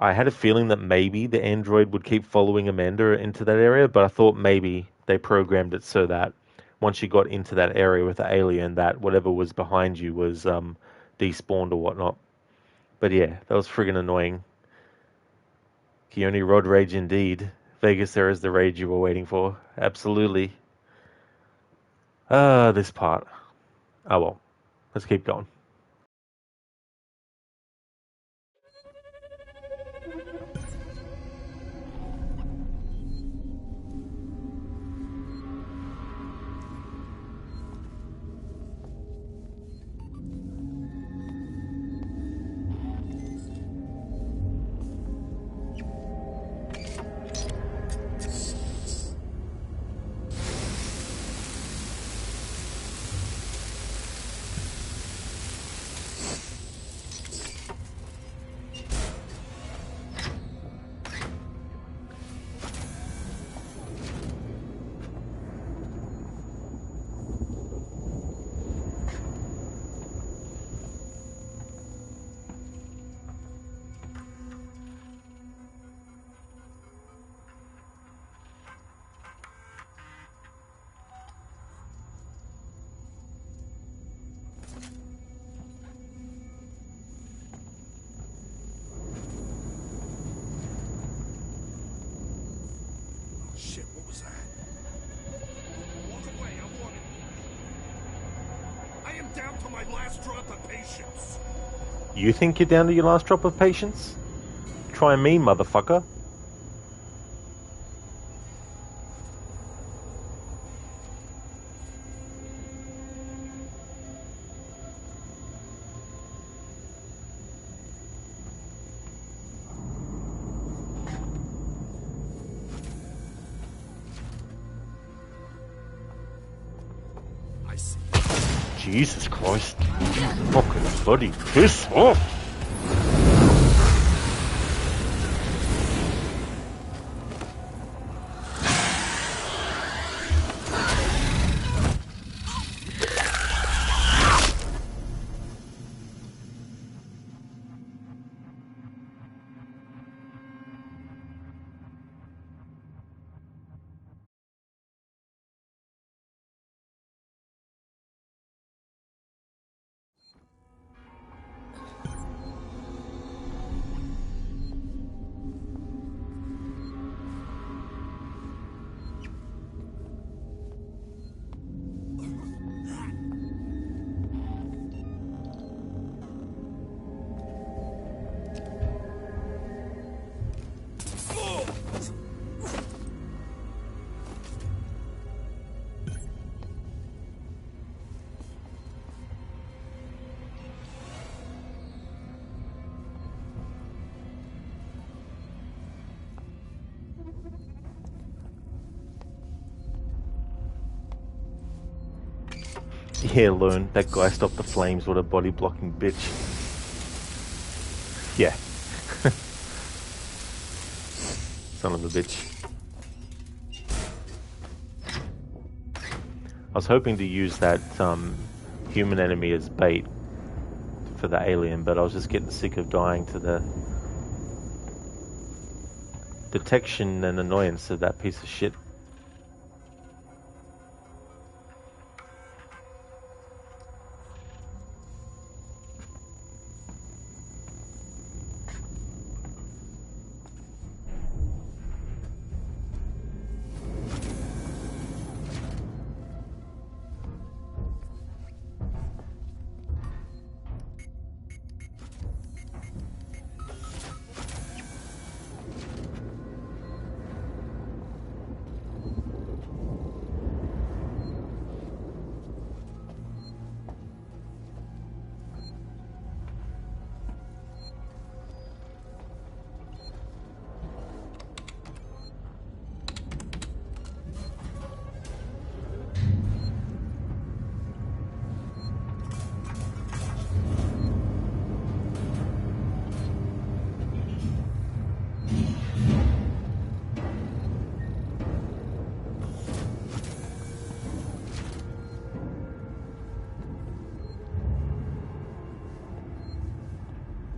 I had a feeling that maybe the android would keep following Amanda into that area, but I thought maybe they programmed it so that once you got into that area with the alien, that whatever was behind you was despawned or whatnot. But yeah, that was friggin' annoying. Keone Rod rage indeed. Vegas, there is the rage you were waiting for. Absolutely. This part. Oh well. Let's keep going. Shit, what was that? Walk away, I want it. I am down to my last drop of patience. You think you're down to your last drop of patience? Try me, motherfucker. I see. Jesus Christ. Fucking bloody piss off. Yeah, learn. That guy stopped the flames. What a body blocking bitch. Yeah. Son of a bitch. I was hoping to use that human enemy as bait for the alien, but I was just getting sick of dying to the detection and annoyance of that piece of shit.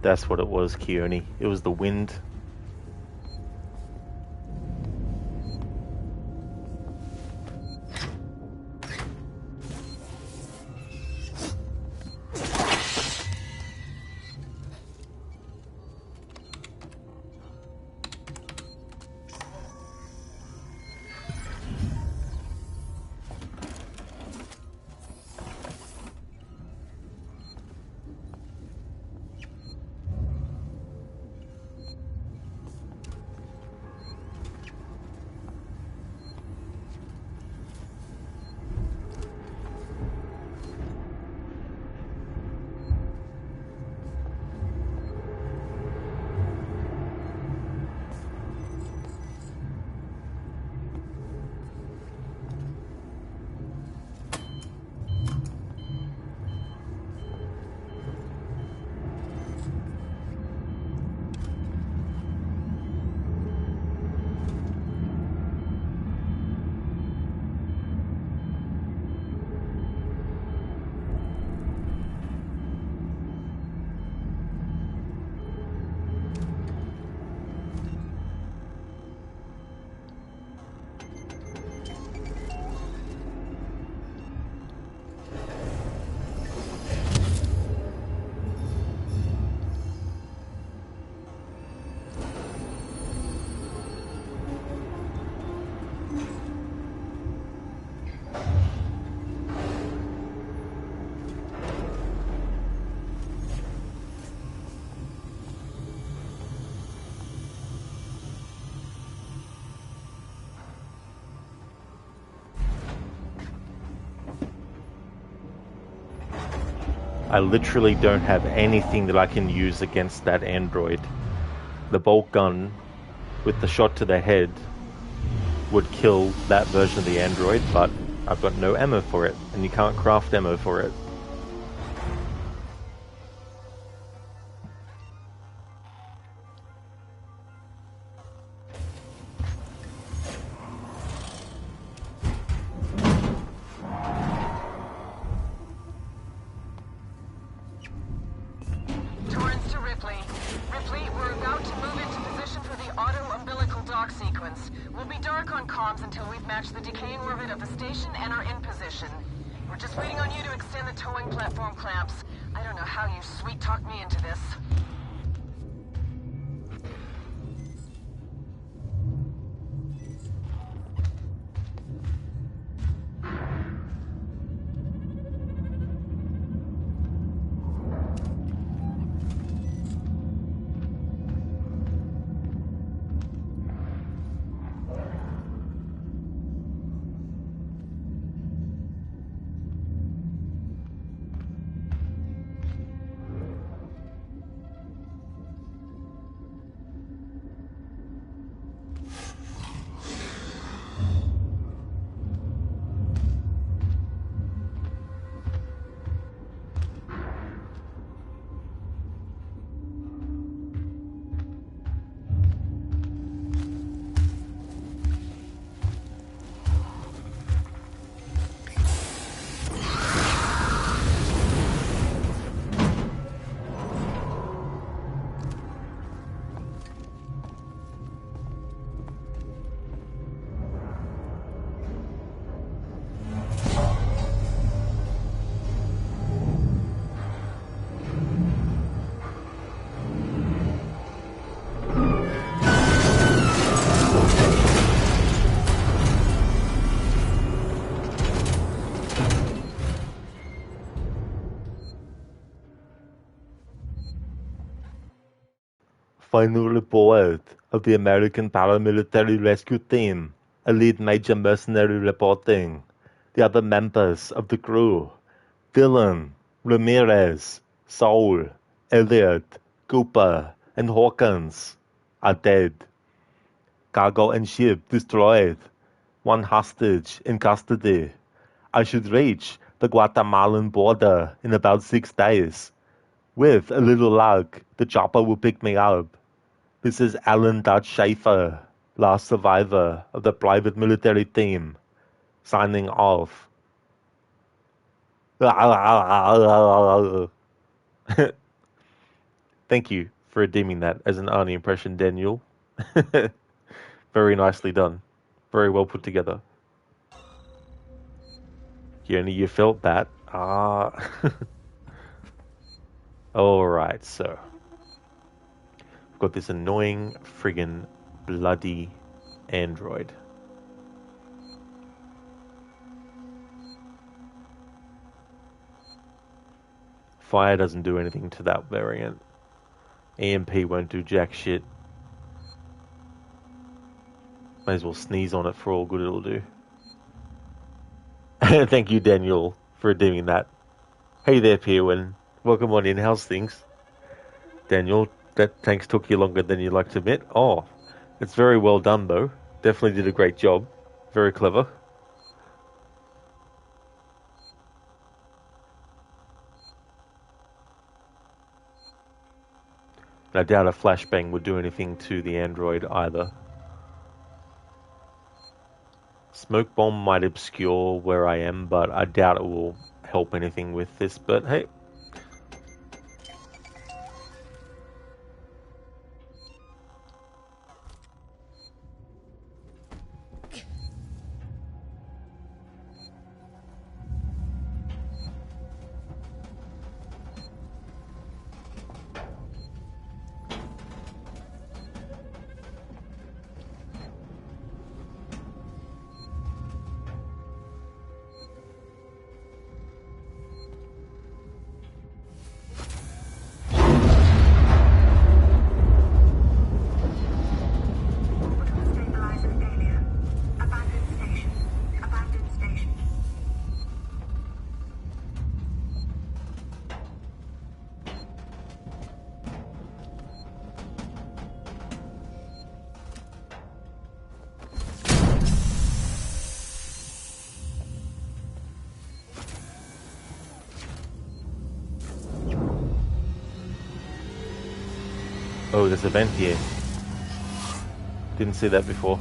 That's what it was, Keone. It was the wind. I literally don't have anything that I can use against that android. The bolt gun with the shot to the head would kill that version of the android, but I've got no ammo for it, and you can't craft ammo for it. Torrance to Ripley. Ripley, we're about to move into position for the auto-umbilical dock sequence. We'll be dark on comms until we've matched the decaying orbit of the station and are in position. We're just waiting on you to extend the towing platform clamps. I don't know how you sweet-talked me into this. Final report of the American Paramilitary Rescue Team. Elite Major Mercenary reporting. The other members of the crew, Dylan, Ramirez, Saul, Elliot, Cooper, and Hawkins, are dead. Cargo and ship destroyed. One hostage in custody. I should reach the Guatemalan border in about 6 days. With a little luck, the chopper will pick me up. This is Alan Dutch Schaefer, last survivor of the private military team, signing off. Thank you for redeeming that as an Arnie impression, Daniel. Very nicely done. Very well put together. You felt that. Ah. Alright, so. We've got this annoying, friggin' bloody android. Fire doesn't do anything to that variant. EMP won't do jack shit. May as well sneeze on it for all good it'll do. Thank you, Daniel, for redeeming that. Hey there, Pierwin. Welcome on in. How's things? Daniel, that thanks took you longer than you'd like to admit. Oh, it's very well done, though. Definitely did a great job. Very clever. I doubt a flashbang would do anything to the android either. Smoke bomb might obscure where I am, but I doubt it will help anything with this. But hey. Oh, there's a vent here. Didn't see that before.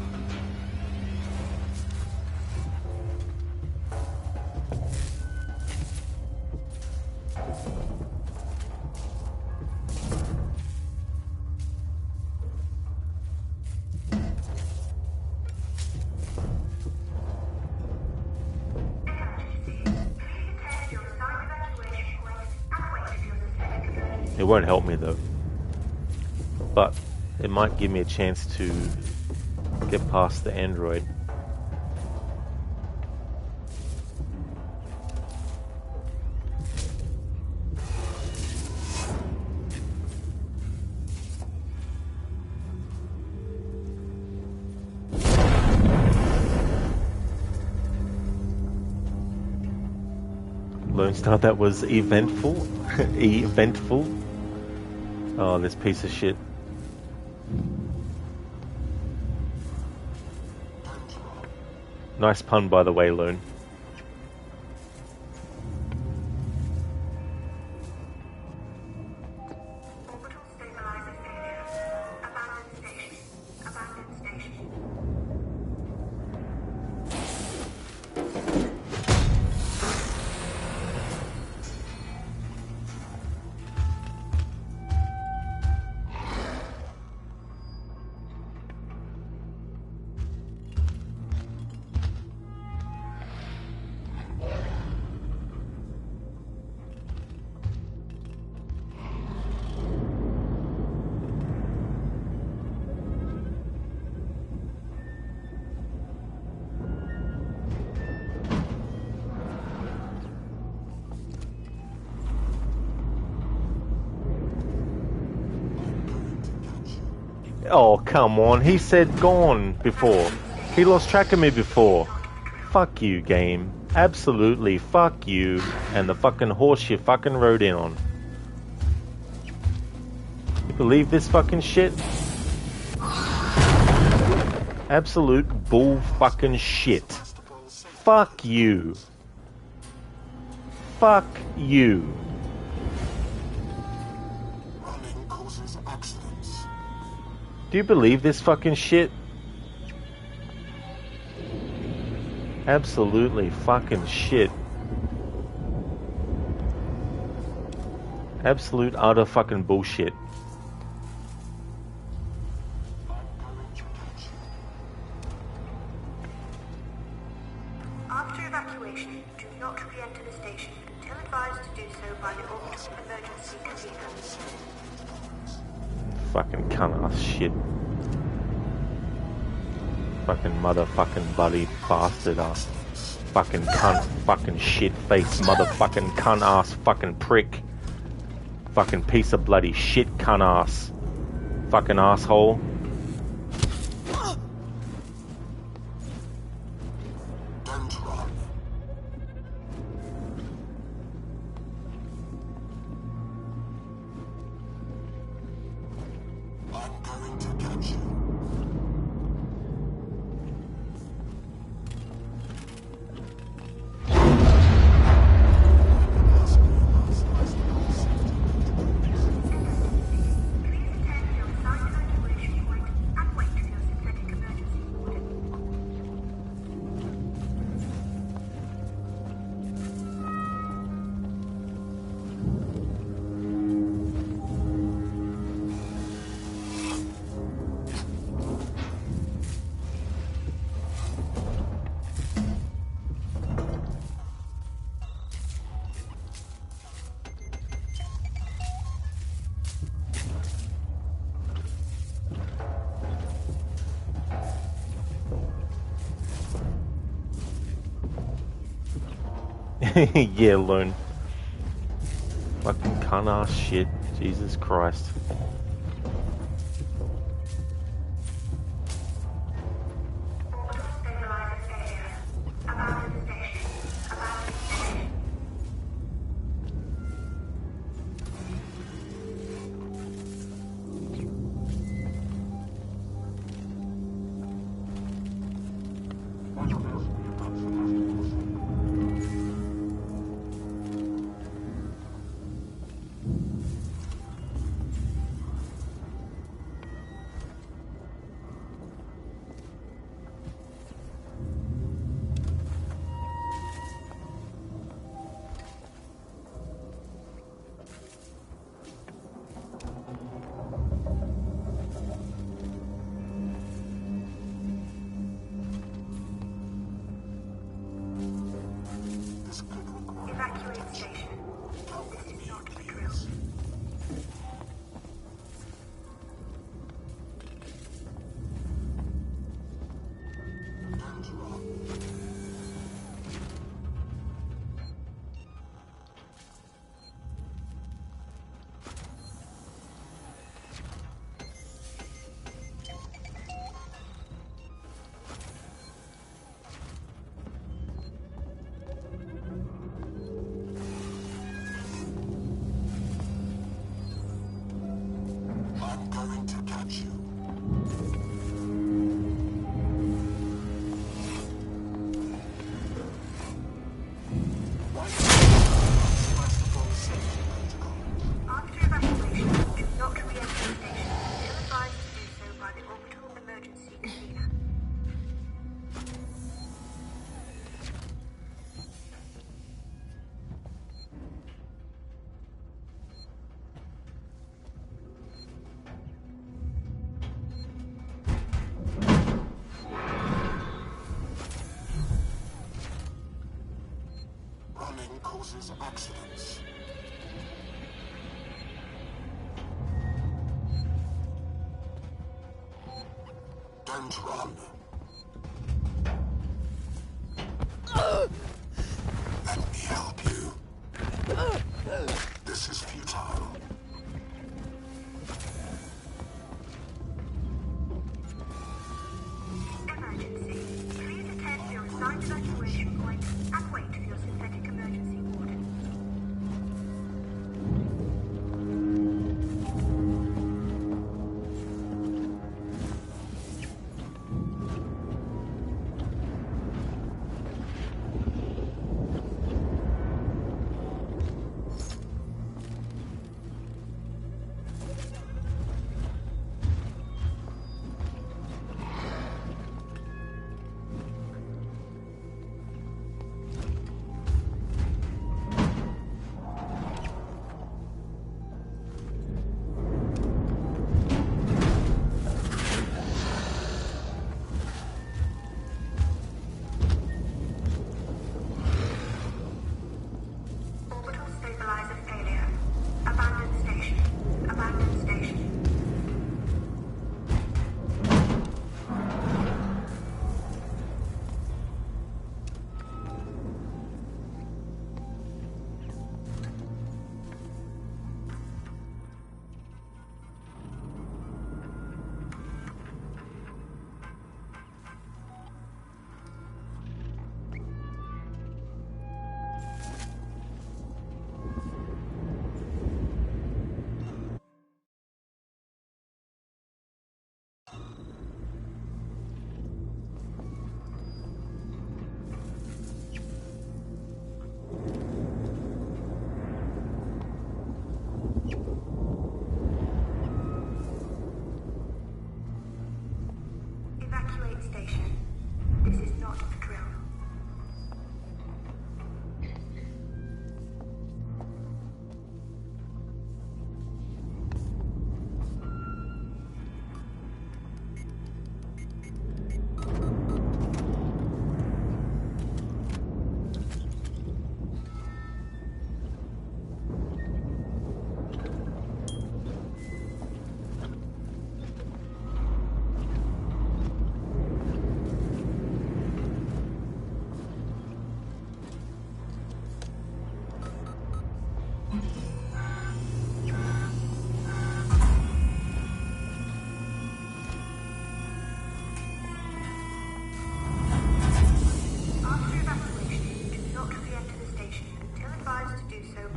It won't help me though. But it might give me a chance to get past the android. Lone Star, that was eventful. Eventful. Oh, this piece of shit. Nice pun, by the way, Lone. Oh, come on. He said gone before. He lost track of me before. Fuck you, game. Absolutely fuck you and the fucking horse you fucking rode in on. You believe this fucking shit? Absolute bull fucking shit. Fuck you. Fuck you. Do you believe this fucking shit? Absolutely fucking shit. Absolute utter fucking bullshit. After evacuation, do not re-enter the station until advised to do so by the orbital emergency convener. Fucking cunt ass shit. Fucking motherfucking bloody bastard ass. Fucking cunt, fucking shit face, motherfucking cunt ass, fucking prick. Fucking piece of bloody shit cunt ass. Fucking asshole. Don't run. I'm going to catch you. Yeah, learn. Fucking cunt ass shit. Jesus Christ. Evacuate station. This is not a drill. I'm going to catch you. After evacuation, do not re-enter the station until advised to do so by the orbital emergency convener. Running causes accidents. Don't run. Let me help you. This is futile. Emergency. Please attend to your assigned evacuation point and wait for your synthetic emergency warden.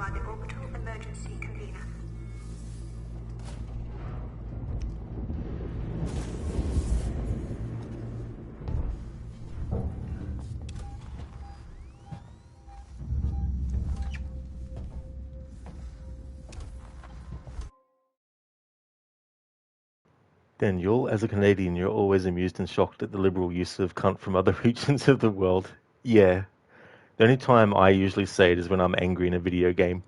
by the orbital emergency convener. Daniel, as a Canadian, you're always amused and shocked at the liberal use of cunt from other regions of the world. Yeah. The only time I usually say it is when I'm angry in a video game.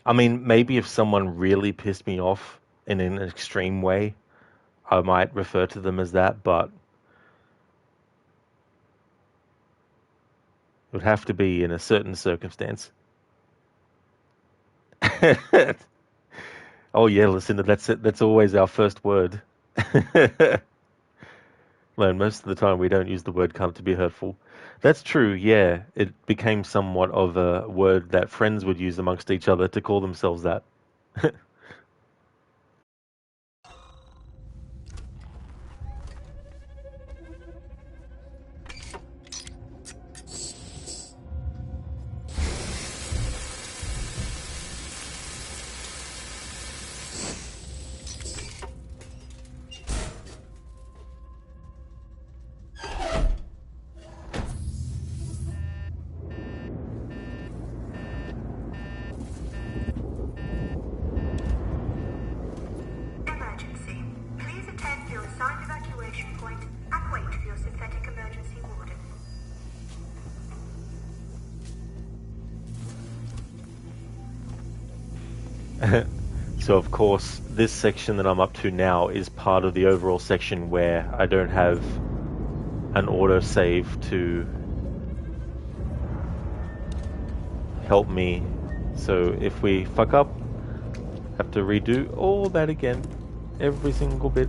I mean, maybe if someone really pissed me off in an extreme way, I might refer to them as that, but it would have to be in a certain circumstance. Oh yeah, listen, that's it. That's always our first word. Well, most of the time we don't use the word cunt to be hurtful. That's true, yeah. It became somewhat of a word that friends would use amongst each other to call themselves that. Emergency. Please attend to your assigned evacuation point and wait for your synthetic emergency warden. So of course, this section that I'm up to now is part of the overall section where I don't have an autosave to help me. So if we fuck up, have to redo all that again, every single bit.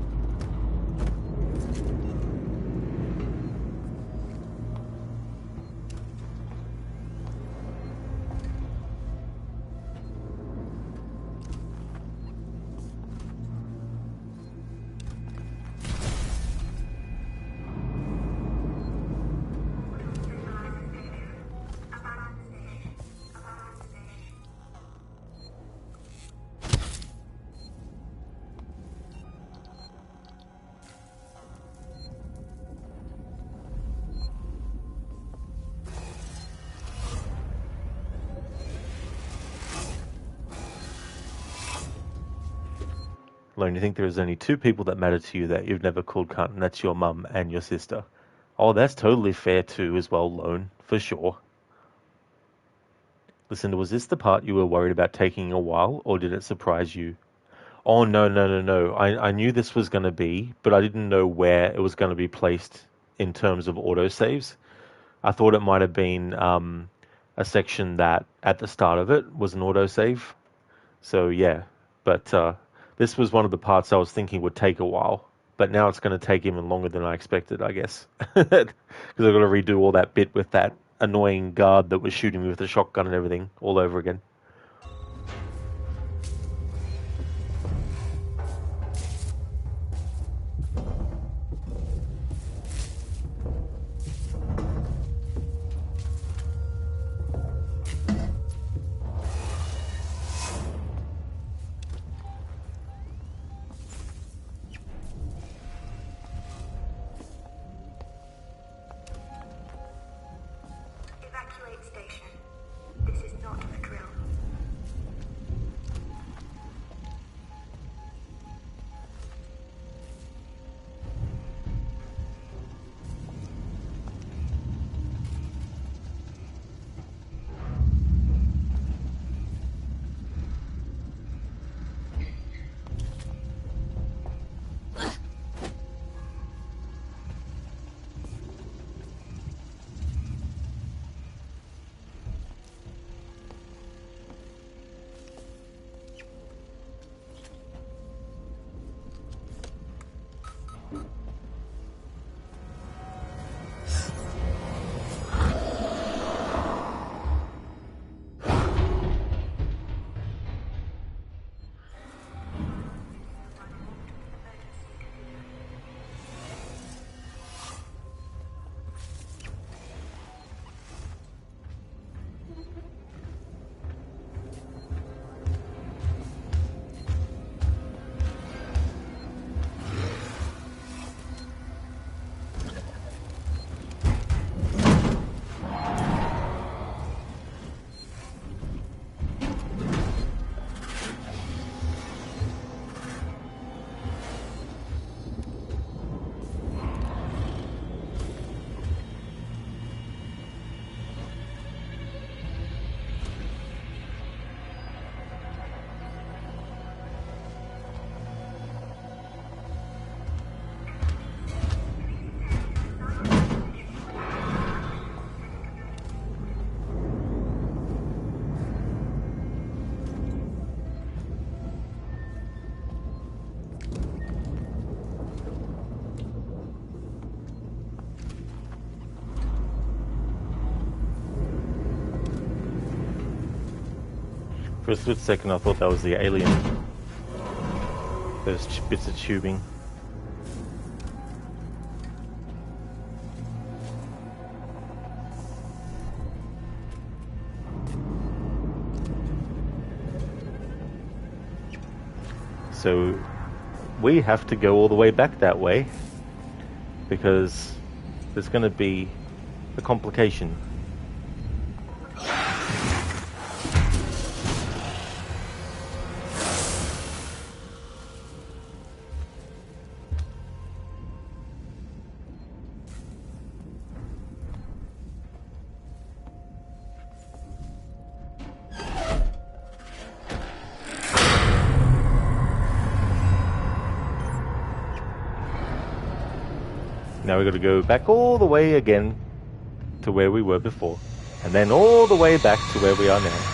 Lone, you think there's only two people that matter to you that you've never called cunt, and that's your mum and your sister. Oh, that's totally fair too as well, Lone, for sure. Listen, was this the part you were worried about taking a while, or did it surprise you? Oh, no. I knew this was going to be, but I didn't know where it was going to be placed in terms of autosaves. I thought it might have been a section that at the start of it was an autosave. So yeah, but this was one of the parts I was thinking would take a while, but now it's going to take even longer than I expected, I guess. Because I've got to redo all that bit with that annoying guard that was shooting me with a shotgun and everything all over again. Evacuate station. This is not a drill. For a split second I thought that was the alien. Those bits of tubing. So we have to go all the way back that way because there's going to be a complication. Now we've got to go back all the way again to where we were before, and then all the way back to where we are now.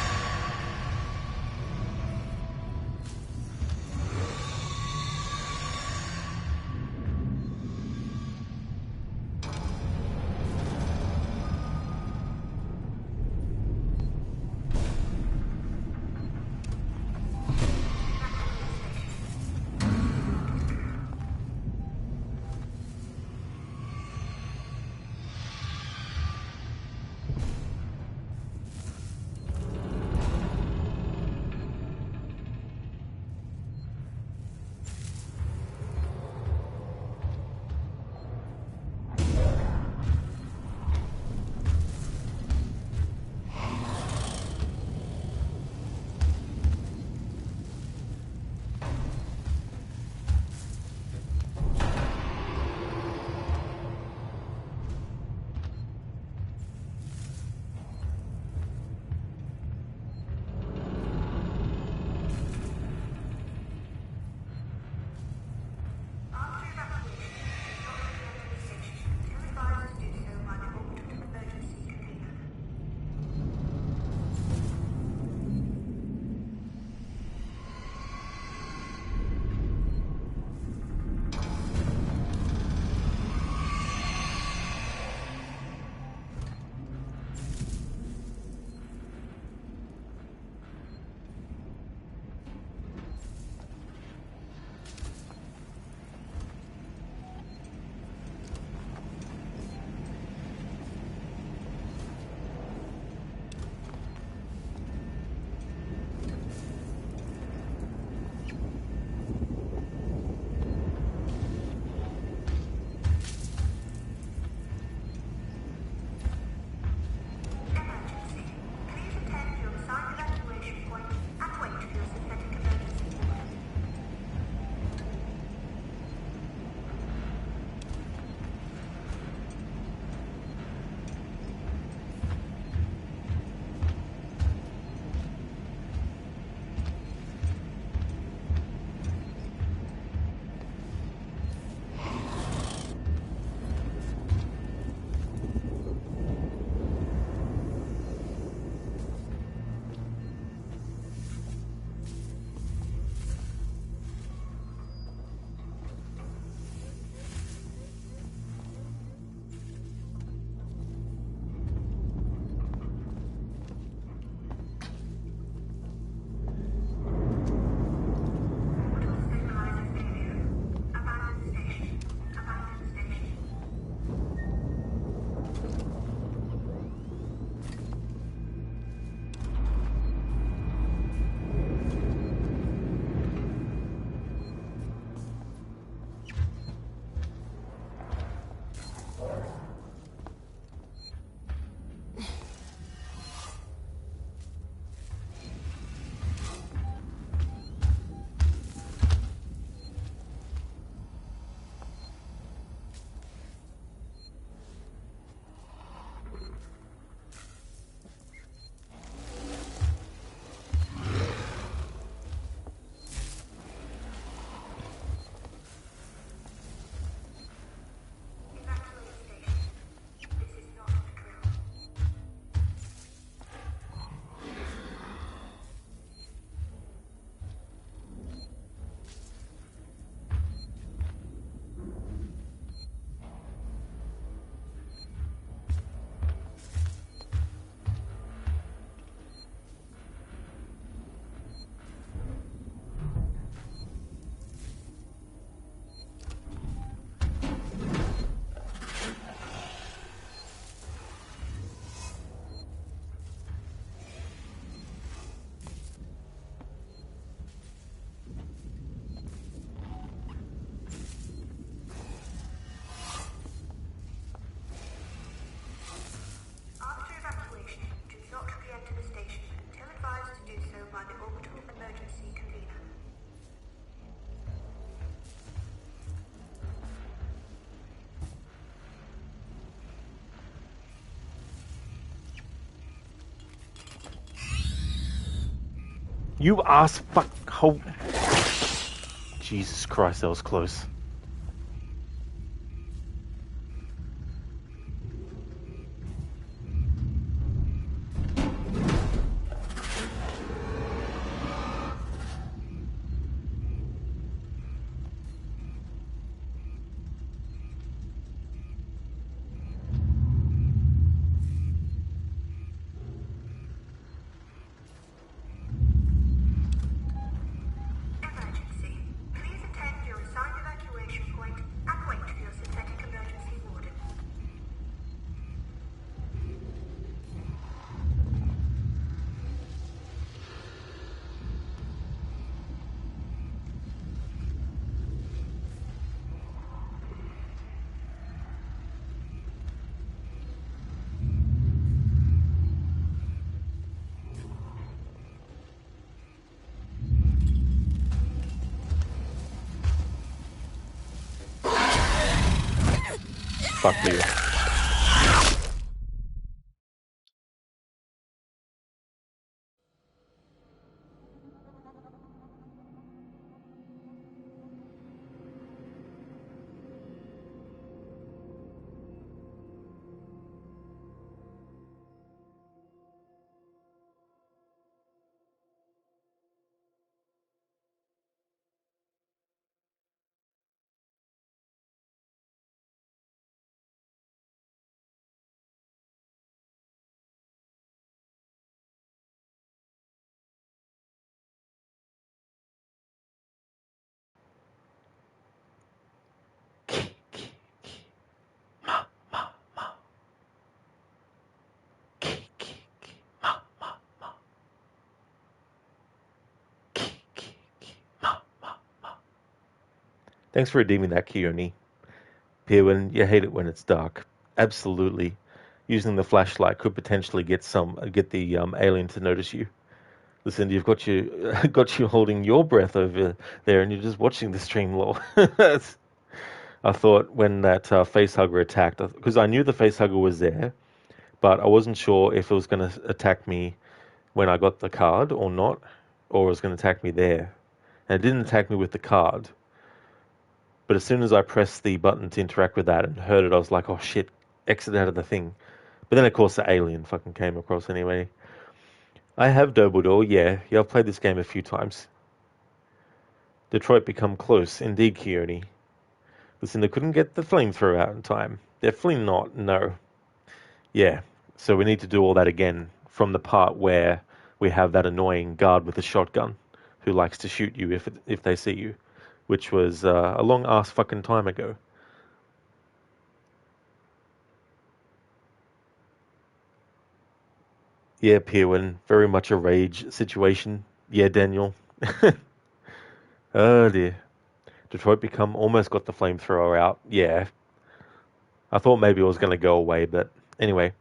You ass fuck. Oh. Jesus Christ, that was close. Emergency. Please attend your assigned evacuation point and wait for your synthetic emergency warden. Fuck you. Thanks for redeeming that, Keone. Pirwin, you hate it when it's dark. Absolutely. Using the flashlight could potentially get the alien to notice you. Listen, you've got you holding your breath over there, and you're just watching the stream, lol. I thought when that facehugger attacked, because I knew the facehugger was there, but I wasn't sure if it was going to attack me when I got the card or not, or it was going to attack me there. And it didn't attack me with the card. But as soon as I pressed the button to interact with that and heard it, I was like, oh shit, exit out of the thing. But then, of course, the alien fucking came across anyway. I have Dumbledore, yeah, I've played this game a few times. Detroit Become Close, indeed, Keone. Listen, they couldn't get the flamethrower out in time. Definitely not, no. Yeah, so we need to do all that again from the part where we have that annoying guard with a shotgun who likes to shoot you if they see you, which was a long ass fucking time ago. Yeah, Pirwin, very much a rage situation. Yeah, Daniel. Oh dear. Detroit Become almost got the flamethrower out. Yeah. I thought maybe it was going to go away, but anyway.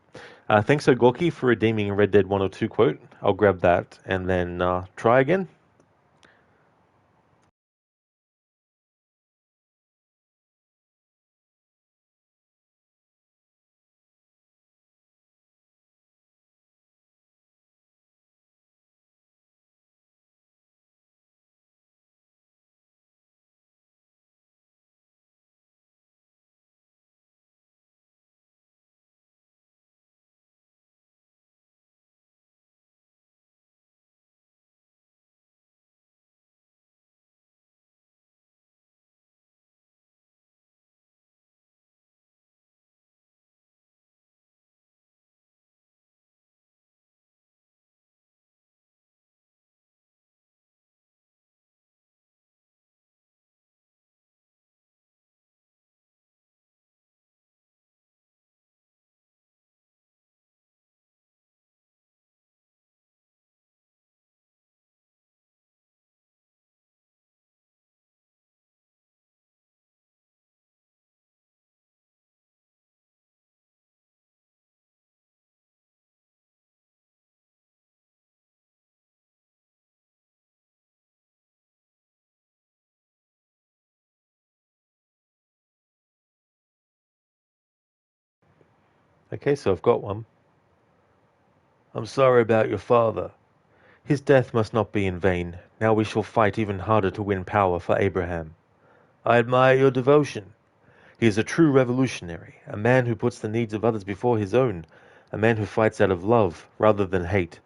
Thanks, Ogorki, for redeeming a Red Dead 102 quote. I'll grab that and then try again. Okay, so I've got one. I'm sorry about your father. His death must not be in vain. Now we shall fight even harder to win power for Abraham. I admire your devotion. He is a true revolutionary, a man who puts the needs of others before his own, a man who fights out of love rather than hate.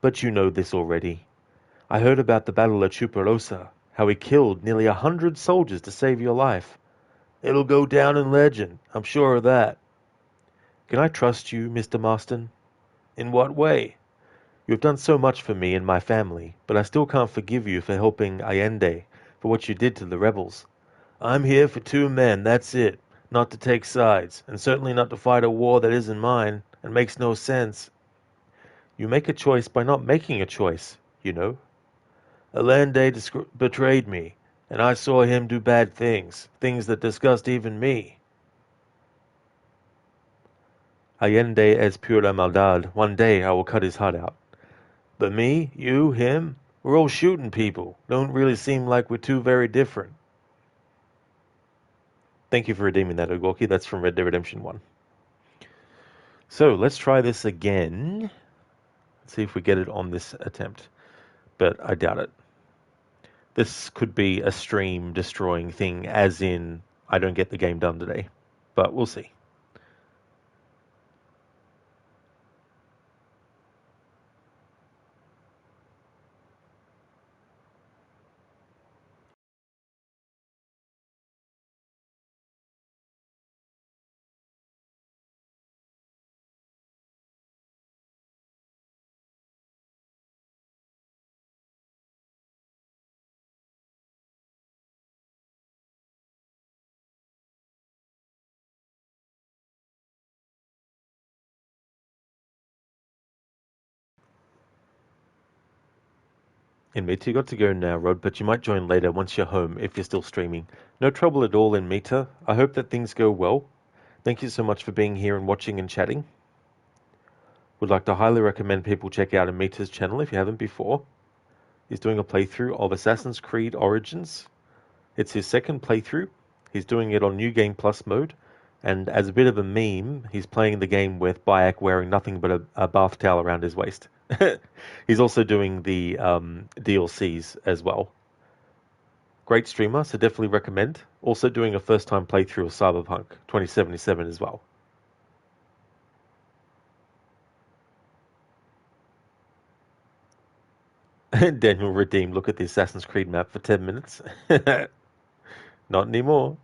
But you know this already. I heard about the battle at Chuparosa, how he killed nearly 100 soldiers to save your life. It'll go down in legend, I'm sure of that. Can I trust you, Mr. Marston? In what way? You have done so much for me and my family, but I still can't forgive you for helping Allende, for what you did to the rebels. I'm here for 2 men, that's it. Not to take sides, and certainly not to fight a war that isn't mine, and makes no sense. You make a choice by not making a choice, you know. Allende betrayed me, and I saw him do bad things, things that disgust even me. Allende es pura maldad. One day I will cut his heart out. But me, you, him, we're all shooting people. Don't really seem like we're too very different. Thank you for redeeming that, Ogorki. That's from Red Dead Redemption 1. So, let's try this again. Let's see if we get it on this attempt. But I doubt it. This could be a stream-destroying thing, as in, I don't get the game done today. But we'll see. Inmate, you got to go now, Rod, but you might join later once you're home if you're still streaming. No trouble at all, Inmita. I hope that things go well. Thank you so much for being here and watching and chatting. Would like to highly recommend people check out Inmita's channel if you haven't before. He's doing a playthrough of Assassin's Creed Origins. It's his second playthrough. He's doing it on New Game Plus mode. And as a bit of a meme, he's playing the game with Bayek wearing nothing but a bath towel around his waist. He's also doing the DLCs as well. Great streamer, so definitely recommend. Also doing a first-time playthrough of Cyberpunk 2077 as well. Daniel redeemed, look at the Assassin's Creed map for 10 minutes. Not anymore.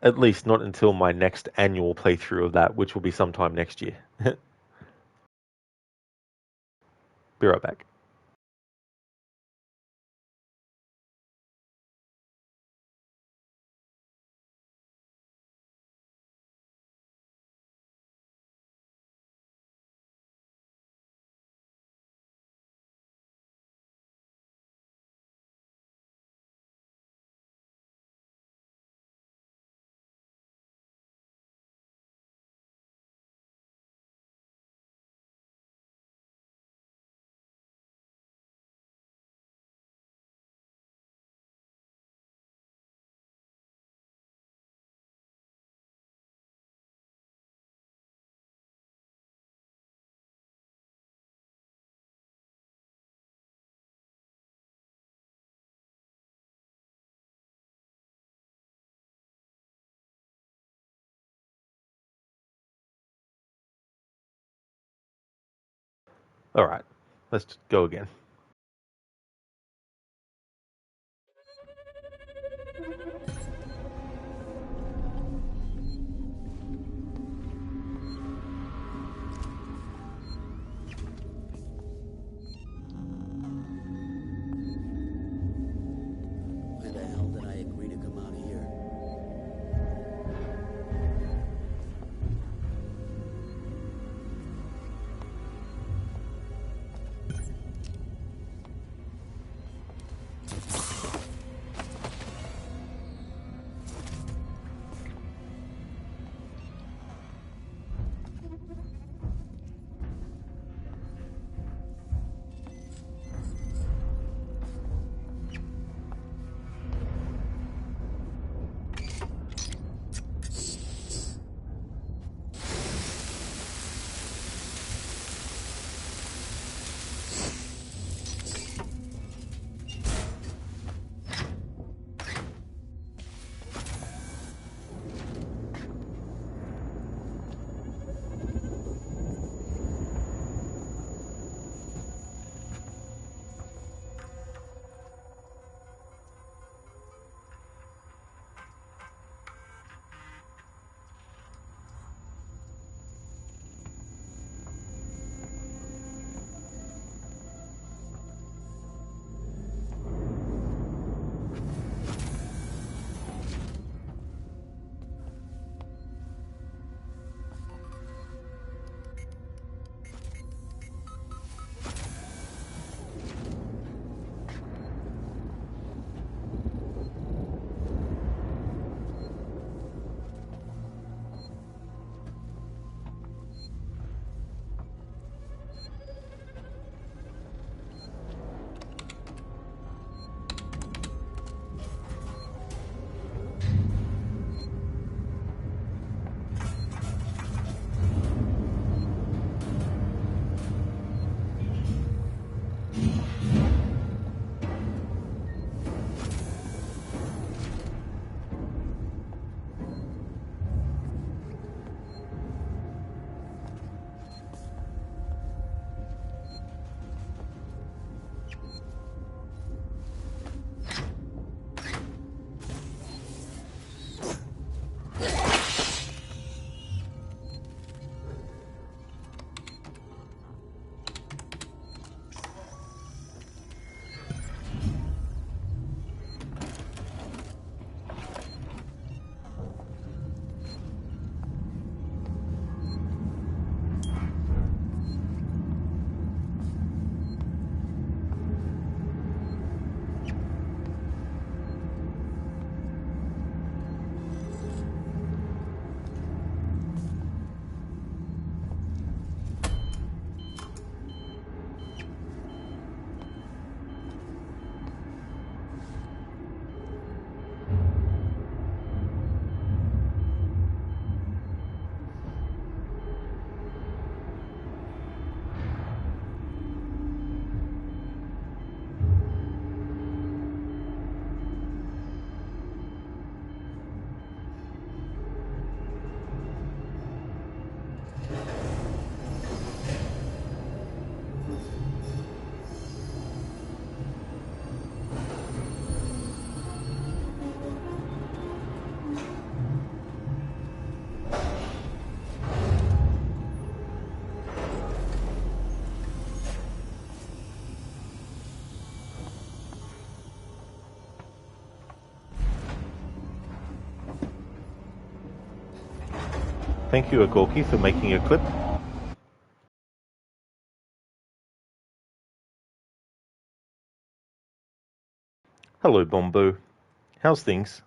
At least not until my next annual playthrough of that, which will be sometime next year. Be right back. Alright, let's go again. Why the hell did I agree to come out here? Thank you, Agorki, for making a clip. Hello, Bombo. How's things?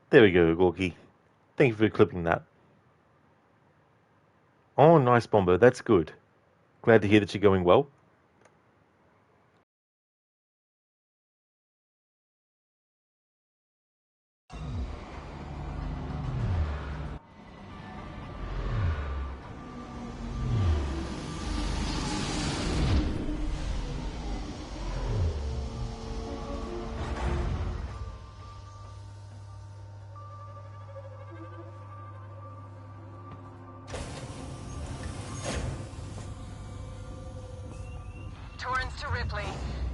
There we go, Agorki. Thank you for clipping that. Oh, nice, Bombo. That's good. Glad to hear that you're going well. Torrance to Ripley.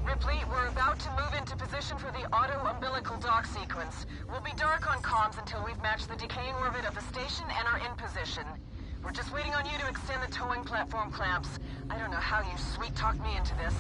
Ripley, we're about to move into position for the auto-umbilical dock sequence. We'll be dark on comms until we've matched the decaying orbit of the station and are in position. We're just waiting on you to extend the towing platform clamps. I don't know how you sweet-talked me into this.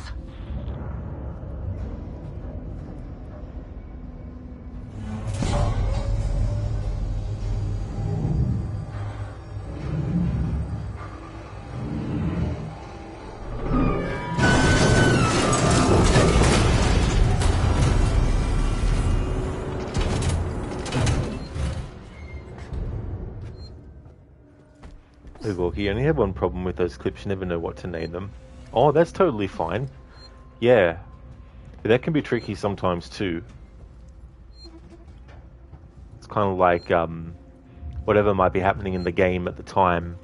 You only have one problem with those clips, you never know what to name them. Oh, that's totally fine. Yeah. That can be tricky sometimes too. It's kind of like whatever might be happening in the game at the time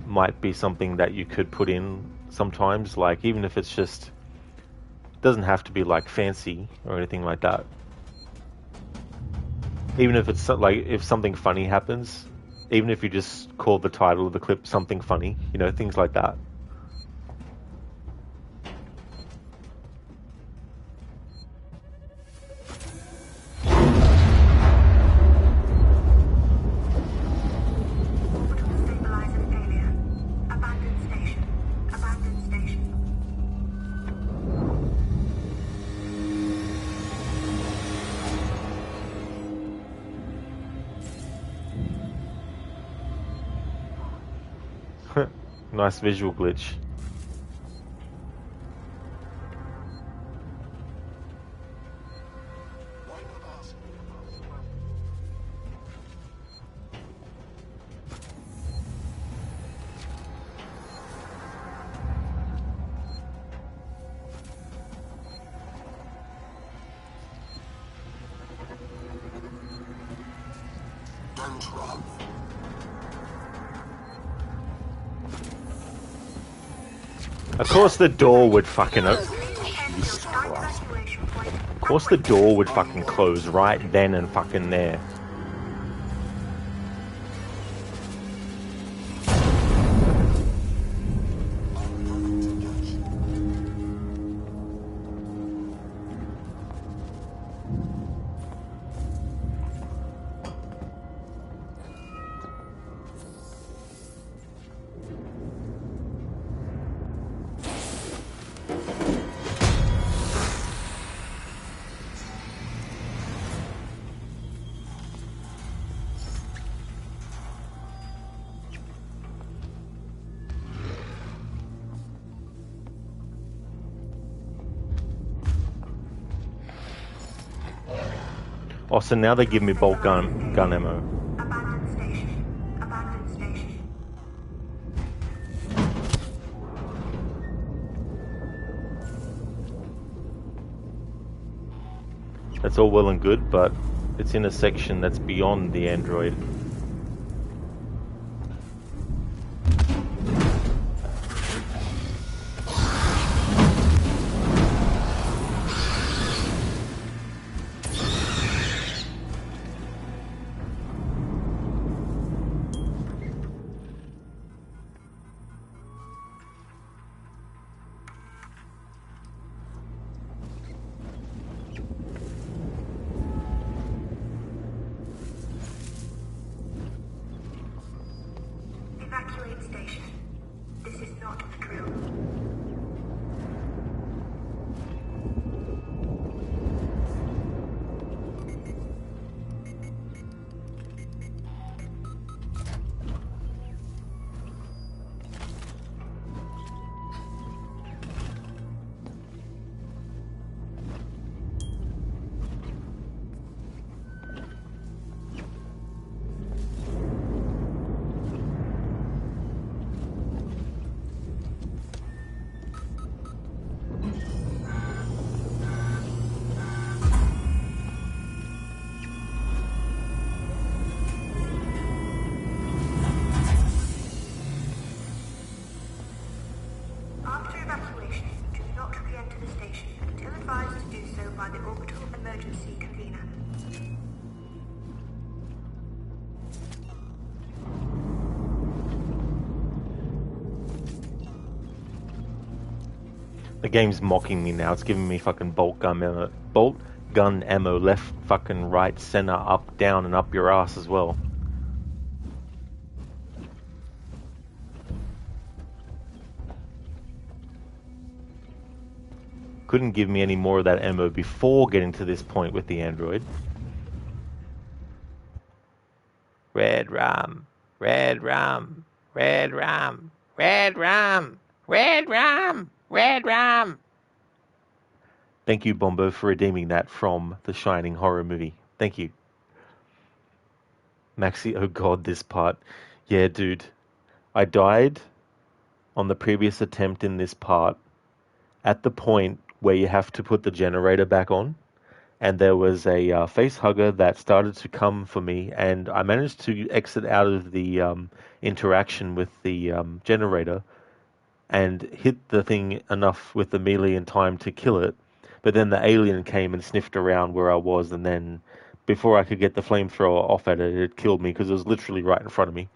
might be something that you could put in sometimes, like even if it's just, doesn't have to be like fancy or anything like that. Even if it's like, if something funny happens, even if you just call the title of the clip something funny, you know, things like that. Nice visual glitch. Don't run. Of course the door would fucking Jesus Christ. Of course the door would fucking close right then and fucking there. Oh, so now they give me bolt gun ammo. Abandoned station. Abandoned station. That's all well and good, but it's in a section that's beyond the android. evacuate station. This is not a drill. After evacuation, do not re-enter the station until advised to do so by the orbital emergency convener. The game's mocking me now. It's giving me fucking bolt gun ammo left, fucking right, center, up, down, and up your ass as well. Couldn't give me any more of that ammo before getting to this point with the android. Red rum, red rum, red rum, red rum, red rum, red rum. Thank you, Bombo, for redeeming that from the Shining horror movie. Thank you. Maxi, oh god, this part. Yeah, dude. I died on the previous attempt in this part at the point where you have to put the generator back on, and there was a face hugger that started to come for me, and I managed to exit out of the interaction with the generator and hit the thing enough with the melee in time to kill it, but then the alien came and sniffed around where I was, and then before I could get the flamethrower off at it, it killed me because it was literally right in front of me.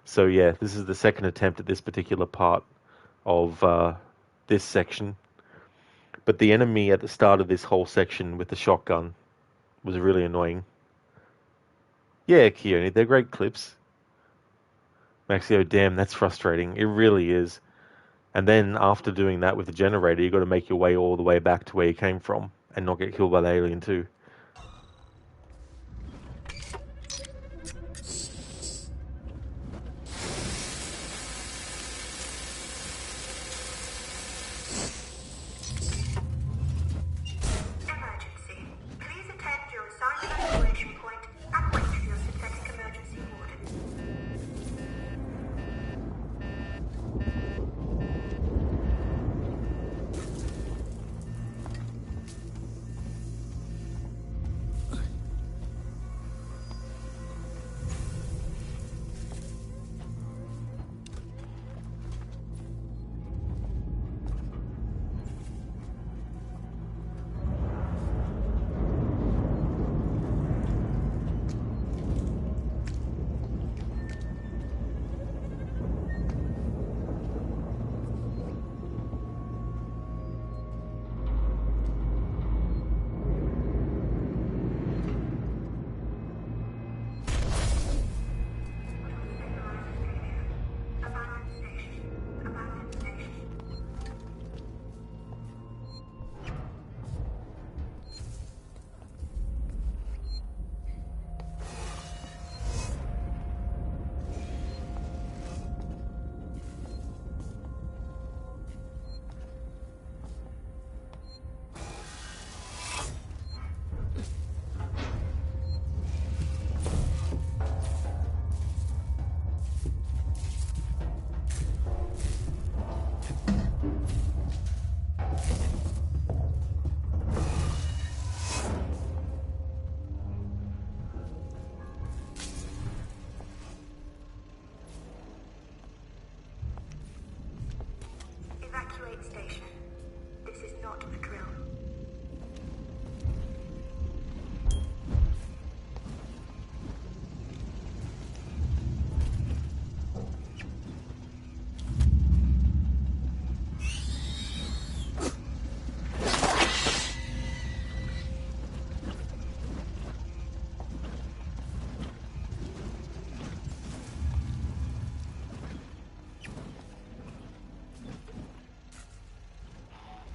So yeah, this is the second attempt at this particular part of this section. But the enemy at the start of this whole section with the shotgun was really annoying. Yeah, Keone, they're great clips. Maxio, damn, that's frustrating. It really is. And then after doing that with the generator, you got to make your way all the way back to where you came from and not get killed by the alien too.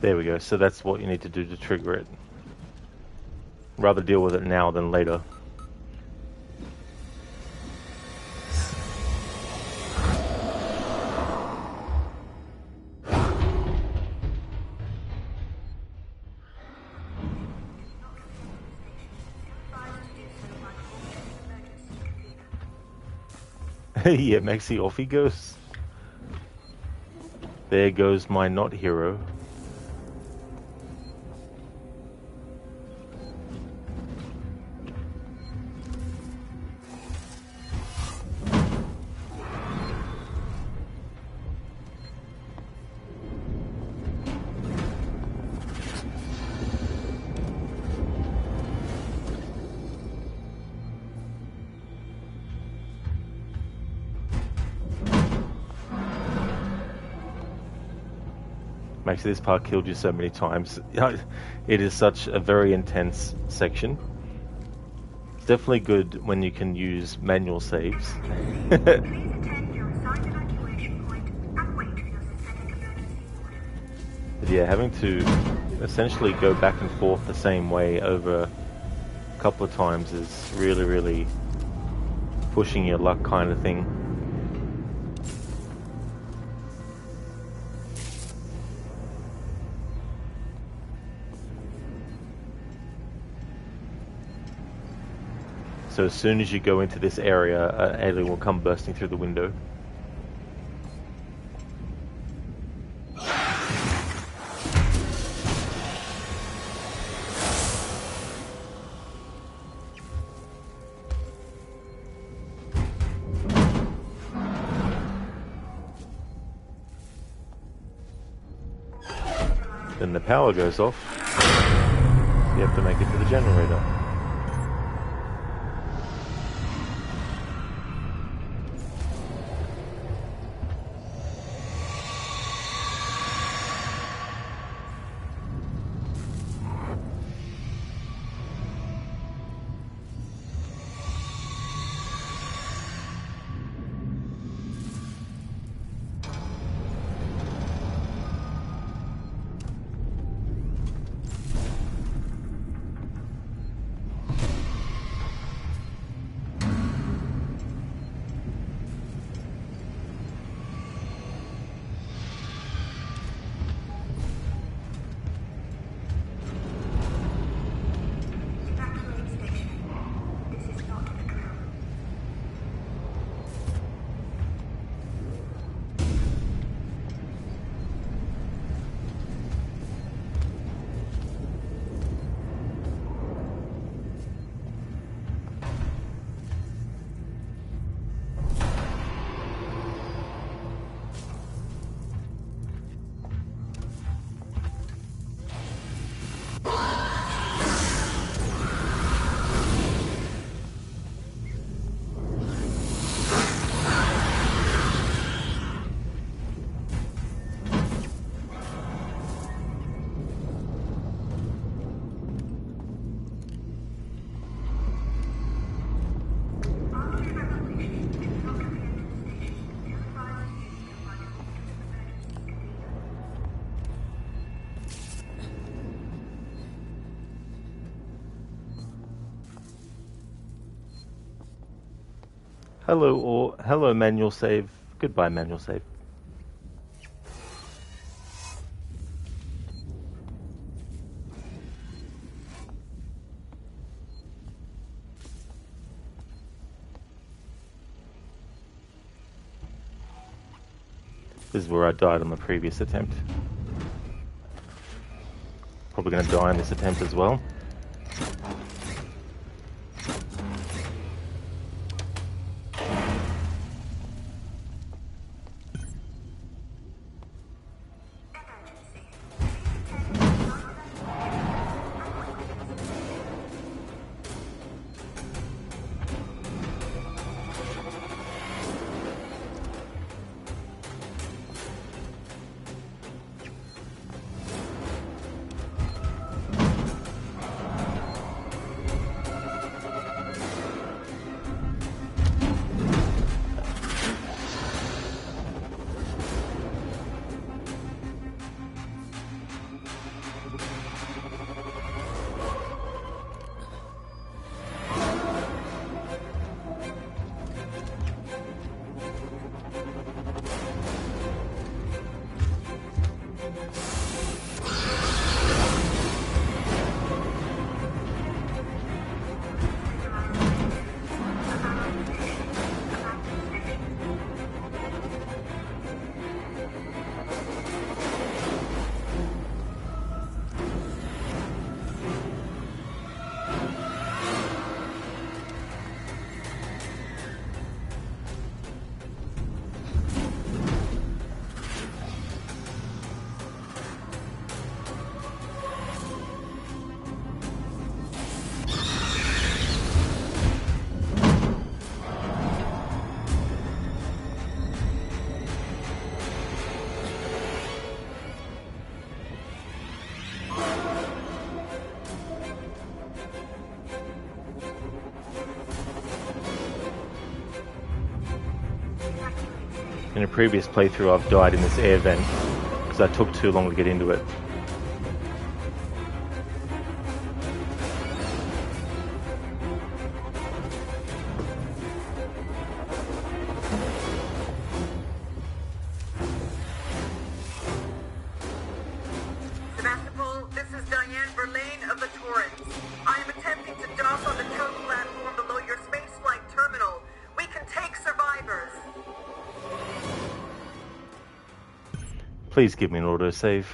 There we go. So that's what you need to do to trigger it. Rather deal with it now than later. Yeah, Maxie, off he goes. There goes my not hero. Actually, this part killed you so many times. It is such a very intense section. It's definitely good when you can use manual saves. But yeah, having to essentially go back and forth the same way over a couple of times is really, really pushing your luck kind of thing. So as soon as you go into this area, an alien will come bursting through the window. Then the power goes off. You have to make it to the generator. Hello manual save. Goodbye manual save. This is where I died on the previous attempt. Probably going to die in this attempt as well. In a previous playthrough, I've died in this air vent because I took too long to get into it. Sebastopol, this is Diane Verlaine of the Torrens. I am attempting to dock on the tow platform below your spaceflight terminal. We can take survivors. Please give me an autosave.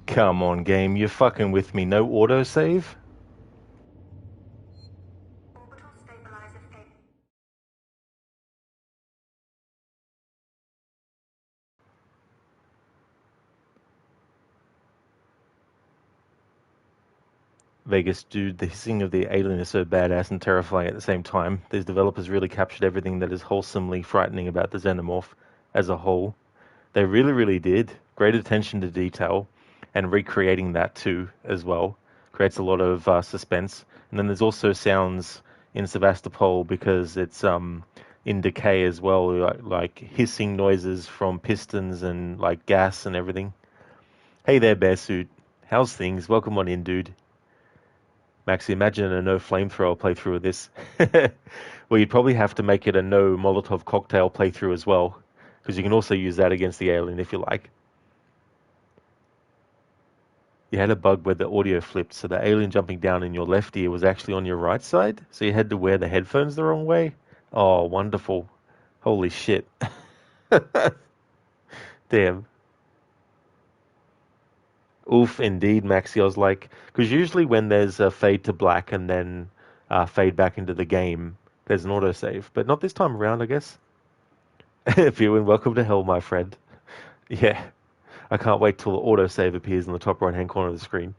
Come on, game, you're fucking with me. No autosave? Vegas, dude, the hissing of the alien is so badass and terrifying at the same time. These developers really captured everything that is wholesomely frightening about the Xenomorph as a whole. They really, really did. Great attention to detail, and recreating that too, as well, creates a lot of suspense. And then there's also sounds in Sevastopol because it's in decay as well, like hissing noises from pistons and like gas and everything. Hey there, Bearsuit. How's things? Welcome on in, dude. Maxi, imagine a no flamethrower playthrough of this. Well, you'd probably have to make it a no Molotov cocktail playthrough as well, because you can also use that against the alien if you like. You had a bug where the audio flipped, so the alien jumping down in your left ear was actually on your right side, so you had to wear the headphones the wrong way? Oh, wonderful. Holy shit. Damn. Oof, indeed, Maxi. I was like, because usually when there's a fade to black and then fade back into the game, there's an autosave, but not this time around, I guess. Viewing, welcome to hell, my friend. Yeah, I can't wait till the autosave appears in the top right-hand corner of the screen.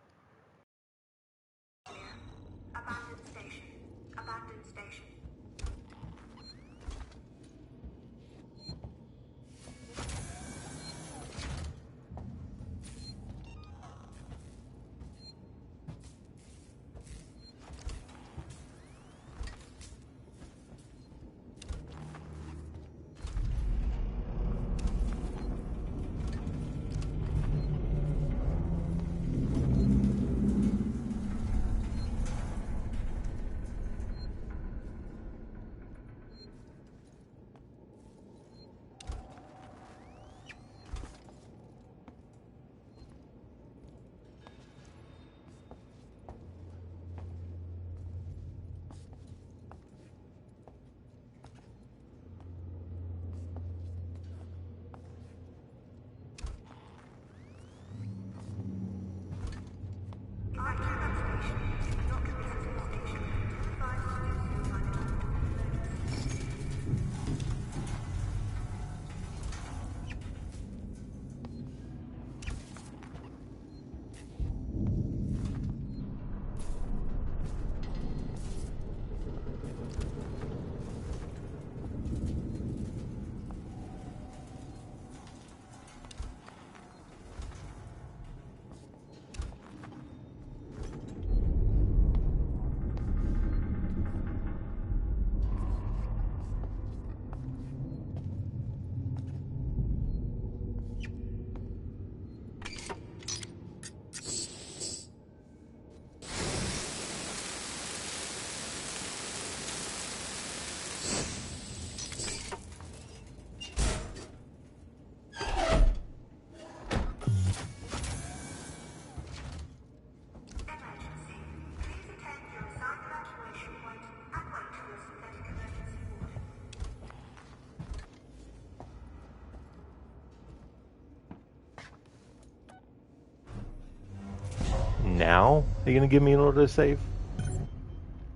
Now? Are you going to give me an autosave?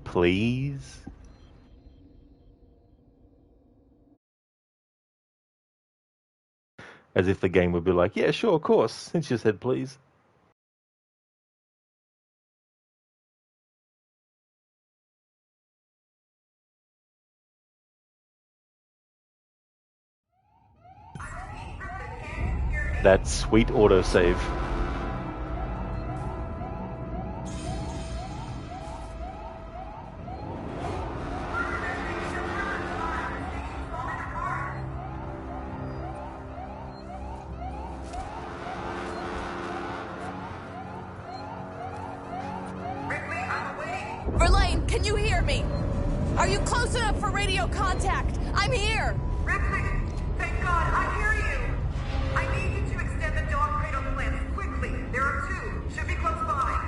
Please? As if the game would be like, yeah, sure, of course, since you said please. that sweet autosave. Verlaine, can you hear me? Are you close enough for radio contact? I'm here! Ripley, thank God, I hear you. I need you to extend the dog cradle clamps quickly. There are two. Should be close by.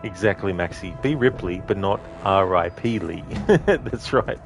Exactly, Maxie. Be Ripley, but not R.I.P. Lee. That's right.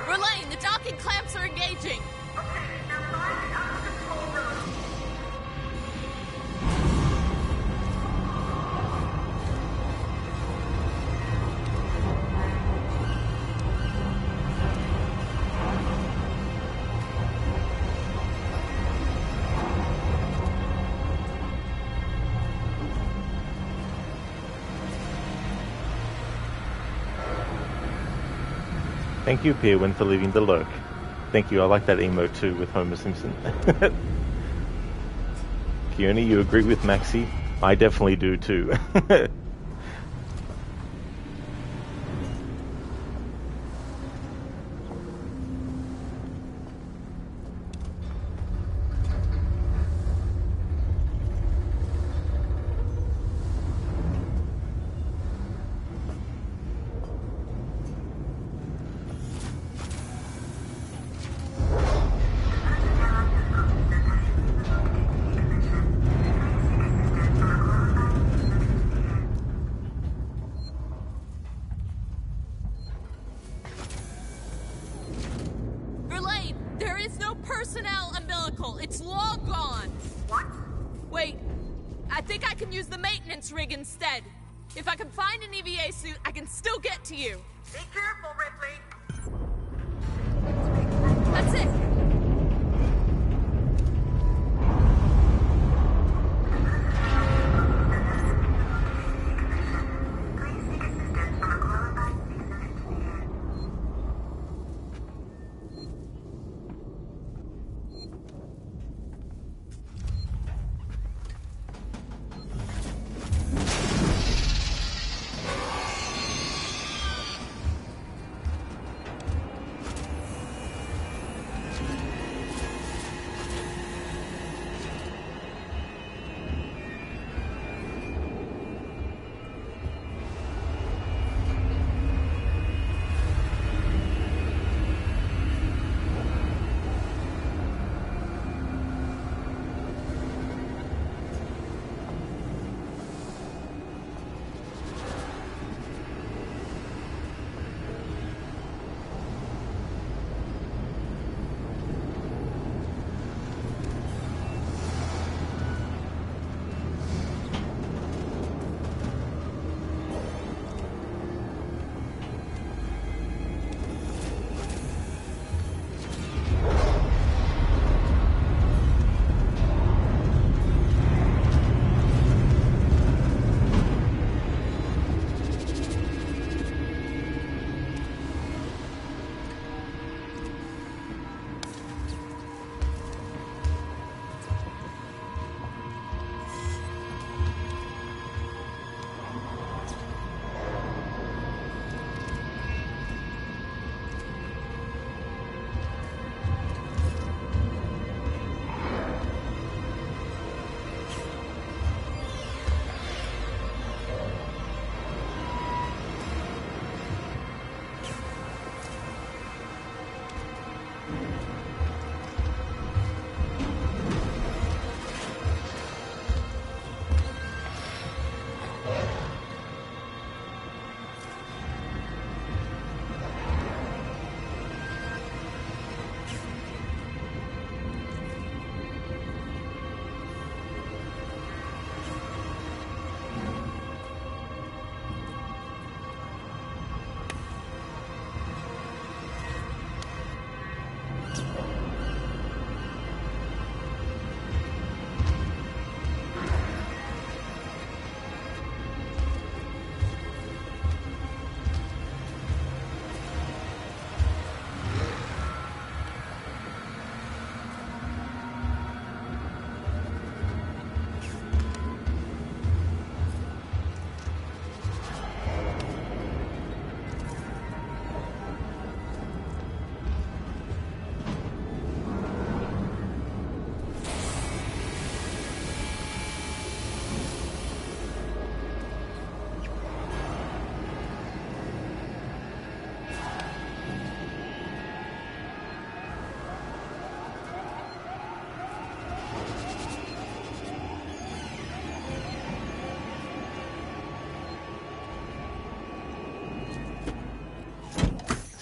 Verlaine, the docking clamps are engaging! Thank you, Pierwin, for leaving the lurk. Thank you, I like that emote too with Homer Simpson. Keone, you agree with Maxie? I definitely do too. think I can use the maintenance rig instead. If I can find an EVA suit, I can still get to you. Be careful, Ripley. That's it.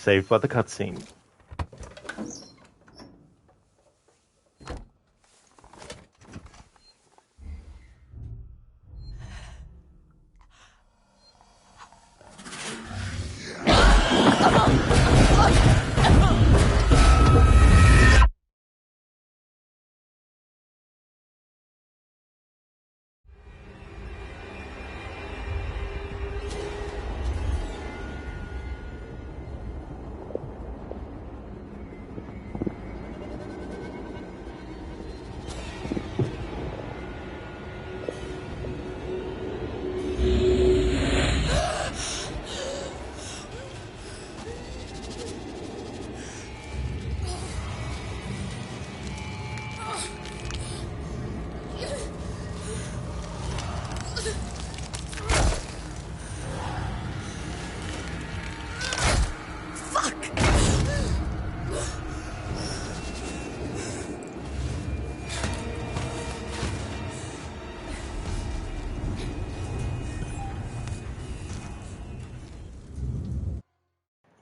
Saved by the cutscene.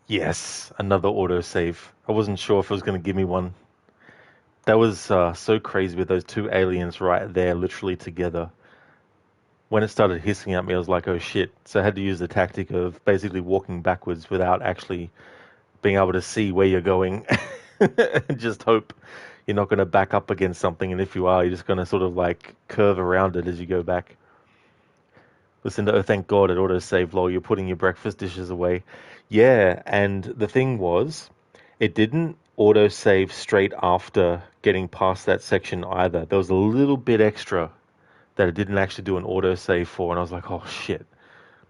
Yes, another autosave. I wasn't sure if it was going to give me one. That was so crazy with those two aliens right there, literally together. when it started hissing at me, I was like, oh shit. So I had to use the tactic of basically walking backwards without actually being able to see where you're going. And just hope you're not going to back up against something. And if you are, you're just going to sort of like curve around it as you go back. Listen to, oh, thank God it autosaved, lol, you're putting your breakfast dishes away. Yeah, and the thing was, it didn't autosave straight after getting past that section either. There was a little bit extra that it didn't actually do an autosave for, and I was like, oh shit.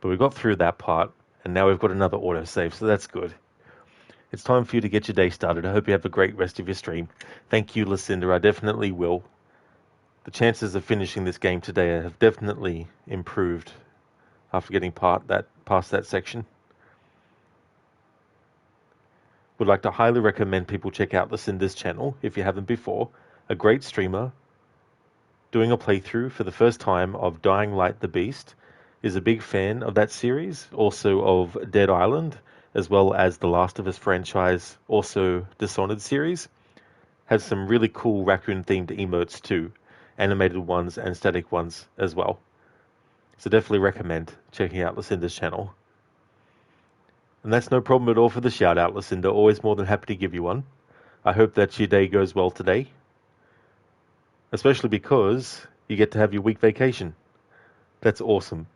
But we got through that part, and now we've got another autosave, so that's good. It's time for you to get your day started. I hope you have a great rest of your stream. Thank you, Lucinda. I definitely will. The chances of finishing this game today have definitely improved after getting past that section. Would like to highly recommend people check out Lucinda's channel if you haven't before. A great streamer doing a playthrough for the first time of Dying Light the Beast, is a big fan of that series, also of Dead Island, as well as the Last of Us franchise, also Dishonored series. Has some really cool raccoon-themed emotes too, animated ones and static ones as well. So definitely recommend checking out Lucinda's channel. And that's no problem at all for the shout-out, Lucinda. Always more than happy to give you one. I hope that your day goes well today. Especially because you get to have your week vacation. That's awesome.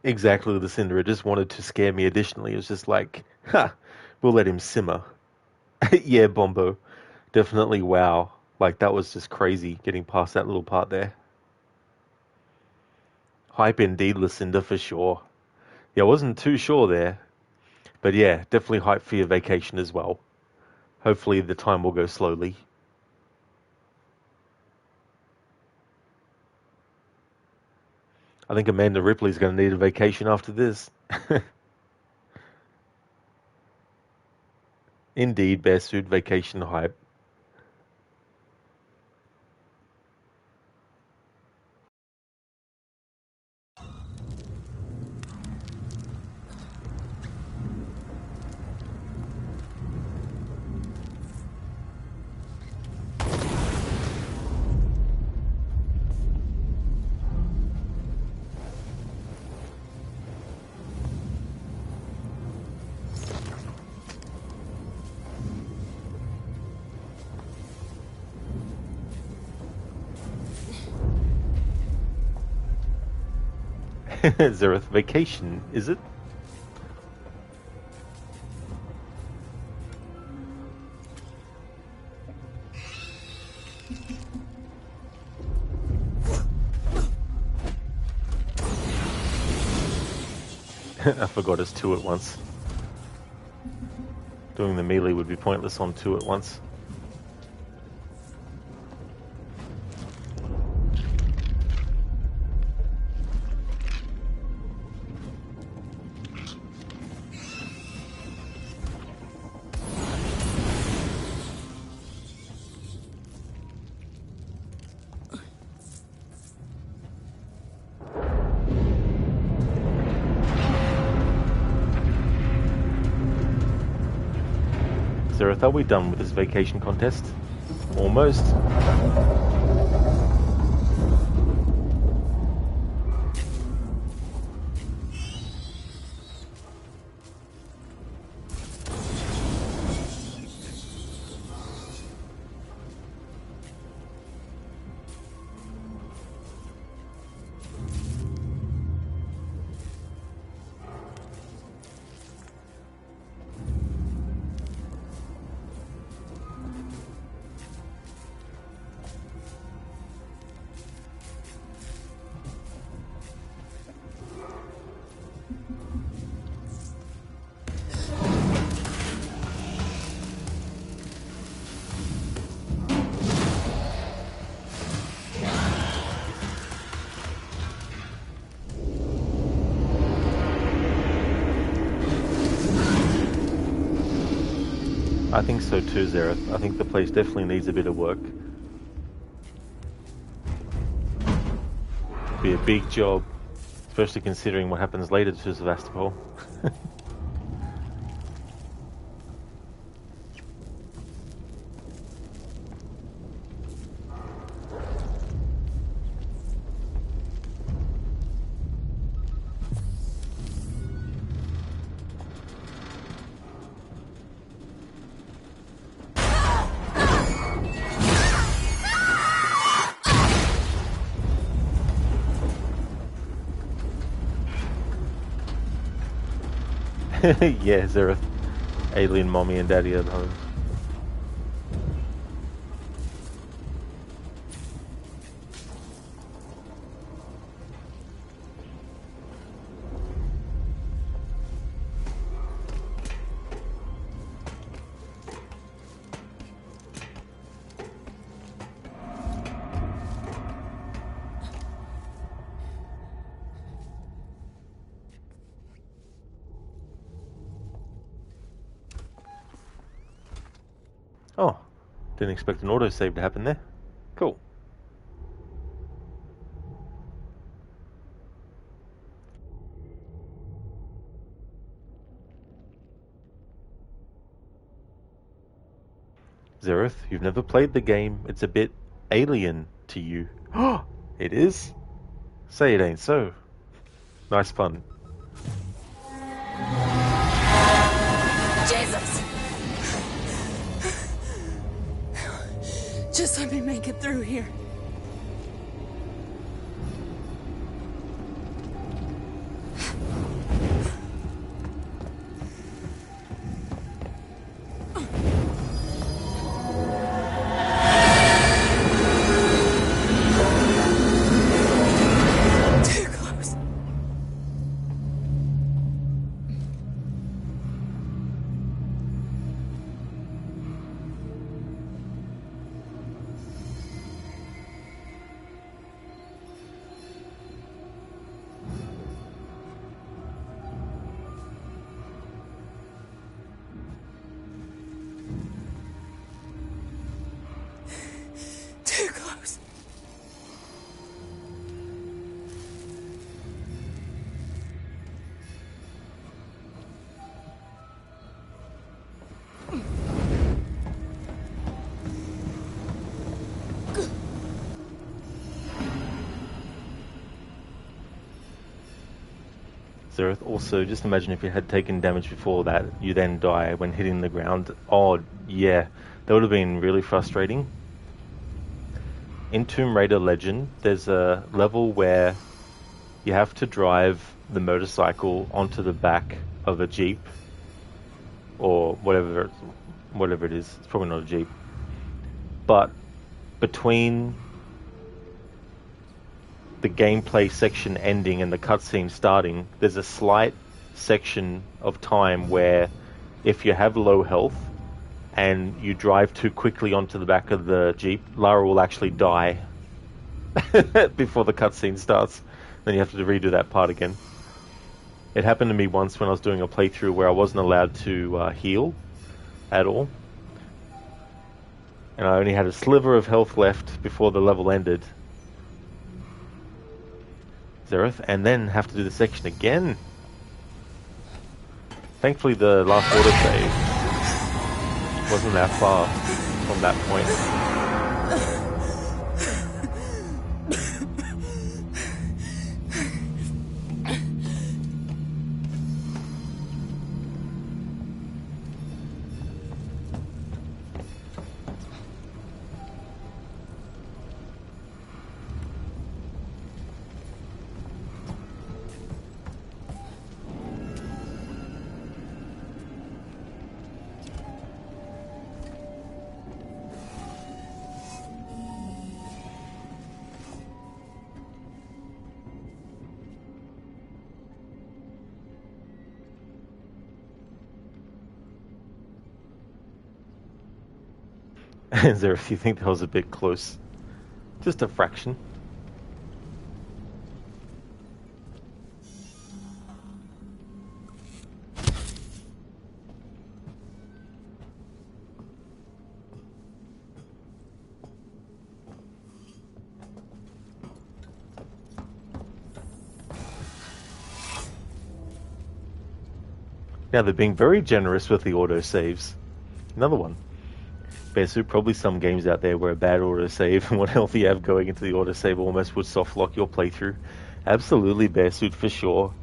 Exactly, Lucinda. It just wanted to scare me additionally. It was just like, ha, we'll let him simmer. Yeah, Bombo. Definitely wow. Like, that was just crazy getting past that little part there. Hype indeed, Lucinda, for sure. Yeah, I wasn't too sure there. But yeah, definitely hype for your vacation as well. Hopefully the time will go slowly. I think Amanda Ripley's going to need a vacation after this. Indeed, bear suit vacation hype. Zereth vacation, is it? I forgot it's two at once. Doing the melee would be pointless on two at once. Are we done with this vacation contest? Almost. I think so too, Zereth. I think the place definitely needs a bit of work. Be a big job, especially considering what happens later to Sevastopol. Yeah, Zereth. Alien mommy and daddy at home. Oh, didn't expect an autosave to happen there. Cool. Zereth, you've never played the game. It's a bit alien to you. Oh, it is? Say it ain't so. Nice fun. Jesus! Just let me make it through here. Too close. Too close. Zereth, also, just imagine if you had taken damage before that, you then die when hitting the ground. Oh, yeah, that would have been really frustrating. In Tomb Raider Legend, there's a level where you have to drive the motorcycle onto the back of a Jeep, or whatever it is. It's probably not a Jeep. But between the gameplay section ending and the cutscene starting, there's a slight section of time where if you have low health and you drive too quickly onto the back of the Jeep, Lara will actually die before the cutscene starts. Then you have to redo that part again. It happened to me once when I was doing a playthrough where I wasn't allowed to heal at all. And I only had a sliver of health left before the level ended. Zereth, and then have to do the section again. Thankfully the last autosave wasn't that far from that point. Zereth, you think that was a bit close? Just a fraction. Now they're being very generous with the autosaves. Another one. Bearsuit, probably some games out there where a bad autosave and what health you have going into the autosave almost would soft lock your playthrough. Absolutely, Bearsuit, for sure.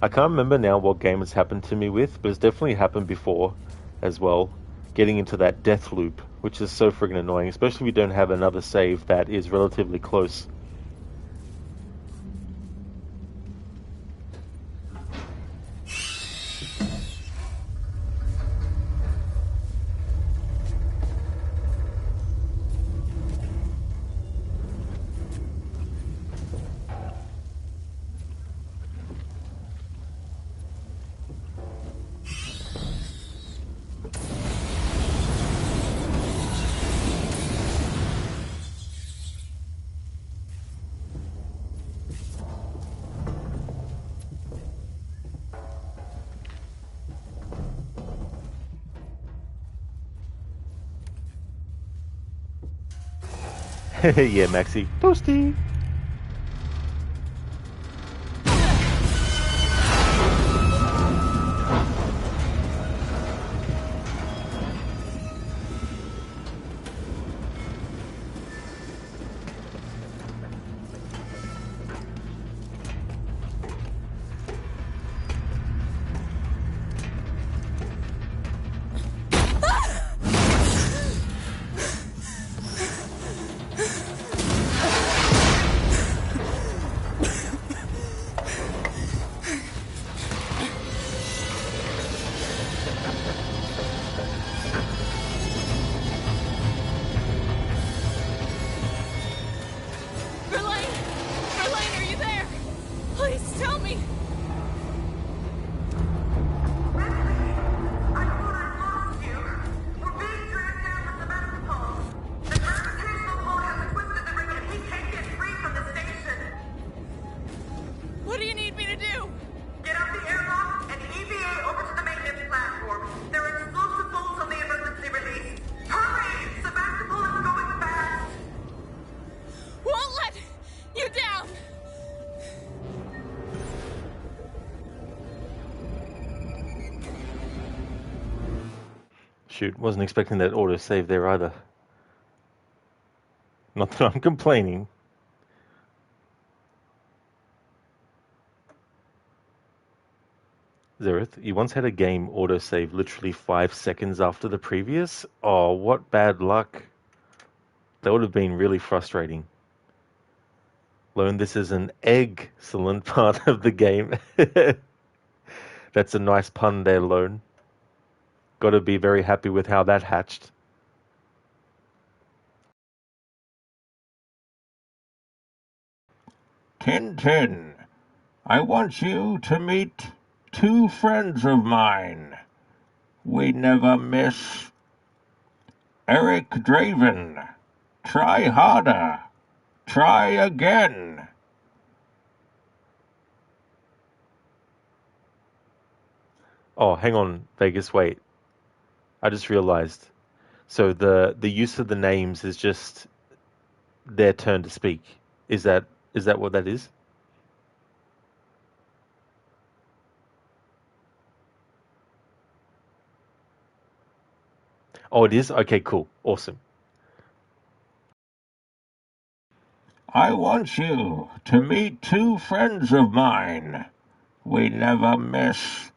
I can't remember now what game it's happened to me with, but it's definitely happened before as well. Getting into that death loop, which is so friggin' annoying, especially if you don't have another save that is relatively close. Yeah, Maxi. Toasty! Verlaine, are you there? Please tell me. What do you need me to do? Get out the airlock and EVA over to the maintenance platform. There are explosive bolts on the emergency release. Hurry! Sebastopol is going fast! Won't let you down! Shoot, wasn't expecting that autosave there either. Not that I'm complaining. Zereth, you once had a game autosave literally 5 seconds after the previous? Oh, what bad luck. That would have been really frustrating. Learn this is an excellent part of the game. That's a nice pun there, Lone. Gotta be very happy with how that hatched. Tintin, I want you to meet 2 friends of mine. We never miss. Eric Draven. Try harder. Try again. Oh, hang on, Vegas, wait. I just realized. So the use of the names is just their turn to speak. Is that what that is? Oh, it is? Okay, cool. Awesome. I want you to meet 2 friends of mine. We never miss.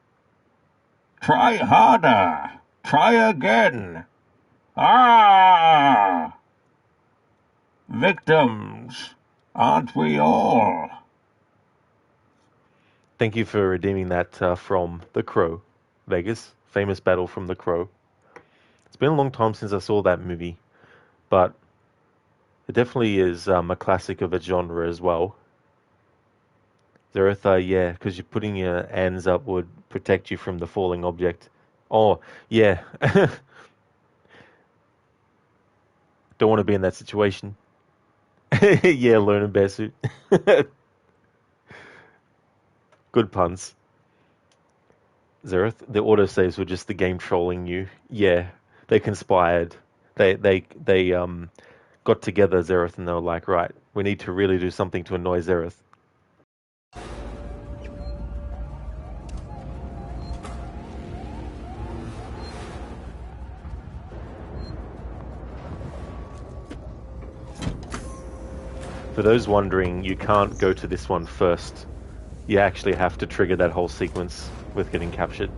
Try harder. Try again. Ah! Victims, aren't we all? Thank you for redeeming that from The Crow, Vegas. Famous battle from The Crow. It's been a long time since I saw that movie, but it definitely is a classic of a genre as well. Zereth, yeah, because you're putting your hands up would protect you from the falling object. Oh, yeah. Don't want to be in that situation. Yeah, learn a bear suit. Good puns. Zereth, the autosaves were just the game trolling you. Yeah, they conspired. They got together, Zereth, and they were like, right, we need to really do something to annoy Zereth. For those wondering, you can't go to this one first. You actually have to trigger that whole sequence with getting captured.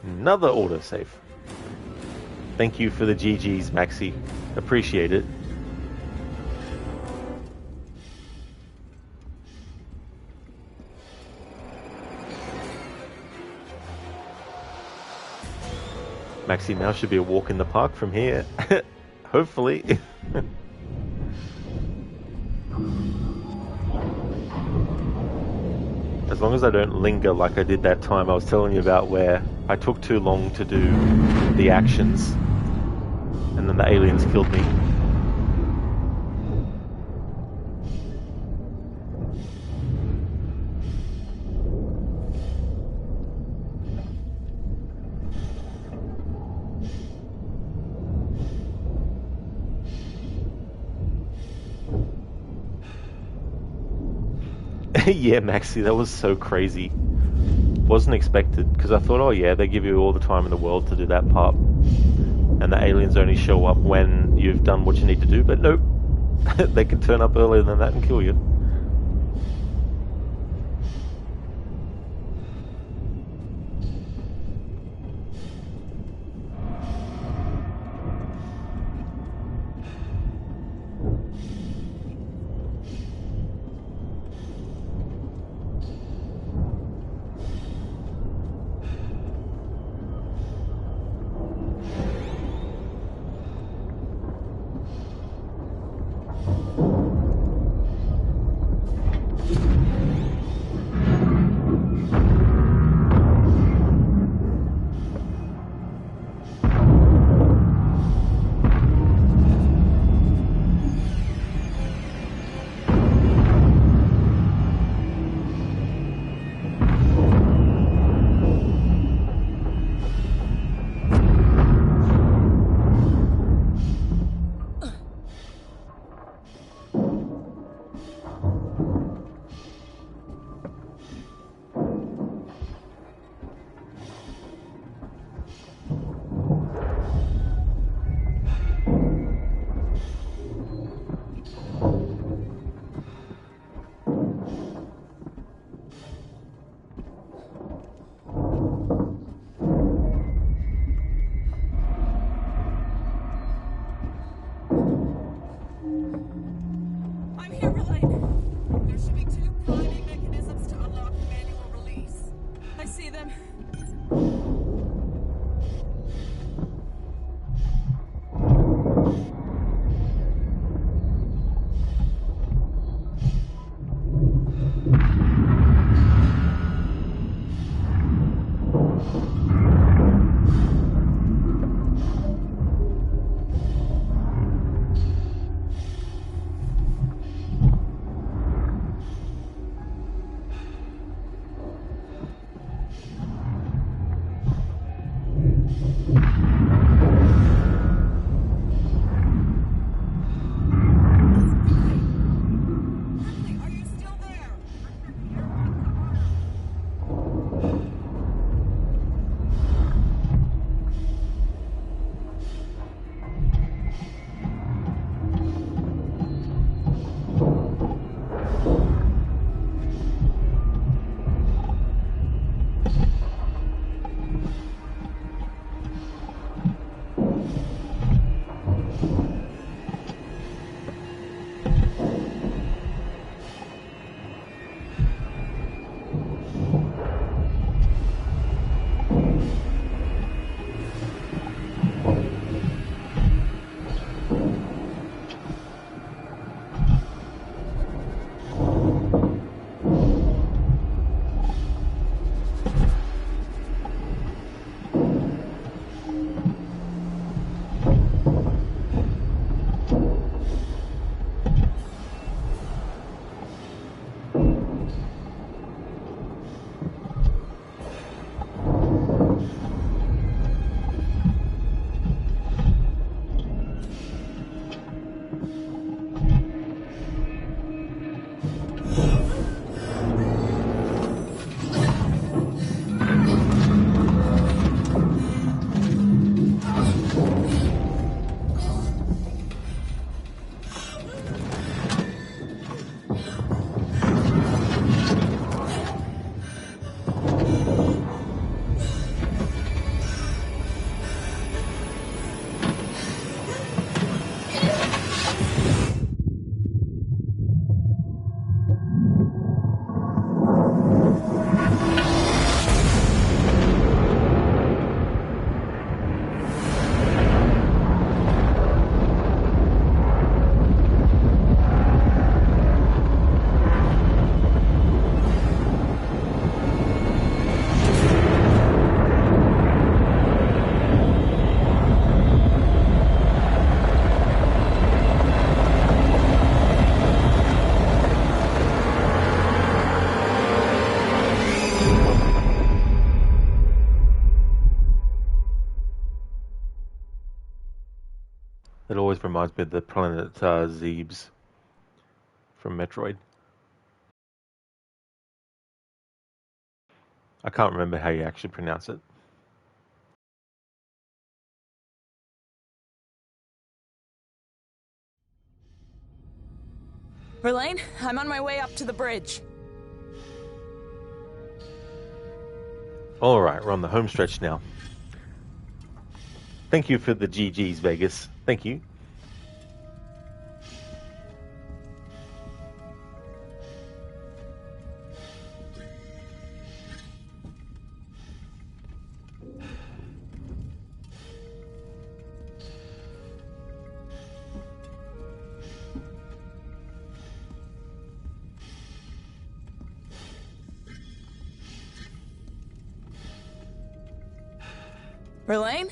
Another autosave. Thank you for the GGs, Maxi. Appreciate it. Maxi now should be a walk in the park from here. Hopefully. As long as I don't linger like I did that time I was telling you about where I took too long to do the actions. and then the aliens killed me. Yeah, Maxie, that was so crazy. Wasn't expected, because I thought, oh yeah, they give you all the time in the world to do that part, and the aliens only show up when you've done what you need to do, but nope. They can turn up earlier than that and kill you. always reminds me of the planet Zebes from Metroid. I can't remember how you actually pronounce it. Verlaine, I'm on my way up to the bridge. Alright, we're on the home stretch now. Thank you for the GGs, Vegas. Thank you. Verlaine?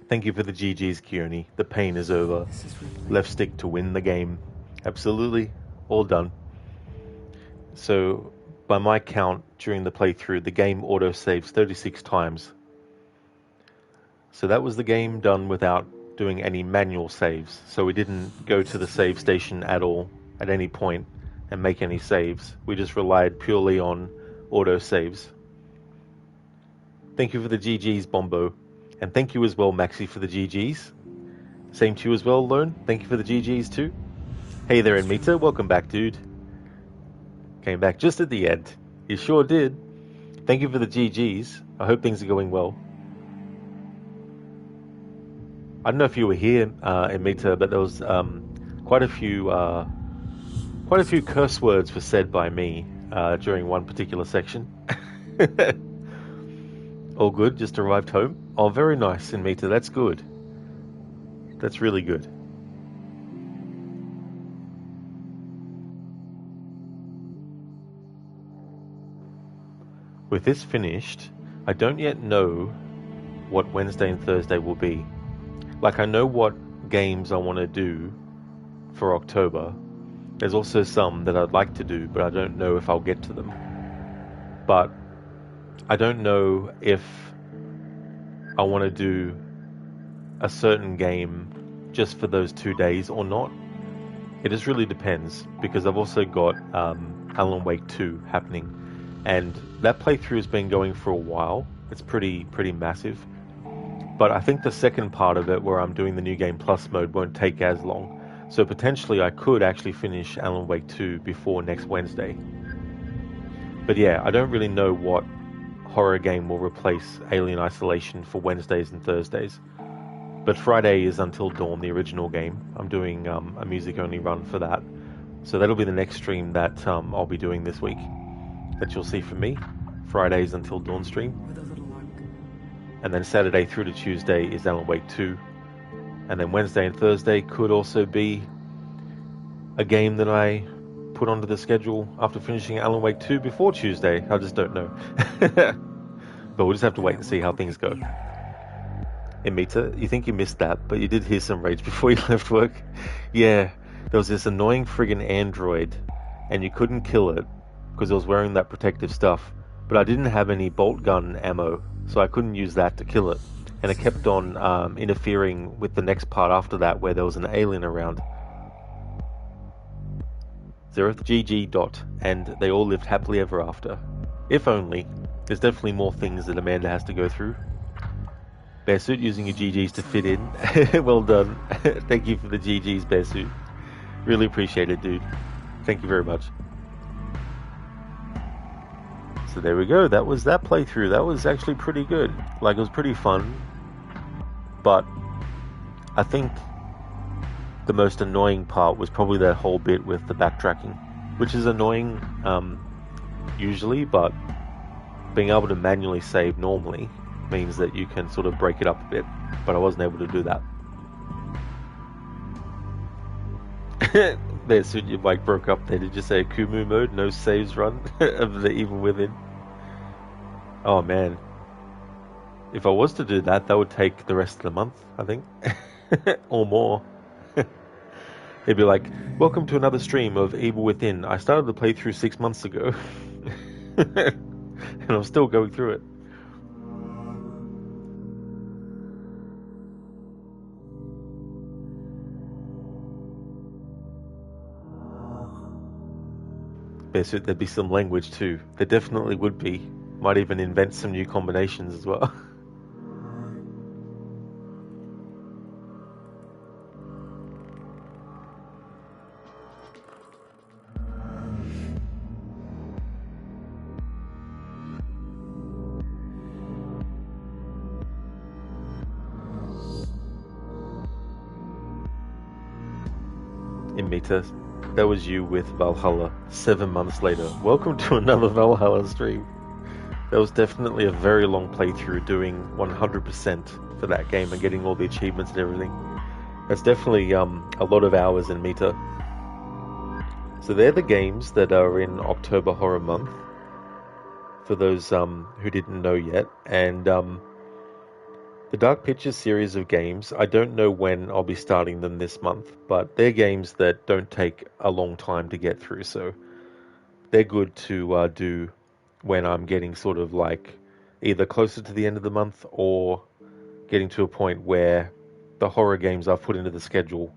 Thank you for the GGs, Kearney. The pain is over. Left stick to win the game. Absolutely. All done. So, by my count during the playthrough, the game auto-saves 36 times. So that was the game done without doing any manual saves. So we didn't go to the save station at all, at any point, and make any saves. We just relied purely on auto-saves. Thank you for the GGs, Bombo. And thank you as well, Maxi, for the GGs. Same to you as well, Lone. Thank you for the GGs too. Hey there, Anmita. Welcome back, dude. Came back just at the end. You sure did. Thank you for the GGs. I hope things are going well. I don't know if you were here, Anmita, but there was quite a few curse words were said by me during one particular section. All good, just arrived home. Oh, very nice, Anmita, that's good. That's really good. With this finished, I don't yet know what Wednesday and Thursday will be. Like, I know what games I want to do for October. There's also some that I'd like to do, but I don't know if I'll get to them. But I don't know if I want to do a certain game just for those 2 days or not. It just really depends, because I've also got Alan Wake 2 happening, and that playthrough has been going for a while. It's pretty massive, but I think the second part of it, where I'm doing the New Game Plus mode, won't take as long. So potentially I could actually finish Alan Wake 2 before next Wednesday. But yeah, I don't really know what horror game will replace Alien Isolation for Wednesdays and Thursdays. But Friday is Until Dawn, the original game. I'm doing a music-only run for that. So that'll be the next stream that I'll be doing this week, that you'll see from me. Friday's Until Dawn stream. And then Saturday through to Tuesday is Alan Wake 2. And then Wednesday and Thursday could also be a game that I put onto the schedule after finishing Alan Wake 2 before Tuesday. I just don't know. But we'll just have to wait and see how things go. Emita, you think you missed that, but you did hear some rage before you left work. Yeah, there was this annoying friggin' android, and you couldn't kill it. because I was wearing that protective stuff, but I didn't have any bolt gun ammo, so I couldn't use that to kill it. And it kept on interfering with the next part after that, where there was an alien around. Zereth GG dot, and they all lived happily ever after. If only. There's definitely more things that Amanda has to go through. Bearsuit using your GGs to fit in. Well done. Thank you for the GGs, Bearsuit. Really appreciate it, dude. Thank you very much. So there we go. That was that playthrough. That was actually pretty good. Like, it was pretty fun. But I think the most annoying part was probably that whole bit with the backtracking, which is annoying usually, but being able to manually save normally means that you can sort of break it up a bit, but I wasn't able to do that. There, soon your mic broke up there. Did you say Kumu mode? No saves run of the Evil Within? Oh man. If I was to do that, that would take the rest of the month, I think. Or more. It'd be like, welcome to another stream of Evil Within. I started the playthrough 6 months ago. And I'm still going through it. There'd be some language too. There definitely would be. Might even invent some new combinations as well. Imita, that was you with Valhalla 7 months later. Welcome to another Valhalla stream. That was definitely a very long playthrough, doing 100% for that game and getting all the achievements and everything. That's definitely a lot of hours in Mita. So they're the games that are in October Horror Month, for those who didn't know yet. And the Dark Pictures series of games, I don't know when I'll be starting them this month, but they're games that don't take a long time to get through, so they're good to do when I'm getting sort of like either closer to the end of the month or getting to a point where the horror games I've put into the schedule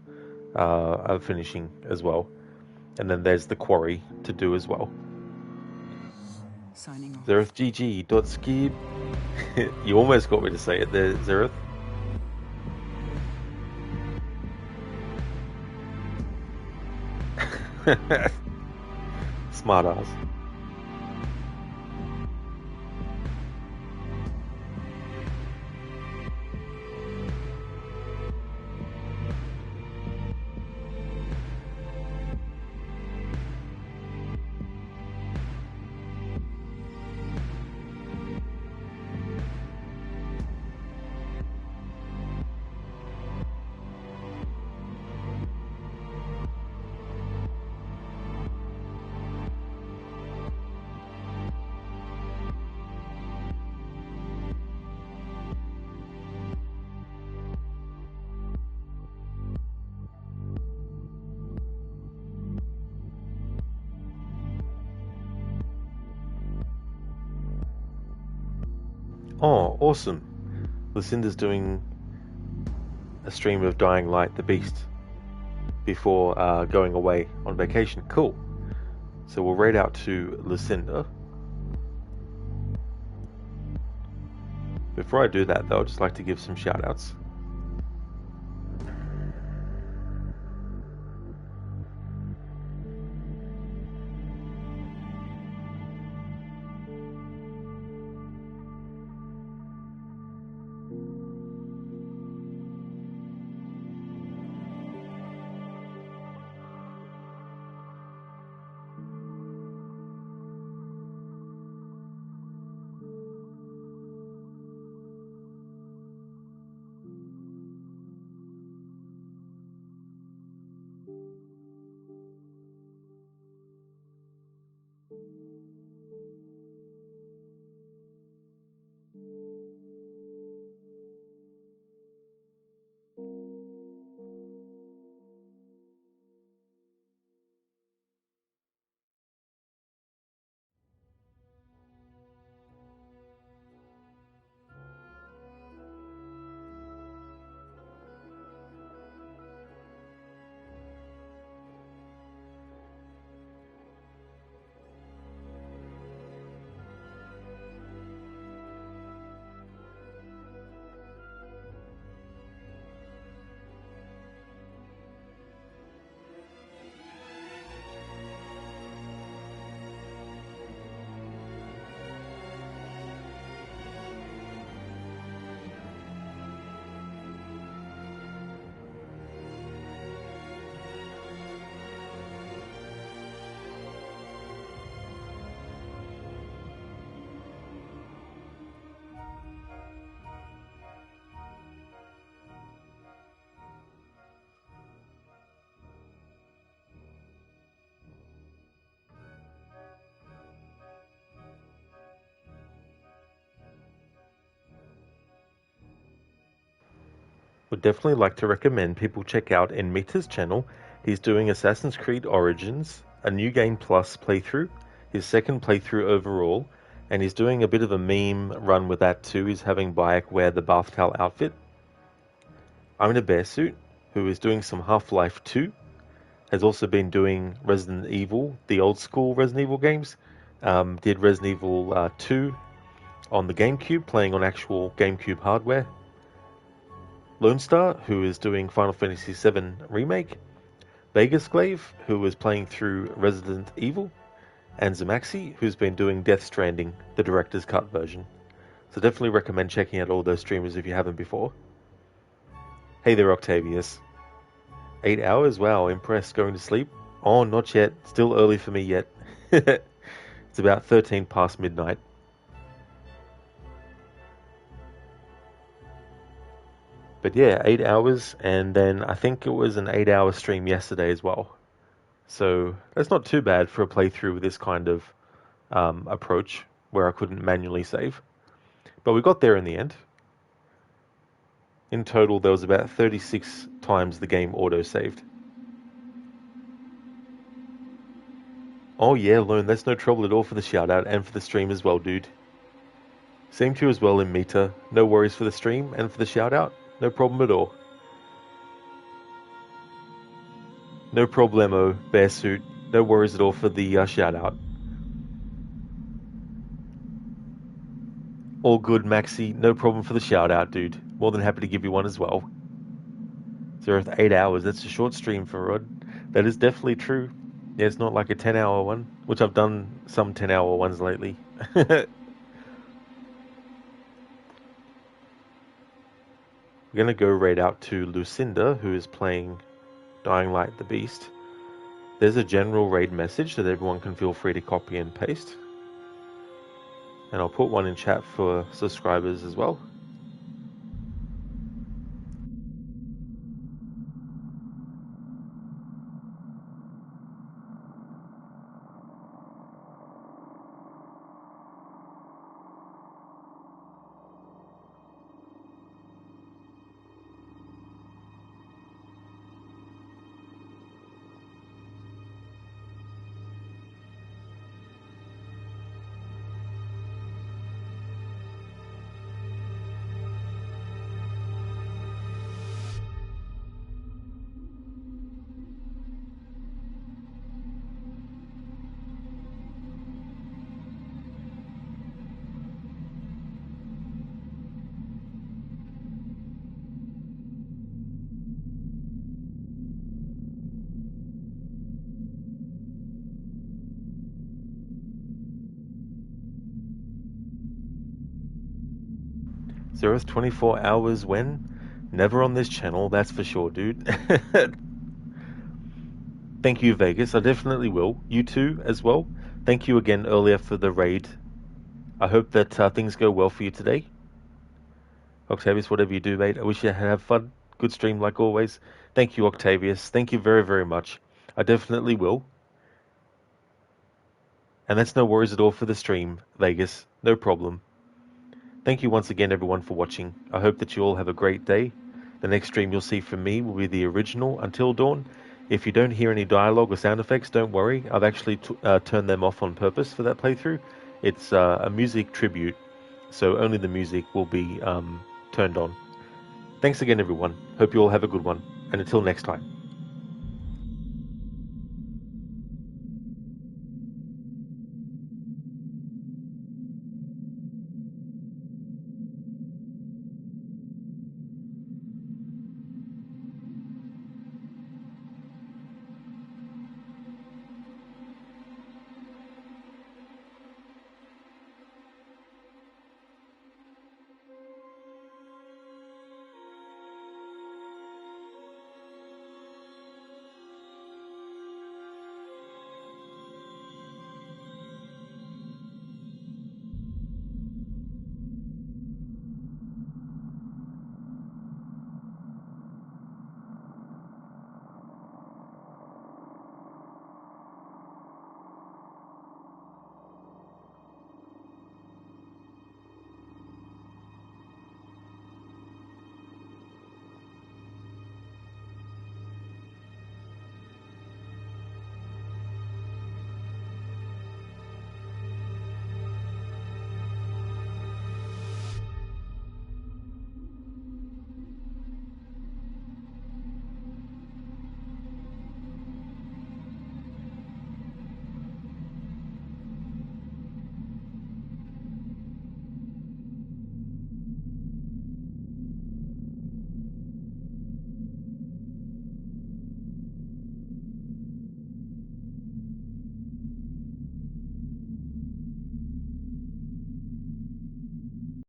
are finishing as well. And then there's the Quarry to do as well. Signing off. ZerethGG.skib. You almost got me to say it there, Zereth. Smart ass. Oh, awesome. Lucinda's doing a stream of Dying Light, the Beast, before going away on vacation. Cool. So we'll raid out to Lucinda. Before I do that, though, I'd just like to give some shout-outs. would definitely like to recommend people check out Enmita's channel. He's doing Assassin's Creed Origins, a New Game Plus playthrough, his second playthrough overall, and he's doing a bit of a meme run with that too. He's having Bayek wear the bath towel outfit. I'm in a bear suit, who is doing some Half-Life 2, has also been doing Resident Evil, the old school Resident Evil games. Did Resident Evil 2 on the GameCube, playing on actual GameCube hardware. Lone Star, who is doing Final Fantasy VII Remake. Vegas Glaive, who is playing through Resident Evil. And Zamaxi, who's been doing Death Stranding, the director's cut version. So definitely recommend checking out all those streamers if you haven't before. Hey there, Octavius. 8 hours? Wow, impressed. Going to sleep? Oh, not yet. Still early for me yet. It's about 13 past midnight. But yeah, 8 hours, and then I think it was an 8-hour stream yesterday as well. So that's not too bad for a playthrough with this kind of approach, where I couldn't manually save. But we got there in the end. In total, there was about 36 times the game auto-saved. Oh yeah, Lone, that's no trouble at all for the shout-out, and for the stream as well, dude. Same to you as well in Meta. No worries for the stream, and for the shout-out. No problem at all. No problemo, bear suit. No worries at all for the shout-out. All good, Maxi. No problem for the shout-out, dude. More than happy to give you one as well. 8 hours. That's a short stream for Rod. That is definitely true. Yeah, it's not like a 10-hour one, which I've done some 10-hour ones lately. We're going to go right out to Lucinda, who is playing Dying Light the Beast. There's a general raid message that everyone can feel free to copy and paste. And I'll put one in chat for subscribers as well. Zeroth 24 hours when? Never on this channel, that's for sure, dude. Thank you, Vegas. I definitely will. You too, as well. Thank you again earlier for the raid. I hope that things go well for you today. Octavius, whatever you do, mate, I wish you have fun. Good stream like always. Thank you, Octavius. Thank you very, very much. I definitely will. And that's no worries at all for the stream, Vegas. No problem. Thank you once again, everyone, for watching. I hope that you all have a great day. The next stream you'll see from me will be the original Until Dawn. If you don't hear any dialogue or sound effects, don't worry. I've actually turned them off on purpose for that playthrough. It's a music tribute, so only the music will be turned on. Thanks again, everyone. Hope you all have a good one. And until next time.